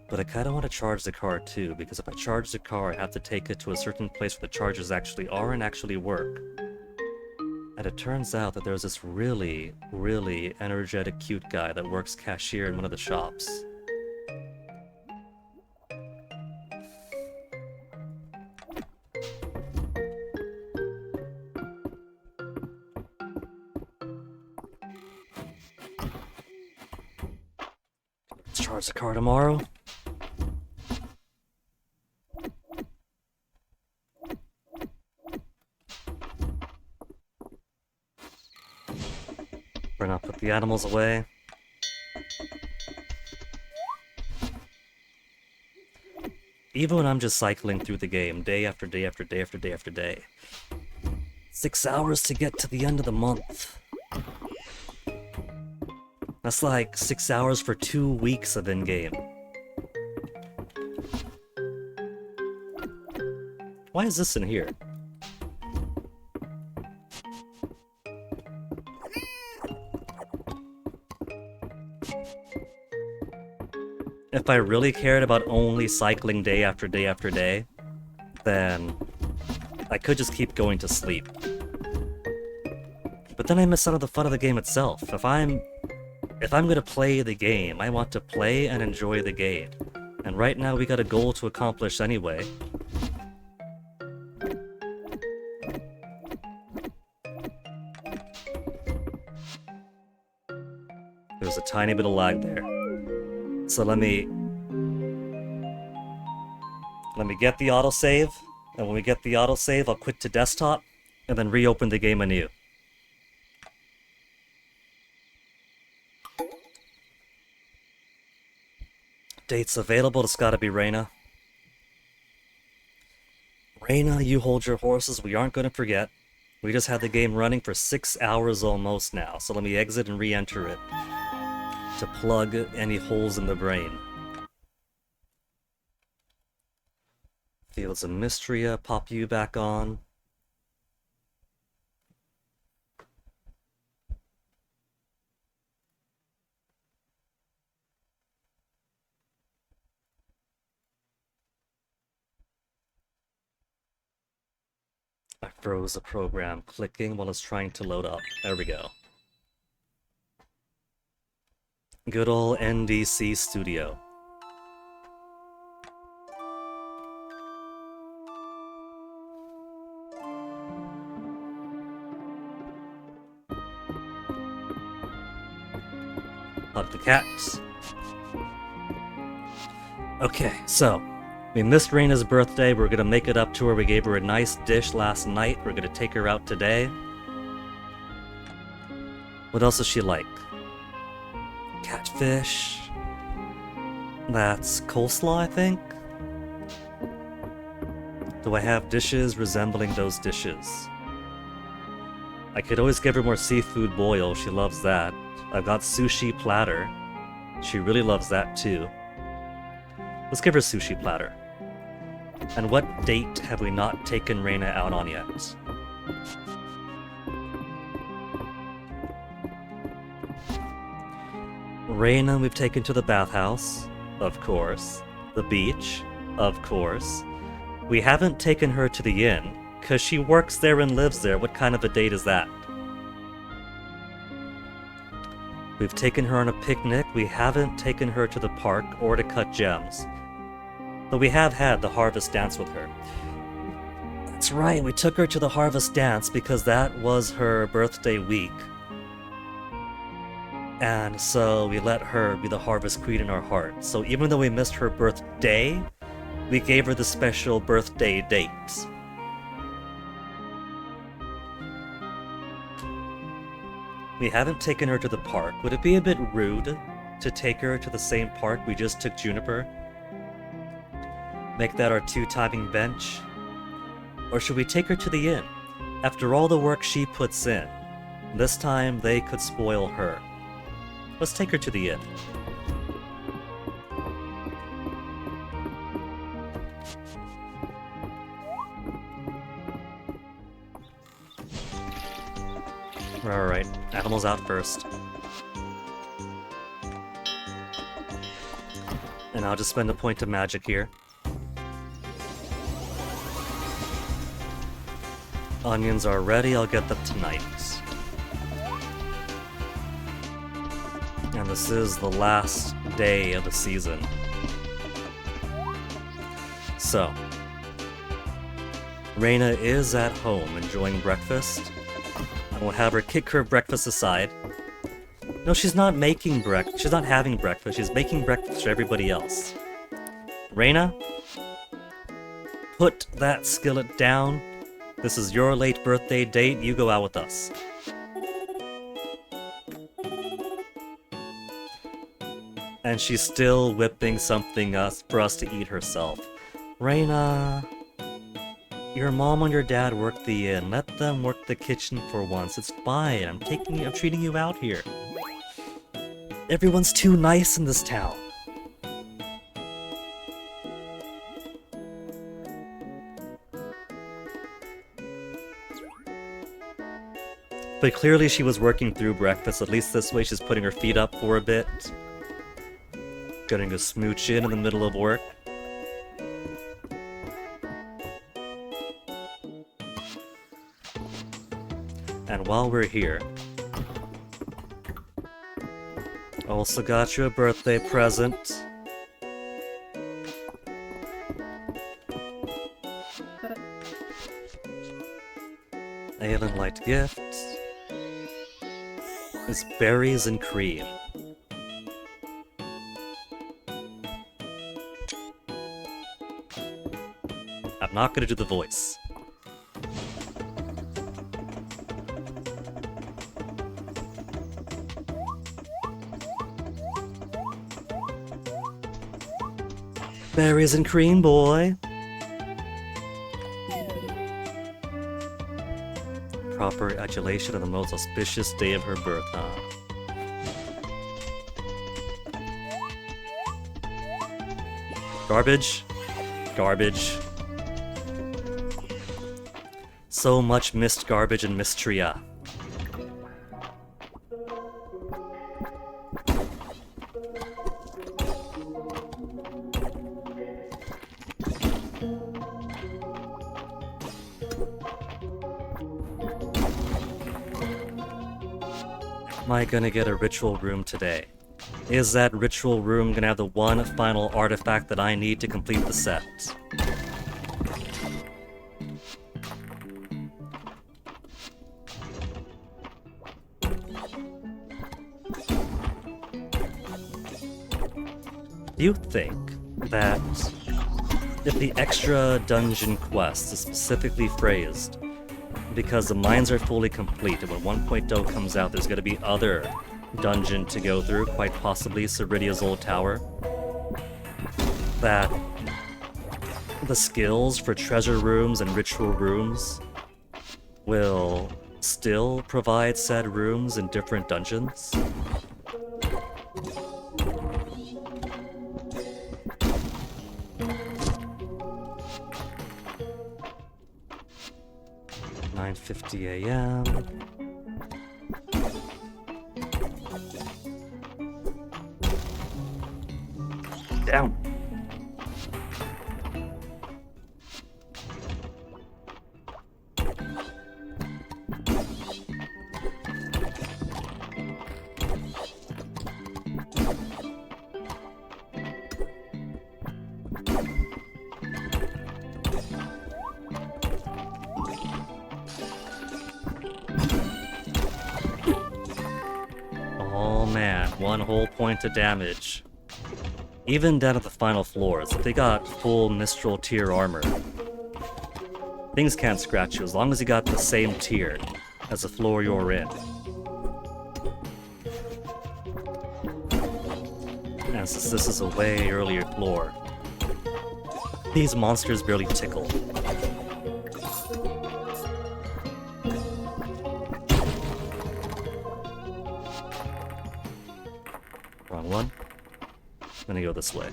But I kinda want to charge the car too, because if I charge the car I have to take it to a certain place where the chargers actually are and actually work. And it turns out that there's this really, really energetic cute guy that works cashier in one of the shops. Let's charge the car tomorrow. Better not put the animals away. Even when I'm just cycling through the game, day after day after day after day after day. 6 hours to get to the end of the month. That's like 6 hours for 2 weeks of in-game. Why is this in here? If I really cared about only cycling day after day after day, then I could just keep going to sleep. But then I miss out on the fun of the game itself. If I'm gonna play the game, I want to play and enjoy the game. And right now we got a goal to accomplish anyway. There's a tiny bit of lag there. So let me get the autosave, and when we get the autosave, I'll quit to desktop, and then reopen the game anew. Dates available, it's gotta be Reyna. Reyna, you hold your horses, we aren't gonna forget. We just had the game running for 6 hours almost now, so let me exit and re-enter it to plug any holes in the brain. Fields of Mystria, pop you back on. I froze the program clicking while it's trying to load up. There we go. Good old NDC Studio. Hug the cats. Okay, so we missed Reyna's birthday. We're gonna make it up to her. We gave her a nice dish last night. We're gonna take her out today. What else does she like? Catfish. That's coleslaw, I think. Do I have dishes resembling those dishes? I could always give her more seafood boil. She loves that. I've got sushi platter. She really loves that too. Let's give her sushi platter. And what date have we not taken Reyna out on yet? Reyna we've taken to the bathhouse, of course. The beach, of course. We haven't taken her to the inn, because she works there and lives there. What kind of a date is that? We've taken her on a picnic. We haven't taken her to the park or to cut gems. But we have had the harvest dance with her. That's right, we took her to the harvest dance because that was her birthday week. And so we let her be the harvest queen in our heart. So even though we missed her birthday, we gave her the special birthday date. We haven't taken her to the park. Would it be a bit rude to take her to the same park we just took Juniper? Make that our 2 timing bench? Or should we take her to the inn? After all the work she puts in, this time they could spoil her. Let's take her to the inn. Alright, animals out first. And I'll just spend a point of magic here. Onions are ready, I'll get them tonight. And this is the last day of the season. So, Reyna is at home enjoying breakfast. We'll have her kick her breakfast aside. No, she's not making breakfast. She's not having breakfast. She's making breakfast for everybody else. Reyna, put that skillet down. This is your late birthday date. You go out with us. And she's still whipping something for us to eat herself. Reyna, your mom and your dad work the inn. Let them work the kitchen for once. It's fine. I'm treating you out here. Everyone's too nice in this town. But clearly she was working through breakfast. At least this way she's putting her feet up for a bit. getting a smooch in the middle of work. And while we're here, also got you a birthday present. Aelin Light gift is berries and cream. I'm not gonna do the voice. Berries and cream, boy. Proper adulation on the most auspicious day of her birth, huh? Garbage. Garbage. So much missed garbage and Mystria. Am I gonna get a ritual room today? Is that ritual room gonna have the one final artifact that I need to complete the set? Do you think that if the extra dungeon quest is specifically phrased because the mines are fully complete, and when 1.0 comes out, there's going to be other dungeon to go through, quite possibly Ceridia's old tower, that the skills for treasure rooms and ritual rooms will still provide said rooms in different dungeons? .50 a.m. Down. Oh man, one whole point of damage. Even down at the final floors, if they got full Mistral tier armor, things can't scratch you as long as you got the same tier as the floor you're in. And since this is a way earlier floor, these monsters barely tickle. Wrong one. I'm gonna go this way.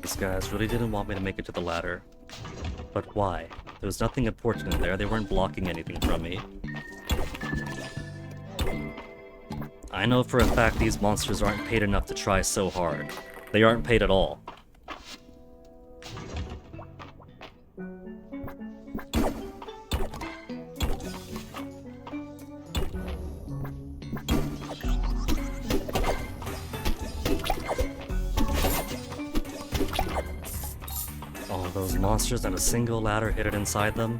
These guys really didn't want me to make it to the ladder. But why? There was nothing important in there, they weren't blocking anything from me. I know for a fact these monsters aren't paid enough to try so hard. They aren't paid at all. All those monsters and a single ladder hidden inside them.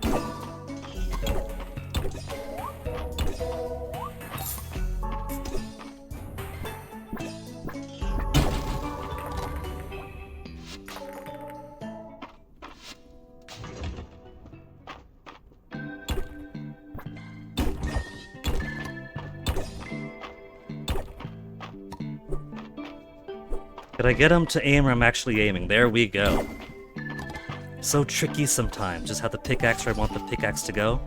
Did I get him to aim where I'm actually aiming? There we go. So tricky sometimes, just have the pickaxe where I want the pickaxe to go.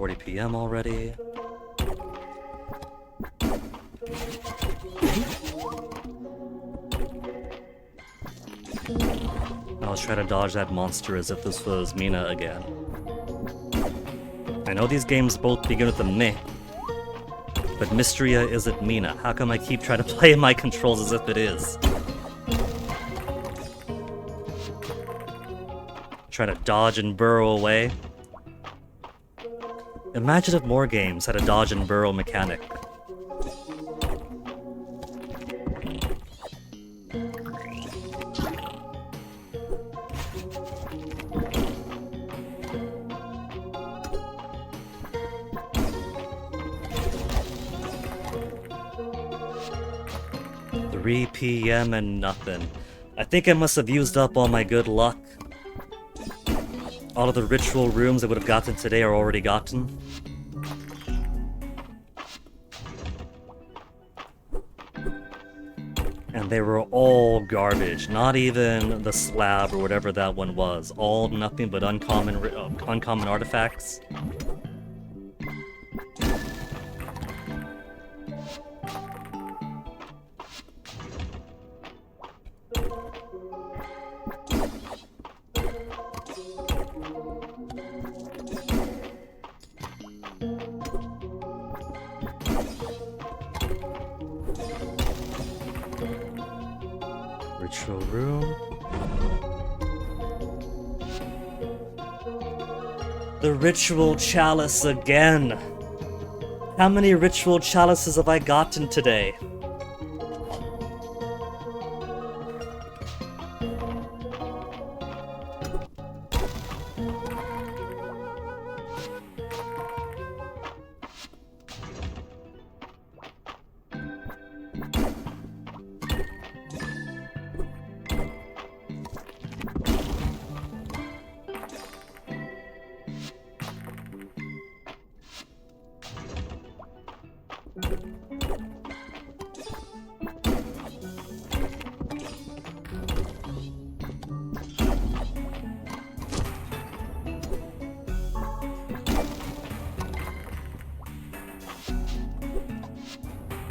7:40 p.m. already. I'll try to dodge that monster as if this was Mina again. I know these games both begin with a meh, but Mystria isn't Mina. How come I keep trying to play my controls as if it is? Try to dodge and burrow away. Imagine if more games had a dodge and burrow mechanic. $3 p.m. and nothing. I think I must have used up all my good luck. All of the ritual rooms I would have gotten today are already gotten. And they were all garbage. Not even the slab or whatever that one was. All nothing but uncommon artifacts. Ritual room. The ritual chalice again. How many ritual chalices have I gotten today?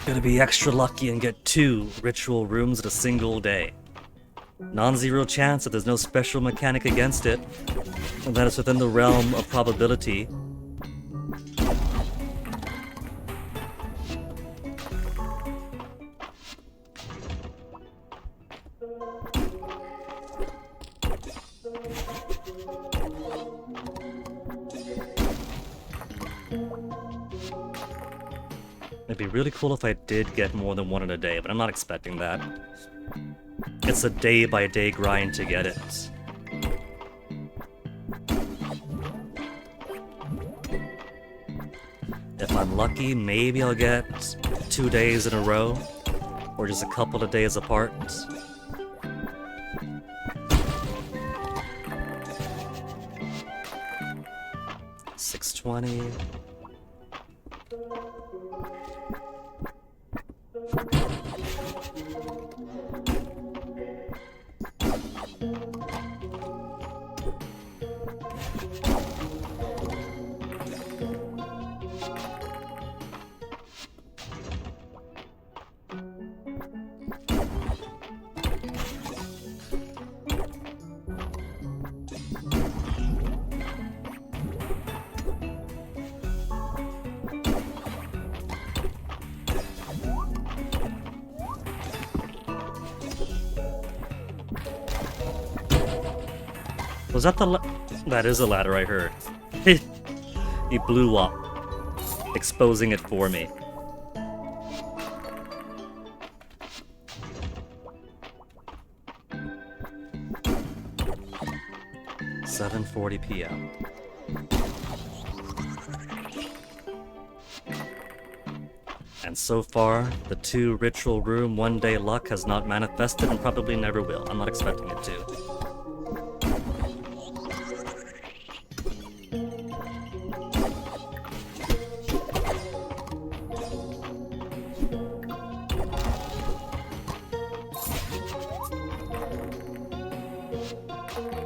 Gonna be extra lucky and get 2 ritual rooms in a single day. Non-zero chance that there's no special mechanic against it, and that it's within the realm of probability. It'd be really cool if I did get more than 1 in a day, but I'm not expecting that. It's a day-by-day grind to get it. If I'm lucky, maybe I'll get 2 days in a row, or just a couple of days apart. $620. Was that the that is a ladder I heard. He blew up, exposing it for me. $7:40 p.m. And so far, the 2 ritual room 1 day luck has not manifested and probably never will. I'm not expecting it to.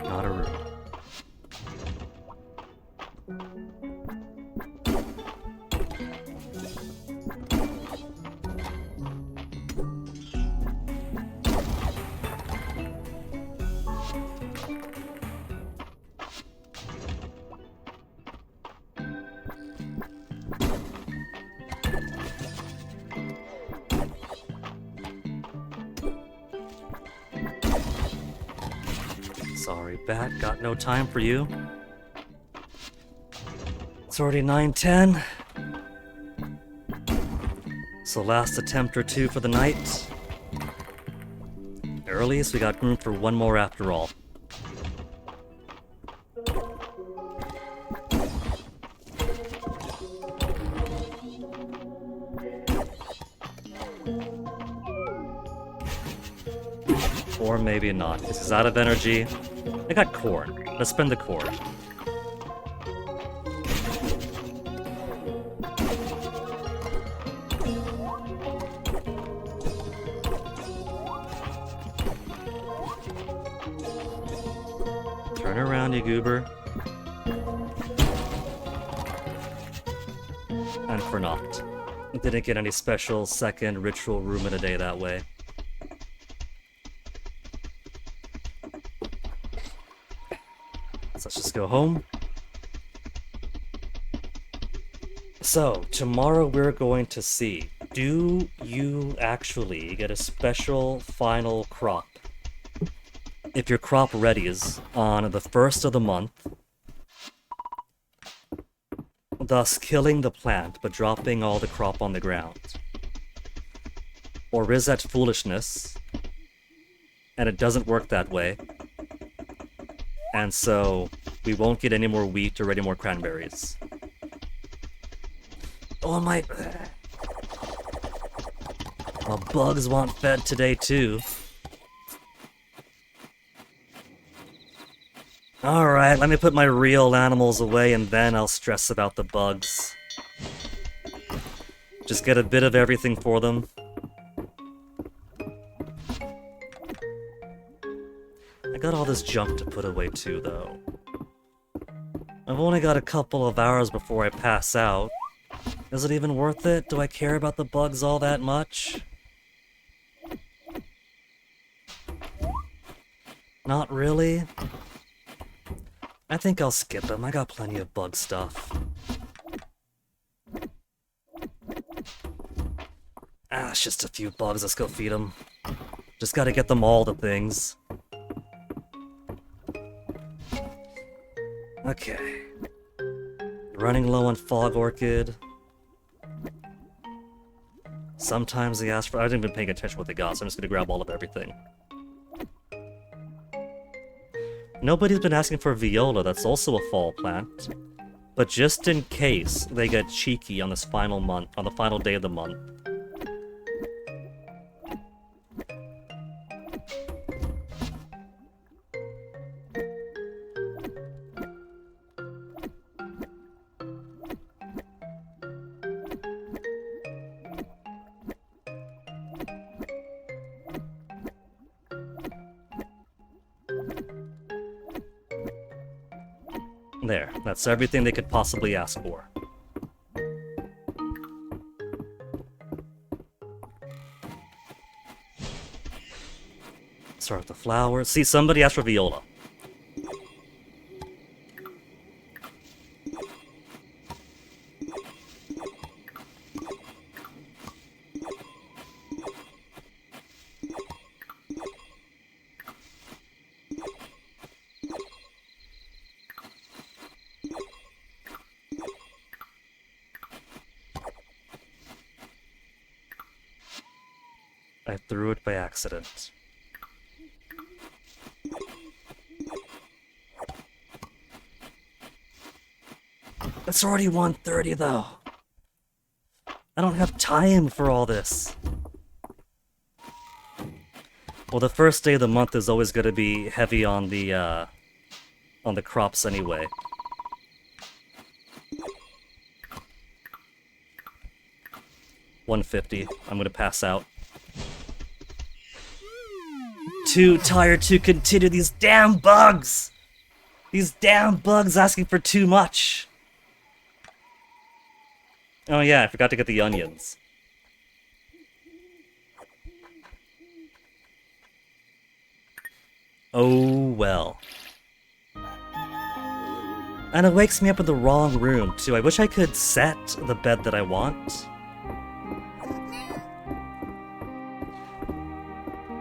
Not a room. Sorry, Bat, got no time for you. It's already 9:10. So last attempt or two for the night. Early, so we got room for one more after all. Or maybe not. This is out of energy. I got corn. Let's spend the corn. Turn around, you goober. And for naught. Didn't get any special second ritual room in a day that way. So let's just go home. So, tomorrow we're going to see, do you actually get a special final crop if your crop readies on the 1st of the month, thus killing the plant but dropping all the crop on the ground? Or is that foolishness, and it doesn't work that way, and so we won't get any more wheat or any more cranberries? Oh my bugs want fed today too. Alright, let me put my real animals away and then I'll stress about the bugs. Just get a bit of everything for them. I got all this junk to put away too, though. I've only got a couple of hours before I pass out. Is it even worth it? Do I care about the bugs all that much? Not really. I think I'll skip them. I got plenty of bug stuff. Ah, it's just a few bugs. Let's go feed them. Just gotta get them all the things. Okay. Running low on Fog Orchid. Sometimes they ask for... I didn't even pay attention to what they got, so I'm just gonna grab all of everything. Nobody's been asking for Viola, that's also a fall plant. But just in case they get cheeky on this final month, on the final day of the month. There, that's everything they could possibly ask for. Start with the flowers. See, somebody asked for Viola. I threw it by accident. It's already 1:30 though. I don't have time for all this. Well, the first day of the month is always going to be heavy on the crops anyway. $150. I'm gonna pass out. Too tired to continue. These damn bugs! These damn bugs asking for too much. Oh yeah, I forgot to get the onions. Oh well. And it wakes me up in the wrong room too. I wish I could set the bed that I want.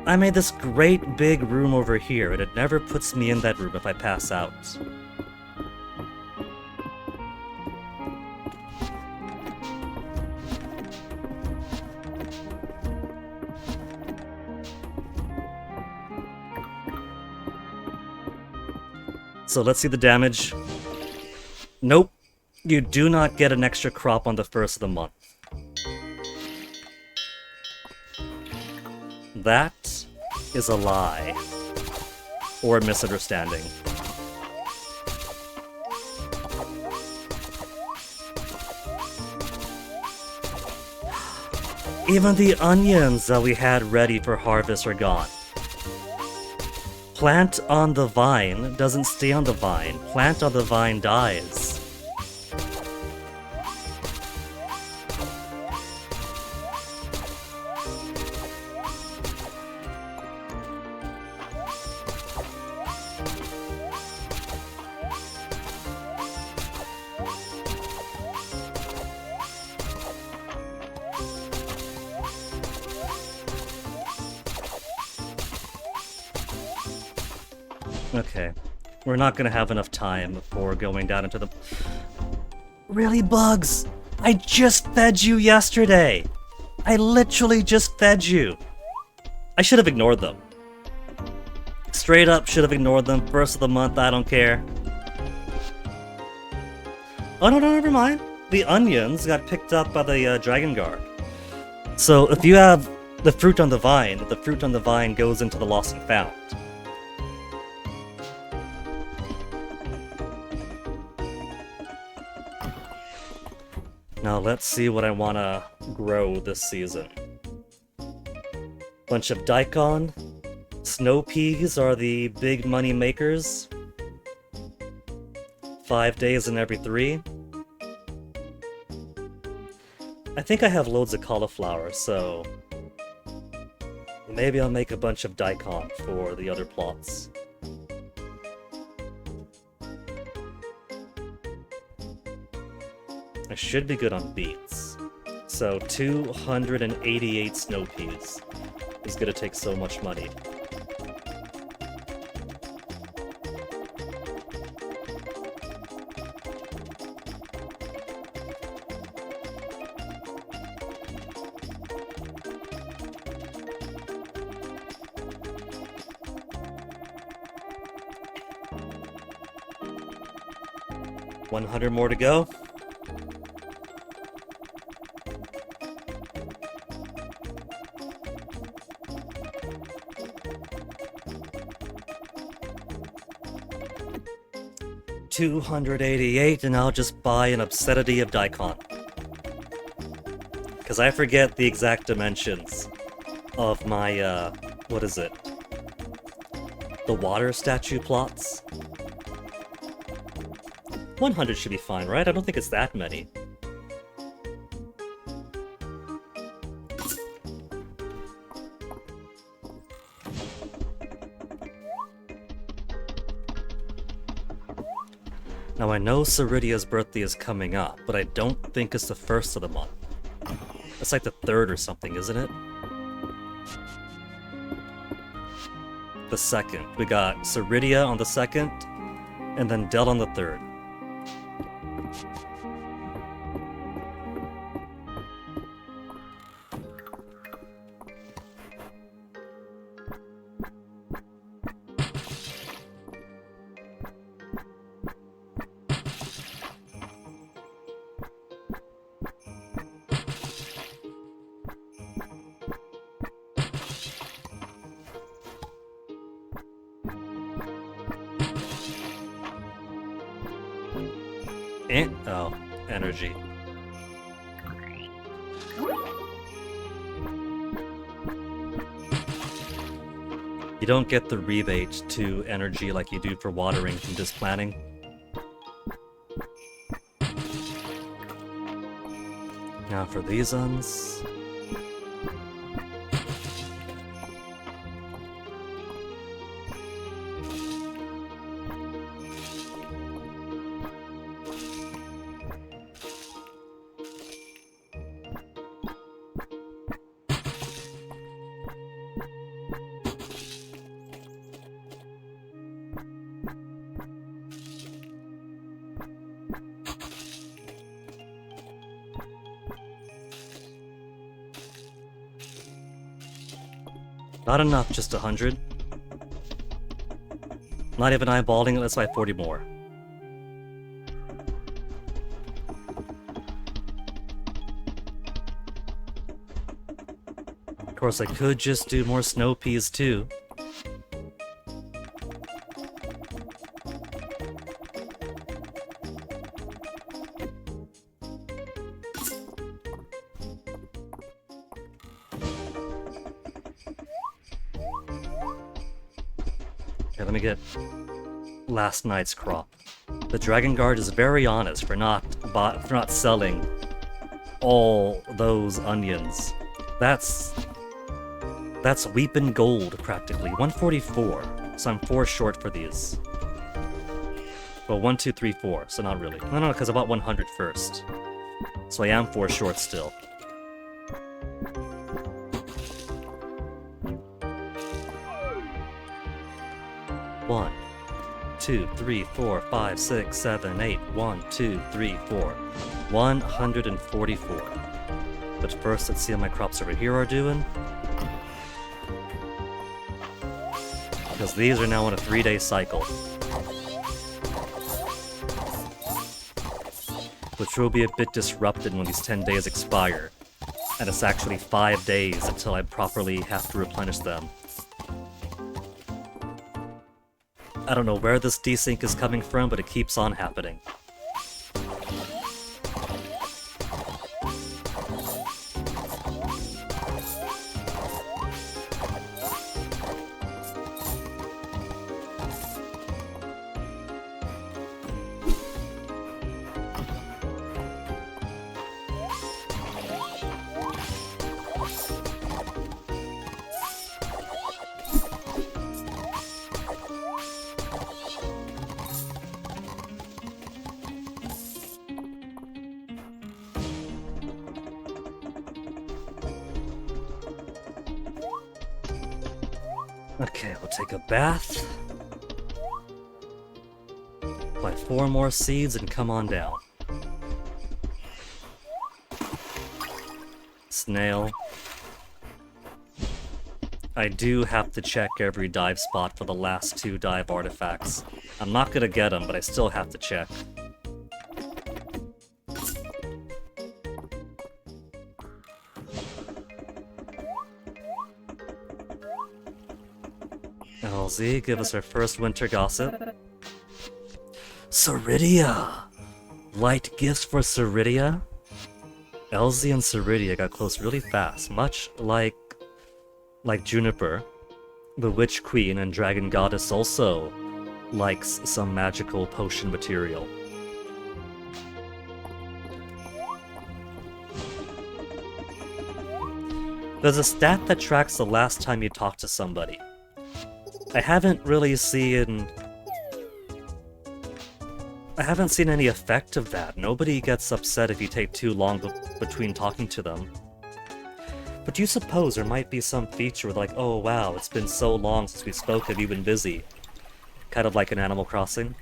I made this great big room over here, and it never puts me in that room if I pass out. So let's see the damage. Nope. You do not get an extra crop on the first of the month. That is a lie. Or a misunderstanding. Even the onions that we had ready for harvest are gone. Plant on the vine doesn't stay on the vine. Plant on the vine dies. Okay. We're not gonna have enough time before going down into the... Really, Bugs? I just fed you yesterday! I literally just fed you! I should have ignored them. Straight up should have ignored them. First of the month, I don't care. Oh no, never mind. The onions got picked up by the Dragon Guard. So if you have the fruit on the vine goes into the lost and found. Now let's see what I want to grow this season. Bunch of daikon. Snow peas are the big money makers. 5 days in every 3. I think I have loads of cauliflower, so maybe I'll make a bunch of daikon for the other plots. I should be good on beets. So 288 snow peas is gonna take so much money. $100 more to go. $288, and I'll just buy an obscenity of daikon. Because I forget the exact dimensions of my, what is it? The water statue plots? 100 should be fine, right? I don't think it's that many. Now I know Ceridia's birthday is coming up, but I don't think it's the 1st of the month. It's like the 3rd or something, isn't it? The 2nd. We got Ceridia on the 2nd, and then Del on the 3rd. Oh, energy. You don't get the rebate to energy like you do for watering from just planting. Now for these ones... Not enough, just 100. Not even eyeballing it, let's buy 40 more. Of course, I could just do more snow peas too. Okay, let me get last night's crop. The Dragon Guard is very honest for not selling all those onions. That's weeping gold, practically. 144, so I'm 4 short for these. Well, 1, 2, 3, 4, so not really. No, because I bought 100 first. So I am 4 short still. One, 2, 3, 4, 5, 6, 7, 8. 1, 2, 3, 4. 144. But first, let's see how my crops over here are doing. Because these are now on a 3-day cycle. Which will be a bit disrupted when these 10 days expire. And it's actually 5 days until I properly have to replenish them. I don't know where this desync is coming from, but it keeps on happening. Okay, we'll take a bath. Buy 4 more seeds and come on down. Snail. I do have to check every dive spot for the last 2 dive artifacts. I'm not gonna get them, but I still have to check. LZ, give us our first winter gossip. Ceridia! Light gifts for Ceridia? LZ and Ceridia got close really fast, much like Juniper. The Witch Queen and Dragon Goddess also likes some magical potion material. There's a stat that tracks the last time you talked to somebody. I haven't seen any effect of that. Nobody gets upset if you take too long between talking to them. But do you suppose there might be some feature like, oh wow, it's been so long since we spoke, have you been busy? Kind of like in Animal Crossing.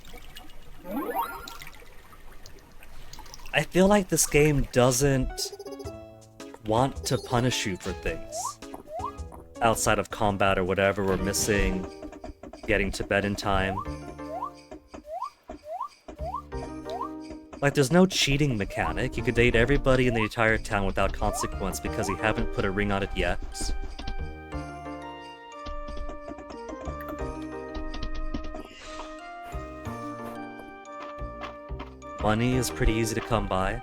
I feel like this game doesn't want to punish you for things. Outside of combat or whatever, we're missing getting to bed in time. Like, there's no cheating mechanic. You could date everybody in the entire town without consequence because you haven't put a ring on it yet. Money is pretty easy to come by.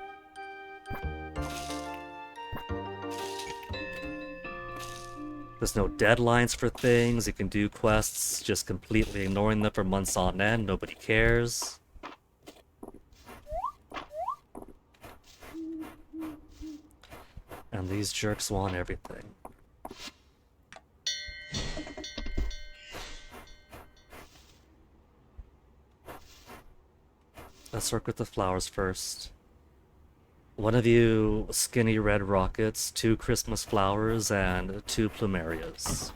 There's no deadlines for things. You can do quests just completely ignoring them for months on end. Nobody cares. And these jerks want everything. Let's work with the flowers first. One of you skinny red rockets, 2 Christmas flowers, and 2 plumerias.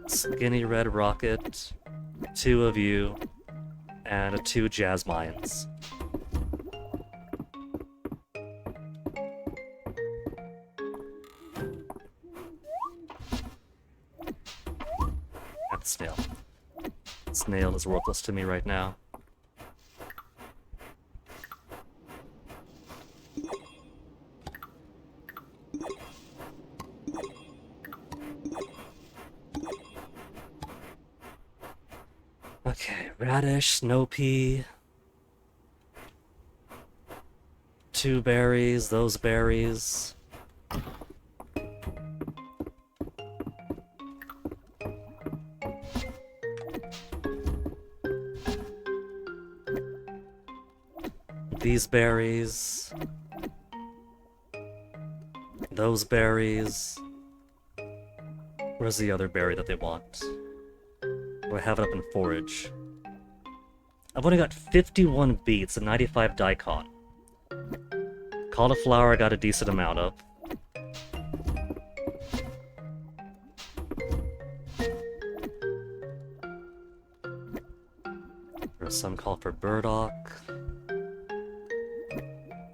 Skinny red rocket, 2 of you, and 2 Jasmines. Snail is worthless to me right now. Okay, radish, snow pea. 2 berries, those berries. These berries. Those berries. Where's the other berry that they want? Do I have it up in forage? I've only got 51 beets and 95 daikon. Cauliflower I got a decent amount of. There's some call for burdock.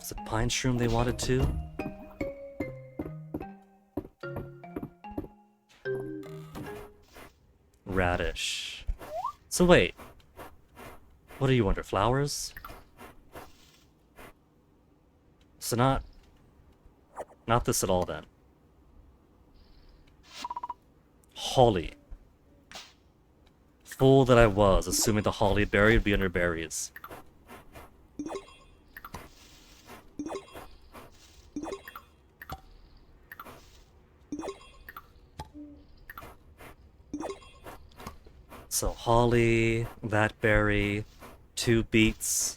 Is it pine shroom they wanted too? Radish. So wait. What do you wonder? Flowers? So not this at all then. Holly. Fool that I was, assuming the holly berry would be under berries. So holly, that berry, 2 beets,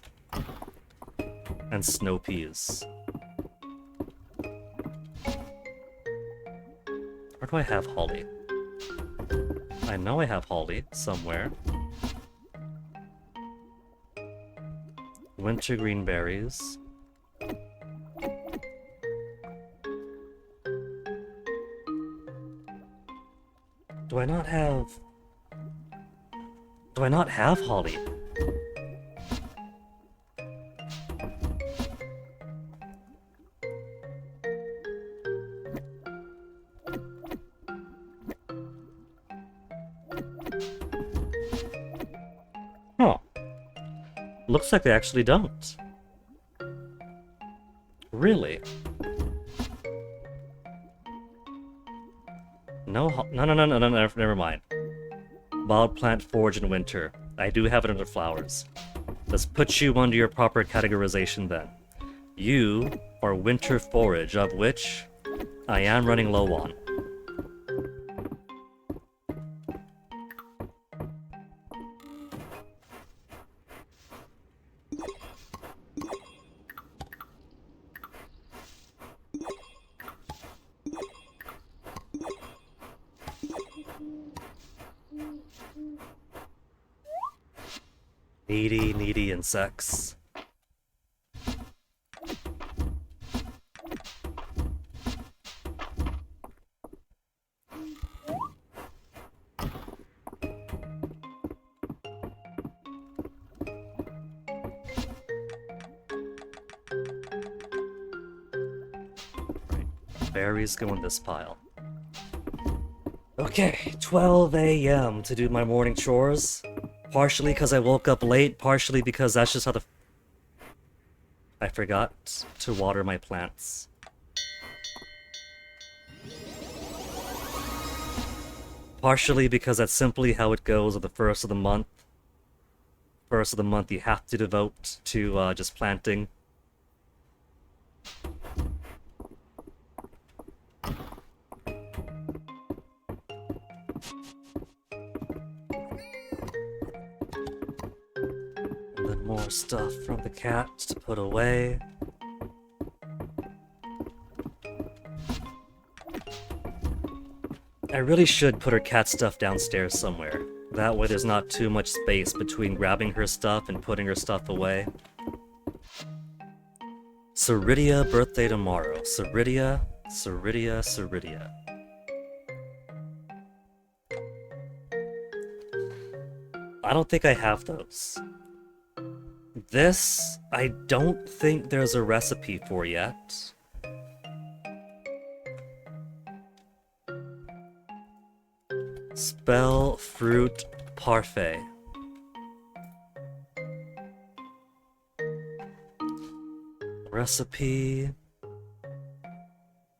and snow peas. Where do I have holly? I know I have holly somewhere. Wintergreen berries. Do I not have holly? Huh. Looks like they actually don't. Really? No, never mind. Wild plant forage in winter. I do have it under flowers. Let's put you under your proper categorization then. You are winter forage, of which I am running low on. Needy insects. Right. Berries go in this pile. Okay, 12 a.m. to do my morning chores. Partially because I woke up late, partially because that's just how I forgot to water my plants. Partially because that's simply how it goes at the first of the month. First of the month you have to devote to just planting. More stuff from the cat to put away. I really should put her cat stuff downstairs somewhere. That way there's not too much space between grabbing her stuff and putting her stuff away. Ceridia birthday tomorrow. Ceridia. I don't think I have those. This, I don't think there's a recipe for yet. Spell fruit parfait. Recipe.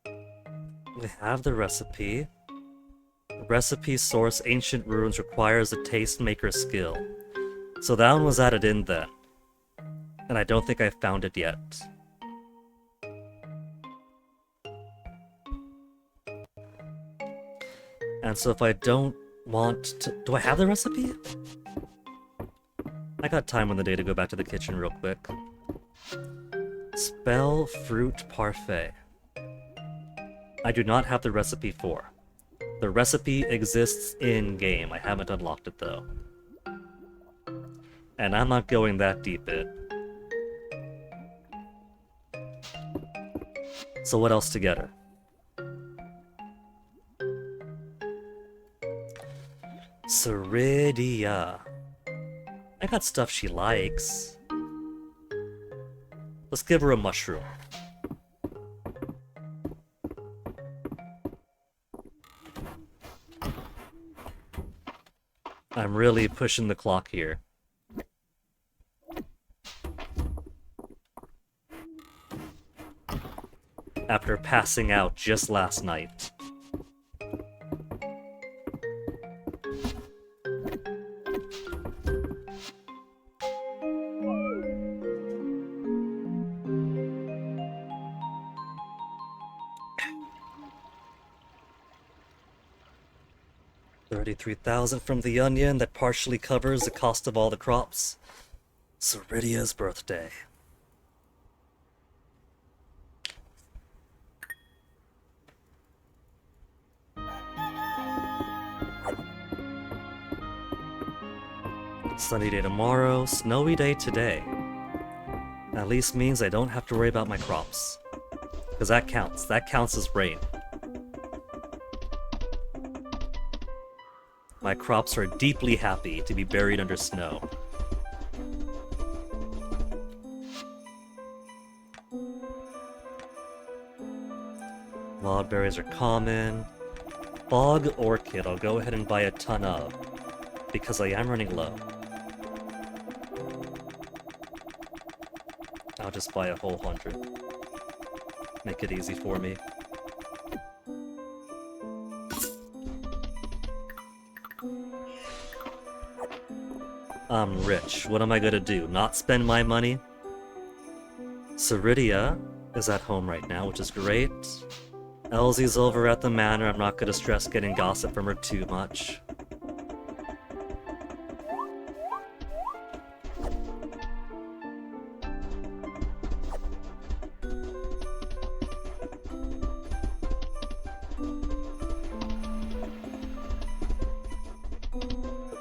We have the recipe. Recipe source ancient runes requires a tastemaker skill. So that one was added in then. And I don't think I found it yet. And so if I don't want to... Do I have the recipe? I got time on the day to go back to the kitchen real quick. Spell fruit parfait. I do not have the recipe for. The recipe exists in-game. I haven't unlocked it though. And I'm not going that deep in. So what else to get her? Ceridia. I got stuff she likes. Let's give her a mushroom. I'm really pushing the clock here. After passing out just last night. $33,000 from the onion that partially covers the cost of all the crops. Ceridia's birthday. Sunny day tomorrow, snowy day today. At least means I don't have to worry about my crops. Because that counts. That counts as rain. My crops are deeply happy to be buried under snow. Wild berries are common. Bog orchid, I'll go ahead and buy a ton of. Because I am running low. I'll just buy a whole 100. Make it easy for me. I'm rich. What am I gonna do? Not spend my money? Ceridia is at home right now, which is great. Elsie's over at the manor. I'm not gonna stress getting gossip from her too much.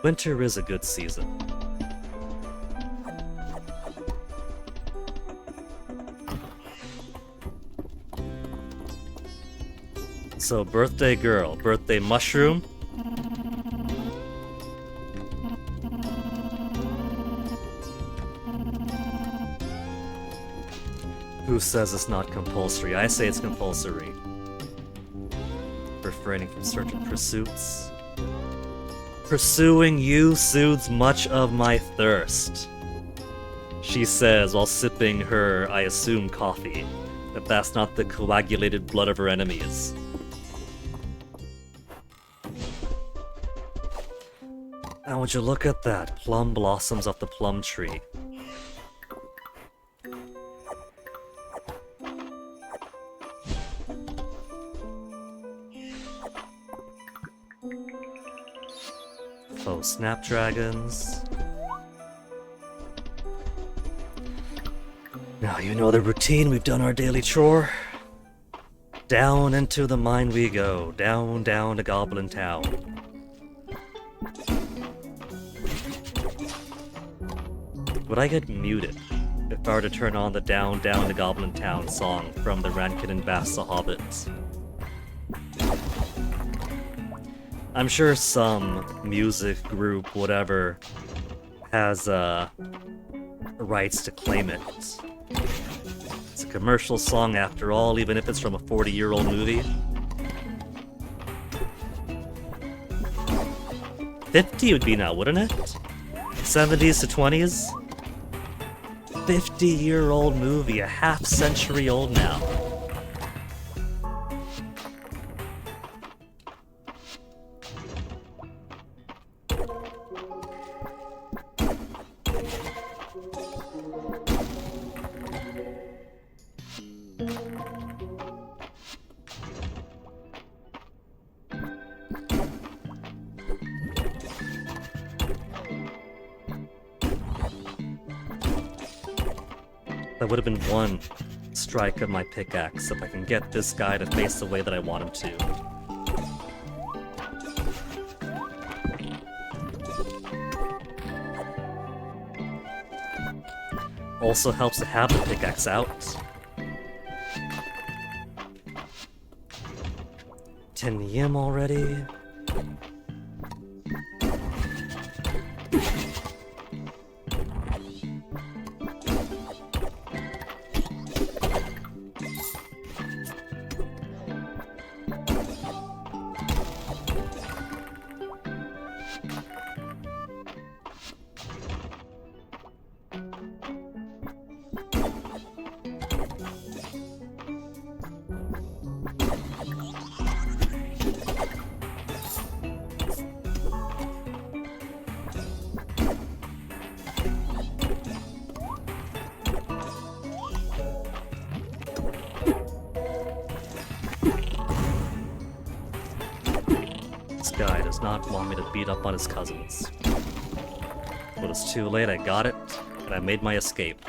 Winter is a good season. So, birthday girl, birthday mushroom. Who says it's not compulsory? I say it's compulsory. Refraining from certain pursuits. Pursuing you soothes much of my thirst. She says while sipping her, I assume, coffee, that that's not the coagulated blood of her enemies. And would you look at that? Plum blossoms off the plum tree. Faux snapdragons. Now you know the routine, we've done our daily chore. Down into the mine we go, down to Goblin Town. Would I get muted if I were to turn on the down to Goblin Town song from the Rankin and Bass the Hobbits? I'm sure some music group, whatever, has rights to claim it. It's a commercial song after all, even if it's from a 40-year-old movie. 50 would be now, wouldn't it? 70s to 20s? 50-year-old movie, a half-century old now. That would have been one strike of my pickaxe if I can get this guy to face the way that I want him to. Also helps to have the pickaxe out. 10 yim already. Guy does not want me to beat up on his cousins. But it's too late, I got it, and I made my escape.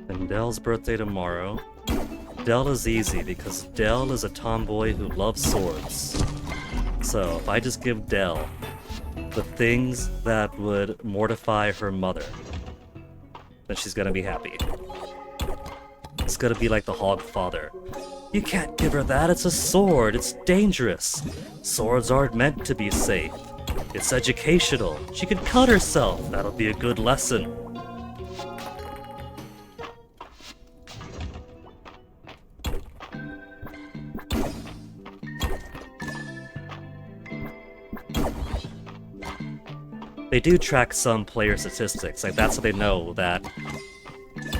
And Dell's birthday tomorrow. Dell is easy because Dell is a tomboy who loves swords. So if I just give Dell the things that would mortify her mother, then she's gonna be happy. It's gonna be like the Hog Father. You can't give her that, it's a sword, it's dangerous. Swords aren't meant to be safe. It's educational. She can cut herself, that'll be a good lesson. They do track some player statistics, like that's how they know that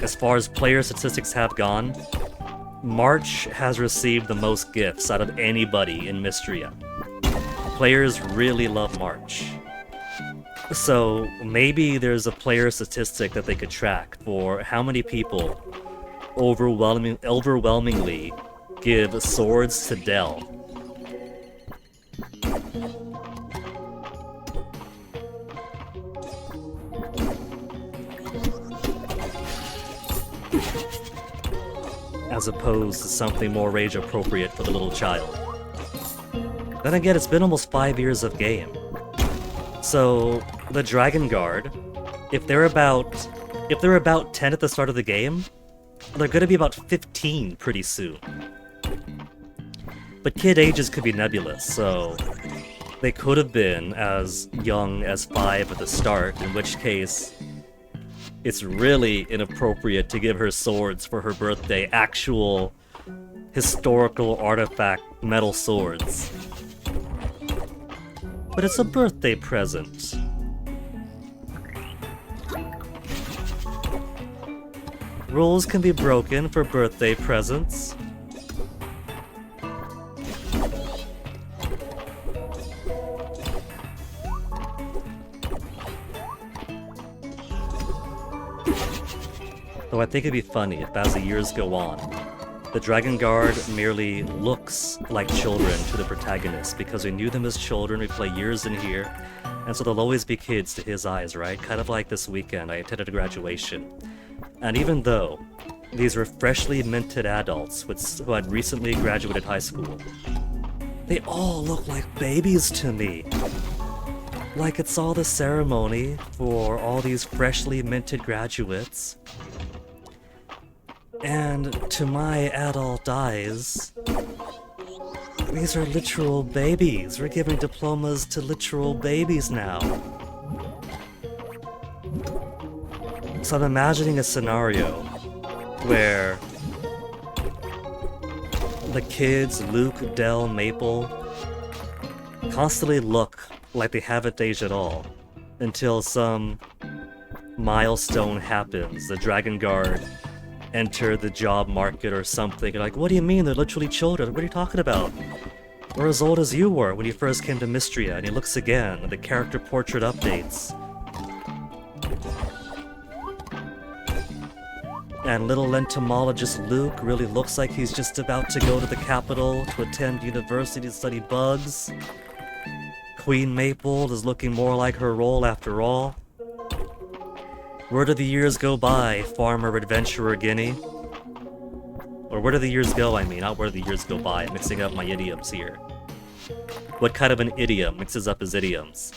as far as player statistics have gone, March has received the most gifts out of anybody in Mystria. Players really love March. So maybe there's a player statistic that they could track for how many people overwhelmingly give swords to Dell. As opposed to something more rage appropriate for the little child. Then again, it's been almost 5 years of game. So the Dragon Guard, if they're about 10 at the start of the game, they're gonna be about 15 pretty soon. But kid ages could be nebulous, so they could have been as young as 5 at the start, in which case it's really inappropriate to give her swords for her birthday, actual historical artifact metal swords. But it's a birthday present. Rules can be broken for birthday presents. Though I think it'd be funny if, as the years go on, the Dragon Guard merely looks like children to the protagonist because we knew them as children, we play years in here, and so they'll always be kids to his eyes, right? Kind of like this weekend, I attended a graduation. And even though these were freshly minted adults who had recently graduated high school, they all look like babies to me. Like it's all the ceremony for all these freshly minted graduates. And to my adult eyes, These are literal babies. We're giving diplomas to literal babies now. So I'm imagining a scenario where the kids, Luke, Del, Maple, constantly look like they haven't aged at all until some milestone happens. The Dragon Guard enter the job market or something. You're like, what do you mean? They're literally children. What are you talking about? We're as old as you were when you first came to Mystria. And he looks again, and the character portrait updates. And little entomologist Luke really looks like he's just about to go to the capital to attend university to study bugs. Queen Maple is looking more like her role after all. Where do the years go by, farmer, adventurer, Guinea? Or where do the years go, I mean, not where do the years go by. I'm mixing up my idioms here. What kind of an idiom mixes up his idioms?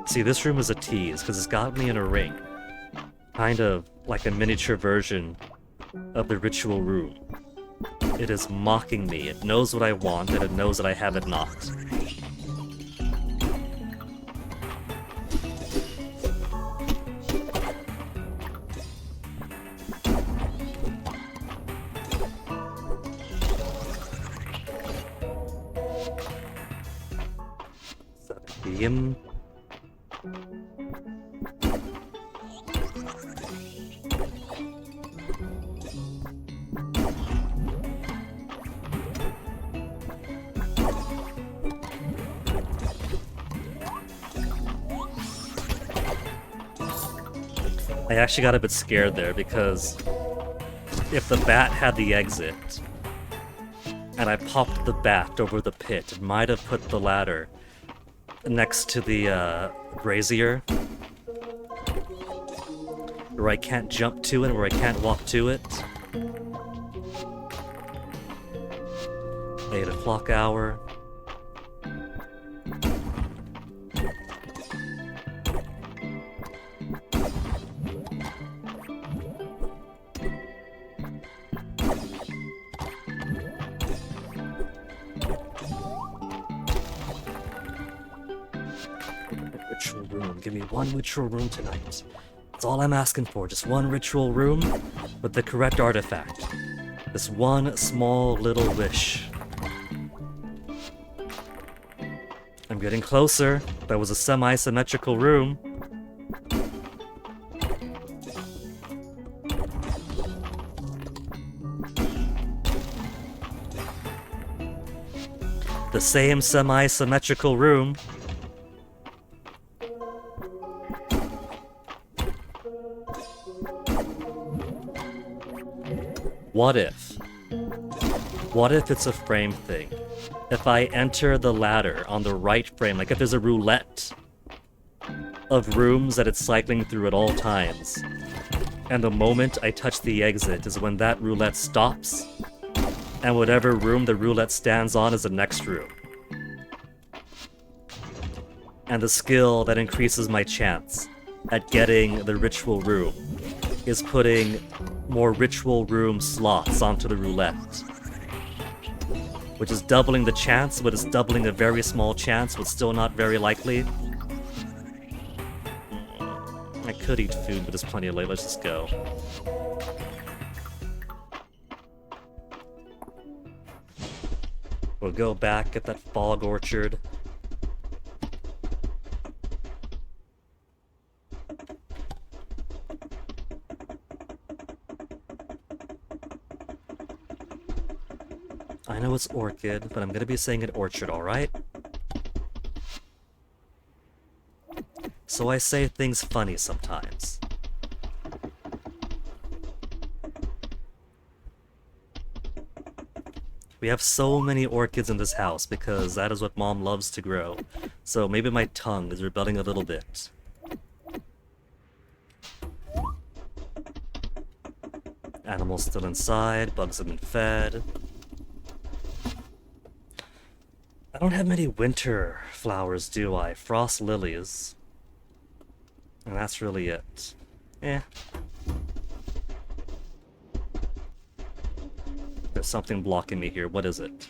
See, this room is a tease, because it's got me in a ring. Kind of like a miniature version of the ritual room. It is mocking me. It knows what I want, and it knows that I have it not. Beam. I actually got a bit scared there because if the bat had the exit and I popped the bat over the pit, it might have put the ladder next to the brazier where I can't jump to it, where I can't walk to it. 8 o'clock hour. Ritual room. Give me one ritual room tonight. That's all I'm asking for. Just one ritual room with the correct artifact. This one small little wish. I'm getting closer. That was a semi-symmetrical room. The same semi-symmetrical room. What if? What if it's a frame thing? If I enter the ladder on the right frame, like if there's a roulette of rooms that it's cycling through at all times, and the moment I touch the exit is when that roulette stops, and whatever room the roulette stands on is the next room. And the skill that increases my chance at getting the ritual room is putting more ritual room slots onto the roulette. Which is doubling the chance, but it's doubling a very small chance, but still not very likely. I could eat food, but it's plenty late. Let's just go. We'll go back, get that fog orchard. I know it's orchid, but I'm gonna be saying it orchard, alright? So I say things funny sometimes. We have so many orchids in this house because that is what Mom loves to grow. So maybe my tongue is rebelling a little bit. Animals still inside, bugs have been fed. don't have many winter flowers, do I? Frost lilies. And that's really it. Eh. There's something blocking me here. What is it?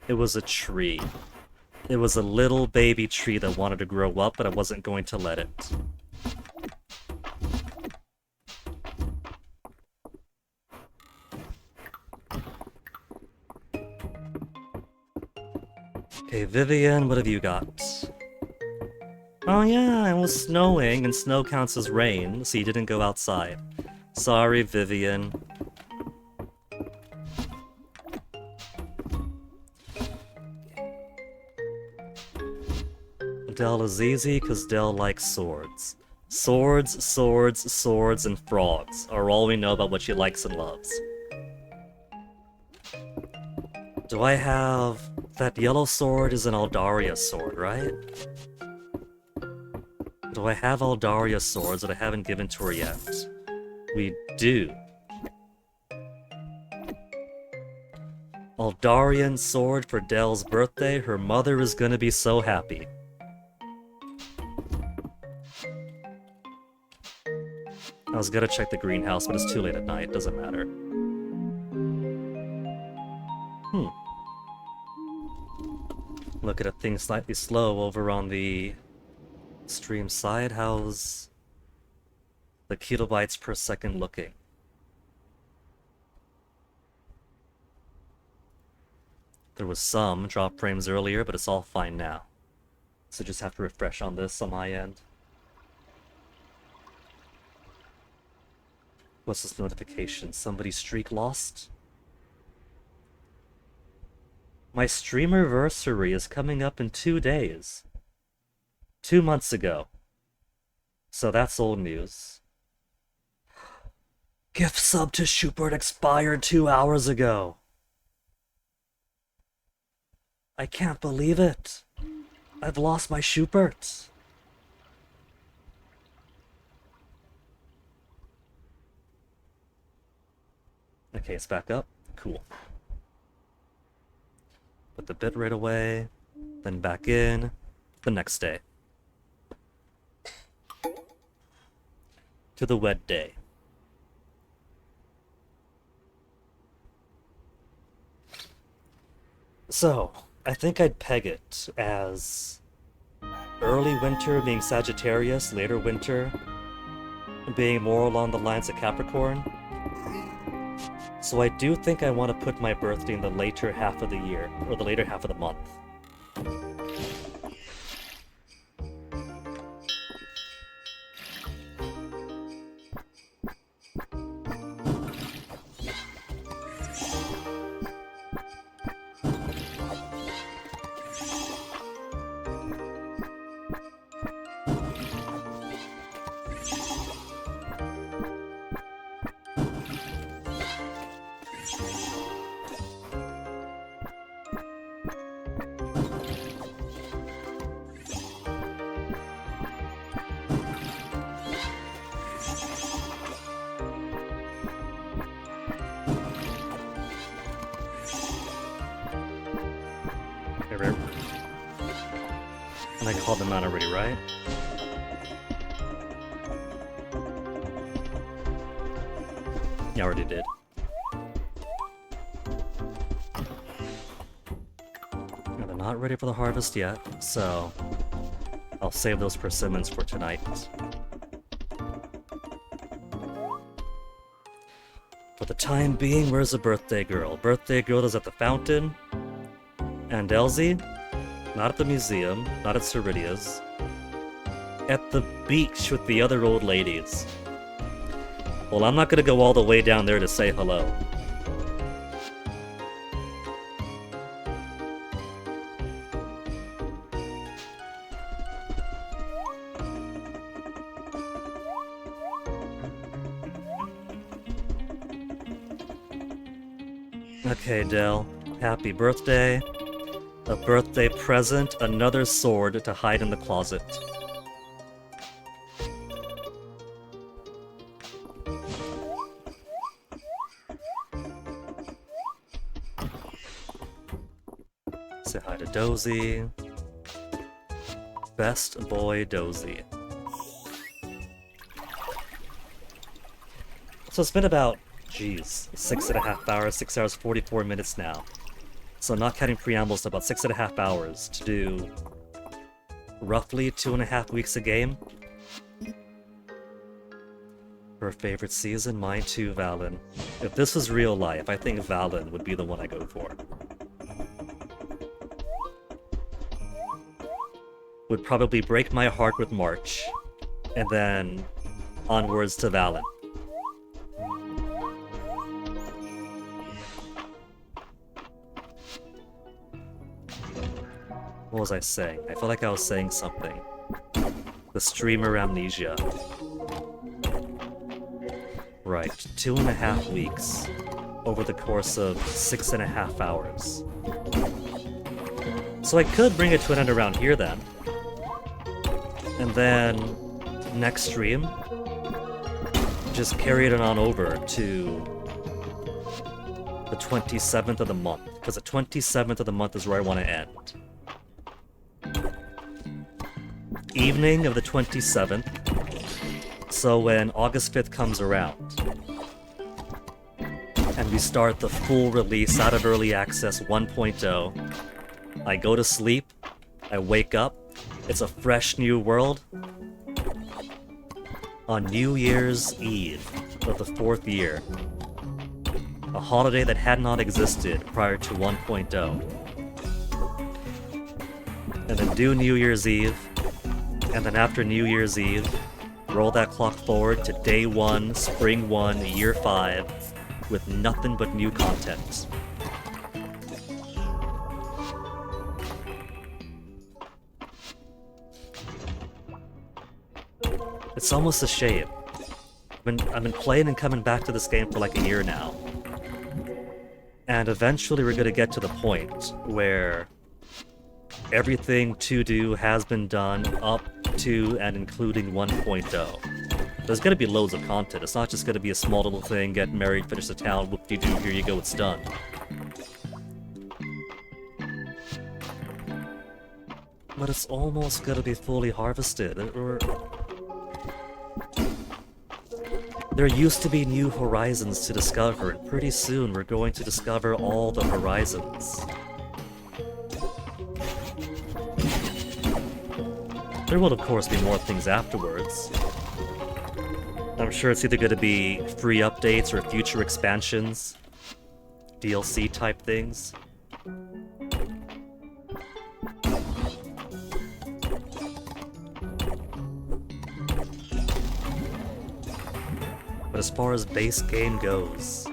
It was a tree. It was a little baby tree that wanted to grow up, but I wasn't going to let it. Okay, Vivian, what have you got? Oh yeah, it was snowing, and snow counts as rain, so you didn't go outside. Sorry, Vivian. Dell is easy, because Dell likes swords. Swords, swords, swords, and frogs are all we know about what she likes and loves. Do I have... That yellow sword is an Aldaria sword, right? Do I have Aldaria swords that I haven't given to her yet? We do. Aldarian sword for Dell's birthday. Her mother is gonna be so happy. I was gonna check the greenhouse, but it's too late at night. Doesn't matter. Look at things slightly slow over on the stream side. How's the kilobytes per second looking? There was some drop frames earlier, but it's all fine now. So just have to refresh on this on my end. What's this notification? Somebody's streak lost? My streamerversary is coming up in 2 days. 2 months ago. So that's old news. Gift sub to Schubert expired 2 hours ago. I can't believe it. I've lost my Schubert. Okay, it's back up. Cool. Put the bitrate away, then back in the next day. To the wed day. So, I think I'd peg it as early winter being Sagittarius, later winter being more along the lines of Capricorn. So I do think I want to put my birthday in the later half of the year, or the later half of the month. And I called them out already, right? Yeah, I already did. Yeah, they're not ready for the harvest yet, so I'll save those persimmons for tonight. For the time being, where's the birthday girl? Birthday girl is at the fountain. And Elsie? Not at the museum, not at Ceridia's. At the beach with the other old ladies. Well, I'm not gonna go all the way down there to say hello. Okay, Dell. Happy birthday. A birthday present, another sword to hide in the closet. Dozy. Best Boy Dozy. So it's been about, geez, 6.5 hours, 6 hours 44 minutes now. So not counting preambles, about 6.5 hours to do roughly 2.5 weeks a game. Her favorite season, mine too, Valen. If this was real life, I think Valen would be the one I go for. Would probably break my heart with March, and then onwards to Valen. What was I saying? I feel like I was saying something. The streamer amnesia. Right, 2.5 weeks over the course of 6.5 hours. So I could bring it to an end around here then. And then next stream, just carry it on over to the 27th of the month, because the 27th of the month is where I want to end. Evening of the 27th, so when August 5th comes around, and we start the full release out of Early Access 1.0, I go to sleep, I wake up, it's a fresh new world. On New Year's Eve of the 4th year, a holiday that had not existed prior to 1.0. And then do New Year's Eve, and then after New Year's Eve, roll that clock forward to day 1, spring 1, year 5, with nothing but new content. It's almost a shame. I've been playing and coming back to this game for like a year now. And eventually we're gonna get to the point where everything to do has been done up to and including 1.0. There's gonna be loads of content. It's not just gonna be a small little thing, get married, finish the town, whoop-de-doo, here you go, it's done. But it's almost gonna be fully harvested, or... There used to be new horizons to discover, and pretty soon we're going to discover all the horizons. There will of course be more things afterwards. I'm sure it's either going to be free updates or future expansions, DLC type things. But as far as base game goes,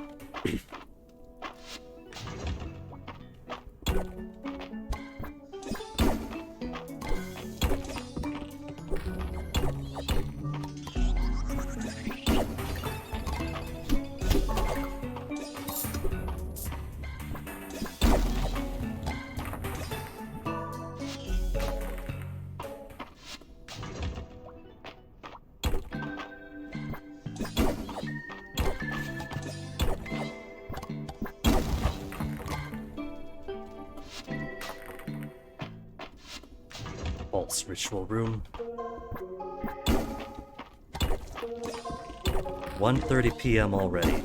False Ritual Room. 1:30 p.m. already.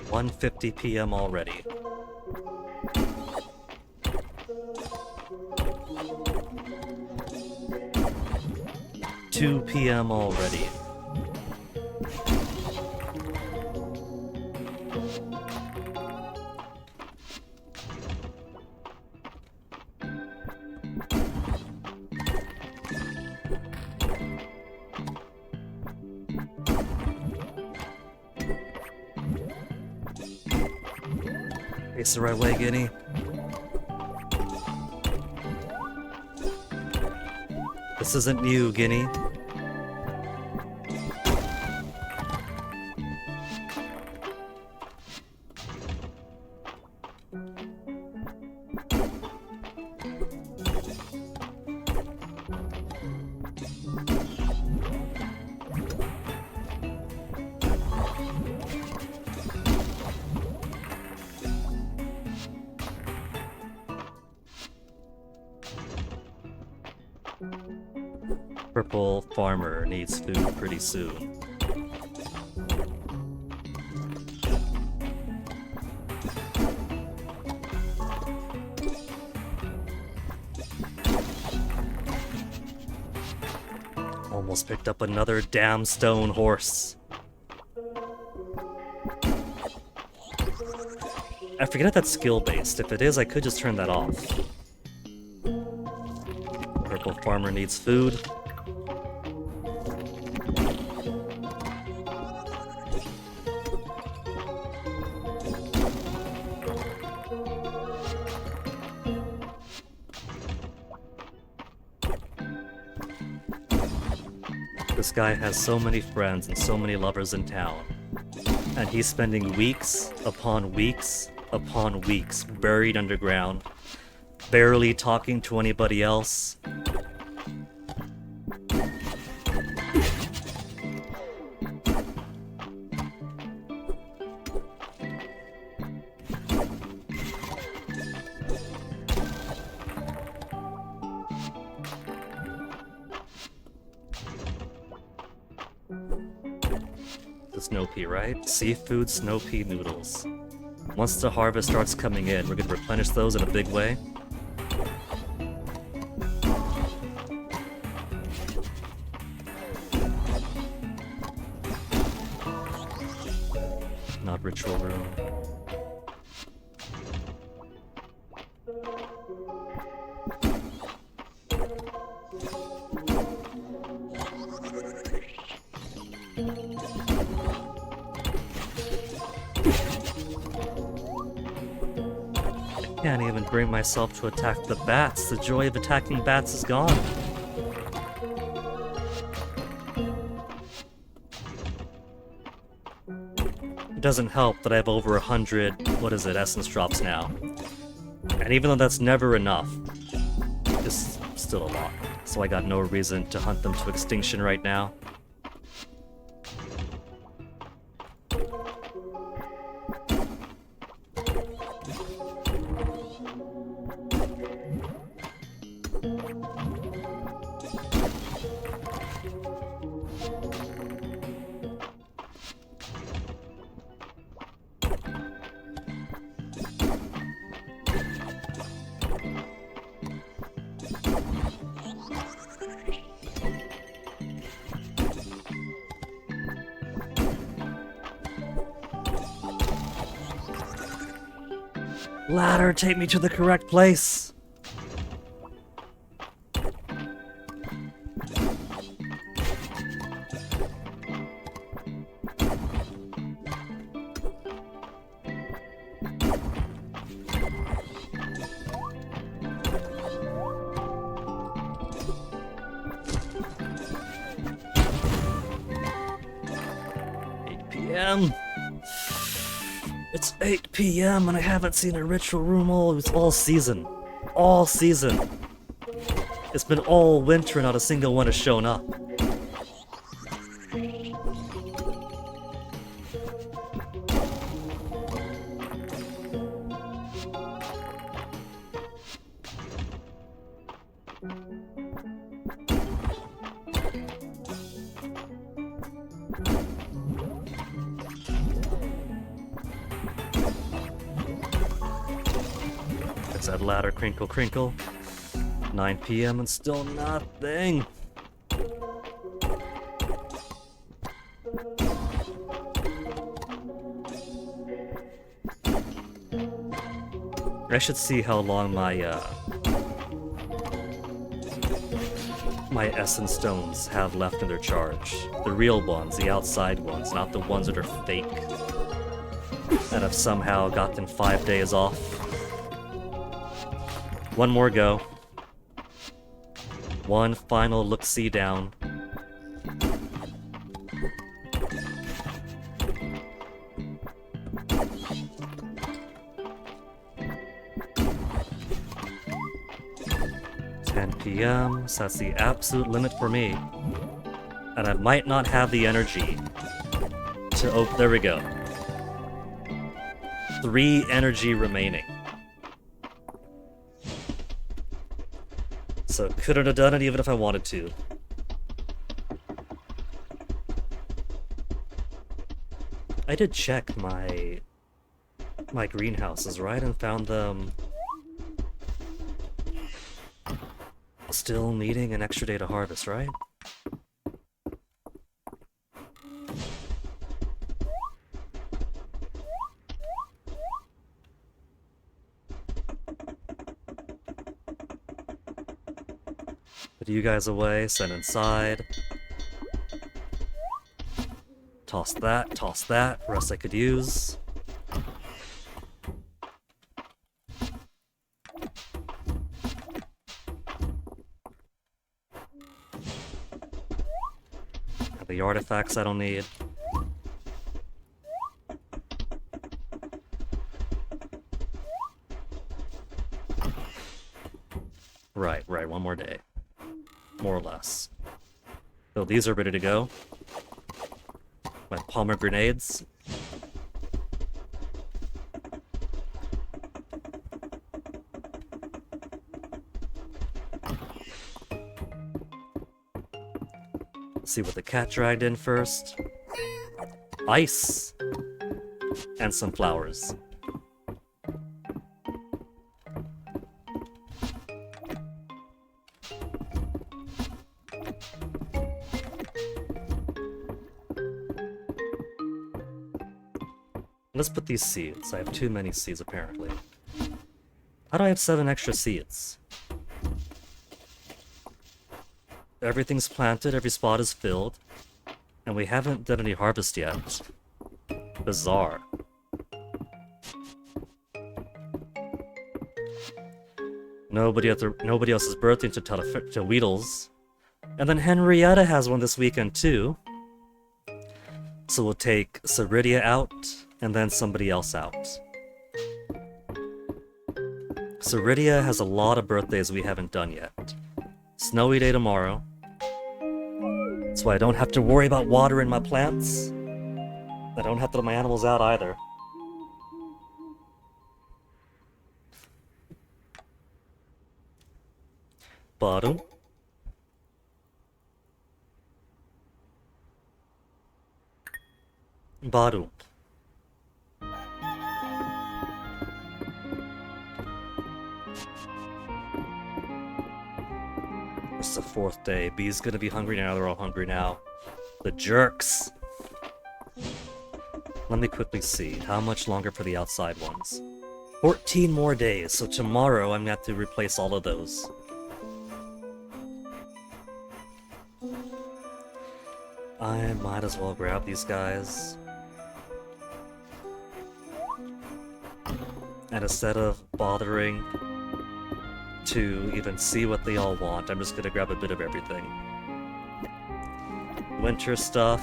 $1:50 p.m. already. $2 p.m. already. It's the right way, Guinea. This isn't new, Guinea. Purple farmer needs food pretty soon. Almost picked up another damn stone horse. I forget if that's skill-based. If it is, I could just turn that off. Purple farmer needs food. This guy has so many friends and so many lovers in town. And he's spending weeks upon weeks upon weeks buried underground, barely talking to anybody else. Snow pea, right? Seafood snow pea noodles. Once the harvest starts coming in, we're gonna replenish those in a big way. Not ritual room. Can't even bring myself to attack the bats. The joy of attacking bats is gone. It doesn't help that I have over 100, essence drops now. And even though that's never enough, it's still a lot. So I got no reason to hunt them to extinction right now. Ladder, take me to the correct place. It's 8 p.m. and I haven't seen a ritual room all season. All season. It's been all winter and not a single one has shown up. That ladder, crinkle, crinkle. 9 p.m. and still nothing. I should see how long my essence stones have left in their charge. The real ones, the outside ones, not the ones that are fake. And I've somehow gotten 5 days off. One more go. One final look-see down. PM, so that's the absolute limit for me. And I might not have the energy to there we go. 3 energy remaining. So couldn't have done it even if I wanted to. I did check my greenhouses, right, and found them still needing an extra day to harvest, right? Put you guys away, send inside. Toss that, rest I could use. Have the artifacts I don't need. Right, one more day. More or less. So these are ready to go. My pomegranates. Let's see what the cat dragged in first. Ice! And some flowers. Let's put these seeds. I have too many seeds, apparently. How do I have 7 extra seeds? Everything's planted, every spot is filled, and we haven't done any harvest yet. Bizarre. Nobody else's birthday to Weedles. And then Henrietta has one this weekend, too. So we'll take Ceridia out, and then somebody else out. Ceridia has a lot of birthdays we haven't done yet. Snowy day tomorrow. That's why I don't have to worry about watering my plants. I don't have to let my animals out either. Bottom. Bottom. It's the 4th day. Bee's gonna be hungry now. They're all hungry now. The jerks! Let me quickly see. How much longer for the outside ones? 14 more days, so tomorrow I'm gonna have to replace all of those. I might as well grab these guys. And instead of bothering to even see what they all want, I'm just gonna grab a bit of everything. Winter stuff.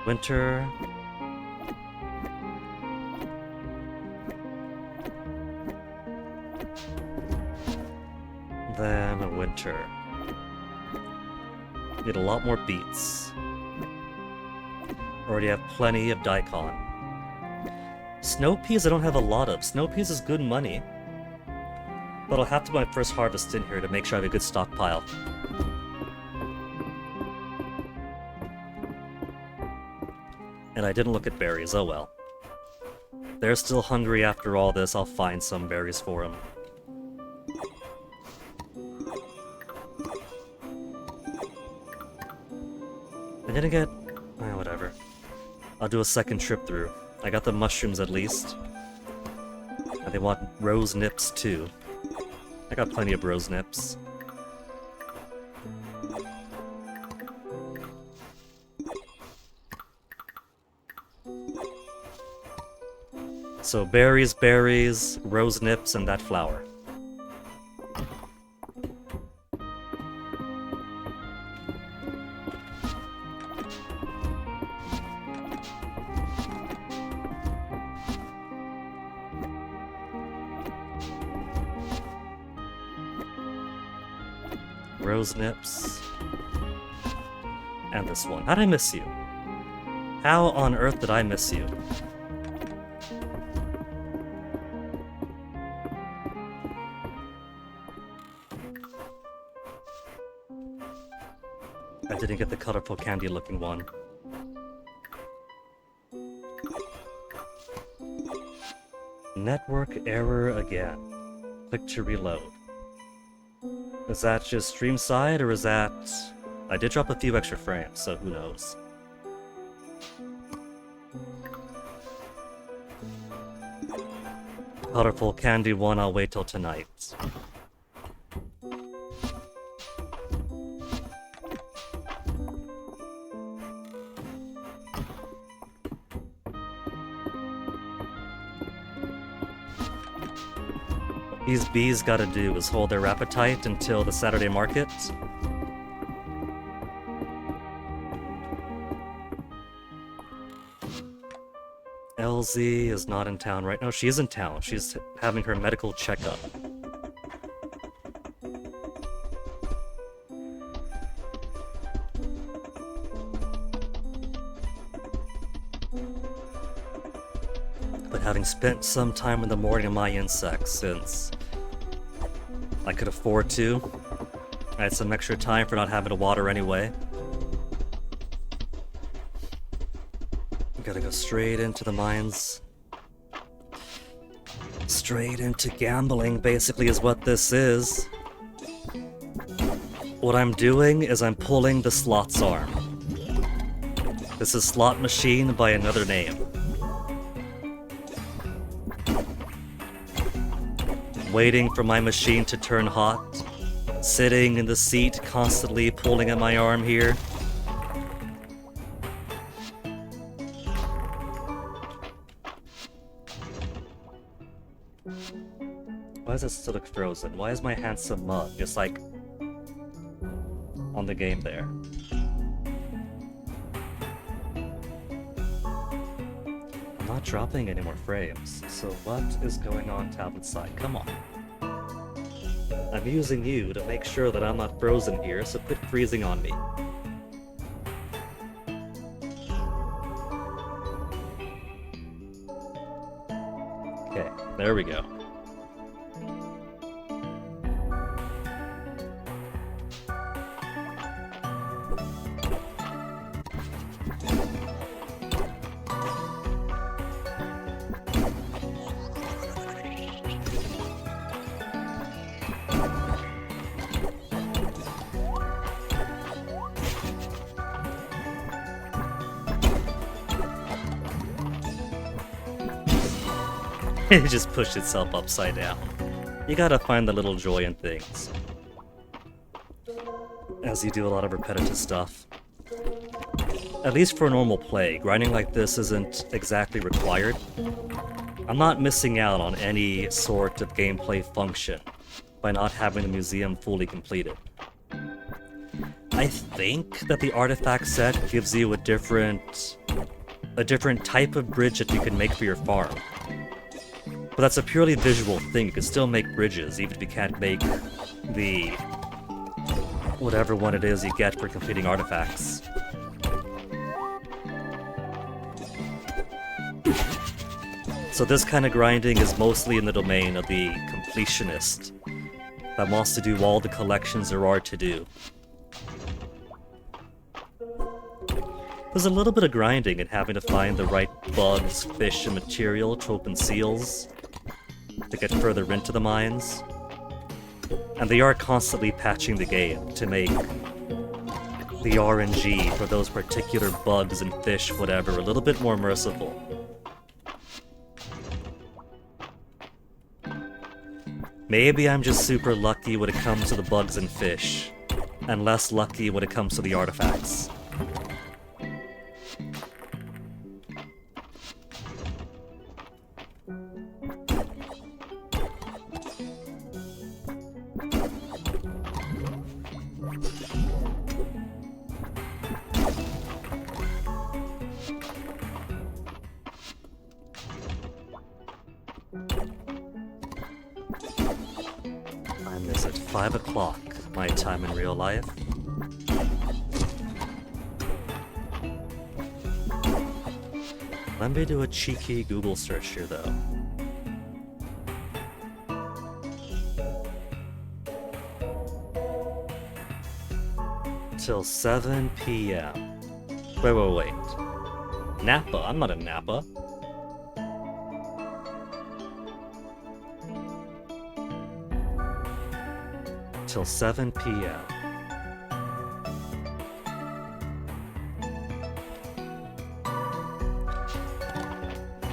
Winter. Then a winter. Need a lot more beets. Already have plenty of daikon. Snow peas I don't have a lot of. Snow peas is good money. But I'll have to put my first harvest in here to make sure I have a good stockpile. And I didn't look at berries, oh well. They're still hungry after all this, I'll find some berries for them. I'm gonna get... whatever. I'll do a second trip through. I got the mushrooms at least. And they want rose nips too. I got plenty of rose nips. So berries, rose nips, and that flower. Rose nips. And this one. How'd I miss you? How on earth did I miss you? I didn't get the colorful candy looking one. Network error again. Click to reload. Is that just stream side, or is that... I did drop a few extra frames, so who knows. Colorful candy one, I'll wait till tonight. What these bees gotta do is hold their appetite until the Saturday market. LZ is not in town right now. She is in town. She's having her medical checkup. But having spent some time in the morning on my insects since I could afford to, I had some extra time for not having to water anyway. Gotta go straight into the mines. Straight into gambling, basically, is what this is. What I'm doing is I'm pulling the slot's arm. This is Slot Machine by another name. Waiting for my machine to turn hot. Sitting in the seat, constantly pulling at my arm here. Why does it still look frozen? Why is my handsome mug just like on the game there? I'm not dropping any more frames, so what is going on tablet side? Come on. I'm using you to make sure that I'm not frozen here, so quit freezing on me. Okay, there we go. It just pushed itself upside down. You gotta find the little joy in things. As you do a lot of repetitive stuff. At least for normal play, grinding like this isn't exactly required. I'm not missing out on any sort of gameplay function by not having the museum fully completed. I think that the artifact set gives you a different type of bridge that you can make for your farm. But that's a purely visual thing. You can still make bridges, even if you can't make the... whatever one it is you get for completing artifacts. So this kind of grinding is mostly in the domain of the completionist that wants to do all the collections there are to do. There's a little bit of grinding in having to find the right bugs, fish, and material to open seals to get further into the mines. And they are constantly patching the game to make the RNG for those particular bugs and fish, whatever, a little bit more merciful. Maybe I'm just super lucky when it comes to the bugs and fish, and less lucky when it comes to the artifacts. Time is at 5 o'clock, my time in real life. Let me do a cheeky Google search here, though. Till 7 p.m. Wait. Napa? I'm not in Napa. Till 7 p.m.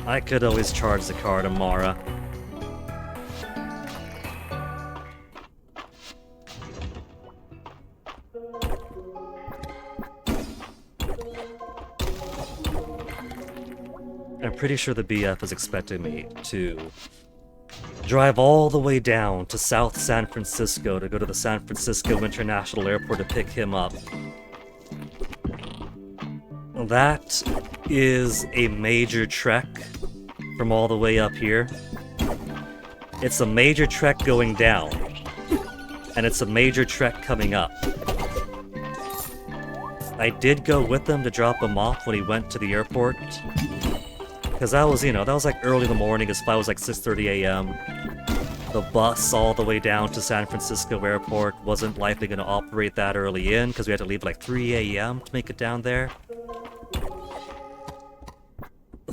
I could always charge the car tomorrow. I'm pretty sure the BF is expecting me to drive all the way down to South San Francisco to go to the San Francisco International Airport to pick him up. That is a major trek from all the way up here. It's a major trek going down, and it's a major trek coming up. I did go with him to drop him off when he went to the airport, because that was, that was like early in the morning. His flight was like 6:30 a.m. The bus all the way down to San Francisco Airport wasn't likely going to operate that early in, because we had to leave like 3 a.m. to make it down there.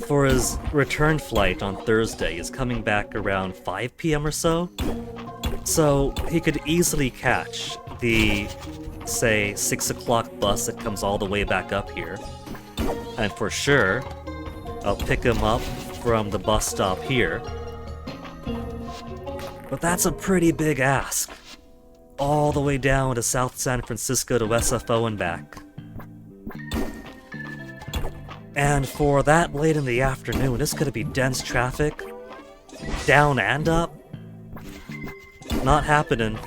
For his return flight on Thursday, he's coming back around 5 p.m. or so. So he could easily catch the, say, 6 o'clock bus that comes all the way back up here. And for sure, I'll pick him up from the bus stop here. But that's a pretty big ask. All the way down to South San Francisco to SFO and back. And for that late in the afternoon, it's gonna be dense traffic. Down and up. Not happening.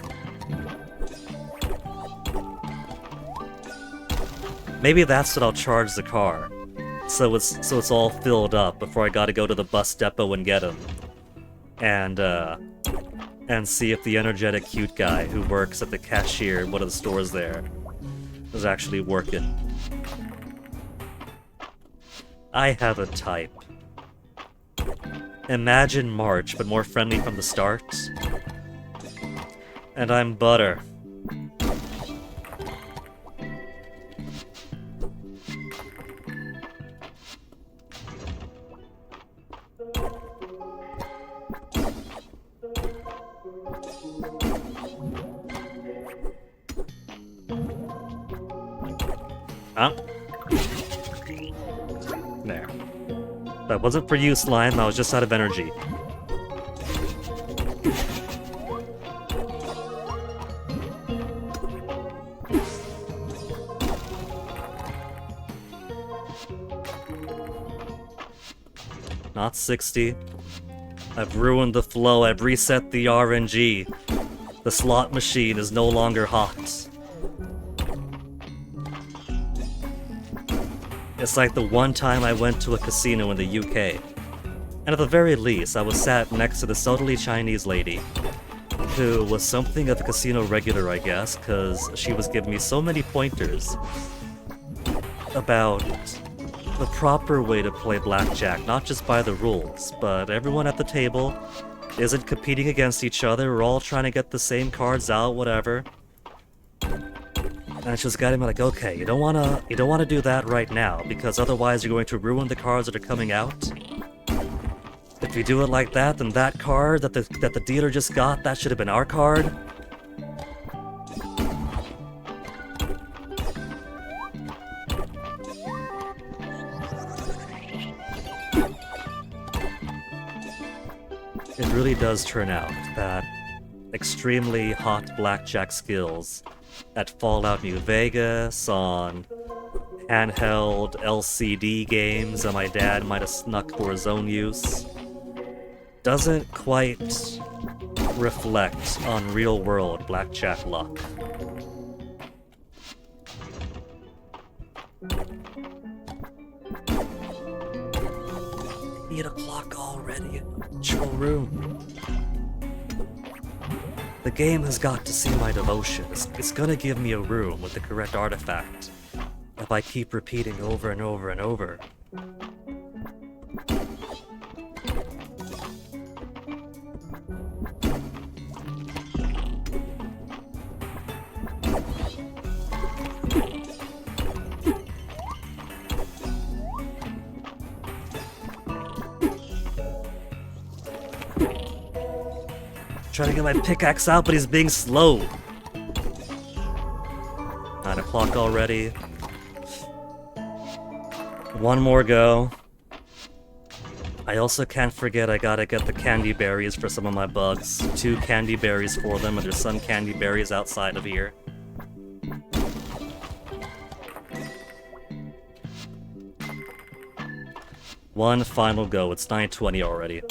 Maybe that's what I'll charge the car. So it's all filled up before I gotta go to the bus depot and get him. And see if the energetic cute guy who works at the cashier in one of the stores there is actually working. I have a type. Imagine March, but more friendly from the start. And I'm Butter. Huh? There. That wasn't for you, Slime. I was just out of energy. Not 60. I've ruined the flow. I've reset the RNG. The slot machine is no longer hot. It's like the one time I went to a casino in the UK. And at the very least, I was sat next to this elderly Chinese lady, who was something of a casino regular, I guess, because she was giving me so many pointers about the proper way to play blackjack, not just by the rules, but everyone at the table isn't competing against each other, we're all trying to get the same cards out, whatever. And she was guiding me like, okay, you don't wanna do that right now, because otherwise you're going to ruin the cards that are coming out. If you do it like that, then that card that the dealer just got, that should have been our card. It really does turn out that extremely hot blackjack skills at Fallout New Vegas, on handheld LCD games that my dad might have snuck for his own use, doesn't quite reflect on real-world blackjack luck. Need a clock already. Chill room. The game has got to see my devotion. It's gonna give me a room with the correct artifact if I keep repeating over and over and over. Trying to get my pickaxe out, but he's being slow. 9 o'clock already. One more go. I also can't forget I gotta get the candy berries for some of my bugs. 2 candy berries for them, and there's some candy berries outside of here. One final go. It's 9:20 already.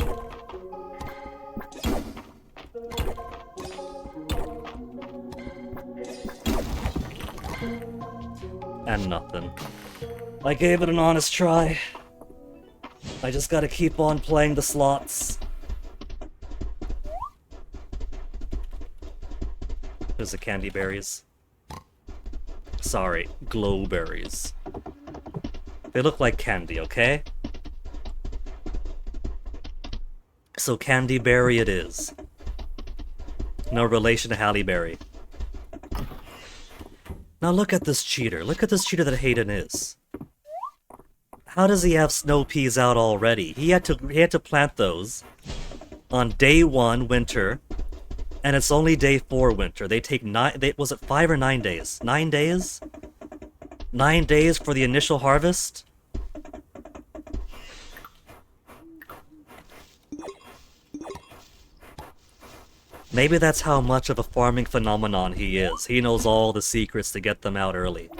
And nothing. I gave it an honest try. I just gotta keep on playing the slots. There's the candy berries. Sorry, glow berries. They look like candy, okay? So Candy Berry it is. No relation to Halle Berry. Now look at this cheater. Look at this cheater that Hayden is. How does he have snow peas out already? He had to plant those on day 1 winter, and it's only day 4 winter. They take was it 5 or 9 days? 9 days? 9 days for the initial harvest? Maybe that's how much of a farming phenomenon he is. He knows all the secrets to get them out early.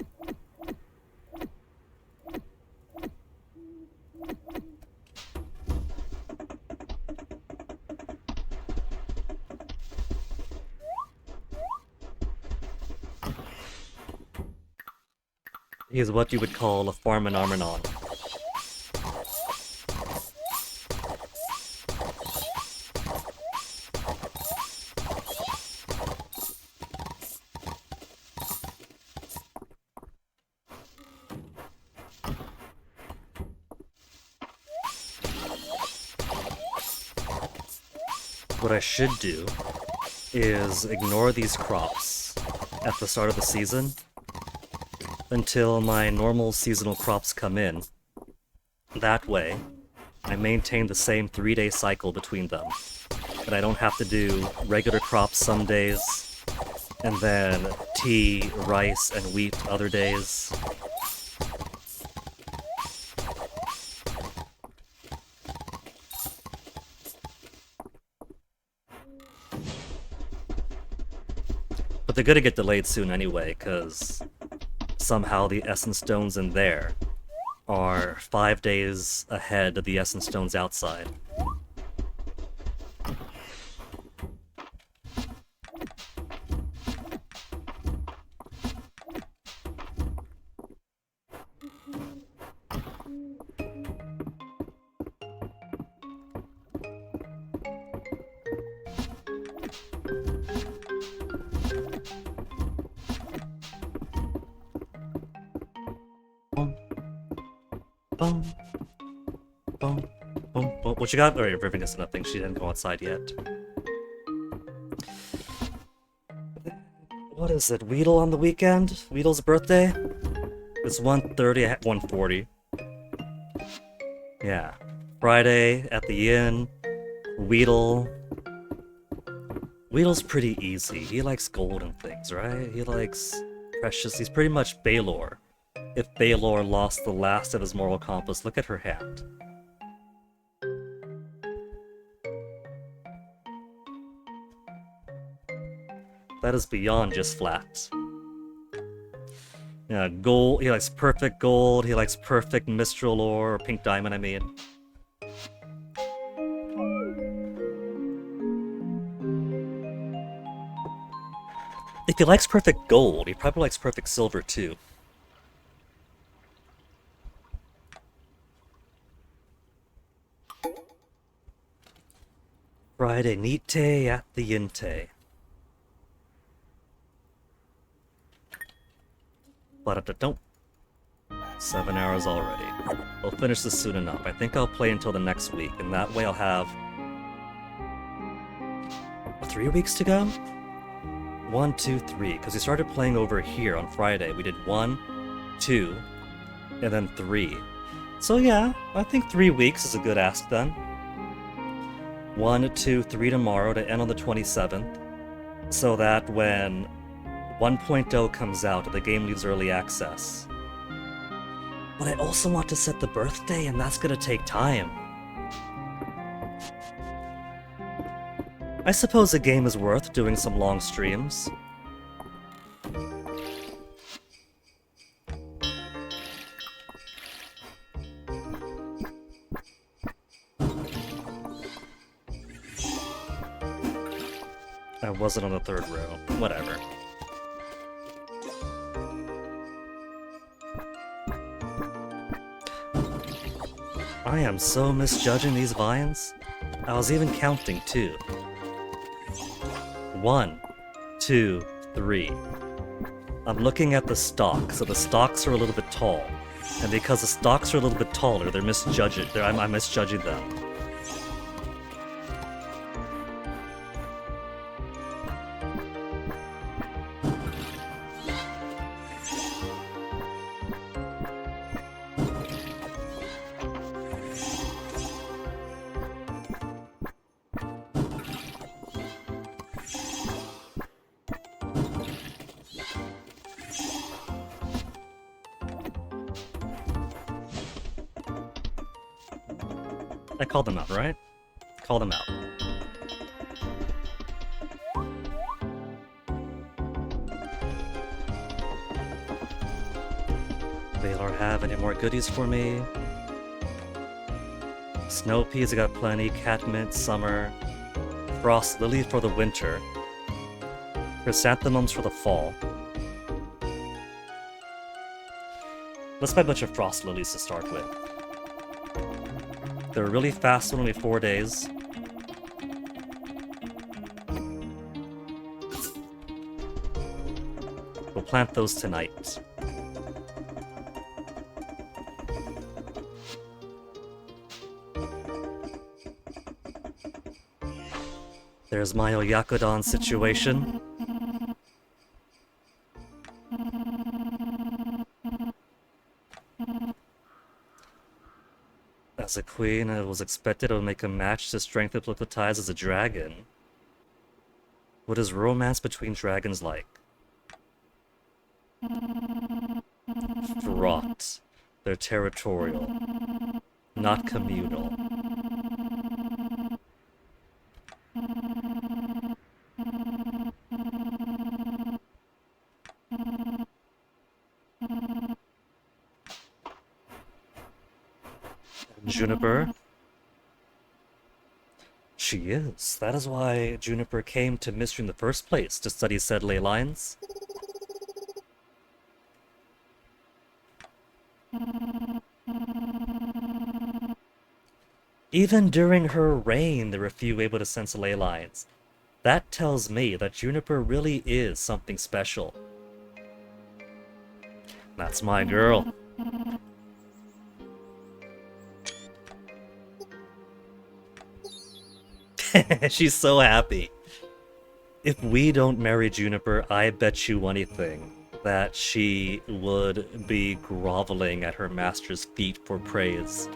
He is what you would call a phenomenon. What I should do is ignore these crops at the start of the season until my normal seasonal crops come in. That way, I maintain the same 3-day cycle between them. And I don't have to do regular crops some days, and then tea, rice, and wheat other days. But they're gonna get delayed soon anyway, because somehow the Essence Stones in there are 5 days ahead of the Essence Stones outside. Boom. Boom. Boom. Boom. What you got? Oh, Riven is nothing. She didn't go outside yet. What is it? Weedle on the weekend? Weedle's birthday? It's 1:30. I had 1:40. Yeah. Friday at the inn. Weedle. Weedle's pretty easy. He likes golden things, right? He likes precious. He's pretty much Baylor. If Baylor lost the last of his moral compass, look at her hand. That is beyond just flat. Yeah, gold. He likes perfect gold. He likes perfect Mistral ore, or pink diamond, I mean. If he likes perfect gold, he probably likes perfect silver too. Friday, Nite at the Yinte. But 7 hours already. I'll finish this soon enough. I think I'll play until the next week, and that way I'll have 3 weeks to go? 1, 2, 3, because we started playing over here on Friday. We did 1, 2, and then 3. So yeah, I think 3 weeks is a good ask then. 1, 2, 3 tomorrow to end on the 27th, so that when 1.0 comes out, the game leaves early access. But I also want to set the birthday, and that's gonna take time. I suppose a game is worth doing some long streams. I wasn't on the third row. Whatever. I am so misjudging these vines. I was even counting too. 1, 2, 3. I'm looking at the stalks, so the stalks are a little bit tall. And because the stalks are a little bit taller, I'm misjudging them. I called them out, right? Call them out. They don't have any more goodies for me. Snow peas, I got plenty. Catmint, summer. Frost lily for the winter. Chrysanthemums for the fall. Let's buy a bunch of frost lilies to start with. They're really fast, only 4 days. We'll plant those tonight. There's my Oyakodon situation. As a queen, it was expected I would make a match to strengthen political ties as a dragon. What is romance between dragons like? Fraught. They're territorial, not communal. Juniper? She is. That is why Juniper came to Mystery in the first place, to study said ley lines. Even during her reign, there were few able to sense ley lines. That tells me that Juniper really is something special. That's my girl. She's so happy. If we don't marry Juniper, I bet you anything that she would be groveling at her master's feet for praise.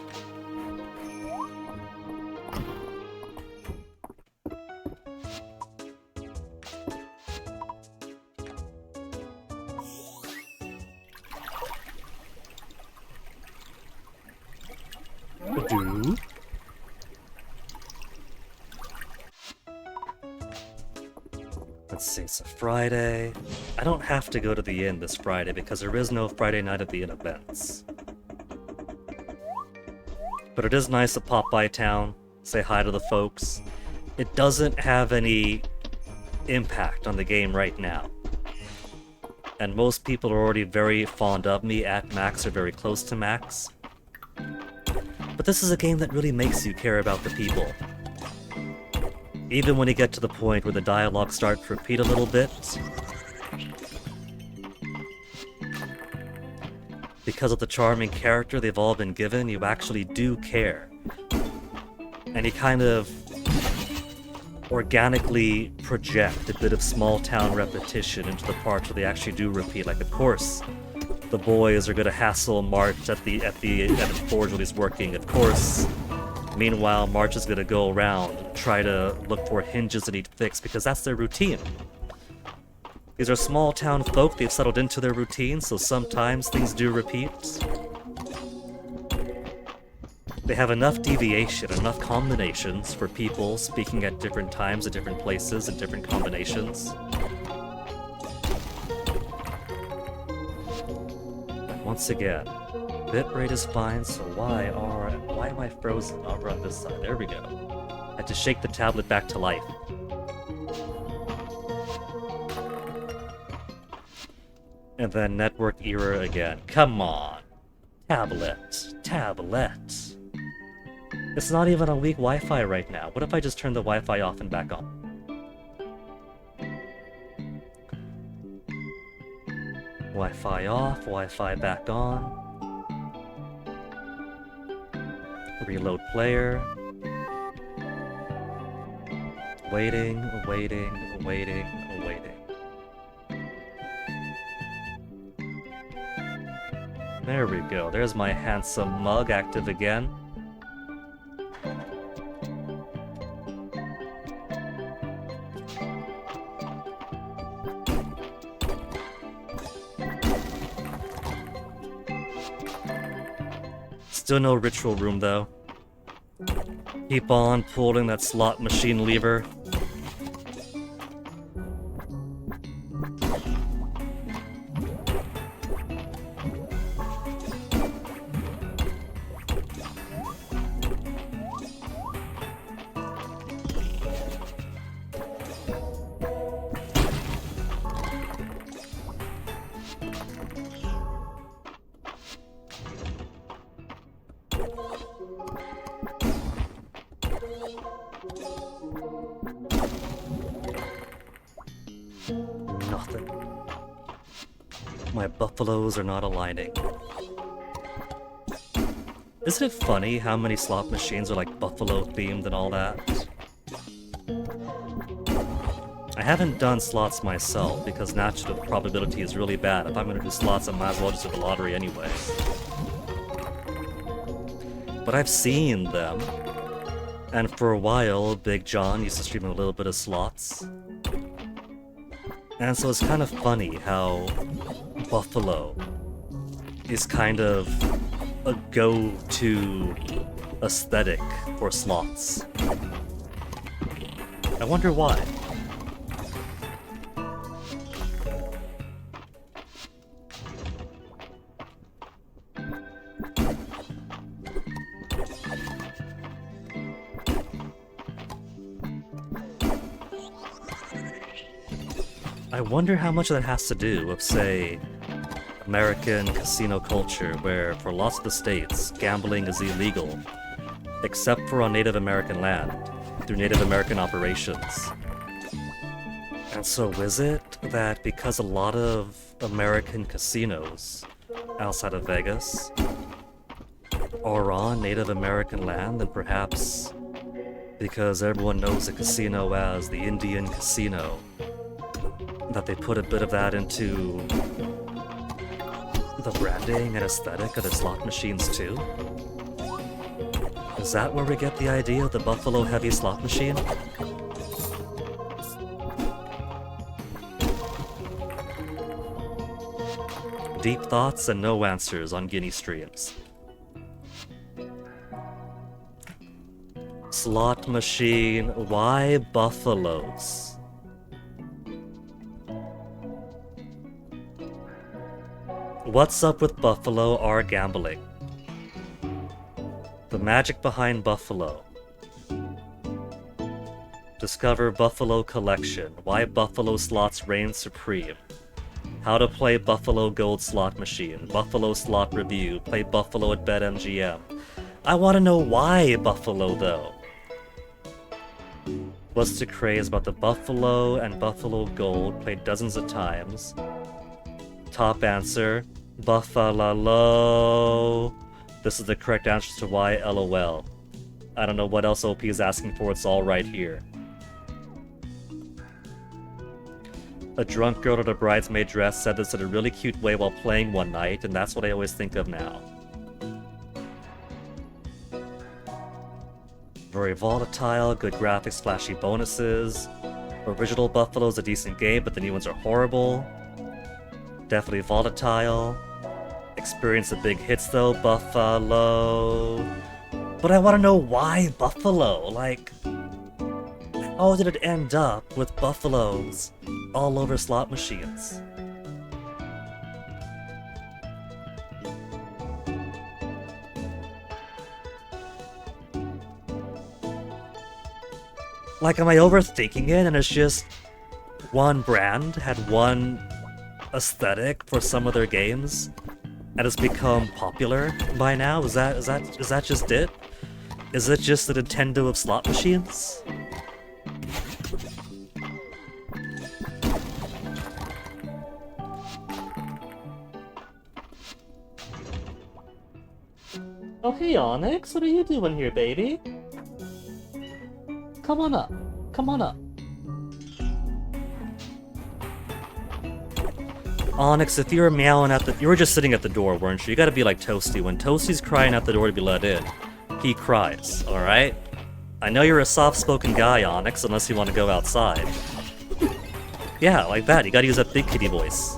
Let's see, it's a Friday. I don't have to go to the inn this Friday because there is no Friday night at the inn events. But it is nice to pop by town, say hi to the folks. It doesn't have any impact on the game right now. And most people are already very fond of me at max or very close to max. But this is a game that really makes you care about the people. Even when you get to the point where the dialogue starts to repeat a little bit. Because of the charming character they've all been given, you actually do care. And you kind of organically project a bit of small-town repetition into the parts where they actually do repeat. Like, of course, the boys are gonna hassle Mart at the forge while he's working. Of course, Meanwhile, March is gonna go around, try to look for hinges that need fixed because that's their routine. These are small town folk, they've settled into their routine, so sometimes things do repeat. They have enough deviation, enough combinations for people speaking at different times, at different places, and different combinations. Once again, bitrate is fine, so why am I frozen? Oh, we're on this side. There we go. Had to shake the tablet back to life. And then network error again. Come on. Tablet. It's not even on weak Wi-Fi right now. What if I just turn the Wi-Fi off and back on? Wi-Fi off, Wi-Fi back on. Reload player. Waiting. There we go. There's my handsome mug active again. Still no ritual room though. Keep on pulling that slot machine lever. Nothing. My buffaloes are not aligning. Isn't it funny how many slot machines are like buffalo themed and all that? I haven't done slots myself because natural probability is really bad. If I'm gonna do slots, I might as well just do the lottery anyway. But I've seen them. And for a while, Big John used to stream a little bit of slots. And so it's kind of funny how Buffalo is kind of a go-to aesthetic for slots. I wonder why. I wonder how much that has to do with, say, American casino culture, where for lots of the states, gambling is illegal, except for on Native American land, through Native American operations. And so is it that because a lot of American casinos outside of Vegas are on Native American land, and perhaps because everyone knows a casino as the Indian casino, that they put a bit of that into the branding and aesthetic of the slot machines too? Is that where we get the idea of the Buffalo Heavy slot machine? Deep thoughts and no answers on Guinea streams. Slot machine, why buffaloes? What's up with Buffalo R gambling? The magic behind Buffalo. Discover Buffalo Collection. Why Buffalo slots reign supreme. How to play Buffalo Gold slot machine. Buffalo slot review. Play Buffalo at BetMGM. I want to know why Buffalo though. What's the craze about the Buffalo and Buffalo Gold? Played dozens of times. Top answer. Buffalo. This is the correct answer to why LOL. I don't know what else OP is asking for, it's all right here. A drunk girl in a bridesmaid dress said this in a really cute way while playing one night, and that's what I always think of now. very volatile, good graphics, flashy bonuses. Original Buffalo's a decent game, but the new ones are horrible. Definitely volatile. Experience the big hits though, Buffalo. But I want to know why Buffalo? Like, how did it end up with Buffaloes all over slot machines? Like, am I overthinking it and it's just one brand had one aesthetic for some of their games and it's become popular by now? Is that just it? Is it just the Nintendo of slot machines? Oh hey Onyx, what are you doing here, baby? Come on up. Come on up. Onyx, if you were meowing at the... You were just sitting at the door, weren't you? You gotta be like Toasty. When Toasty's crying at the door to be let in, he cries, alright? I know you're a soft-spoken guy, Onyx, unless you want to go outside. Yeah, like that. You gotta use that big kitty voice.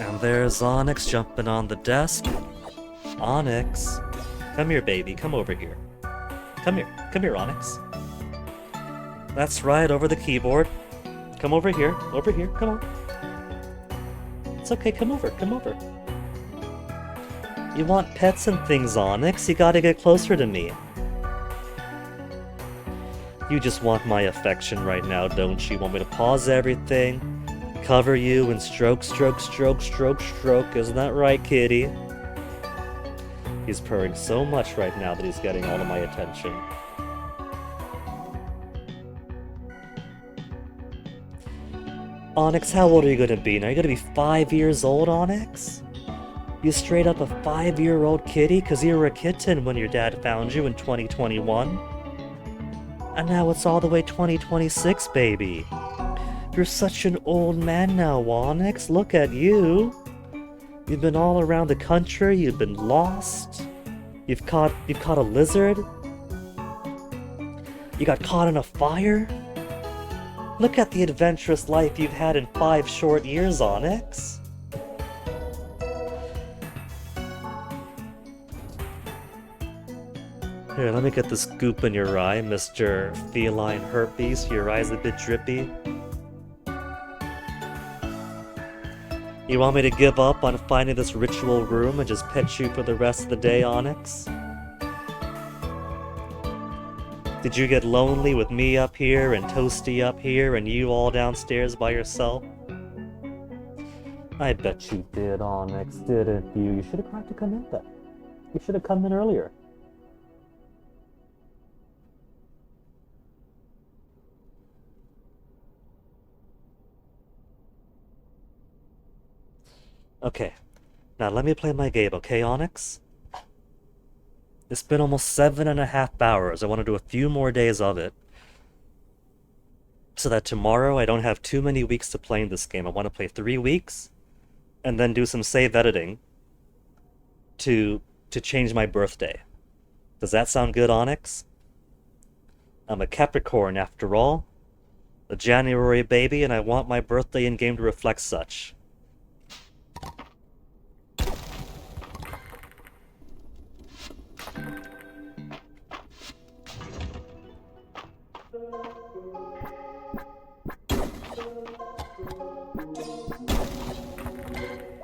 And there's Onyx jumping on the desk. Onyx. Come here, baby. Come over here. Come here. Come here, Onyx. That's right, over the keyboard. Come over here. Over here. Come on. It's okay. Come over. Come over. You want pets and things, Onyx? You gotta get closer to me. You just want my affection right now, don't you? Want me to pause everything, cover you, and stroke, stroke, stroke, stroke, stroke. Isn't that right, kitty? He's purring so much right now that he's getting all of my attention. Onyx, how old are you gonna be now? Are you gonna be 5 years old, Onyx? You straight up a 5-year-old kitty? Cause you were a kitten when your dad found you in 2021. And now it's all the way 2026, baby. You're such an old man now, Onyx. Look at you. You've been all around the country, you've been lost. You've caught a lizard. You got caught in a fire. Look at the adventurous life you've had in 5 short years, Onyx. Here, let me get this goop in your eye, Mr. Feline Herpes. Your eye's a bit drippy. You want me to give up on finding this ritual room and just pet you for the rest of the day, Onyx? Did you get lonely with me up here and Toasty up here and you all downstairs by yourself? I bet you did, Onyx, didn't you? You should have tried to come in then. You should have come in earlier. Okay, now let me play my game, okay, Onyx? It's been almost 7.5 hours. I want to do a few more days of it. So that tomorrow I don't have too many weeks to play in this game. I want to play 3 weeks, and then do some save editing to change my birthday. Does that sound good, Onyx? I'm a Capricorn after all. A January baby, and I want my birthday in-game to reflect such.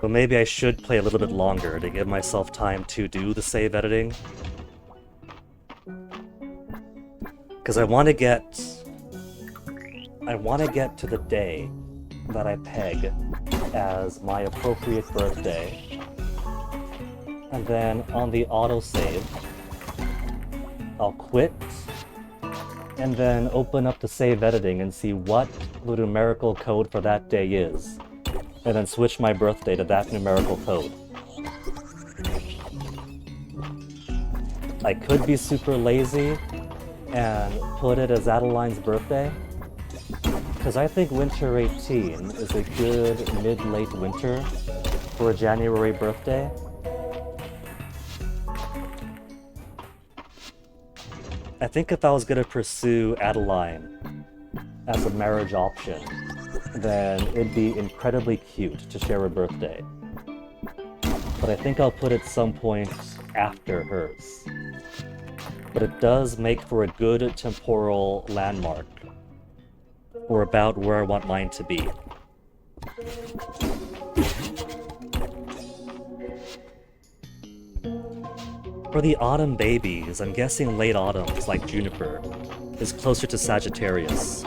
But maybe I should play a little bit longer to give myself time to do the save editing. Because I want to get to the day that I peg as my appropriate birthday. And then on the autosave, I'll quit, and then open up the save editing and see what the numerical code for that day is. And then switch my birthday to that numerical code. I could be super lazy and put it as Adeline's birthday, because I think winter 18 is a good mid-late winter for a January birthday. I think if I was gonna pursue Adeline as a marriage option, then it'd be incredibly cute to share a birthday. But I think I'll put it some point after hers. But it does make for a good temporal landmark for about where I want mine to be. For the autumn babies, I'm guessing late autumns, like Juniper, is closer to Sagittarius.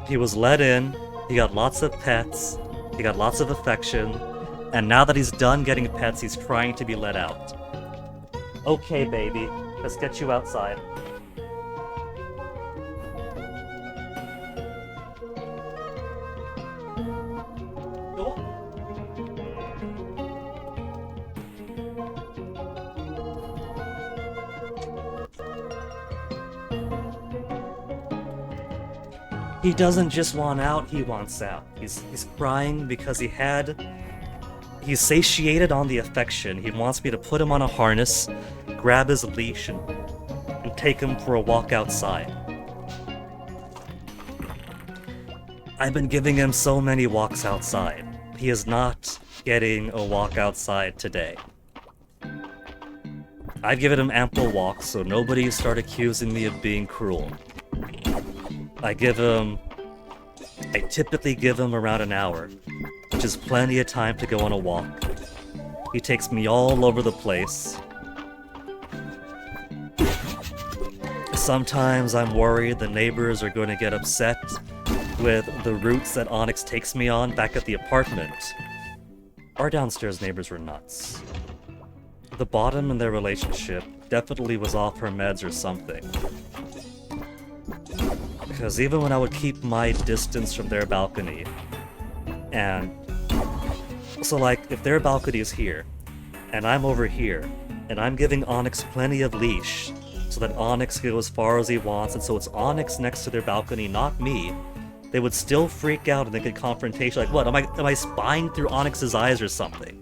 He was let in, he got lots of pets, he got lots of affection, and now that he's done getting pets, he's trying to be let out. Okay, baby, let's get you outside. He doesn't just want out, he wants out. He's crying because he's satiated on the affection. He wants me to put him on a harness, grab his leash, and take him for a walk outside. I've been giving him so many walks outside. He is not getting a walk outside today. I've given him ample walks, so nobody start accusing me of being cruel. I typically give him around an hour, which is plenty of time to go on a walk. He takes me all over the place. Sometimes I'm worried the neighbors are going to get upset with the routes that Onyx takes me on back at the apartment. Our downstairs neighbors were nuts. The bottom in their relationship definitely was off her meds or something. Because even when I would keep my distance from their balcony, and so like, if their balcony is here, and I'm over here, and I'm giving Onyx plenty of leash, so that Onyx can go as far as he wants, and so it's Onyx next to their balcony, not me, they would still freak out and they get confrontation, like, what, am I spying through Onyx's eyes or something?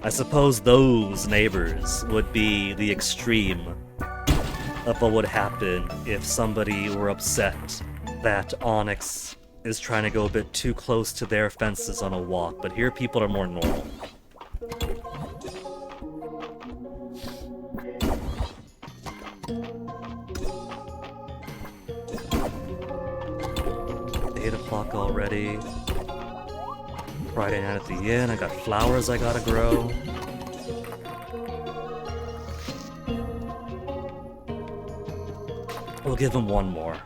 I suppose those neighbors would be the extreme of what would happen if somebody were upset that Onyx is trying to go a bit too close to their fences on a walk, but here people are more normal. $8 o'clock already. Friday night at the inn, I got flowers I gotta grow. We'll give him one more.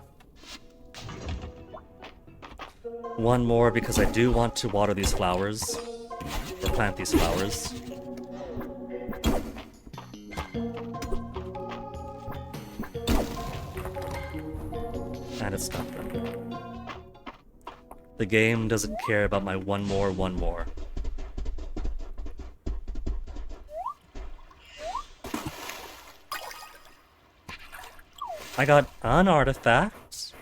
One more because I do want to water these flowers. Or plant these flowers. And it's nothing. The game doesn't care about my one more. I got an artifact.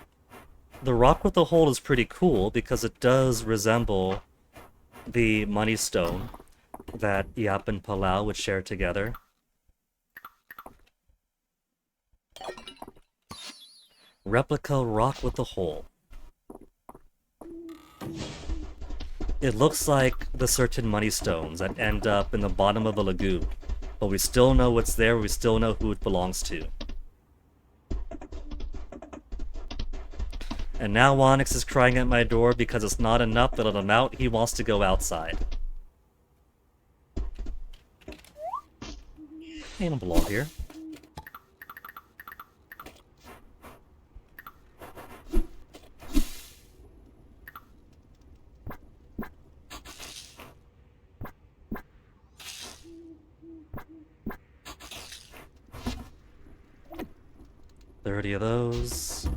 The rock with the hole is pretty cool because it does resemble the money stone that Yap and Palau would share together. Replica rock with the hole. It looks like the certain money stones that end up in the bottom of a lagoon, but we still know what's there, we still know who it belongs to. And now Onyx is crying at my door because it's not enough to let him out, he wants to go outside. He don't belong here. $30 of those.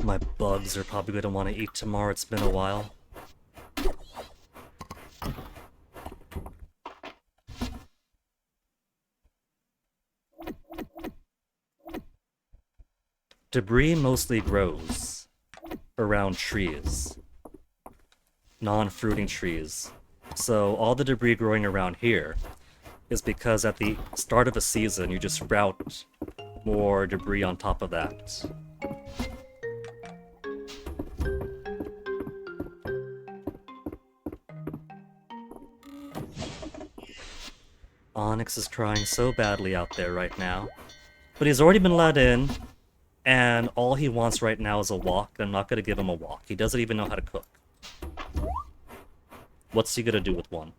My bugs are probably going to want to eat tomorrow, it's been a while. debris mostly grows around trees, non-fruiting trees. So all the debris growing around here is because at the start of a season, you just sprout more debris on top of that. Onyx is trying so badly out there right now. But he's already been let in, and all he wants right now is a walk, and I'm not gonna give him a walk. He doesn't even know how to cook. What's he gonna do with one?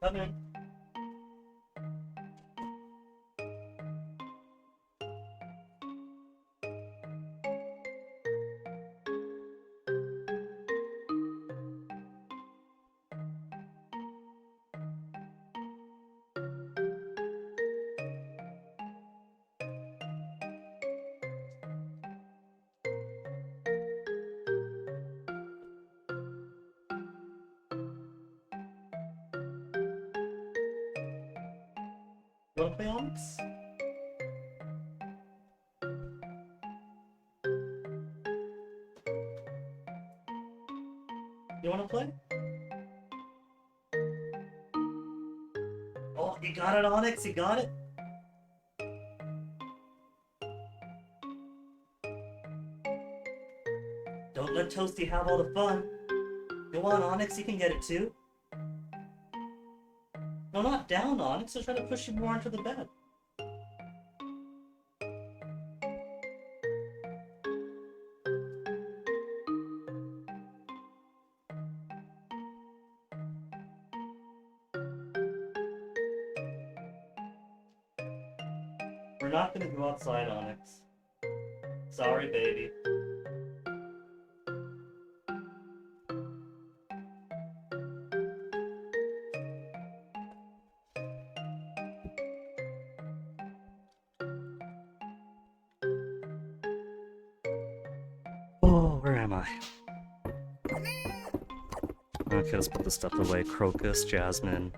Come in. You wanna play Onyx? You wanna play? Oh, you got it, Onyx, you got it? Don't let Toasty have all the fun. Go on, Onyx, you can get it too. No, not down, Onyx. They're trying to push you more into the bed. We're not gonna go outside, Onyx. Sorry, baby. Oh, where am I? Okay, let's put this stuff away. Crocus, Jasmine.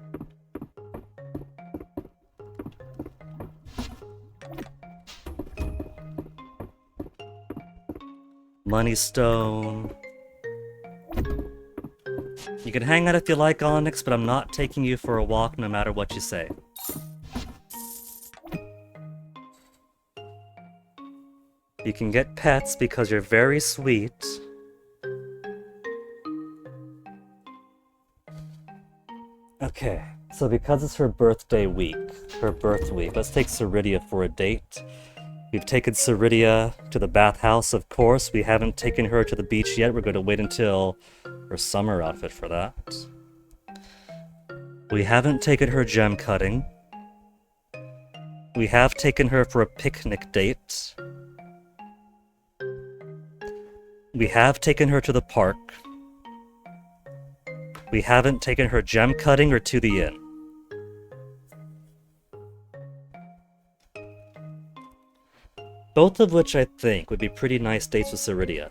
Money Stone. You can hang out if you like, Onyx, but I'm not taking you for a walk no matter what you say. You can get pets because you're very sweet. Okay, so because it's her birthday week, her birth week, let's take Ceridia for a date. We've taken Ceridia to the bathhouse, of course. We haven't taken her to the beach yet. We're going to wait until her summer outfit for that. We haven't taken her gem cutting. We have taken her for a picnic date. We have taken her to the park. We haven't taken her gem cutting or to the inn. Both of which I think would be pretty nice dates with Ceridia.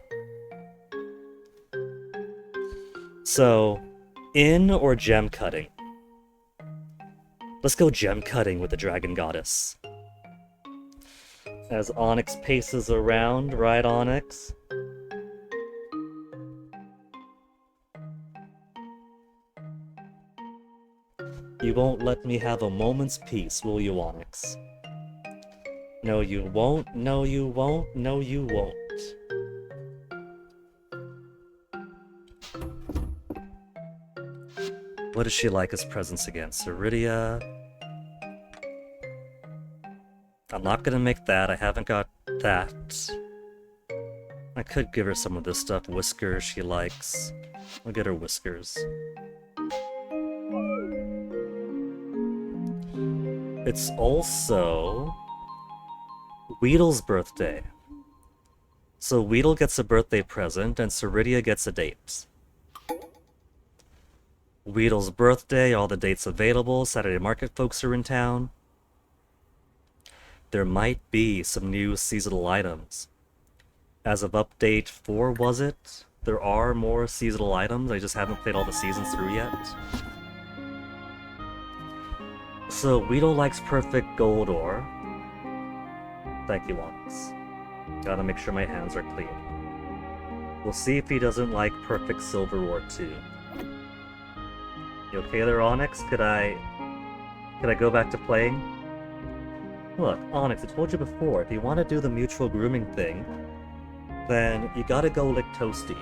So, inn or gem cutting? Let's go gem cutting with the Dragon Goddess. As Onyx paces around, right, Onyx? You won't let me have a moment's peace, will you, Onyx? No, you won't. No, you won't. No, you won't. What does she like as presents again? Ceridia. I'm not gonna make that. I haven't got that. I could give her some of this stuff. Whiskers she likes. I'll get her whiskers. It's also Weedle's birthday. So Weedle gets a birthday present and Ceridia gets a date. Weedle's birthday, all the dates available. Saturday Market folks are in town. There might be some new seasonal items. As of update 4, was it? There are more seasonal items, I just haven't played all the seasons through yet. So, Weedle likes perfect gold ore. Thank you, Onyx. Gotta make sure my hands are clean. We'll see if he doesn't like perfect silver ore too. You okay there, Onyx? Could I go back to playing? Look, Onyx, I told you before, if you want to do the mutual grooming thing, then you gotta go lick Toasty.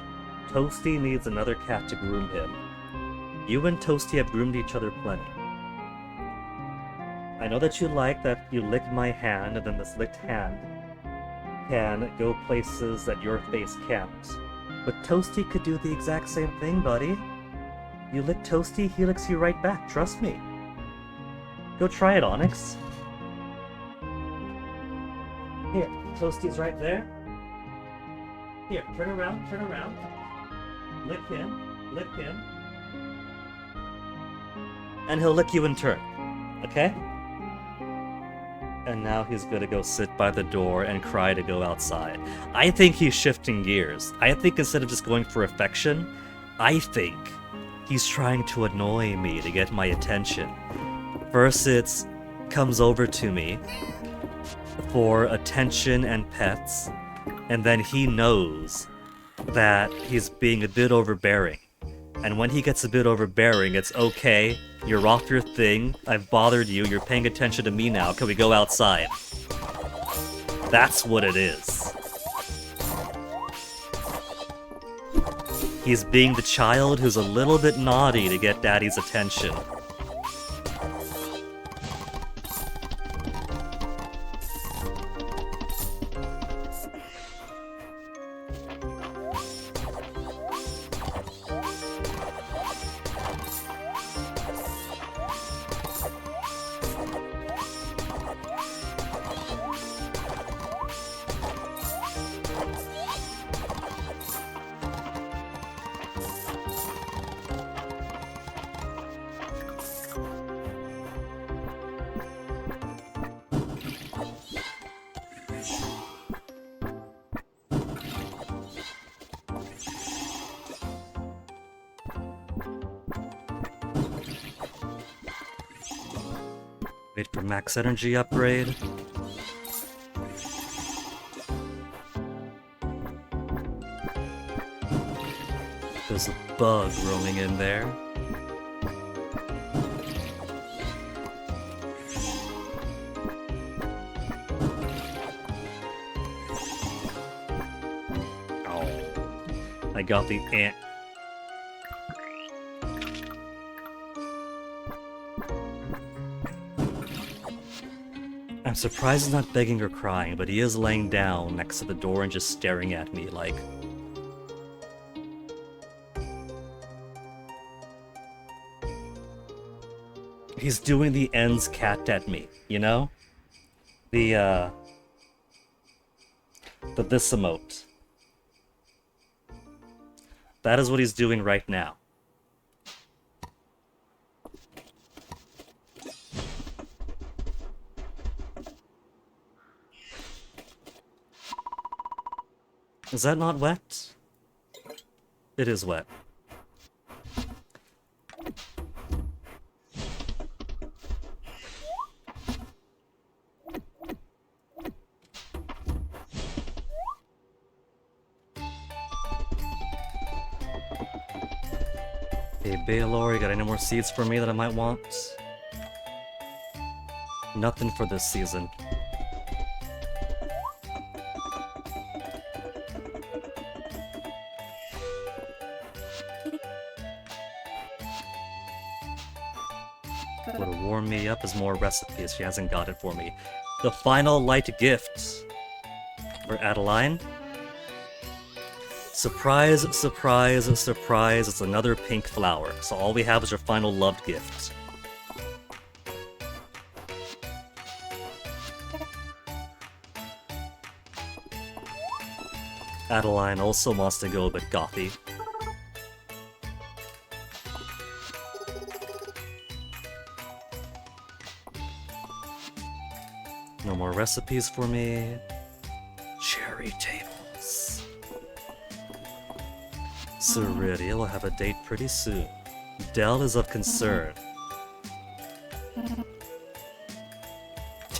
Toasty needs another cat to groom him. You and Toasty have groomed each other plenty. I know that you like that you lick my hand, and then this licked hand can go places that your face can't. But Toasty could do the exact same thing, buddy. You lick Toasty, he licks you right back, trust me. Go try it, Onyx. Here, Toasty's right there. Here, turn around, turn around. Lick him, lick him. And he'll lick you in turn, okay? And now he's gonna go sit by the door and cry to go outside. I think he's shifting gears. I think instead of just going for affection, I think he's trying to annoy me to get my attention. First it's comes over to me for attention and pets, and then he knows that he's being a bit overbearing. And when he gets a bit overbearing, it's okay, you're off your thing, I've bothered you, you're paying attention to me now, can we go outside? That's what it is. He's being the child who's a little bit naughty to get daddy's attention. Wait for max energy upgrade. There's a bug roaming in there. Oh. I got the ant. I'm surprised he's not begging or crying, but he is laying down next to the door and just staring at me like... He's doing the ends cat at me, you know? The this emote. That is what he's doing right now. Is that not wet? It is wet. Hey, Baylor, you got any more seeds for me that I might want? Nothing for this season. What'll warm me up is more recipes. She hasn't got it for me. The final light gift for Adeline. Surprise, surprise, surprise, it's another pink flower. So all we have is your final loved gift. Adeline also wants to go a bit gothy. No more recipes for me. Cherry tables. Ceridia will have a date pretty soon. Dell is of concern.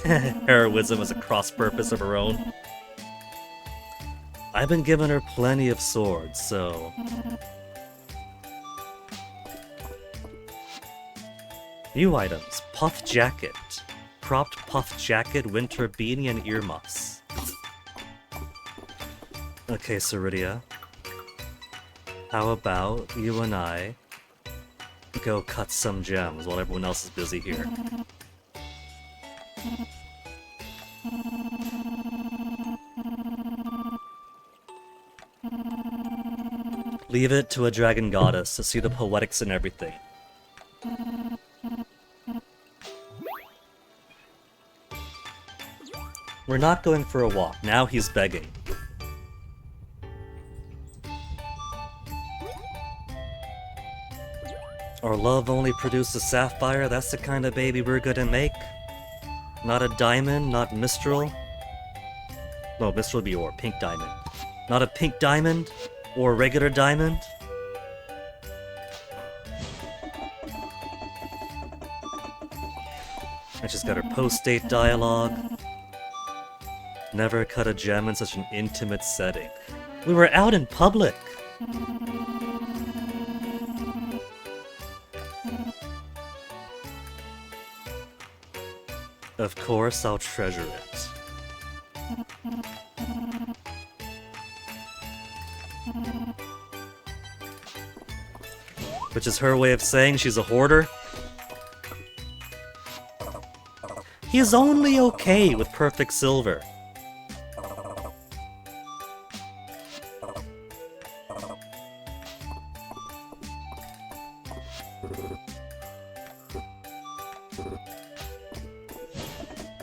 Heroism is a cross-purpose of her own. I've been giving her plenty of swords, so... New items. Puff jacket. Cropped puff jacket, winter beanie, and earmuffs. Okay, Ceridia. How about you and I go cut some gems while everyone else is busy here? Leave it to a dragon goddess to see the poetics in everything. We're not going for a walk. Now he's begging. Our love only produces sapphire, that's the kind of baby we're gonna make. Not a diamond, not Mistral. No, Mistral would be ore, pink diamond. Not a pink diamond, or a regular diamond. And she's got her post-date dialogue. Never cut a gem in such an intimate setting. We were out in public! Of course, I'll treasure it. Which is her way of saying she's a hoarder. He's only okay with perfect silver.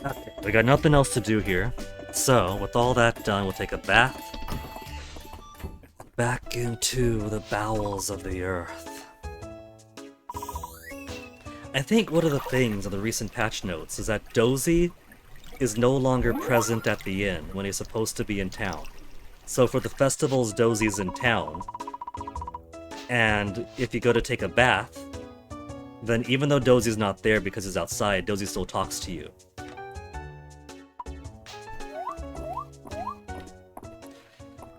Okay, we got nothing else to do here. So, with all that done, we'll take a bath. Back into the bowels of the earth. I think one of the things of the recent patch notes is that Dozy is no longer present at the inn when he's supposed to be in town. So for the festivals, Dozy's in town. And if you go to take a bath, then even though Dozy's not there because he's outside, Dozy still talks to you.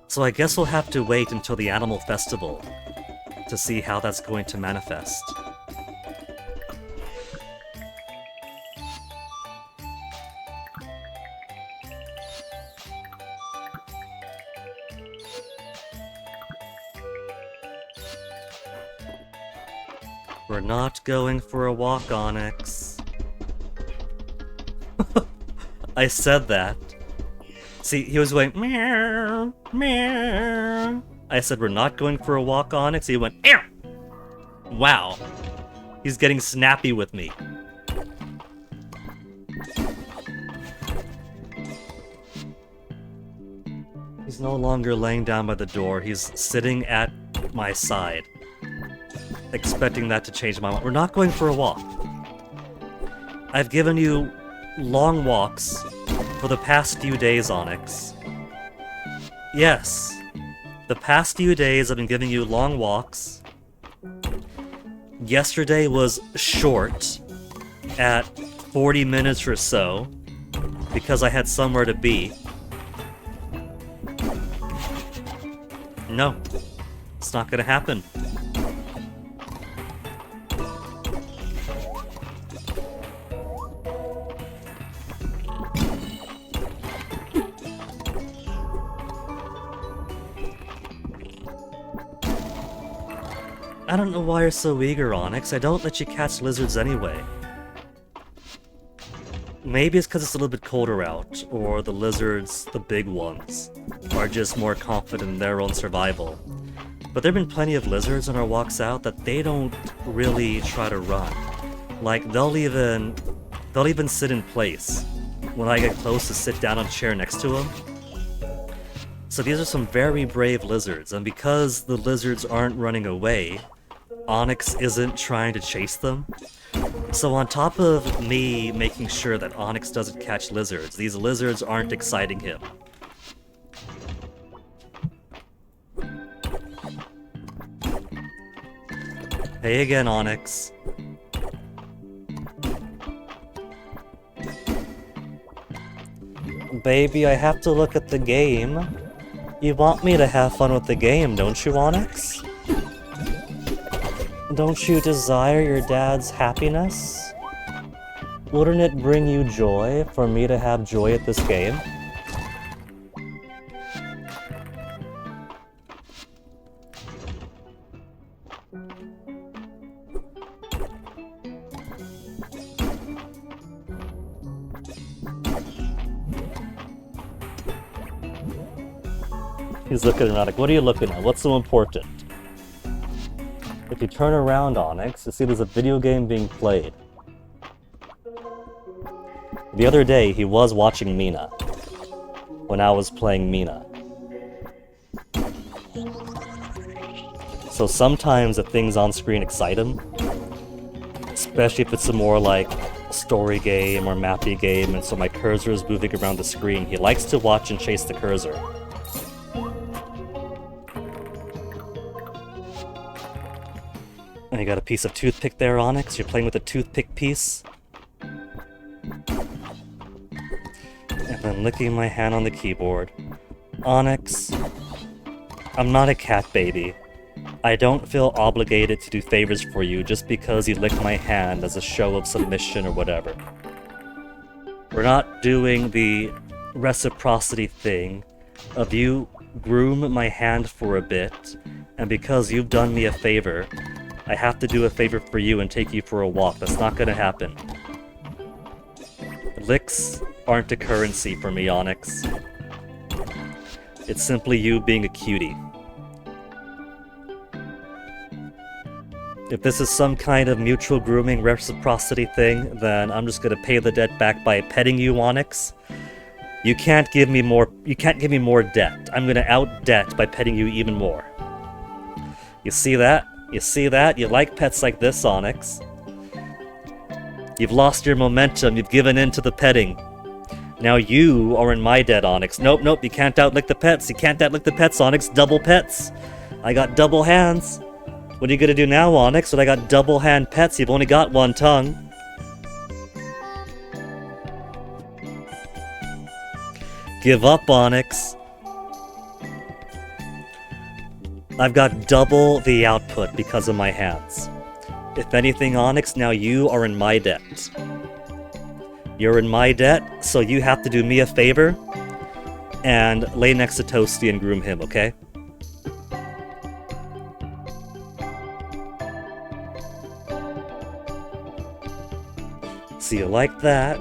So I guess we'll have to wait until the Animal Festival to see how that's going to manifest. We're not going for a walk, Onyx. I said that. See, he was going, meow, meow. I said, we're not going for a walk, Onyx. He went, meow. Wow. He's getting snappy with me. He's no longer laying down by the door. He's sitting at my side, expecting that to change my mind. We're not going for a walk. I've given you long walks for the past few days, Onyx. Yes. The past few days I've been giving you long walks. Yesterday was short, at 40 minutes or so, because I had somewhere to be. No. It's not gonna happen. I don't know why you're so eager, Onyx. I don't let you catch lizards anyway. Maybe it's because it's a little bit colder out, or the lizards, the big ones, are just more confident in their own survival. But there have been plenty of lizards on our walks out that they don't really try to run. Like, they'll even sit in place when I get close to sit down on a chair next to them. So these are some very brave lizards, and because the lizards aren't running away, Onyx isn't trying to chase them. So on top of me making sure that Onyx doesn't catch lizards, these lizards aren't exciting him. Hey again, Onyx. Baby, I have to look at the game. You want me to have fun with the game, don't you, Onyx? Don't you desire your dad's happiness? Wouldn't it bring you joy for me to have joy at this game? He's looking around like, what are you looking at? What's so important? If you turn around, Onyx, you see there's a video game being played. The other day, he was watching Mina. When I was playing Mina. So sometimes the things on screen excite him. Especially if it's a more like story game or mappy game, and so my cursor is moving around the screen. He likes to watch and chase the cursor. And you got a piece of toothpick there, Onyx? You're playing with a toothpick piece? And then licking my hand on the keyboard. Onyx, I'm not a cat baby. I don't feel obligated to do favors for you just because you lick my hand as a show of submission or whatever. We're not doing the reciprocity thing of you groom my hand for a bit, and because you've done me a favor, I have to do a favor for you and take you for a walk. That's not gonna happen. Licks aren't a currency for me, Onyx. It's simply you being a cutie. If this is some kind of mutual grooming reciprocity thing, then I'm just gonna pay the debt back by petting you, Onyx. You can't give me more debt. I'm gonna out debt by petting you even more. You see that? You see that? You like pets like this, Onyx. You've lost your momentum, you've given in to the petting. Now you are in my debt, Onyx. Nope, nope, you can't outlick the pets. You can't outlick the pets, Onyx. Double pets. I got double hands. What are you gonna do now, Onyx? When I got double hand pets, you've only got one tongue. Give up, Onyx. I've got double the output because of my hands. If anything, Onyx, now you are in my debt. You're in my debt, so you have to do me a favor and lay next to Toasty and groom him, okay? So you like that?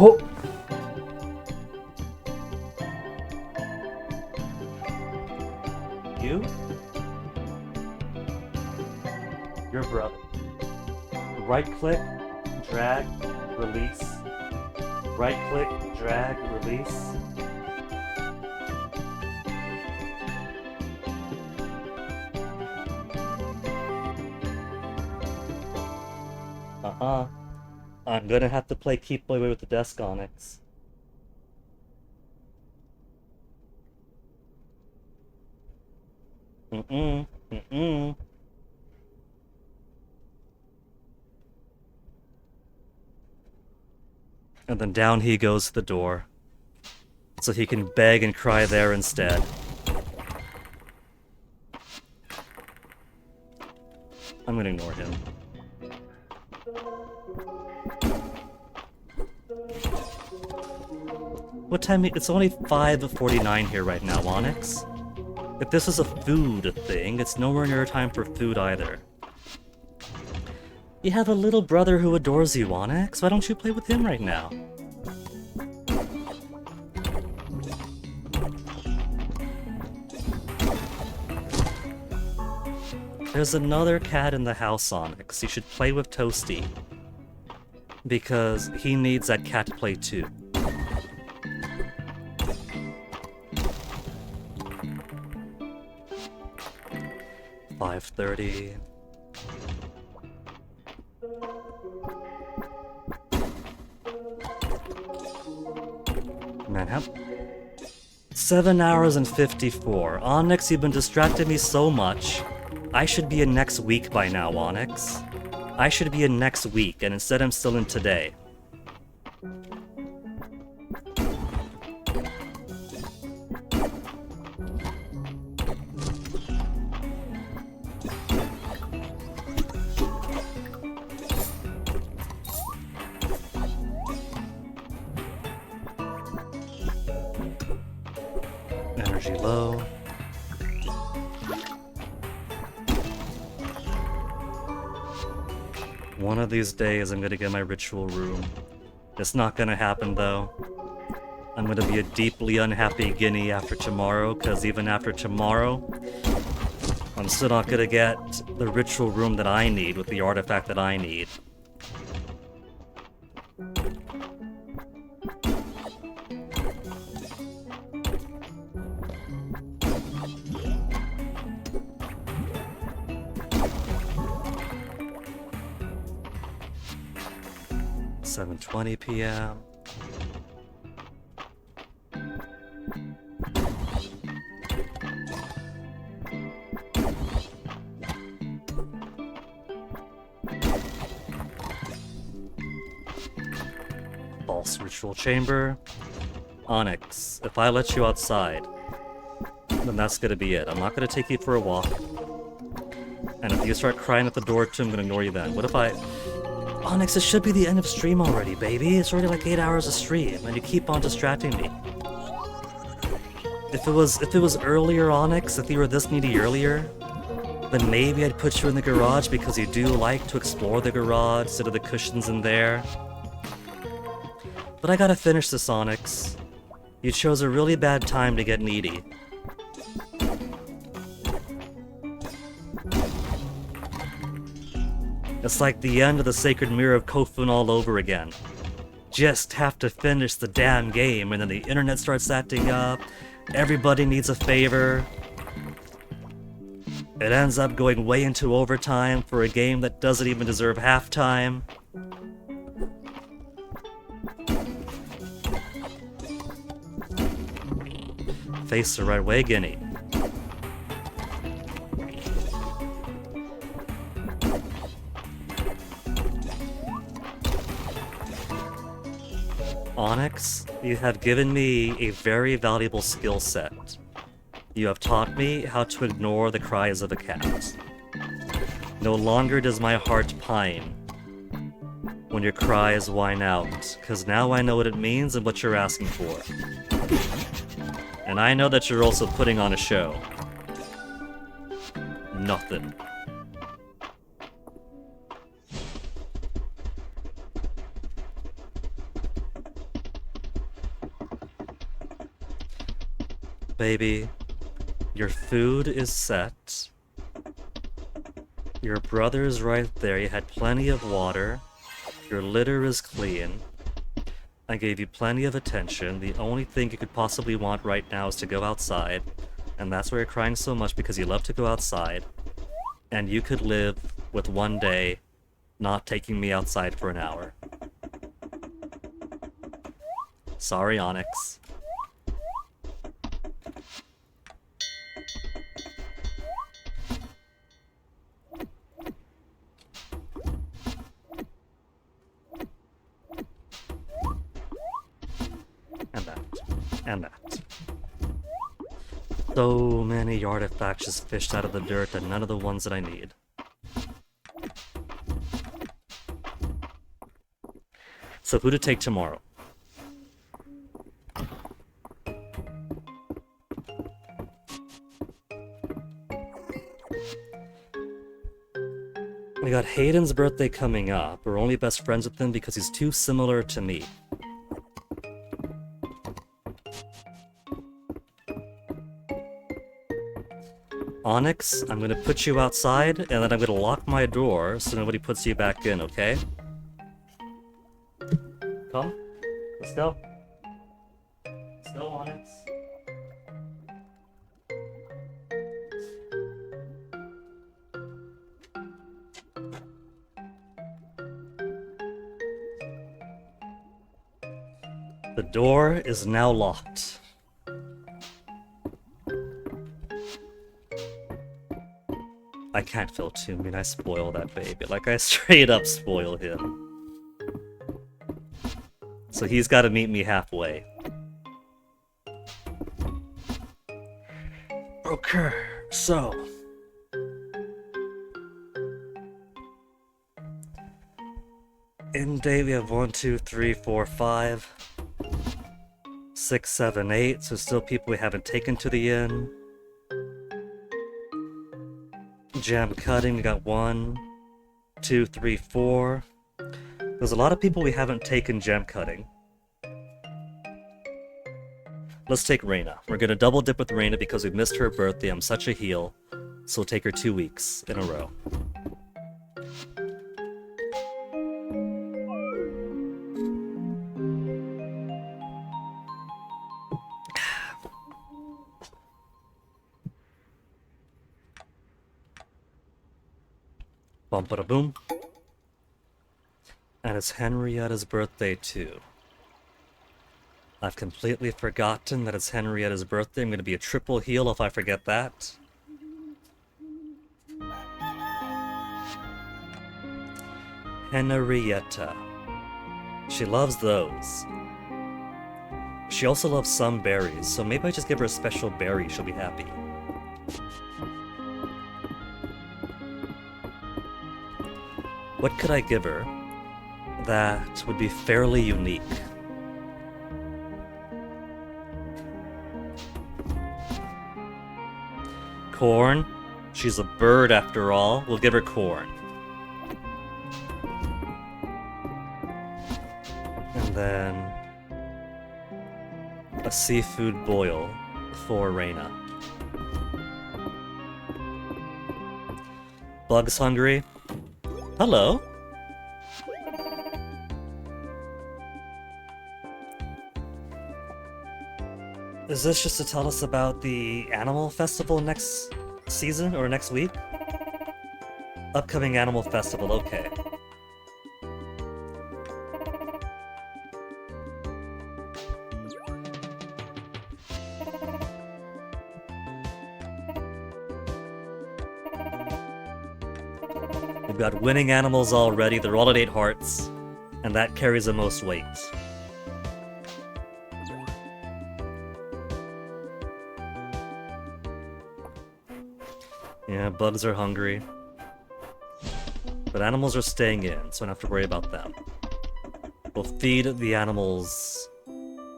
Oh! You? Your brother. Right click, drag, release. Right click, drag, release. Uh-huh. I'm gonna have to play Keep Away with the Desk, Onyx. Mm-mm. Mm-mm. And then down he goes to the door. So he can beg and cry there instead. I'm gonna ignore him. What time? It's only 5:49 here right now, Onyx. If this is a food thing, it's nowhere near time for food either. You have a little brother who adores you, Onyx. Why don't you play with him right now? There's another cat in the house, Onyx. You should play with Toasty. Because he needs that cat to play too. $5:30. man. 7 hours and 54. Onyx, you've been distracting me so much. I should be in next week by now, Onyx. I should be in next week, and instead I'm still in today. Energy low. One of these days I'm gonna get my ritual room. It's not gonna happen though. I'm gonna be a deeply unhappy guinea after tomorrow, because even after tomorrow, I'm still not gonna get the ritual room that I need with the artifact that I need. $7:20 p.m. False ritual chamber. Onyx, if I let you outside, then that's gonna be it. I'm not gonna take you for a walk. And if you start crying at the door too, I'm gonna ignore you then. What if I... Onyx, it should be the end of stream already, baby. It's already like 8 hours of stream, and you keep on distracting me. If it was earlier, Onyx, if you were this needy earlier, then maybe I'd put you in the garage because you do like to explore the garage, sit of the cushions in there. But I gotta finish this, Onyx. You chose a really bad time to get needy. It's like the end of the Sacred Mirror of Kofun all over again. Just have to finish the damn game, and then the internet starts acting up, everybody needs a favor. It ends up going way into overtime for a game that doesn't even deserve halftime. Face the right way, Guinea. Onyx, you have given me a very valuable skill set. You have taught me how to ignore the cries of a cat. No longer does my heart pine when your cries whine out, because now I know what it means and what you're asking for. And I know that you're also putting on a show. Nothing. Baby, your food is set. Your brother's right there. You had plenty of water. Your litter is clean. I gave you plenty of attention. The only thing you could possibly want right now is to go outside. And that's why you're crying so much, because you love to go outside. And you could live with one day not taking me outside for an hour. Sorry, Onyx. And that. So many artifacts just fished out of the dirt, and none of the ones that I need. So who to take tomorrow? We got Hayden's birthday coming up. We're only best friends with him because he's too similar to me. Onyx, I'm gonna put you outside, and then I'm gonna lock my door so nobody puts you back in, okay? Come. Let's go. Let's go, Onyx. The door is now locked. I can't feel too mean. I spoil that baby. Like, I straight up spoil him. So he's got to meet me halfway. Okay, so... in day we have 1, 2, 3, 4, 5, 6, 7, 8. So still people we haven't taken to the inn. Jam cutting, we got 1, 2, 3, 4. There's a lot of people we haven't taken jam cutting. Let's take Reina. We're gonna double dip with Reina because we missed her birthday. I'm such a heel. So we'll take her 2 weeks in a row. Bum ba boom. And it's Henrietta's birthday too. I've completely forgotten that it's Henrietta's birthday. I'm gonna be a triple heel if I forget that. Henrietta. She loves those. She also loves some berries, so maybe I just give her a special berry, she'll be happy. What could I give her that would be fairly unique? Corn? She's a bird after all. We'll give her corn. And then a seafood boil for Reina. Bugs hungry? Hello. Is this just to tell us about the animal festival next season or next week? Upcoming animal festival, okay. We've got winning animals already. They're all at 8 hearts, and that carries the most weight. Yeah, bugs are hungry. But animals are staying in, so I don't have to worry about them. We'll feed the animals,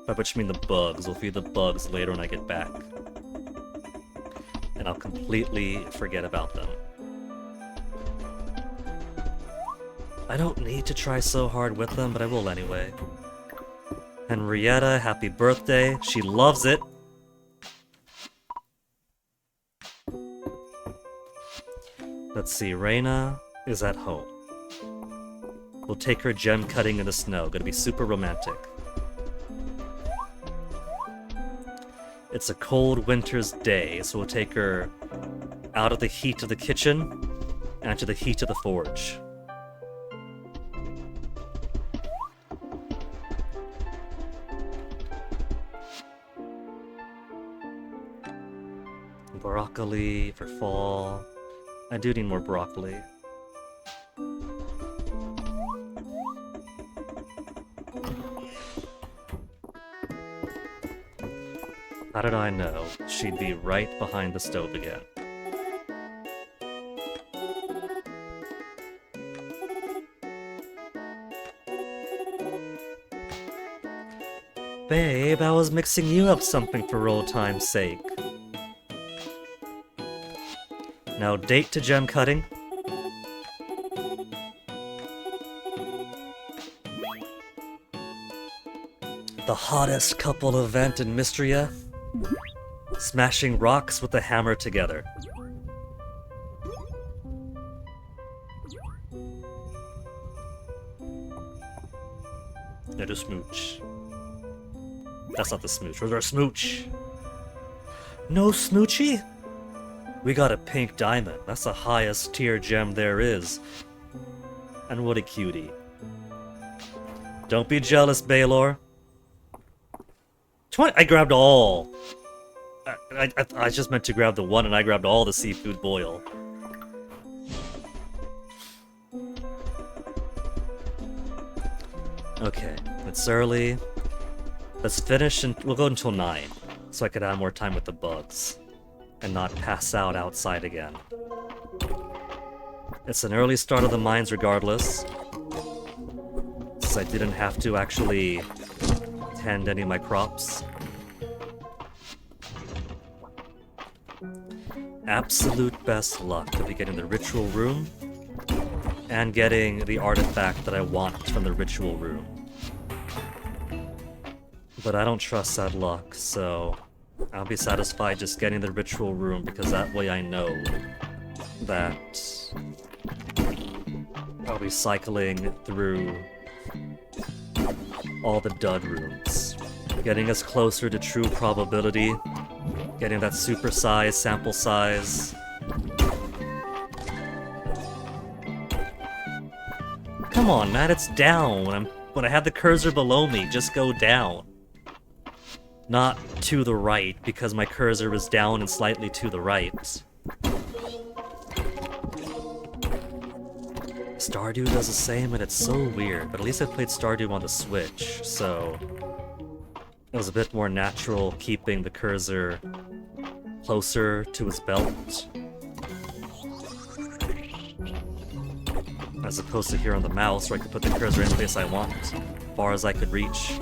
by which I mean the bugs. We'll feed the bugs later when I get back. And I'll completely forget about them. I don't need to try so hard with them, but I will anyway. Henrietta, happy birthday. She loves it. Let's see, Reina is at home. We'll take her gem cutting in the snow. Gonna be super romantic. It's a cold winter's day, so we'll take her out of the heat of the kitchen and to the heat of the forge. Broccoli for fall. I do need more broccoli. How did I know she'd be right behind the stove again? Babe, I was mixing you up something for old time's sake. Now date to gem cutting. The hottest couple event in Mystria. Smashing rocks with a hammer together. And a smooch. That's not the smooch. Where's our smooch? No smoochy? We got a pink diamond. That's the highest tier gem there is. And what a cutie. Don't be jealous, Baylor. 20. I grabbed all. I just meant to grab the one, and I grabbed all the seafood boil. Okay, it's early. Let's finish, and we'll go until 9, so I could have more time with the bugs, and not pass out outside again. It's an early start of the mines regardless, since I didn't have to actually tend any of my crops. Absolute best luck to be getting the ritual room and getting the artifact that I want from the ritual room. But I don't trust that luck, so I'll be satisfied just getting the ritual room, because that way I know that I'll be cycling through all the dud rooms, getting us closer to true probability, getting that supersized sample size. Come on, Matt, it's down. When I have the cursor below me, just go down. Not to the right, because my cursor is down and slightly to the right. Stardew does the same, and it's so weird, but at least I played Stardew on the Switch, so it was a bit more natural keeping the cursor closer to his belt, as opposed to here on the mouse, where I could put the cursor any place I want, as far as I could reach.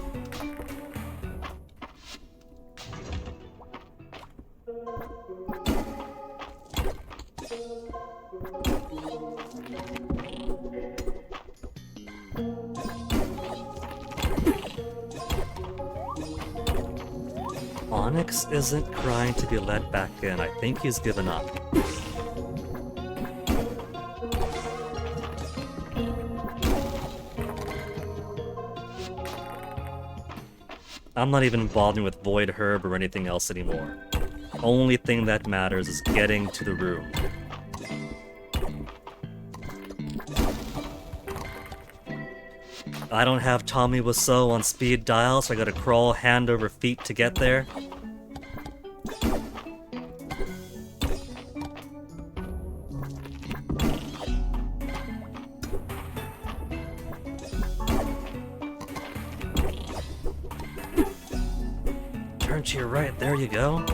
Onyx isn't crying to be let back in. I think he's given up. I'm not even bothering with Void Herb or anything else anymore. Only thing that matters is getting to the room. I don't have Tommy Wiseau on speed dial, so I gotta crawl hand over feet to get there. Turn to your right, there you go.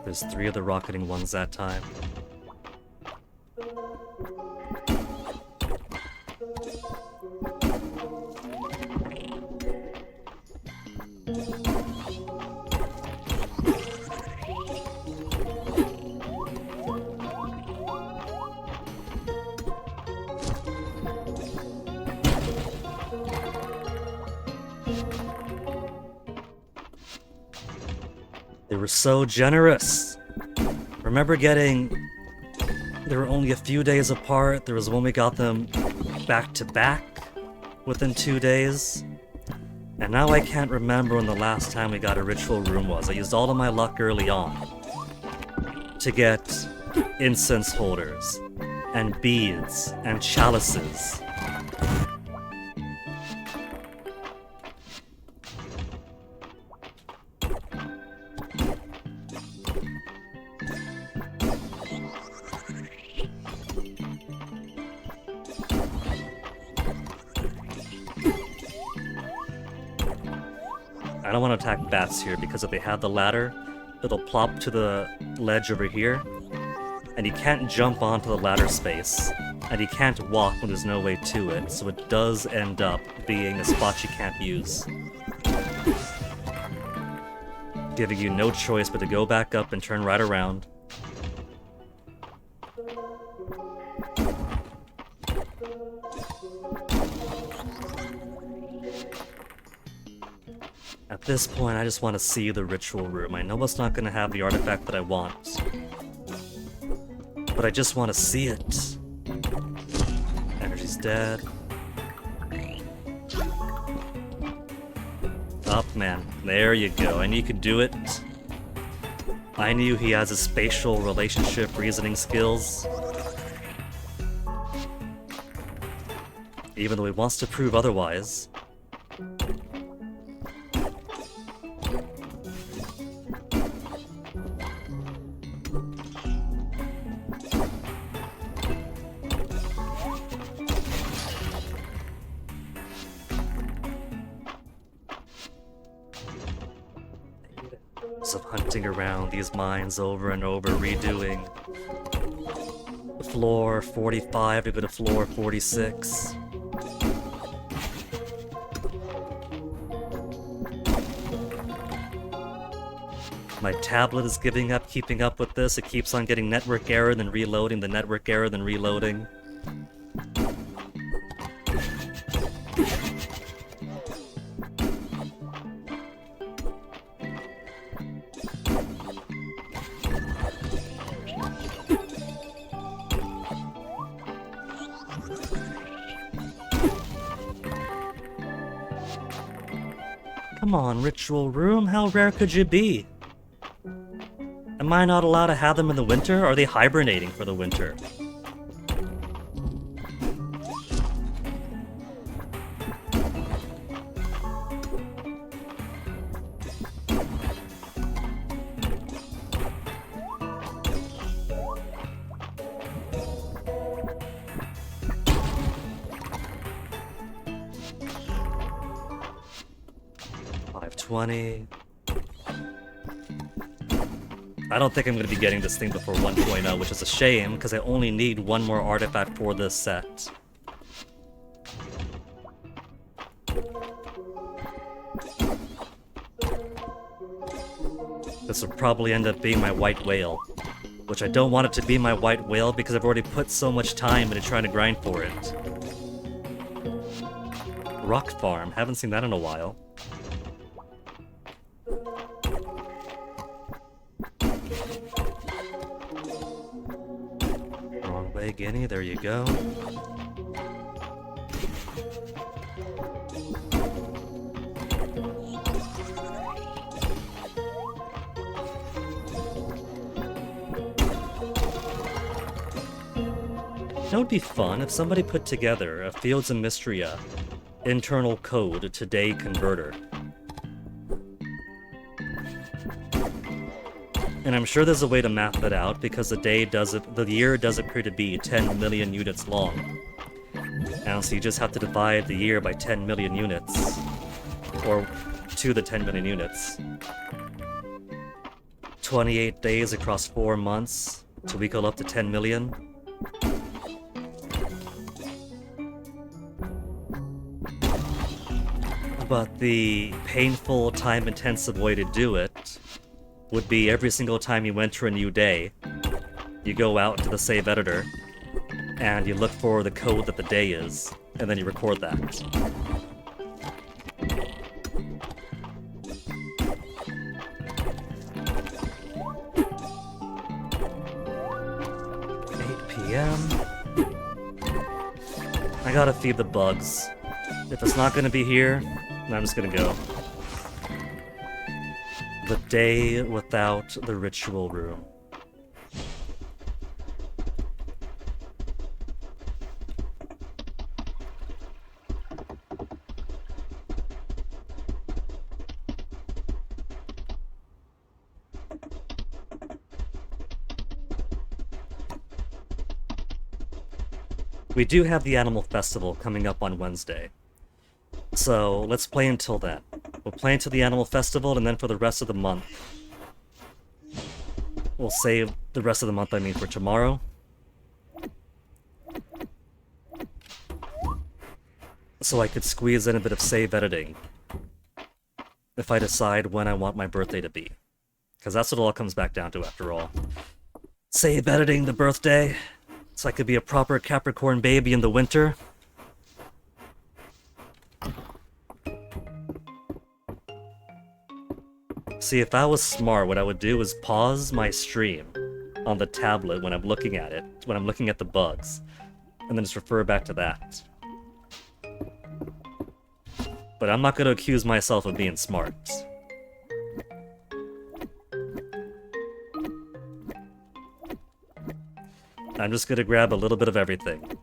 There's 3 of the rocketing ones that time. They were so generous. Remember getting... They were only a few days apart. There was when we got them back to back within 2 days. And now I can't remember when the last time we got a ritual room was. I used all of my luck early on to get incense holders and beads and chalices. I don't want to attack bats here, because if they have the ladder, it'll plop to the ledge over here, and he can't jump onto the ladder space, and he can't walk when there's no way to it, so it does end up being a spot you can't use, giving you no choice but to go back up and turn right around. At this point, I just want to see the ritual room. I know it's not going to have the artifact that I want, but I just want to see it. Energy's dead. Up, man. There you go. And you can do it. I knew he has his spatial relationship reasoning skills. Even though he wants to prove otherwise. Of hunting around these mines over and over, redoing floor 45 to go to floor 46. My tablet is giving up keeping up with this. It keeps on getting network error, then reloading, the network error, then reloading. Come on, ritual room, how rare could you be? Am I not allowed to have them in the winter? Or are they hibernating for the winter? I don't think I'm going to be getting this thing before 1.0, which is a shame, because I only need one more artifact for this set. This will probably end up being my white whale, which I don't want it to be my white whale because I've already put so much time into trying to grind for it. Rock farm, haven't seen that in a while. Guinea, there you go. That would be fun if somebody put together a Fields of Mystria internal code to day converter. And I'm sure there's a way to map it out because the year does appear to be 10 million units long. And so you just have to divide the year by 10 million units. Or to the 10 million units. 28 days across 4 months to equal up to 10 million. But the painful, time-intensive way to do it would be every single time you enter a new day, you go out to the save editor, and you look for the code that the day is, and then you record that. PM. I gotta feed the bugs. If it's not gonna be here, then I'm just gonna go. The day without the ritual room. We do have the Animal Festival coming up on Wednesday. So let's play until then. We'll play until the Animal Festival, and then for the rest of the month, we'll save the rest of the month, I mean, for tomorrow. So I could squeeze in a bit of save editing if I decide when I want my birthday to be. Because that's what it all comes back down to after all. Save editing the birthday, so I could be a proper Capricorn baby in the winter. See, if I was smart, what I would do is pause my stream on the tablet when I'm looking at it, when I'm looking at the bugs, and then just refer back to that. But I'm not going to accuse myself of being smart. I'm just gonna grab a little bit of everything.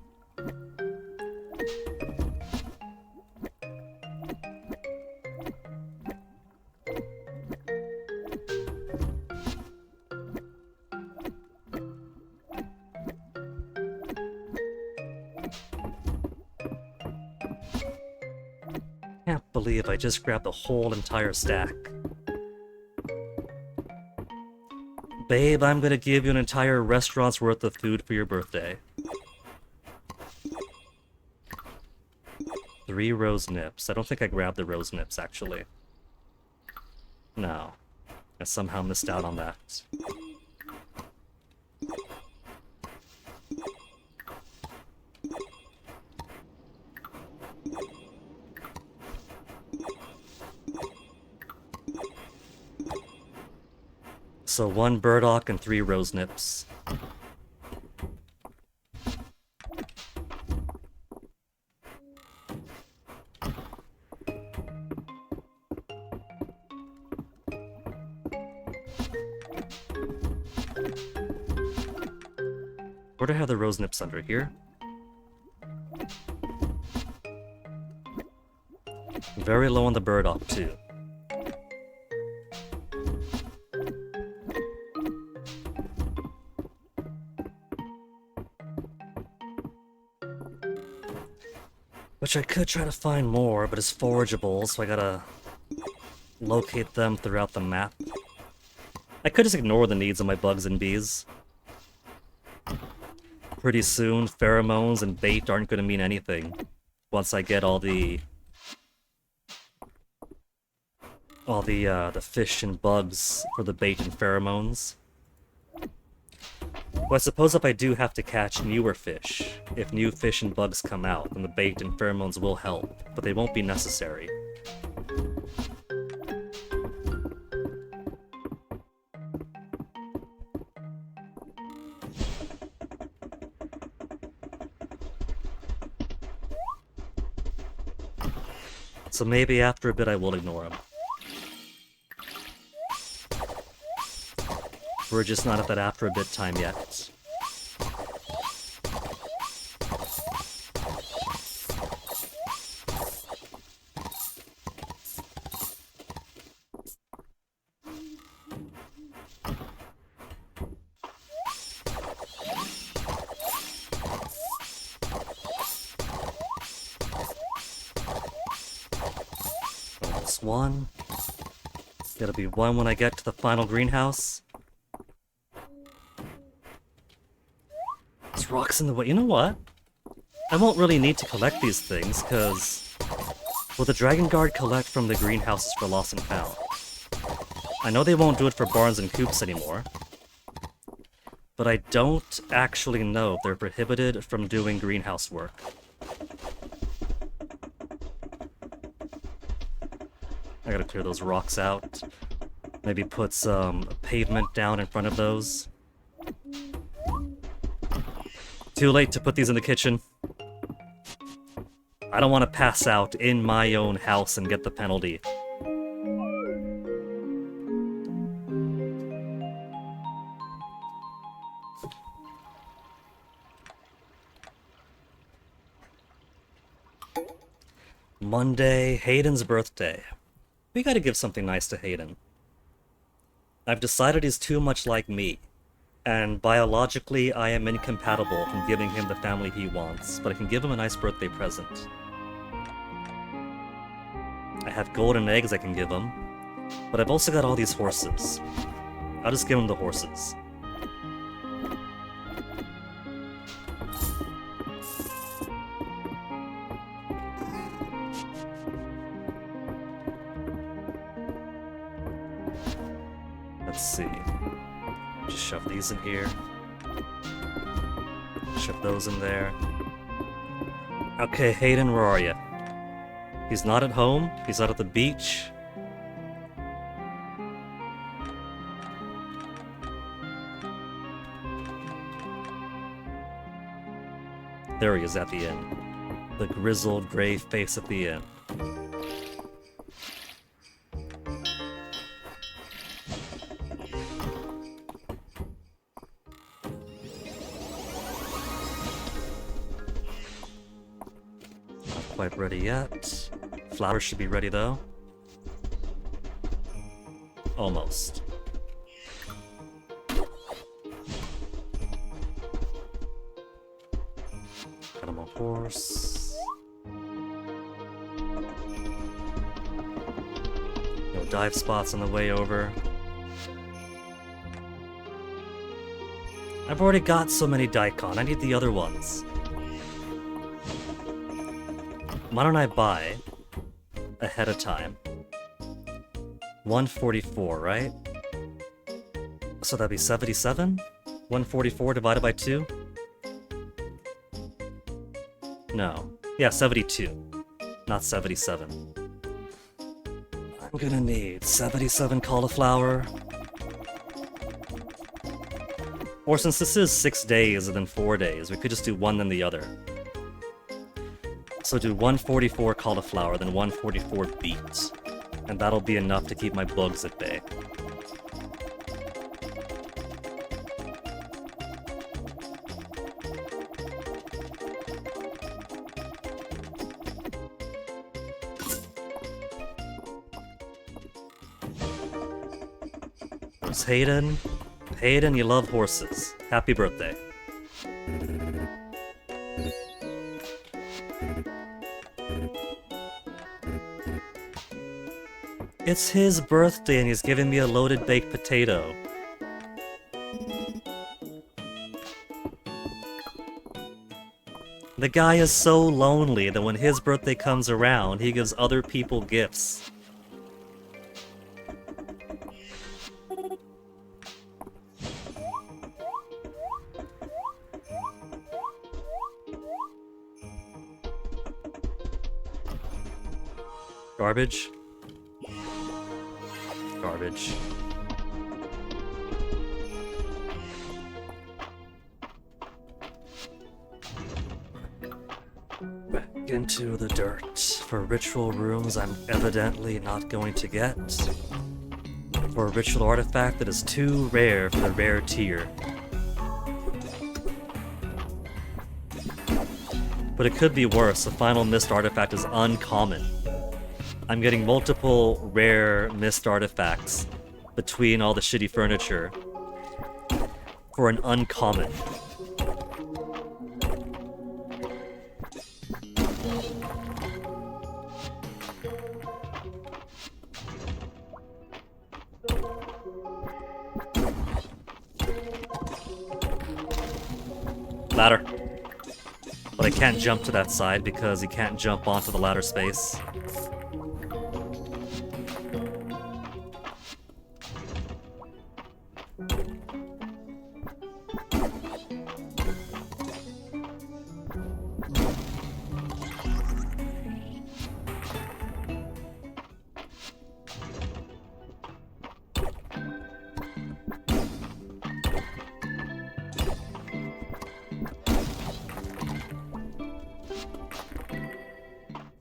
Can't believe I just grabbed the whole entire stack. Babe, I'm gonna give you an entire restaurant's worth of food for your birthday. 3 rose nips. I don't think I grabbed the rose nips, actually. No. I somehow missed out on that. So 1 burdock and 3 rose nips. Where do I have the rose nips under here? Very low on the burdock, too. Which I could try to find more, but it's forageable, so I gotta locate them throughout the map. I could just ignore the needs of my bugs and bees. Pretty soon, pheromones and bait aren't gonna mean anything once I get all the fish and bugs for the bait and pheromones. Well, I suppose if I do have to catch newer fish, if new fish and bugs come out, then the bait and pheromones will help, but they won't be necessary. So maybe after a bit I will ignore him. We're just not at that after a bit time yet. Almost 1. Gotta be 1 when I get to the final greenhouse. There's rocks in the way. You know what? I won't really need to collect these things, because... will the Dragon Guard collect from the greenhouses for Lost and Found? I know they won't do it for barns and coops anymore. But I don't actually know if they're prohibited from doing greenhouse work. I gotta clear those rocks out. Maybe put some pavement down in front of those. Too late to put these in the kitchen. I don't want to pass out in my own house and get the penalty. Monday, Hayden's birthday. We gotta give something nice to Hayden. I've decided he's too much like me. And biologically, I am incompatible from giving him the family he wants, but I can give him a nice birthday present. I have golden eggs I can give him, but I've also got all these horses. I'll just give him the horses. Let's see. Just shove these in here. Shove those in there. Okay, Hayden, where are you? He's not at home. He's not at the beach. There he is at the inn. The grizzled gray face at the inn. quite ready yet. Flowers should be ready though. Almost. Animal horse. No dive spots on the way over. I've already got so many Daikon, I need the other ones. Why don't I buy ahead of time? 144, right? So that'd be 77? 144 divided by 2? No. Yeah, 72. Not 77. I'm gonna need 77 cauliflower. Or since this is 6 days and then 4 days, we could just do one then the other. So do 144 cauliflower, then 144 beet. And that'll be enough to keep my bugs at bay. There's Hayden. Hayden, you love horses. Happy birthday. It's his birthday and he's giving me a loaded baked potato. The guy is so lonely that when his birthday comes around, he gives other people gifts. Garbage? Garbage. Back into the dirt. For ritual rooms I'm evidently not going to get. For a ritual artifact that is too rare for the rare tier. But it could be worse. The final mist artifact is uncommon. I'm getting multiple rare mist artifacts between all the shitty furniture for an uncommon. Ladder. But I can't jump to that side because he can't jump onto the ladder space.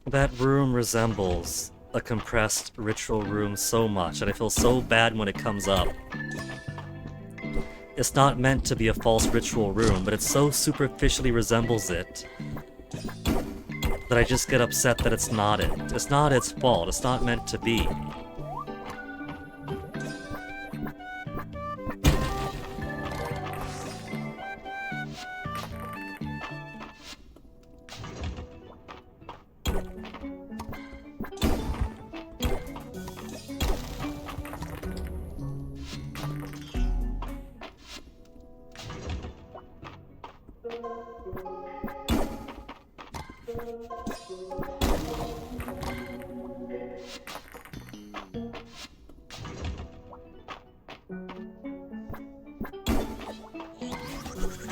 That room resembles a compressed ritual room so much, and I feel so bad when it comes up. It's not meant to be a false ritual room, but it so superficially resembles it that I just get upset that it's not it. It's not its fault, it's not meant to be.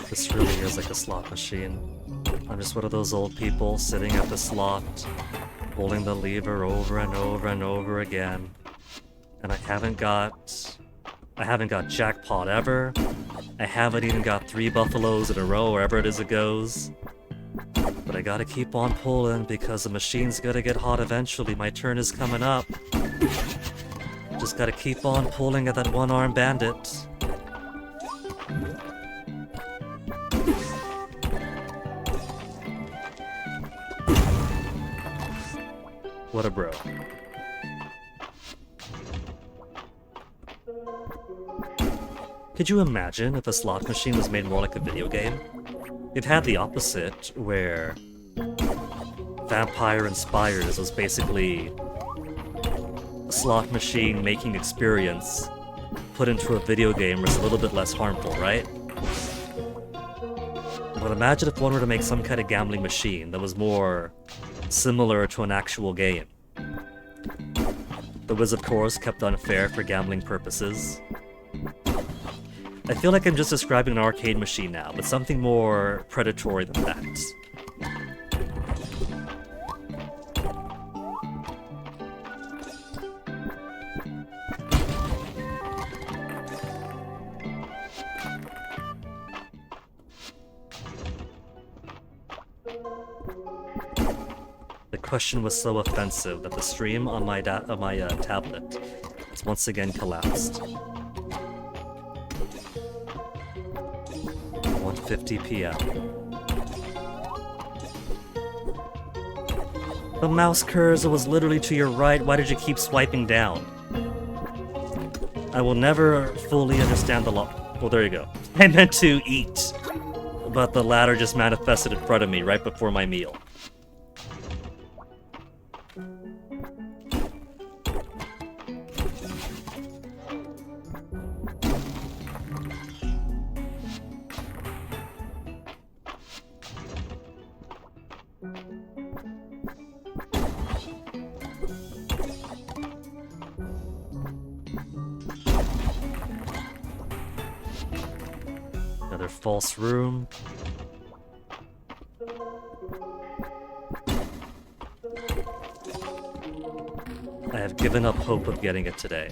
This really is like a slot machine. I'm just one of those old people sitting at the slot, pulling the lever over and over and over again. And I haven't got jackpot ever. I haven't even got 3 buffaloes in a row, wherever it is it goes. But I gotta keep on pulling because the machine's gonna get hot eventually. My turn is coming up. Just gotta keep on pulling at that one-armed bandit. What a bro. Could you imagine if a slot machine was made more like a video game? It had the opposite, where Vampire Inspires was basically a slot machine making experience put into a video game was a little bit less harmful, right? But imagine if one were to make some kind of gambling machine that was more similar to an actual game. The Wizard Course kept unfair for gambling purposes. I feel like I'm just describing an arcade machine now, but something more predatory than that. The question was so offensive that the stream on my tablet has once again collapsed. 1:50 p.m. The mouse cursor was literally to your right. Why did you keep swiping down? I will never fully understand the law. Well, there you go. I meant to eat, but the ladder just manifested in front of me right before my meal. Another false room. I have given up hope of getting it today.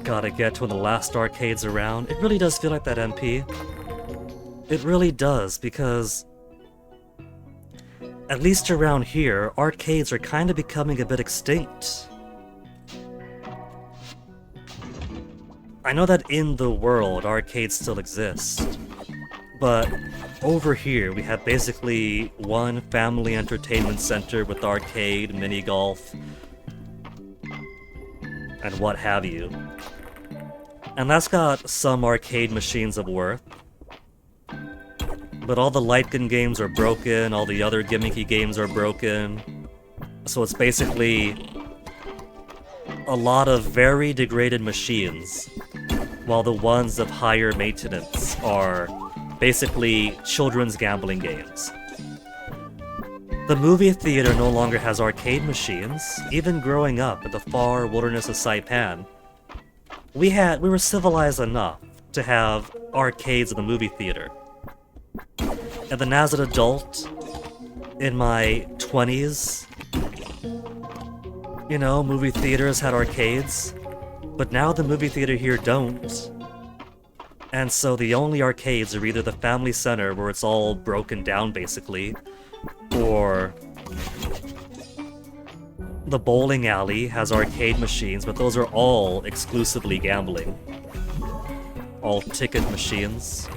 Gotta get to one of the last arcades around. It really does feel like that, MP. It really does, because at least around here, arcades are kind of becoming a bit extinct. I know that in the world, arcades still exist, but over here we have basically one family entertainment center with arcade, mini golf, and what have you. And that's got some arcade machines of worth, but all the light gun games are broken, all the other gimmicky games are broken, so it's basically a lot of very degraded machines, while the ones of higher maintenance are basically children's gambling games. The movie theater no longer has arcade machines. Even growing up in the far wilderness of Saipan, we were civilized enough to have arcades in the movie theater. And then as an adult, in my 20s, you know, movie theaters had arcades, but now the movie theater here don't. And so the only arcades are either the family center, where it's all broken down basically, or the bowling alley has arcade machines, but those are all exclusively gambling. All ticket machines.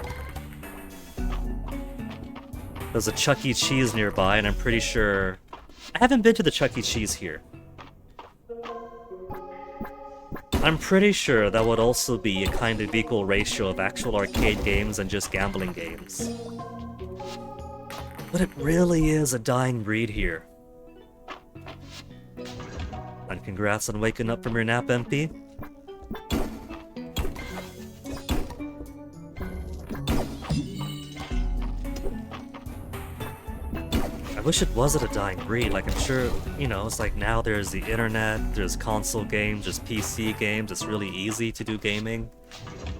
There's a Chuck E. Cheese nearby, and I'm pretty sure... I haven't been to the Chuck E. Cheese here. I'm pretty sure that would also be a kind of equal ratio of actual arcade games and just gambling games. But it really is a dying breed here. And congrats on waking up from your nap, MP. I wish it wasn't a dying breed. Like, I'm sure, you know, it's like now there's the internet, there's console games, there's PC games, it's really easy to do gaming.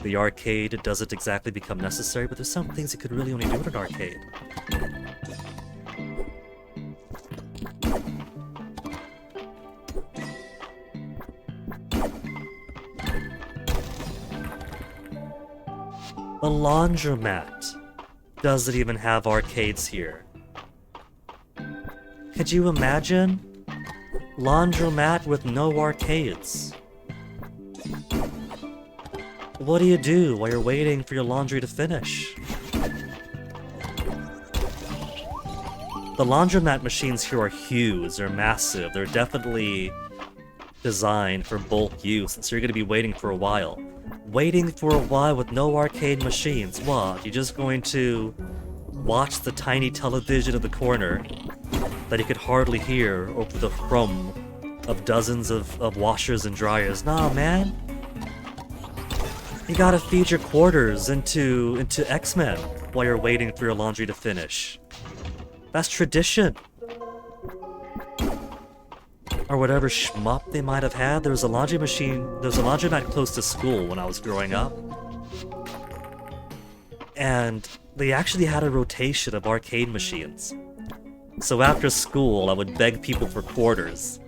The arcade doesn't exactly become necessary, but there's some things you could really only do in an arcade. A laundromat doesn't even have arcades here. Could you imagine? Laundromat with no arcades. What do you do while you're waiting for your laundry to finish? The laundromat machines here are huge, they're massive, they're definitely designed for bulk use, so you're gonna be waiting for a while. Waiting for a while with no arcade machines, what? You're just going to watch the tiny television in the corner that you could hardly hear over the thrum of dozens of washers and dryers. Nah, man. You gotta feed your quarters into X-Men while you're waiting for your laundry to finish. That's tradition. Or whatever shmup they might have had. There was a laundry machine, there was a laundromat close to school when I was growing up. And they actually had a rotation of arcade machines. So after school, I would beg people for quarters.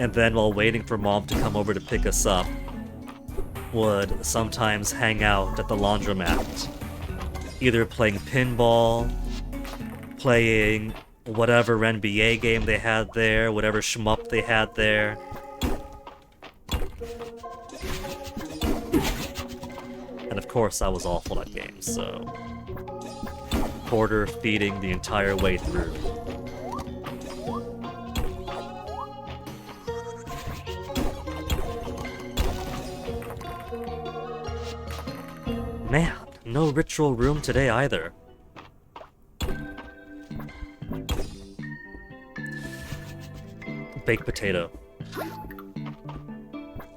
And then while waiting for mom to come over to pick us up, would sometimes hang out at the laundromat. Either playing pinball, playing whatever NBA game they had there, whatever shmup they had there. And of course I was awful at games, so quarter feeding the entire way through. Man, no ritual room today either. Baked potato.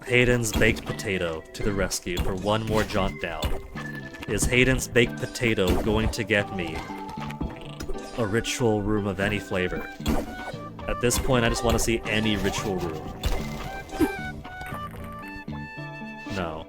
Hayden's baked potato to the rescue for one more jaunt down. Is Hayden's baked potato going to get me a ritual room of any flavor? At this point, I just want to see any ritual room. No.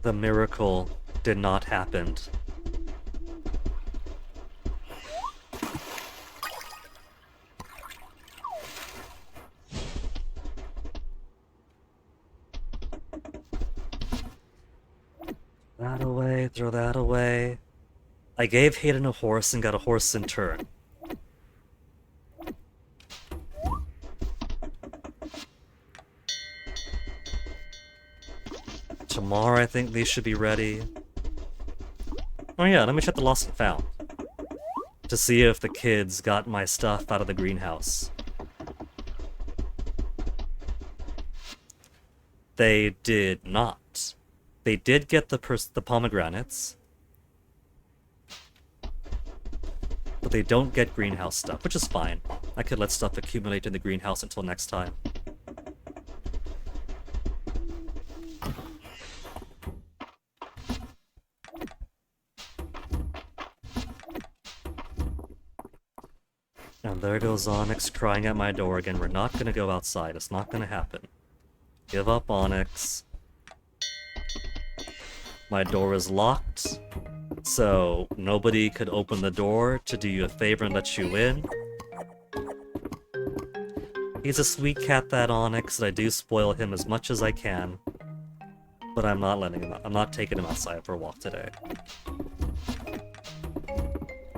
The miracle did not happen. That away, throw that away. I gave Hayden a horse and got a horse in turn. Tomorrow, I think these should be ready. Oh yeah, let me check the lost and found. To see if the kids got my stuff out of the greenhouse. They did not. They did get the pomegranates. But they don't get greenhouse stuff, which is fine. I could let stuff accumulate in the greenhouse until next time. And there goes Onyx crying at my door again. We're not gonna go outside. It's not gonna happen. Give up, Onyx. My door is locked, so nobody could open the door to do you a favor and let you in. He's a sweet cat, that Onyx, and I do spoil him as much as I can. But I'm not letting him out. I'm not taking him outside for a walk today.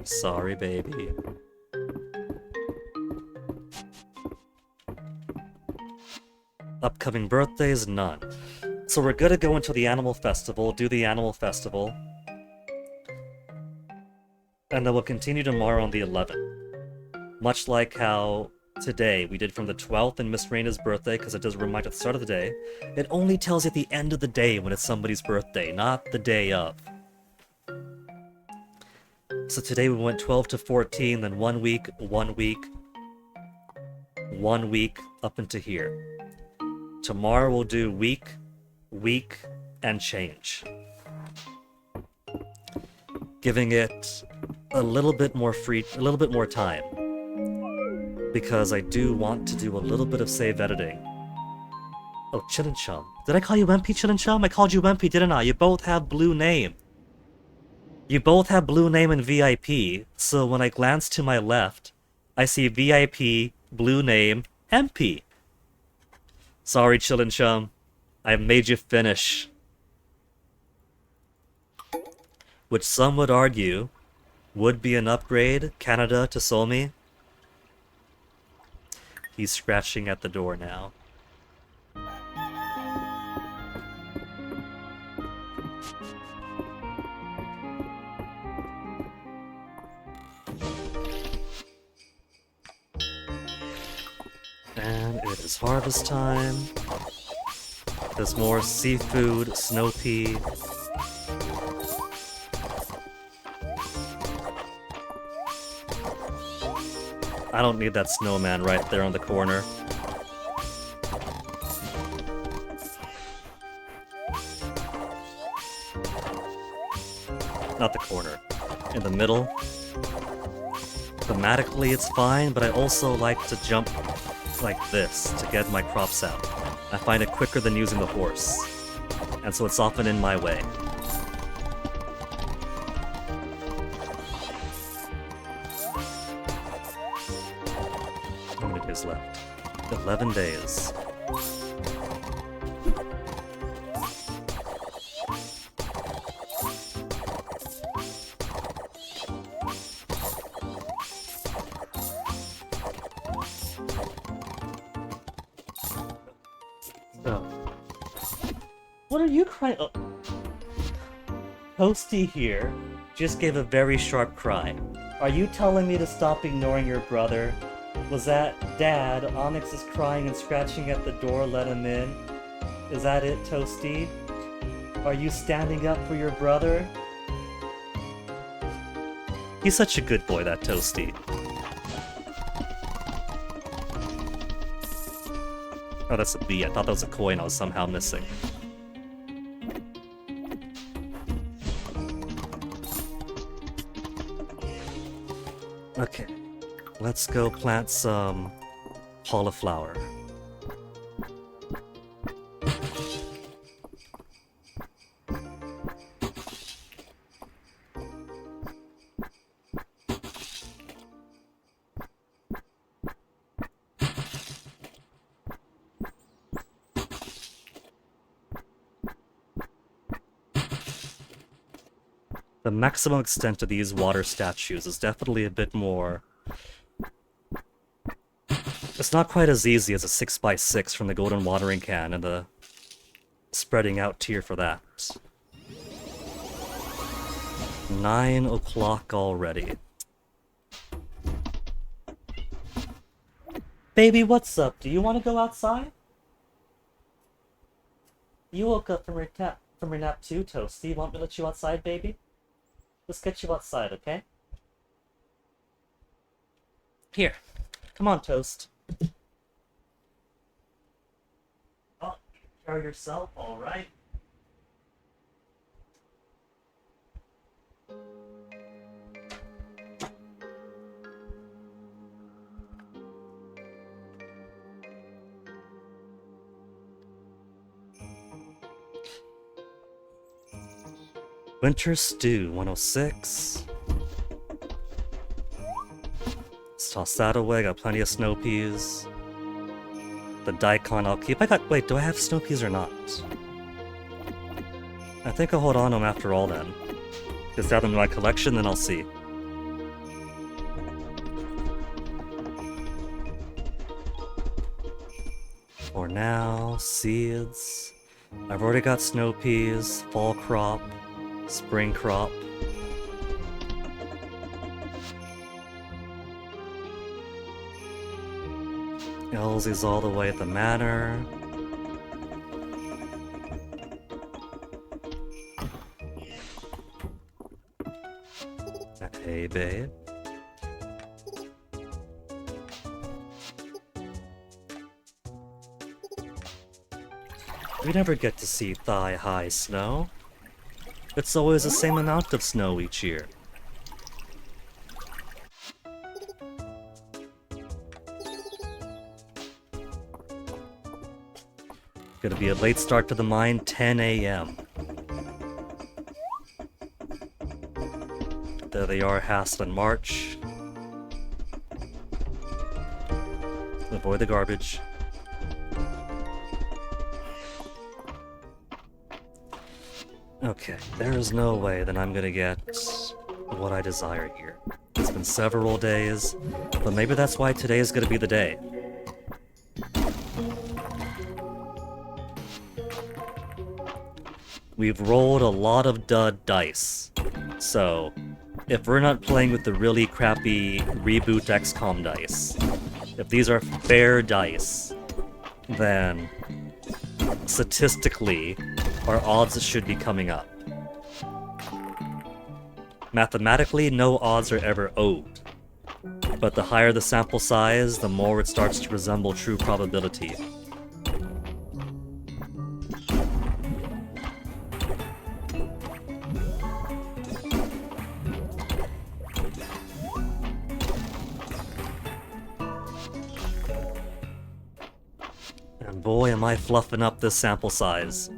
Sorry, baby. Upcoming birthdays? None. So we're gonna go into the Animal Festival, do the Animal Festival. And then we'll continue tomorrow on the 11th. Much like how today we did from the 12th and Miss Raina's birthday, because it does remind at the start of the day. It only tells you at the end of the day when it's somebody's birthday, not the day of. So today we went 12 to 14, then 1 week, 1 week, 1 week, up into here. Tomorrow we'll do week, and change. Giving it a little bit more time. Because I do want to do a little bit of save editing. Oh, Chillin' Chum. Did I call you Wempy, Chillin' Chum? I called you Wempy, didn't I? You both have blue name. You both have blue name and VIP, so when I glance to my left, I see VIP, blue name, MP. Sorry, Chillin' Chum. I made you finish. Which some would argue would be an upgrade, Canada to Solmi. He's scratching at the door now. And it is harvest time. There's more seafood, snow pea. I don't need that snowman right there on the corner. Not the corner. In the middle. Thematically it's fine, but I also like to jump like this to get my crops out. I find it quicker than using the horse. And so it's often in my way. How many days left? 11 days. What are you crying? Oh. Toasty here just gave a very sharp cry. Are you telling me to stop ignoring your brother? Was that Dad? Onyx is crying and scratching at the door, let him in. Is that it, Toasty? Are you standing up for your brother? He's such a good boy, that Toasty. Oh, that's a bee. I thought that was a coin I was somehow missing. Okay, let's go plant some cauliflower. The maximum extent of these water statues is definitely a bit more... It's not quite as easy as a 6x6 from the golden watering can and the spreading out tier for that. 9 o'clock already. Baby, what's up? Do you want to go outside? You woke up from your nap too, Toasty. You want me to let you outside, baby? Let's get you outside, okay? Here. Come on, Toast. Oh, you can carry yourself, alright. Winter Stew, 106. Let's toss that away, got plenty of snow peas. The daikon I'll keep. Wait, do I have snow peas or not? I think I'll hold on to them after all then. Just add them to my collection, then I'll see. For now, seeds. I've already got snow peas, fall crop. Spring crop. Elsie's all the way at the manor. Hey, babe. We never get to see thigh-high snow. It's always the same amount of snow each year. Gonna be a late start to the mine, 10 a.m. There they are, Hassel and March. Avoid the garbage. Okay, there is no way that I'm gonna get what I desire here. It's been several days, but maybe that's why today is gonna be the day. We've rolled a lot of dud dice. So, if we're not playing with the really crappy Reboot XCOM dice, if these are fair dice, then statistically, our odds should be coming up. Mathematically, no odds are ever owed, but the higher the sample size, the more it starts to resemble true probability. And boy, am I fluffing up this sample size.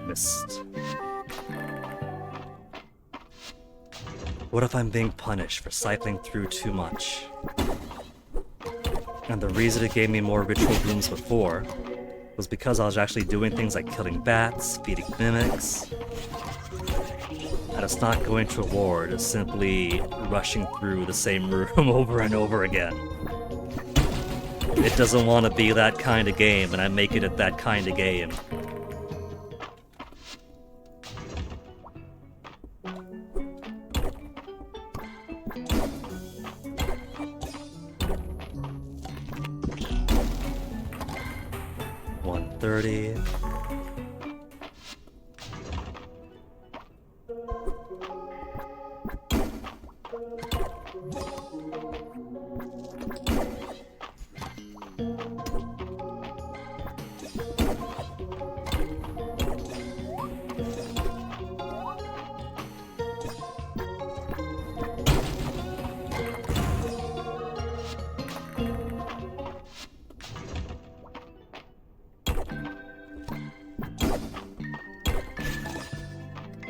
Missed. What if I'm being punished for cycling through too much? And the reason it gave me more ritual rooms before was because I was actually doing things like killing bats, feeding mimics. And it's not going to reward, it's simply rushing through the same room over and over again. It doesn't want to be that kind of game, and I make it that kind of game. $130.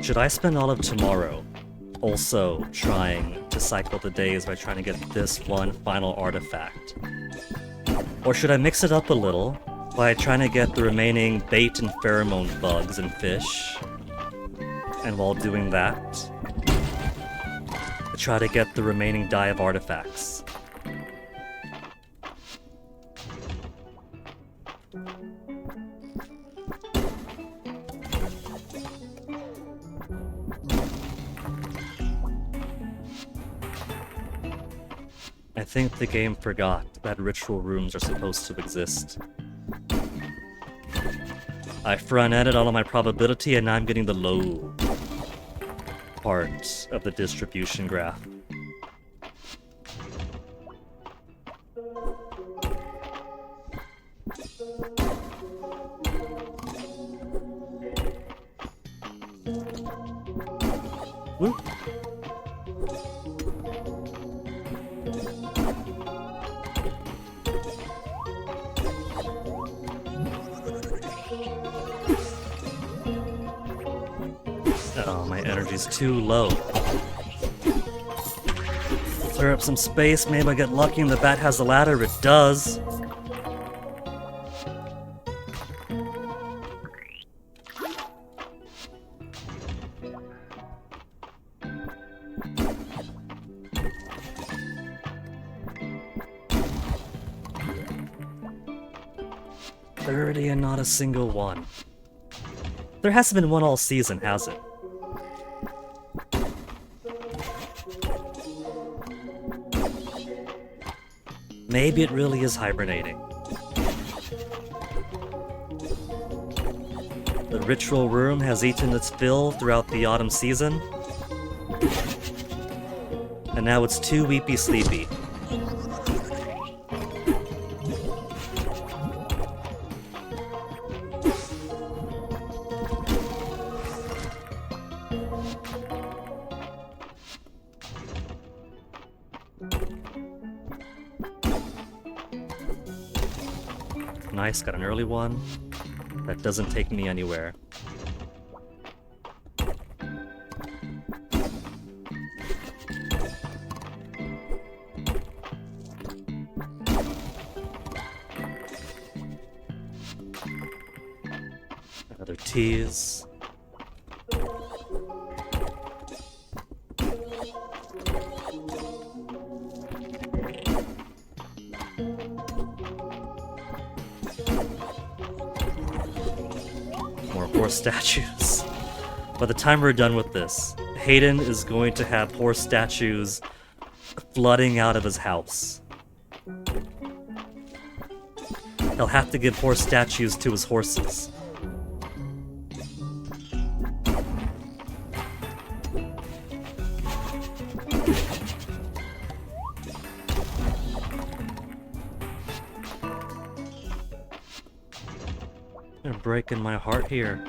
Should I spend all of tomorrow also trying to cycle the days by trying to get this one final artifact? Or should I mix it up a little by trying to get the remaining bait and pheromone bugs and fish? And while doing that, try to get the remaining dive artifacts. I think the game forgot that ritual rooms are supposed to exist. I front-ended all of my probability and now I'm getting the low part of the distribution graph. Woo. Oh, my energy's too low. Clear up some space, maybe I get lucky and the bat has the ladder. It does. $30 and not a single one. There hasn't been one all season, has it? Maybe it really is hibernating. The ritual room has eaten its fill throughout the autumn season, and now it's too weepy sleepy. Nice, got an early one. That doesn't take me anywhere. Another tease. More horse statues. By the time we're done with this, Hayden is going to have horse statues flooding out of his house. He'll have to give horse statues to his horses. You're breaking my heart here.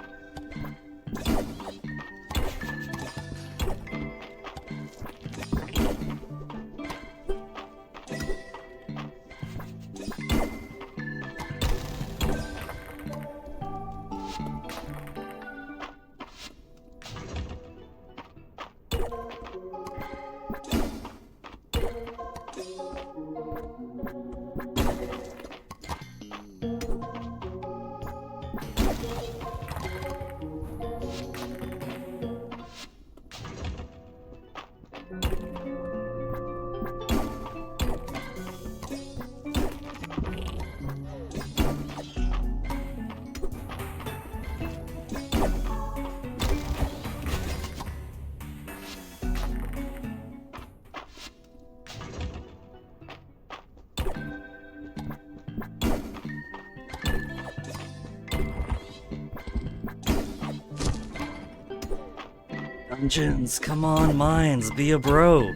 Dungeons, come on, mines, be a bro.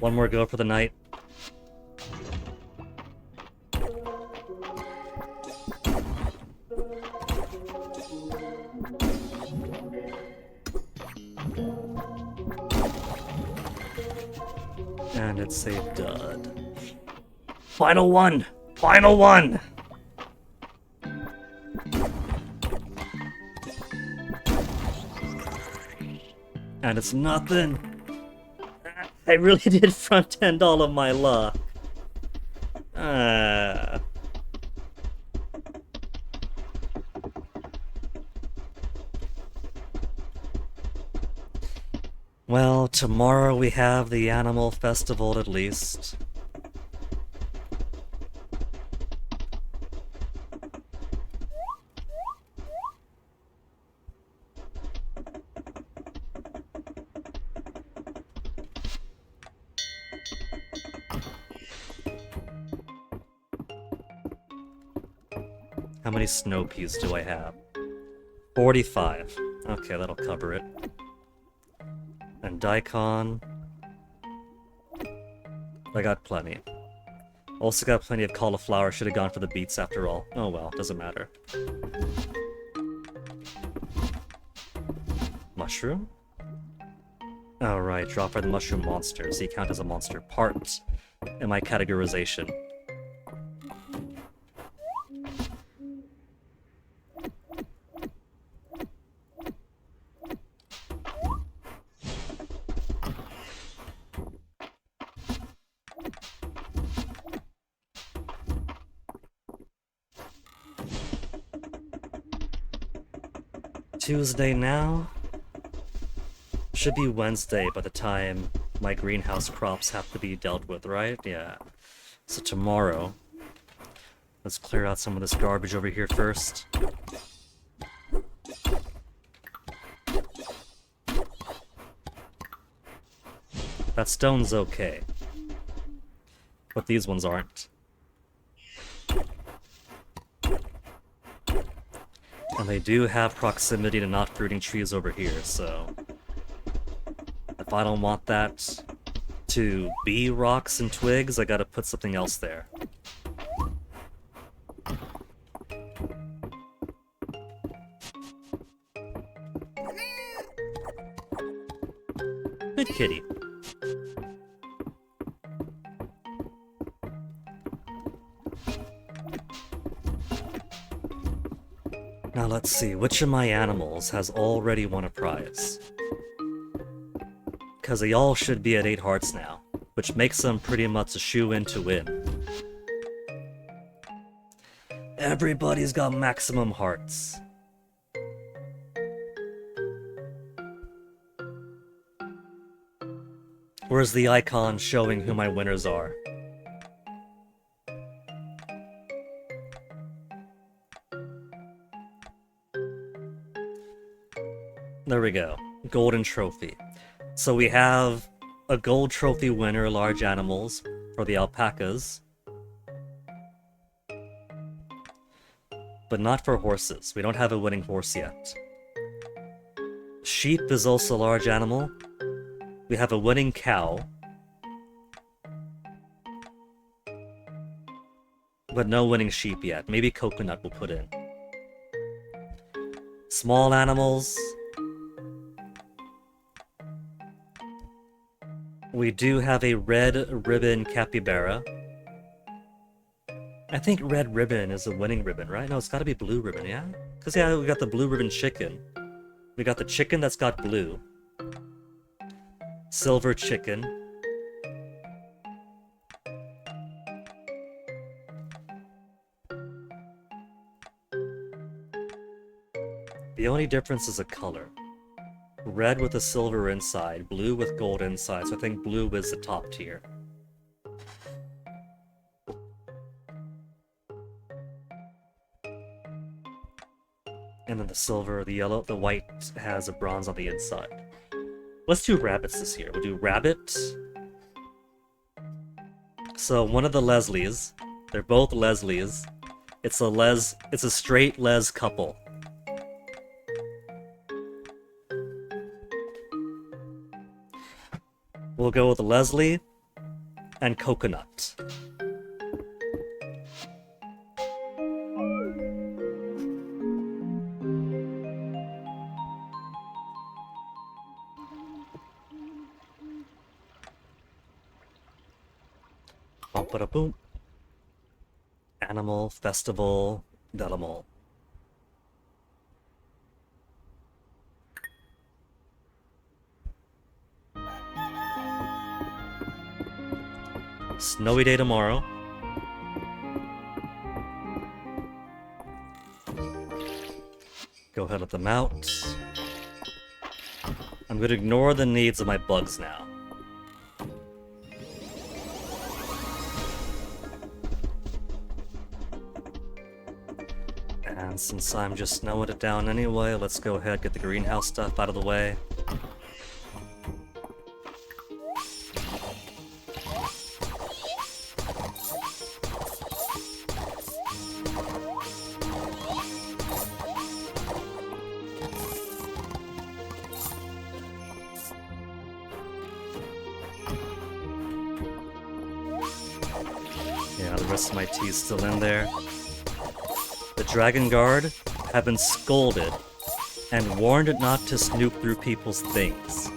One more go for the night. And it's a dud. Final one! Final one! And it's nothing. I really did front end all of my luck. Well, tomorrow we have the Animal Festival at least. How many snow peas do I have? 45. Okay, that'll cover it. And daikon. I got plenty. Also got plenty of cauliflower. Should have gone for the beets after all. Oh well, doesn't matter. Mushroom? Oh right, drop by the mushroom monsters. He count as a monster part in my categorization. Tuesday now? Should be Wednesday by the time my greenhouse crops have to be dealt with, right? Yeah. So tomorrow, let's clear out some of this garbage over here first. That stone's okay. But these ones aren't. And they do have proximity to not fruiting trees over here, so if I don't want that to be rocks and twigs, I gotta put something else there. Good kitty. Now let's see, which of my animals has already won a prize? Because they all should be at 8 hearts now, which makes them pretty much a shoe-in to win. Everybody's got maximum hearts. Where's the icon showing who my winners are? There we go. Golden trophy. So we have a gold trophy winner, large animals, for the alpacas. But not for horses. We don't have a winning horse yet. Sheep is also a large animal. We have a winning cow. But no winning sheep yet. Maybe coconut we'll put in. Small animals. We do have a red ribbon capybara. I think red ribbon is a winning ribbon, right? No, it's gotta be blue ribbon, yeah? Because, yeah, we got the blue ribbon chicken. We got the chicken that's got blue. Silver chicken. The only difference is a color. Red with a silver inside, blue with gold inside, so I think blue is the top tier. And then the silver, the yellow, the white has a bronze on the inside. Let's do rabbits this year. We'll do rabbit. So one of the Leslies, they're both Leslies. It's a straight Les couple. We'll go with Leslie and Coconut. Bum-ba-da-boom. Animal Festival Delamal. Snowy day tomorrow. Go ahead, let them out. I'm going to ignore the needs of my bugs now. And since I'm just snowing it down anyway, let's go ahead and get the greenhouse stuff out of the way. Yeah, the rest of my tea's still in there. The Dragon Guard have been scolded and warned not to snoop through people's things,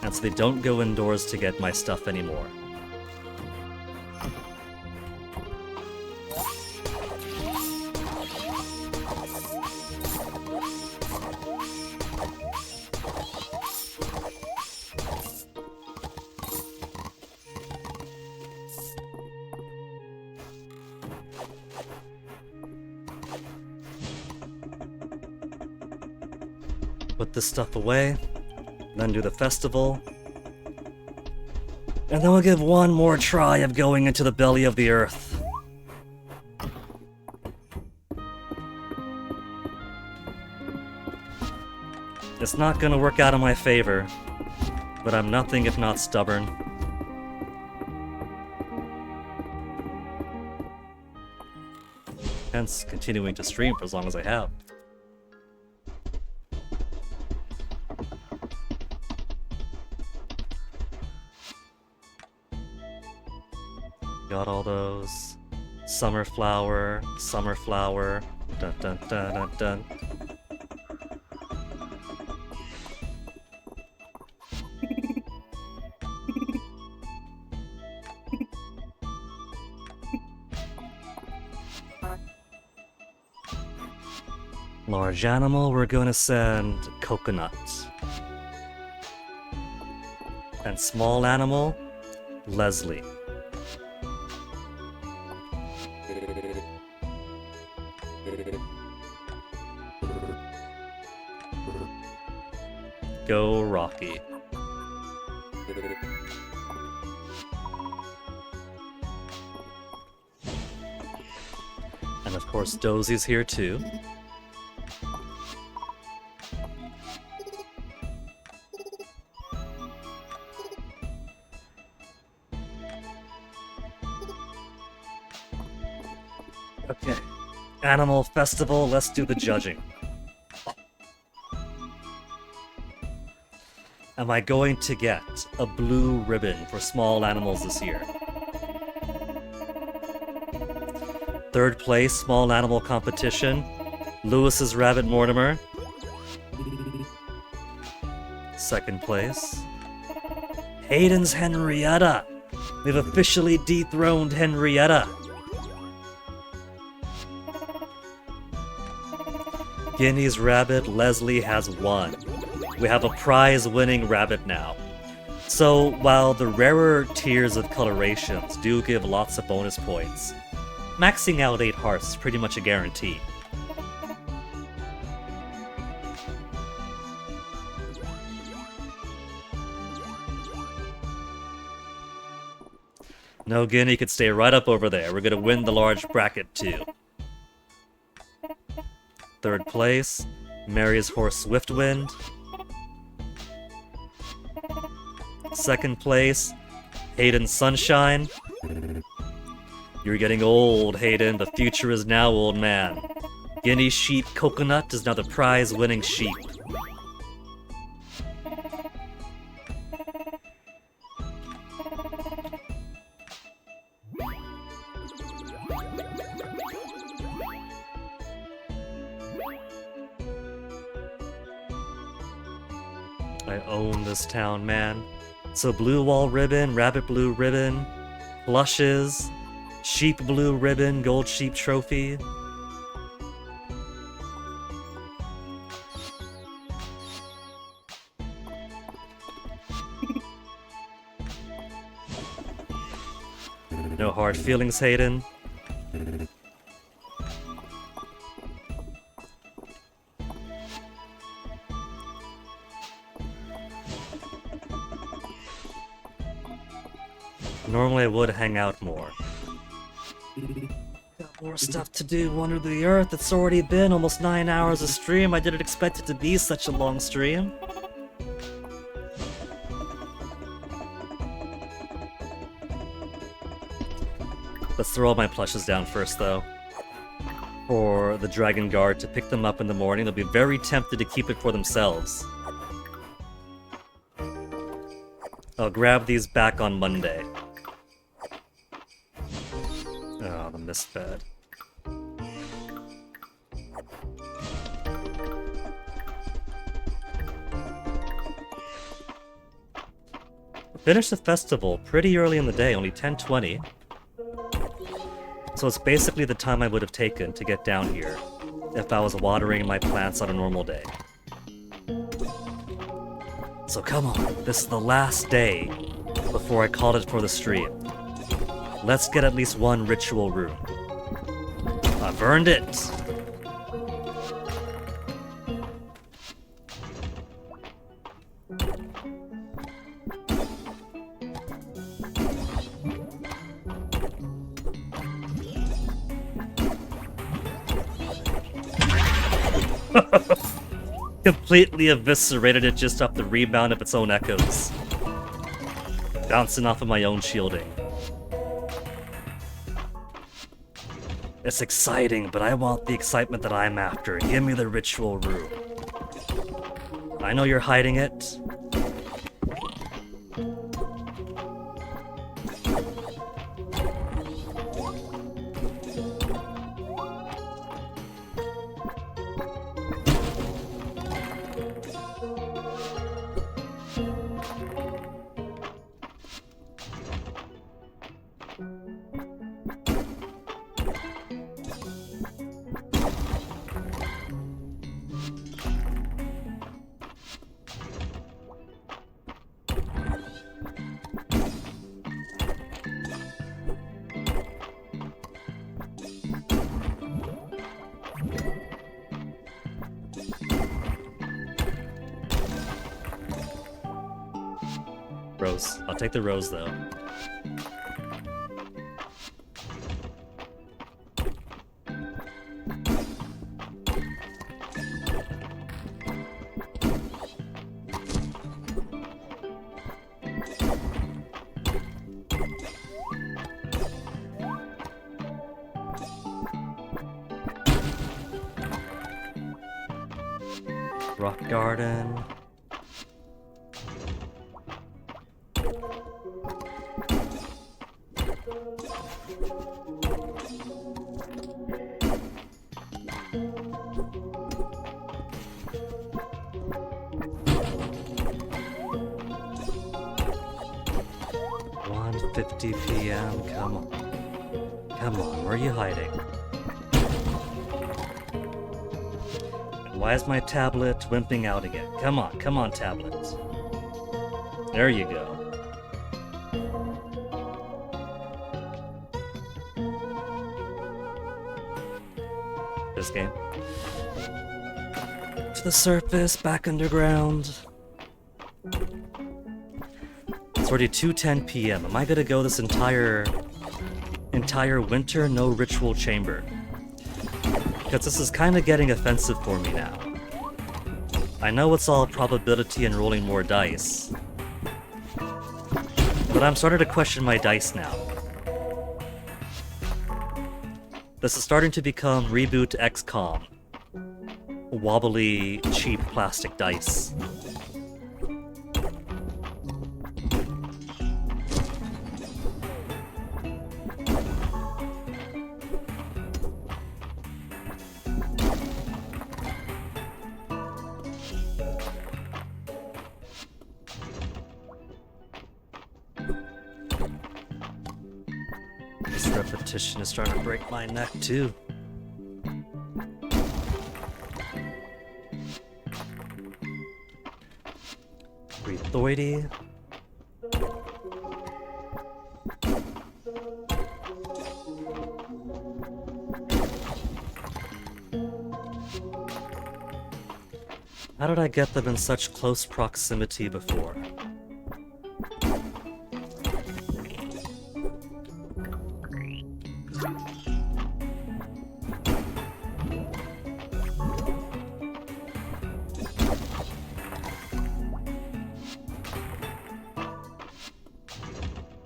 and so they don't go indoors to get my stuff anymore. Put this stuff away, then do the festival, and then we'll give one more try of going into the belly of the earth. It's not gonna work out in my favor, but I'm nothing if not stubborn. Hence, continuing to stream for as long as I have. got all those. Summer flower, summer flower. Dun dun dun dun dun. Large animal, we're gonna send coconut. And small animal, Leslie. Go Rocky. And of course Dozie's here too. Okay. Animal festival, let's do the judging. Am I going to get a blue ribbon for small animals this year? Third place, small animal competition, Lewis's Rabbit Mortimer. Second place, Hayden's Henrietta. We've officially dethroned Henrietta. Guinea's Rabbit, Leslie has won. We have a prize-winning rabbit now. So, while the rarer tiers of colorations do give lots of bonus points, maxing out 8 hearts is pretty much a guarantee. No, Guinea could stay right up over there. We're gonna win the large bracket too. Third place, Mary's horse Swiftwind. Second place, Hayden Sunshine. You're getting old, Hayden. The future is now, old man. Guinea Sheep Coconut is now the prize-winning sheep. I own this town, man. So blue wall ribbon, rabbit blue ribbon, blushes, sheep blue ribbon, gold sheep trophy. No hard feelings, Hayden. Normally I would hang out more. Got more stuff to do, wander the earth. It's already been almost 9 hours of stream. I didn't expect it to be such a long stream. Let's throw all my plushes down first, though. For the Dragon Guard to pick them up in the morning. They'll be very tempted to keep it for themselves. I'll grab these back on Monday. Oh, the misfed. Finished the festival pretty early in the day, only 10:20. So it's basically the time I would have taken to get down here if I was watering my plants on a normal day. So come on, this is the last day before I called it for the stream. Let's get at least one ritual room. I've earned it! Completely eviscerated it just off the rebound of its own echoes. Bouncing off of my own shielding. It's exciting, but I want the excitement that I'm after. Give me the ritual room. I know you're hiding it. Rose. I'll take the rose, though. Rock Garden. PM, come on. Come on, where are you hiding? Why is my tablet wimping out again? Come on, tablet. There you go. This game. To the surface, back underground. It's already 2:10 p.m. Am I gonna go this entire winter no ritual chamber? Because this is kind of getting offensive for me now. I know it's all probability and rolling more dice, but I'm starting to question my dice now. This is starting to become Reboot XCOM. Wobbly, cheap plastic dice. This repetition is starting to break my neck too. Rethoidy. How did I get them in such close proximity before?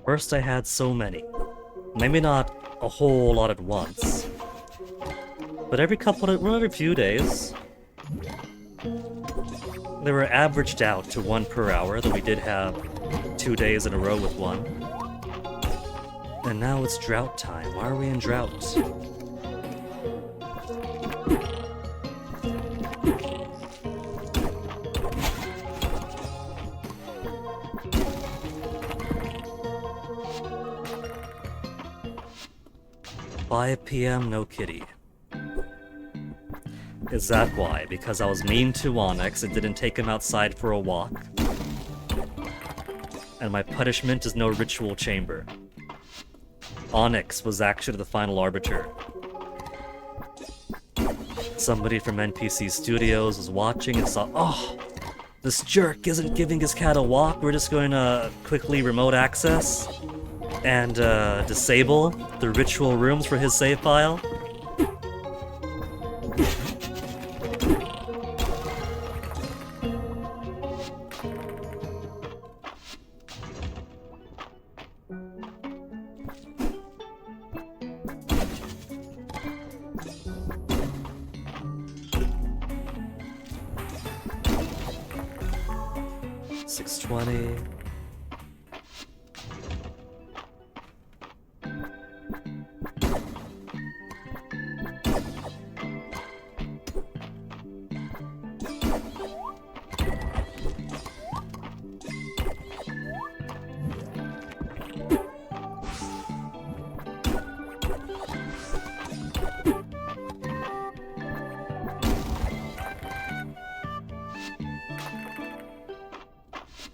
First I had so many. Maybe not a whole lot at once, but every few days. They were averaged out to 1 per hour, though we did have 2 days in a row with 1. And now it's drought time. Why are we in drought? "5 p.m. no kitty." Is that why? Because I was mean to Onyx and didn't take him outside for a walk? And my punishment is no ritual chamber. Onyx was actually the final arbiter. Somebody from NPC Studios was watching and saw, "Oh, this jerk isn't giving his cat a walk, we're just going to quickly remote access and disable the ritual rooms for his save file." $620.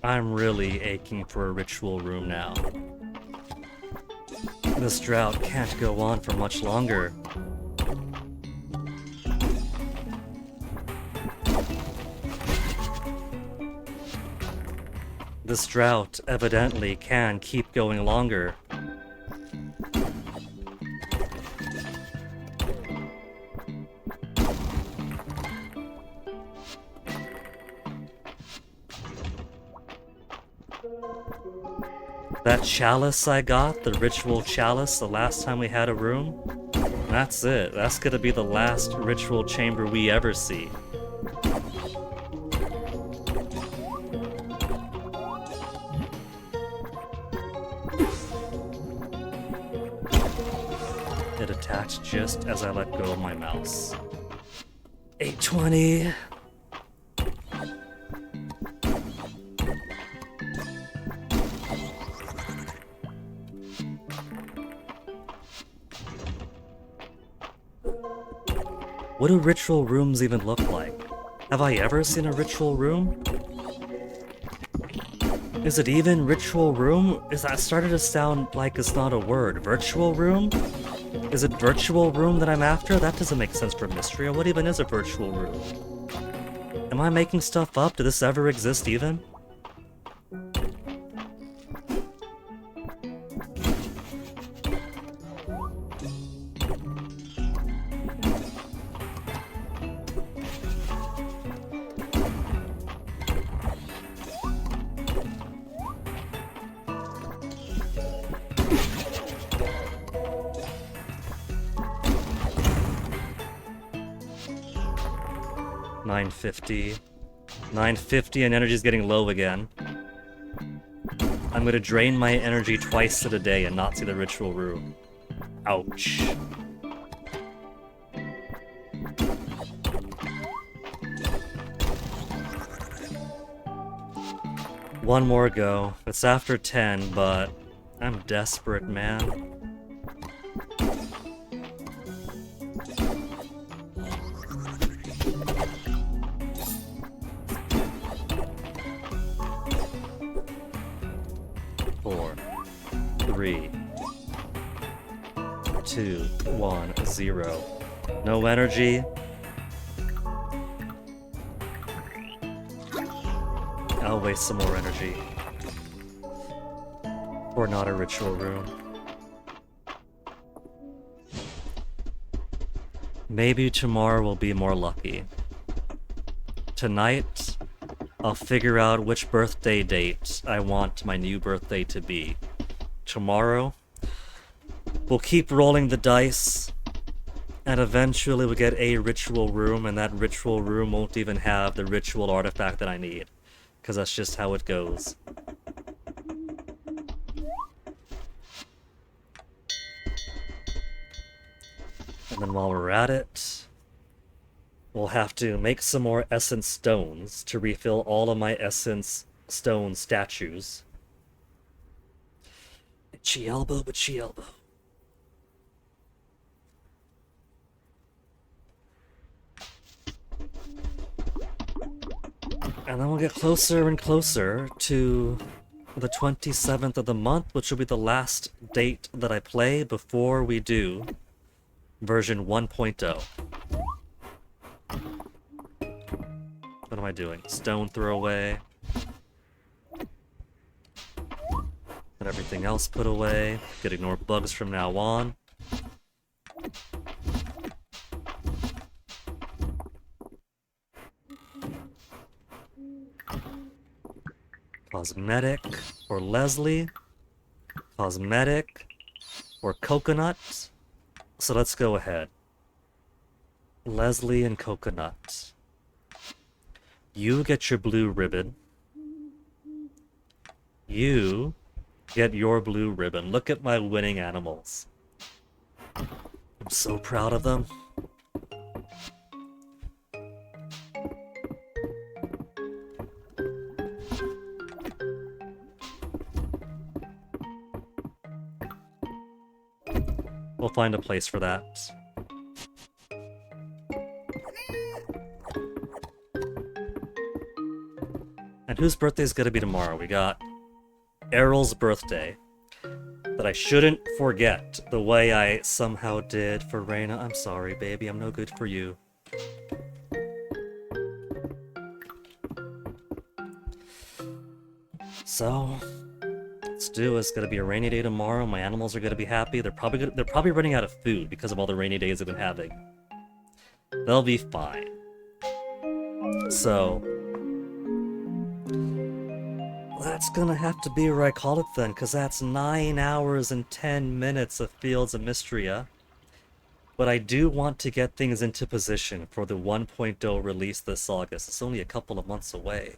I'm really aching for a ritual room now. This drought can't go on for much longer. This drought evidently can keep going longer. That chalice I got, the ritual chalice, the last time we had a room, that's it. That's gonna be the last ritual chamber we ever see. It attacked just as I let go of my mouse. 820. What do ritual rooms even look like? Have I ever seen a ritual room? Is it even ritual room? Is that started to sound like it's not a word? Virtual room? Is it virtual room that I'm after? That doesn't make sense for Mystery. What even is a virtual room? Am I making stuff up? Did this ever exist even? $950. $950 and energy's getting low again. I'm gonna drain my energy twice a day and not see the ritual room. Ouch. One more go. It's after 10, but I'm desperate, man. Four, three, two, 1, 0. No energy. I'll waste some more energy. Or not a ritual room. Maybe tomorrow will be more lucky. Tonight, I'll figure out which birthday date I want my new birthday to be. Tomorrow, we'll keep rolling the dice, and eventually we'll get a ritual room, and that ritual room won't even have the ritual artifact that I need. Because that's just how it goes. And then while we're at it, we'll have to make some more essence stones to refill all of my essence stone statues. Itchy elbow, itchy elbow. And then we'll get closer and closer to the 27th of the month, which will be the last date that I play before we do version 1.0. What am I doing? Stone throwaway. And everything else put away. Could ignore bugs from now on. Cosmetic or Leslie. Cosmetic or coconut. So let's go ahead. Leslie and coconut. You get your blue ribbon. You get your blue ribbon. Look at my winning animals. I'm so proud of them. We'll find a place for that. And whose birthday is gonna be tomorrow? We got Errol's birthday. That I shouldn't forget the way I somehow did for Reyna. I'm sorry, baby. I'm no good for you. So, let's do it. It's gonna be a rainy day tomorrow. My animals are gonna be happy. They're probably running out of food because of all the rainy days they've been having. They'll be fine. So, that's gonna have to be where I call it then, because that's 9 hours and 10 minutes of Fields of Mystria. But I do want to get things into position for the 1.0 release this August. It's only a couple of months away.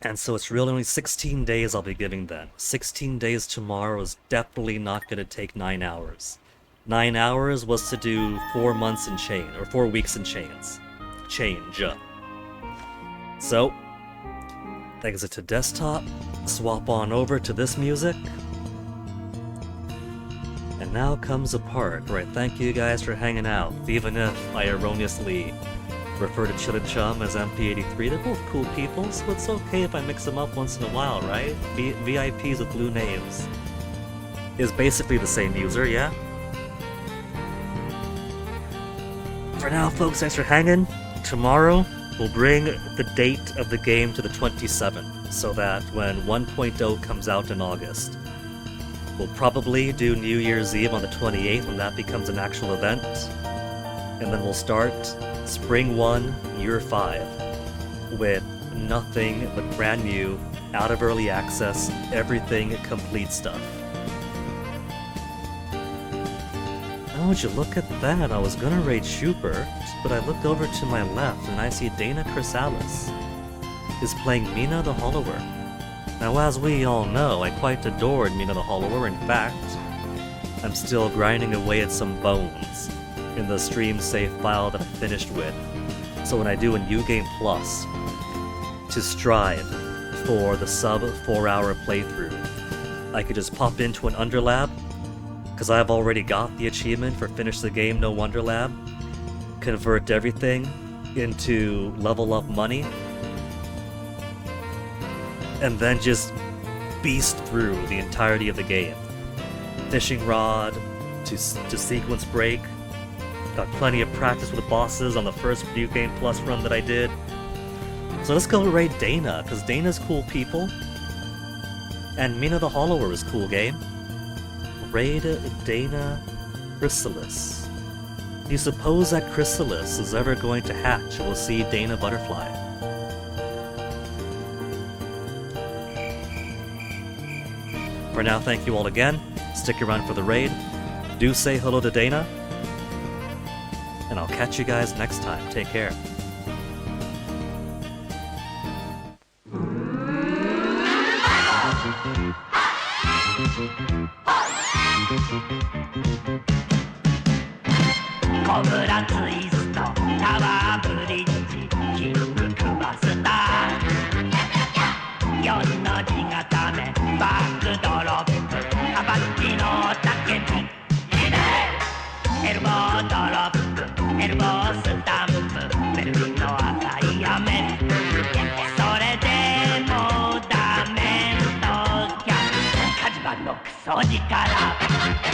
And so it's really only 16 days I'll be giving then. 16 days tomorrow is definitely not going to take 9 hours. 9 hours was to do 4 months in chain, or 4 weeks in change. So, exit to desktop, swap on over to this music. And now comes a part where I thank you guys for hanging out, even if I erroneously refer to Chillin' Chum as MP83. They're both cool people, so it's okay if I mix them up once in a while, right? VIPs with blue names is basically the same user, yeah? For now, folks, thanks for hanging. Tomorrow, we'll bring the date of the game to the 27th, so that when 1.0 comes out in August, we'll probably do New Year's Eve on the 28th when that becomes an actual event, and then we'll start Spring 1, Year 5, with nothing but brand new, out of early access, everything complete stuff. Oh, would you look at that? I was gonna raid Schubert, but I looked over to my left and I see Dana Chrysalis is playing Mina the Hollower. Now, as we all know, I quite adored Mina the Hollower. In fact, I'm still grinding away at some bones in the stream save file that I finished with. So when I do a New Game Plus to strive for the sub 4-hour playthrough, I could just pop into an Underlab, because I've already got the achievement for Finish the Game No Wonderlab, convert everything into level up money, and then just beast through the entirety of the game. Fishing rod to sequence break. Got plenty of practice with bosses on the first New Game Plus run that I did. So let's go raid Dana, because Dana's cool people. And Mina the Hollower is cool game. Raid Dana Chrysalis. Do you suppose that Chrysalis is ever going to hatch and we'll see Dana Butterfly? For now, thank you all again. Stick around for the raid. Do say hello to Dana. And I'll catch you guys next time. Take care. Cobra Twist, Tower Bridge, King Kubasta. Yonno Jigatame, Backdrop, Abattino Takepi. Elbow drop, elbow stamp, Berlino Asai Amen. Sore de mo da men to kya, Kajba no kusojikara.